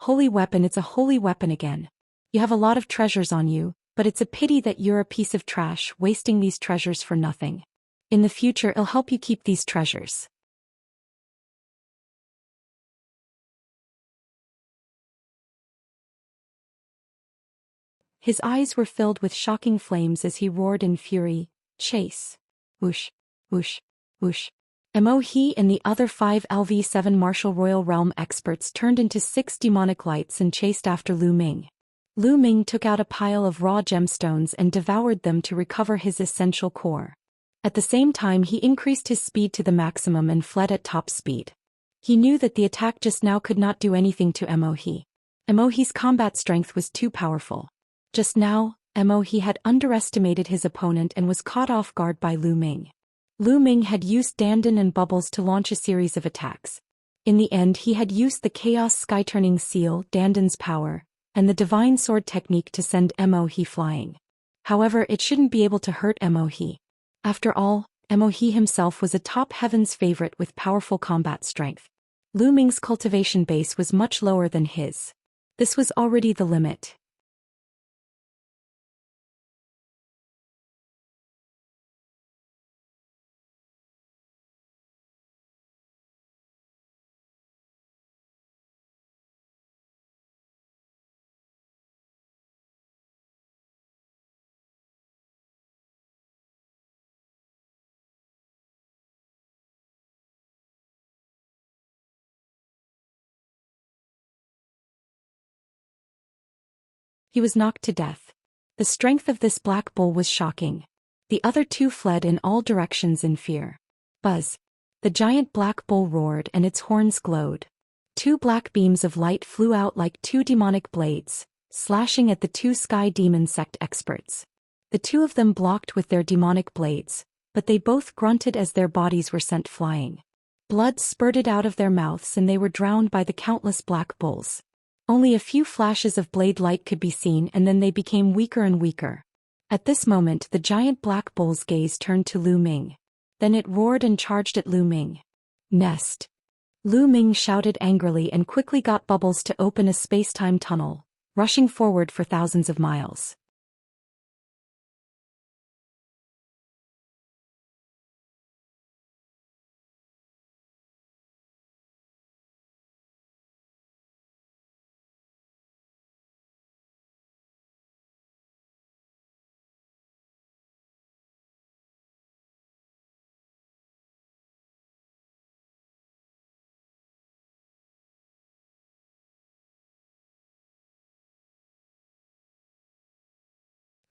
Holy weapon, it's a holy weapon again. You have a lot of treasures on you, but it's a pity that you're a piece of trash wasting these treasures for nothing. In the future I'll help you keep these treasures. His eyes were filled with shocking flames as he roared in fury, chase. Whoosh, whoosh, whoosh. He and the other 5 LV7 martial royal realm experts turned into 6 demonic lights and chased after Lu Ming. Lu Ming took out a pile of raw gemstones and devoured them to recover his essential core. At the same time he increased his speed to the maximum and fled at top speed. He knew that the attack just now could not do anything to He. He's combat strength was too powerful. Just now, He had underestimated his opponent and was caught off guard by Lu Ming. Lu Ming had used Dandan and Bubbles to launch a series of attacks. In the end he had used the Chaos Sky-Turning Seal, Dandan's power, and the Divine Sword technique to send He flying. However, it shouldn't be able to hurt He. After all, He himself was a top heaven's favorite with powerful combat strength. Lu Ming's cultivation base was much lower than his. This was already the limit. He was knocked to death. The strength of this black bull was shocking. The other 2 fled in all directions in fear. Buzz. The giant black bull roared and its horns glowed. 2 black beams of light flew out like 2 demonic blades, slashing at the 2 sky demon sect experts. The 2 of them blocked with their demonic blades, but they both grunted as their bodies were sent flying. Blood spurted out of their mouths and they were drowned by the countless black bulls. Only a few flashes of blade light could be seen and then they became weaker and weaker. At this moment the giant black bull's gaze turned to Lu Ming. Then it roared and charged at Lu Ming. Nest. Lu Ming shouted angrily and quickly got Bubbles to open a space-time tunnel, rushing forward for thousands of miles.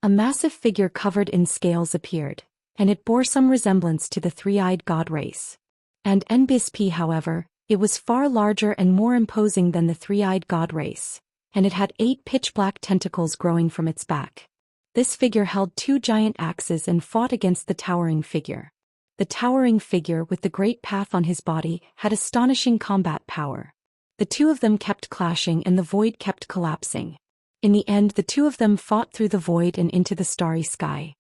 A massive figure covered in scales appeared, and it bore some resemblance to the 3-eyed god race. And NBSP, however, it was far larger and more imposing than the 3-eyed god race, and it had 8 pitch-black tentacles growing from its back. This figure held 2 giant axes and fought against the towering figure. The towering figure with the great path on his body had astonishing combat power. The 2 of them kept clashing and the void kept collapsing. In the end the 2 of them fought through the void and into the starry sky.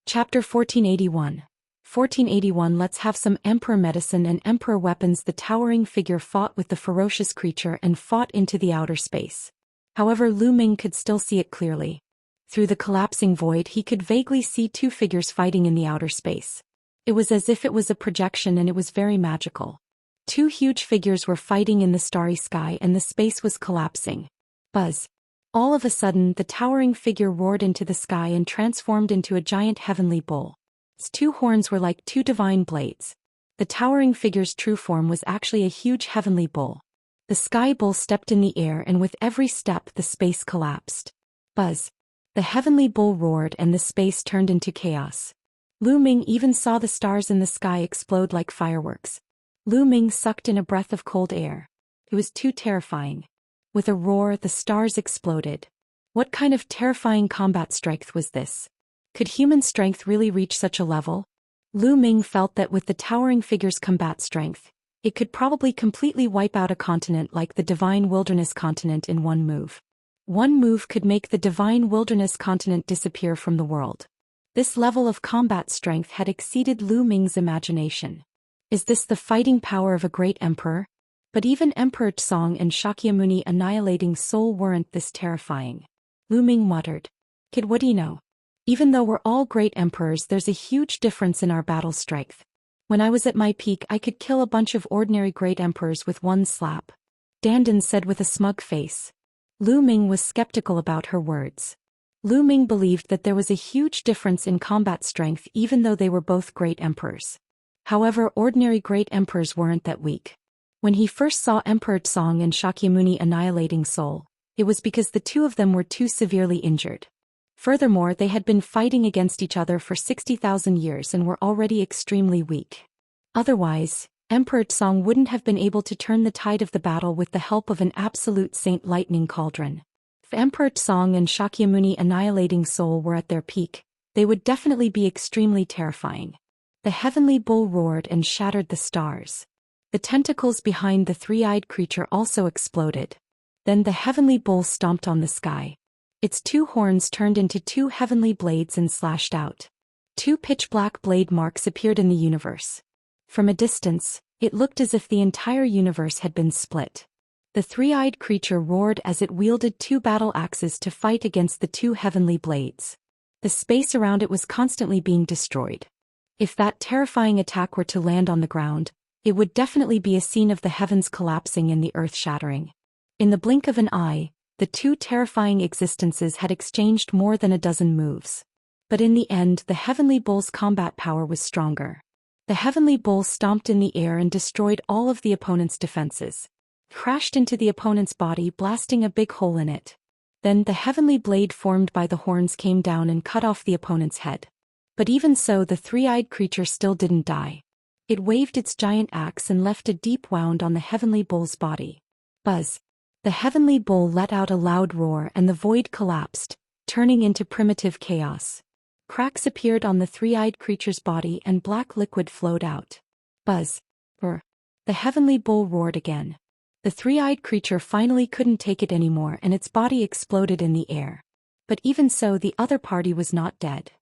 Chapter 1481. 1481. Let's have some emperor medicine and emperor weapons. The towering figure fought with the ferocious creature and fought into the outer space. However, Lu Ming could still see it clearly. Through the collapsing void he could vaguely see 2 figures fighting in the outer space. It was as if it was a projection, and it was very magical. Two huge figures were fighting in the starry sky, and the space was collapsing. Buzz. All of a sudden, the towering figure roared into the sky and transformed into a giant heavenly bull. Its two horns were like two divine blades. The towering figure's true form was actually a huge heavenly bull. The sky bull stepped in the air, and with every step the space collapsed. Buzz. The heavenly bull roared and the space turned into chaos. Lu Ming even saw the stars in the sky explode like fireworks. Lu Ming sucked in a breath of cold air. It was too terrifying. With a roar, the stars exploded. What kind of terrifying combat strength was this? Could human strength really reach such a level? Lu Ming felt that with the towering figure's combat strength, it could probably completely wipe out a continent like the Divine Wilderness continent in one move. One move could make the Divine Wilderness continent disappear from the world. This level of combat strength had exceeded Lu Ming's imagination. Is this the fighting power of a great emperor? But even Emperor Zhong and Shakyamuni annihilating soul weren't this terrifying. Lu Ming muttered. Kid, what do you know? Even though we're all great emperors, there's a huge difference in our battle strength. When I was at my peak, I could kill a bunch of ordinary great emperors with one slap. Dandan said with a smug face. Lu Ming was skeptical about her words. Lu Ming believed that there was a huge difference in combat strength even though they were both great emperors. However, ordinary great emperors weren't that weak. When he first saw Emperor Zhong and Shakyamuni annihilating Seoul, it was because the two of them were too severely injured. Furthermore, they had been fighting against each other for 60,000 years and were already extremely weak. Otherwise, Emperor Zhong wouldn't have been able to turn the tide of the battle with the help of an absolute saint lightning cauldron. If Emperor Zhong and Shakyamuni annihilating Seoul were at their peak, they would definitely be extremely terrifying. The heavenly bull roared and shattered the stars. The tentacles behind the three-eyed creature also exploded. Then the heavenly bull stomped on the sky. Its two horns turned into two heavenly blades and slashed out. Two pitch-black blade marks appeared in the universe. From a distance, it looked as if the entire universe had been split. The three-eyed creature roared as it wielded two battle axes to fight against the two heavenly blades. The space around it was constantly being destroyed. If that terrifying attack were to land on the ground, it would definitely be a scene of the heavens collapsing and the earth shattering. In the blink of an eye, the two terrifying existences had exchanged more than a dozen moves. But in the end, the heavenly bull's combat power was stronger. The heavenly bull stomped in the air and destroyed all of the opponent's defenses. Crashed into the opponent's body, blasting a big hole in it. Then the heavenly blade formed by the horns came down and cut off the opponent's head. But even so, the three-eyed creature still didn't die. It waved its giant axe and left a deep wound on the heavenly bull's body. Buzz. The heavenly bull let out a loud roar and the void collapsed, turning into primitive chaos. Cracks appeared on the three-eyed creature's body and black liquid flowed out. Buzz. The heavenly bull roared again. The three-eyed creature finally couldn't take it anymore and its body exploded in the air. But even so, the other party was not dead.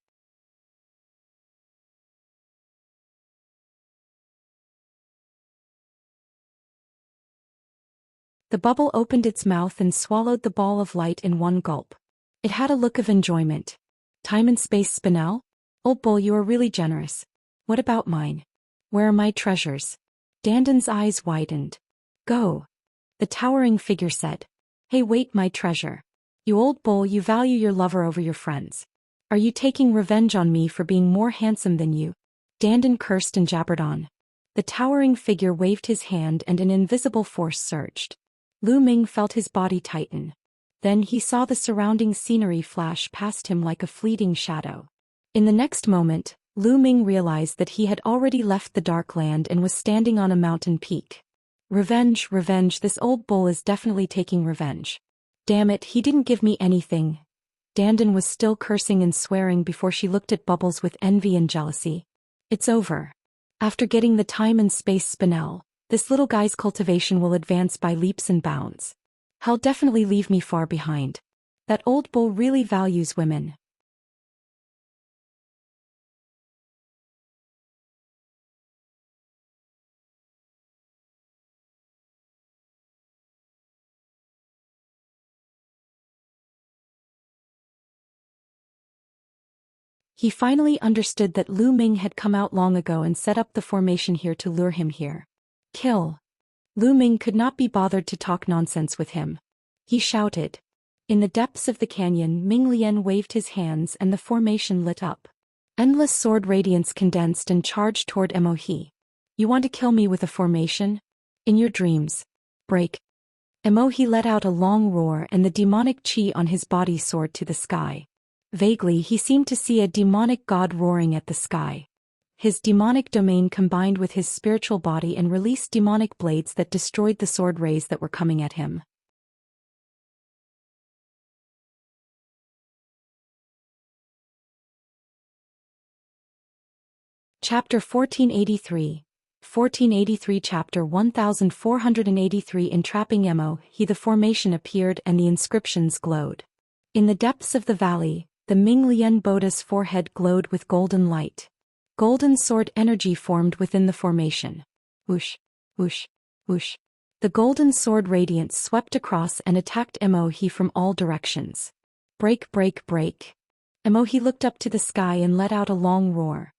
The bubble opened its mouth and swallowed the ball of light in one gulp. It had a look of enjoyment. Time and space spinel? Old bull, you are really generous. What about mine? Where are my treasures? Dandan's eyes widened. Go. The towering figure said. Hey, wait, my treasure. You old bull, you value your lover over your friends. Are you taking revenge on me for being more handsome than you? Dandan cursed and jabbered on. The towering figure waved his hand and an invisible force surged. Lu Ming felt his body tighten. Then he saw the surrounding scenery flash past him like a fleeting shadow. In the next moment, Lu Ming realized that he had already left the dark land and was standing on a mountain peak. Revenge, revenge, this old bull is definitely taking revenge. Damn it, he didn't give me anything. Dandan was still cursing and swearing before she looked at Bubbles with envy and jealousy. It's over. After getting the time and space spinel, this little guy's cultivation will advance by leaps and bounds. He'll definitely leave me far behind. That old bull really values women. He finally understood that Lu Ming had come out long ago and set up the formation here to lure him here. Kill. Lu Ming could not be bothered to talk nonsense with him. He shouted. In the depths of the canyon, Ming Lian waved his hands and the formation lit up. Endless sword radiance condensed and charged toward Mohe. You want to kill me with a formation? In your dreams. Break. Mohe let out a long roar and the demonic chi on his body soared to the sky. Vaguely he seemed to see a demonic god roaring at the sky. His demonic domain combined with his spiritual body and released demonic blades that destroyed the sword rays that were coming at him. Chapter 1483. 1483 Chapter 1483 Entrapping Mohe. The formation appeared and the inscriptions glowed. In the depths of the valley, the Ming Lian Buddha's forehead glowed with golden light. Golden sword energy formed within the formation. Whoosh, whoosh, whoosh. The golden sword radiance swept across and attacked Mohe from all directions. Break, break, break. Mohe looked up to the sky and let out a long roar.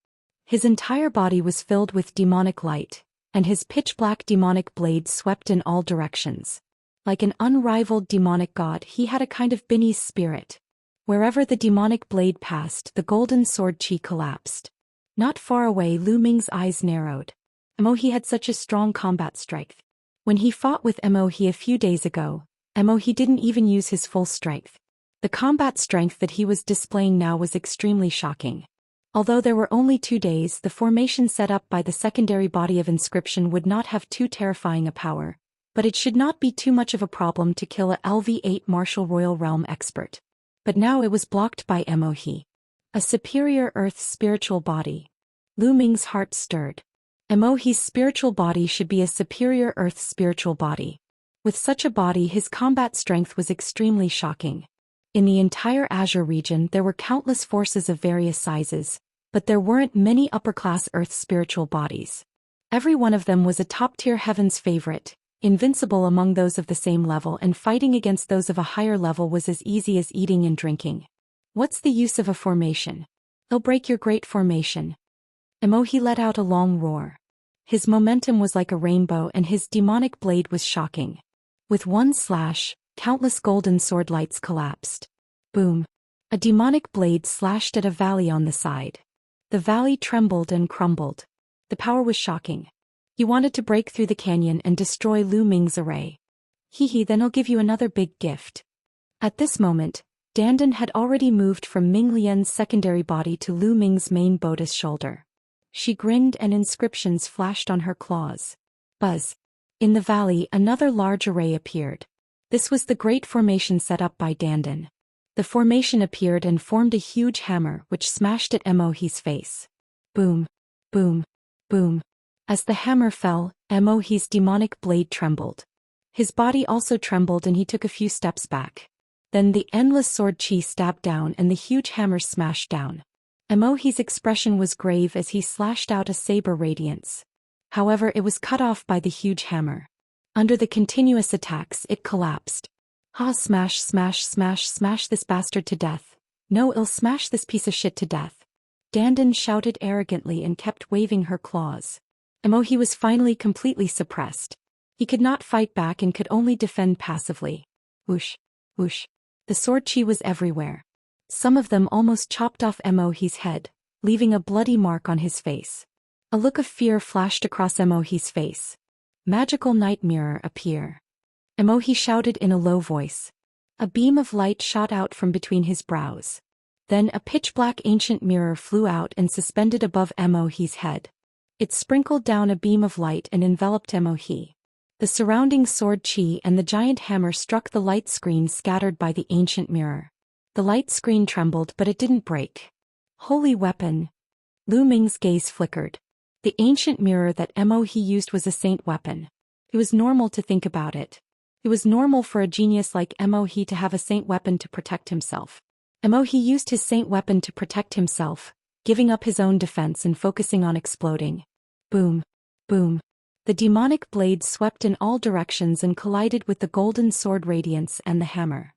His entire body was filled with demonic light, and his pitch-black demonic blade swept in all directions. Like an unrivaled demonic god, he had a kind of Binnie's spirit. Wherever the demonic blade passed, the golden sword chi collapsed. Not far away, Lu Ming's eyes narrowed. Mohe had such a strong combat strength. When he fought with Mohe a few days ago, Mohe didn't even use his full strength. The combat strength that he was displaying now was extremely shocking. Although there were only 2 days, the formation set up by the secondary body of inscription would not have too terrifying a power, but it should not be too much of a problem to kill a LV8 martial royal realm expert. But now it was blocked by Mohe. A superior earth spiritual body. Lu Ming's heart stirred. Mohe's spiritual body should be a superior earth spiritual body. With such a body, his combat strength was extremely shocking. In the entire Azure region there were countless forces of various sizes, but there weren't many upper-class earth spiritual bodies. Every one of them was a top-tier heaven's favorite, invincible among those of the same level, and fighting against those of a higher level was as easy as eating and drinking. What's the use of a formation? I'll break your great formation. Mohe let out a long roar. His momentum was like a rainbow and his demonic blade was shocking. With one slash, countless golden sword lights collapsed. Boom. A demonic blade slashed at a valley on the side. The valley trembled and crumbled. The power was shocking. He wanted to break through the canyon and destroy Lu Ming's array. Then I'll give you another big gift. At this moment, Dandan had already moved from Ming Lian's secondary body to Lu Ming's main Buddha's shoulder. She grinned and inscriptions flashed on her claws. Buzz. In the valley, another large array appeared. This was the great formation set up by Dandan. The formation appeared and formed a huge hammer which smashed at Mohe's face. Boom. Boom. Boom. As the hammer fell, Mohe's demonic blade trembled. His body also trembled and he took a few steps back. Then the endless sword chi stabbed down and the huge hammer smashed down. Mohe's expression was grave as he slashed out a saber radiance. However, it was cut off by the huge hammer. Under the continuous attacks, it collapsed. Smash, smash, smash, smash this bastard to death. No, I'll smash this piece of shit to death. Dandan shouted arrogantly and kept waving her claws. Mohe was finally completely suppressed. He could not fight back and could only defend passively. Whoosh, whoosh. The sword chi was everywhere. Some of them almost chopped off Mohe's head, leaving a bloody mark on his face. A look of fear flashed across Mohe's face. Magical night mirror appear. Mohe shouted in a low voice. A beam of light shot out from between his brows. Then a pitch-black ancient mirror flew out and suspended above Mohe's head. It sprinkled down a beam of light and enveloped Mohe. The surrounding sword chi and the giant hammer struck the light screen scattered by the ancient mirror. The light screen trembled but it didn't break. Holy weapon. Lu Ming's gaze flickered. The ancient mirror that Mohe used was a saint weapon. It was normal to think about it. It was normal for a genius like Mohe to have a saint weapon to protect himself. Mohe used his saint weapon to protect himself, giving up his own defense and focusing on exploding. Boom. Boom. The demonic blade swept in all directions and collided with the golden sword radiance and the hammer.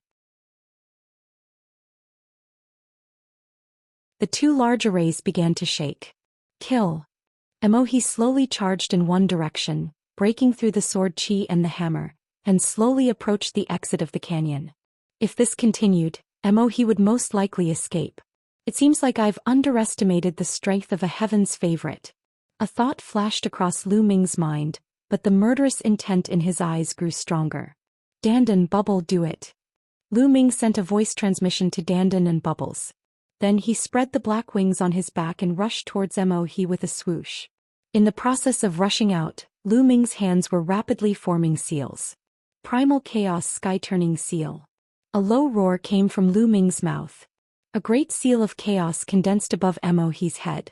The two large arrays began to shake. Kill. Emohi slowly charged in one direction, breaking through the sword chi and the hammer, and slowly approached the exit of the canyon. If this continued, Emohi would most likely escape. It seems like I've underestimated the strength of a heaven's favorite. A thought flashed across Lu Ming's mind, but the murderous intent in his eyes grew stronger. Dandan, Bubble, do it. Lu Ming sent a voice transmission to Dandan and Bubbles. Then he spread the black wings on his back and rushed towards Emohi with a swoosh. In the process of rushing out, Lu Ming's hands were rapidly forming seals. Primal Chaos Sky-Turning Seal. A low roar came from Lu Ming's mouth. A great seal of chaos condensed above Emohi's head.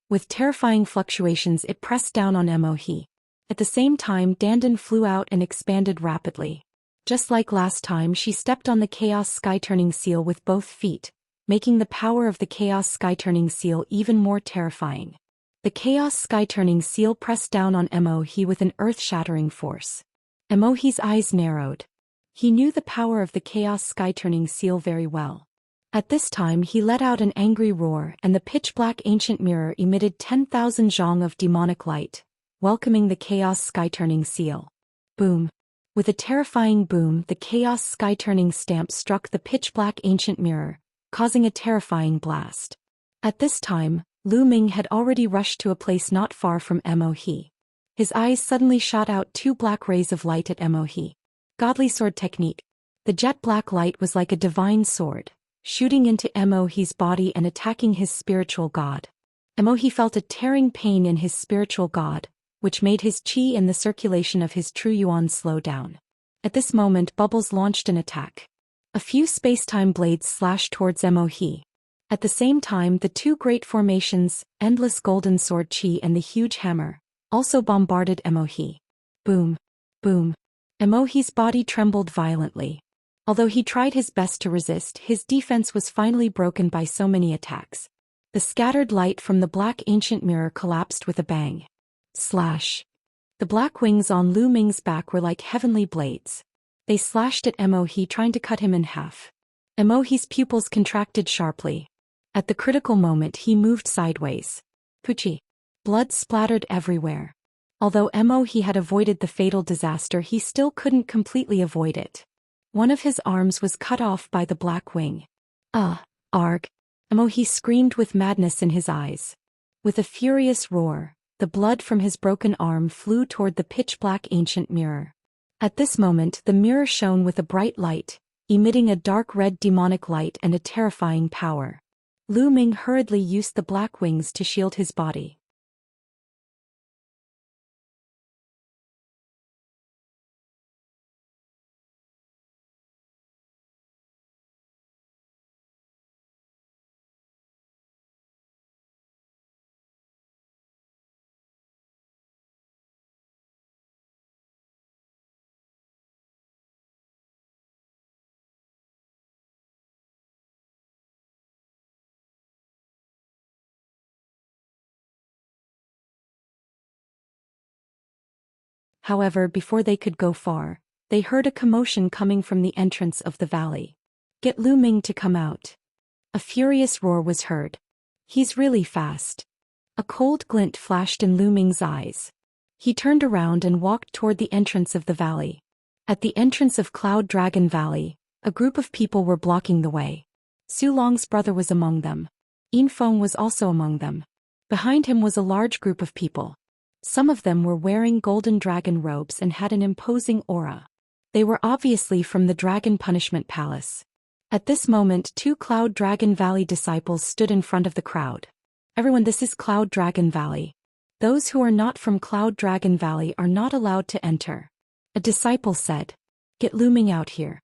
With terrifying fluctuations it pressed down on Emohi. At the same time Dandan flew out and expanded rapidly. Just like last time she stepped on the Chaos Sky-Turning Seal with both feet, making the power of the Chaos Sky-Turning Seal even more terrifying. The Chaos Sky-Turning Seal pressed down on Emohi with an earth-shattering force. Emohi's eyes narrowed. He knew the power of the Chaos Sky-Turning Seal very well. At this time he let out an angry roar and the pitch-black ancient mirror emitted 10,000 zhong of demonic light, welcoming the Chaos Sky-Turning Seal. Boom. With a terrifying boom, the Chaos Sky-Turning stamp struck the pitch-black ancient mirror, causing a terrifying blast. At this time, Lu Ming had already rushed to a place not far from Emohi. His eyes suddenly shot out two black rays of light at Emohi. Godly sword technique. The jet-black light was like a divine sword, shooting into Emohi's body and attacking his spiritual god. Emohi felt a tearing pain in his spiritual god, which made his chi and the circulation of his true yuan slow down. At this moment Bubbles launched an attack. A few space-time blades slashed towards Emohi. At the same time the two great formations, Endless Golden Sword Chi and the huge hammer, also bombarded Emohi. Boom. Boom. Emohi's body trembled violently. Although he tried his best to resist, his defense was finally broken by so many attacks. The scattered light from the black ancient mirror collapsed with a bang. Slash. The black wings on Lu Ming's back were like heavenly blades. They slashed at Emohi, trying to cut him in half. Emohi's pupils contracted sharply. At the critical moment he moved sideways. Puchi. Blood splattered everywhere. Although Emohi had avoided the fatal disaster, he still couldn't completely avoid it. One of his arms was cut off by the black wing. Arg. Emohi screamed with madness in his eyes. With a furious roar, the blood from his broken arm flew toward the pitch-black ancient mirror. At this moment the mirror shone with a bright light, emitting a dark red demonic light and a terrifying power. Lu Ming hurriedly used the black wings to shield his body. However, before they could go far, they heard a commotion coming from the entrance of the valley. Get Lu Ming to come out. A furious roar was heard. He's really fast. A cold glint flashed in Lu Ming's eyes. He turned around and walked toward the entrance of the valley. At the entrance of Cloud Dragon Valley, a group of people were blocking the way. Su Long's brother was among them. Yin Feng was also among them. Behind him was a large group of people. Some of them were wearing golden dragon robes and had an imposing aura. They were obviously from the Dragon Punishment Palace. At this moment, two Cloud Dragon Valley disciples stood in front of the crowd. Everyone, this is Cloud Dragon Valley. Those who are not from Cloud Dragon Valley are not allowed to enter. A disciple said. Get Lu Ming out here.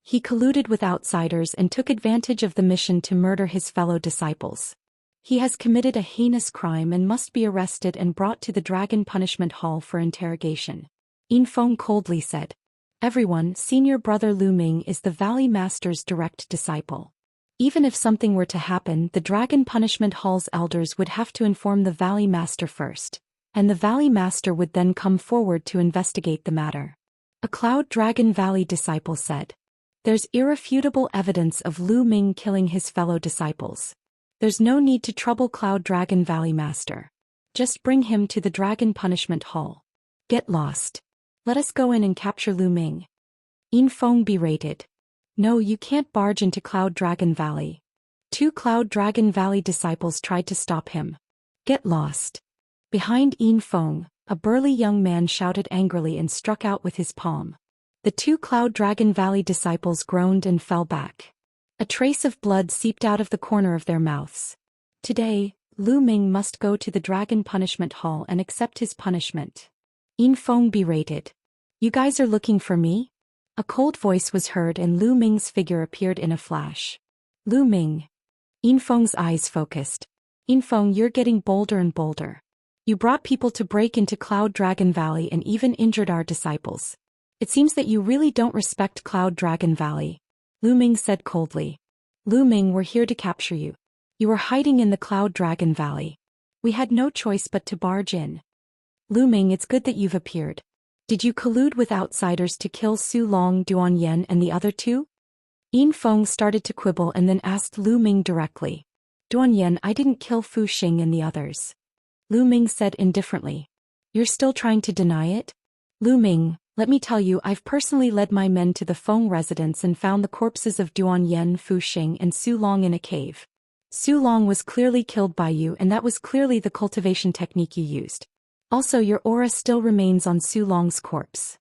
He colluded with outsiders and took advantage of the mission to murder his fellow disciples. He has committed a heinous crime and must be arrested and brought to the Dragon Punishment Hall for interrogation. Yin Feng coldly said. Everyone, senior brother Lu Ming is the Valley Master's direct disciple. Even if something were to happen, the Dragon Punishment Hall's elders would have to inform the Valley Master first, and the Valley Master would then come forward to investigate the matter. A Cloud Dragon Valley disciple said. There's irrefutable evidence of Lu Ming killing his fellow disciples. There's no need to trouble Cloud Dragon Valley Master. Just bring him to the Dragon Punishment Hall. Get lost. Let us go in and capture Lu Ming. Yin Feng berated. No, you can't barge into Cloud Dragon Valley. 2 Cloud Dragon Valley disciples tried to stop him. Get lost. Behind Yin Feng, a burly young man shouted angrily and struck out with his palm. The 2 Cloud Dragon Valley disciples groaned and fell back. A trace of blood seeped out of the corner of their mouths. Today, Lu Ming must go to the Dragon Punishment Hall and accept his punishment. Yin Feng berated. You guys are looking for me? A cold voice was heard and Lu Ming's figure appeared in a flash. Lu Ming. Yin Feng's eyes focused. Yin Feng, you're getting bolder and bolder. You brought people to break into Cloud Dragon Valley and even injured our disciples. It seems that you really don't respect Cloud Dragon Valley. Lu Ming said coldly. Lu Ming, we're here to capture you. You were hiding in the Cloud Dragon Valley. We had no choice but to barge in. Lu Ming, it's good that you've appeared. Did you collude with outsiders to kill Su Long, Duan Yen and the other 2? Yin Feng started to quibble and then asked Lu Ming directly. Duan Yen, I didn't kill Fu Xing and the others. Lu Ming said indifferently. You're still trying to deny it? Lu Ming, let me tell you, I've personally led my men to the Feng residence and found the corpses of Duan Yen, Fu Xing and Su Long in a cave. Su Long was clearly killed by you and that was clearly the cultivation technique you used. Also, your aura still remains on Su Long's corpse.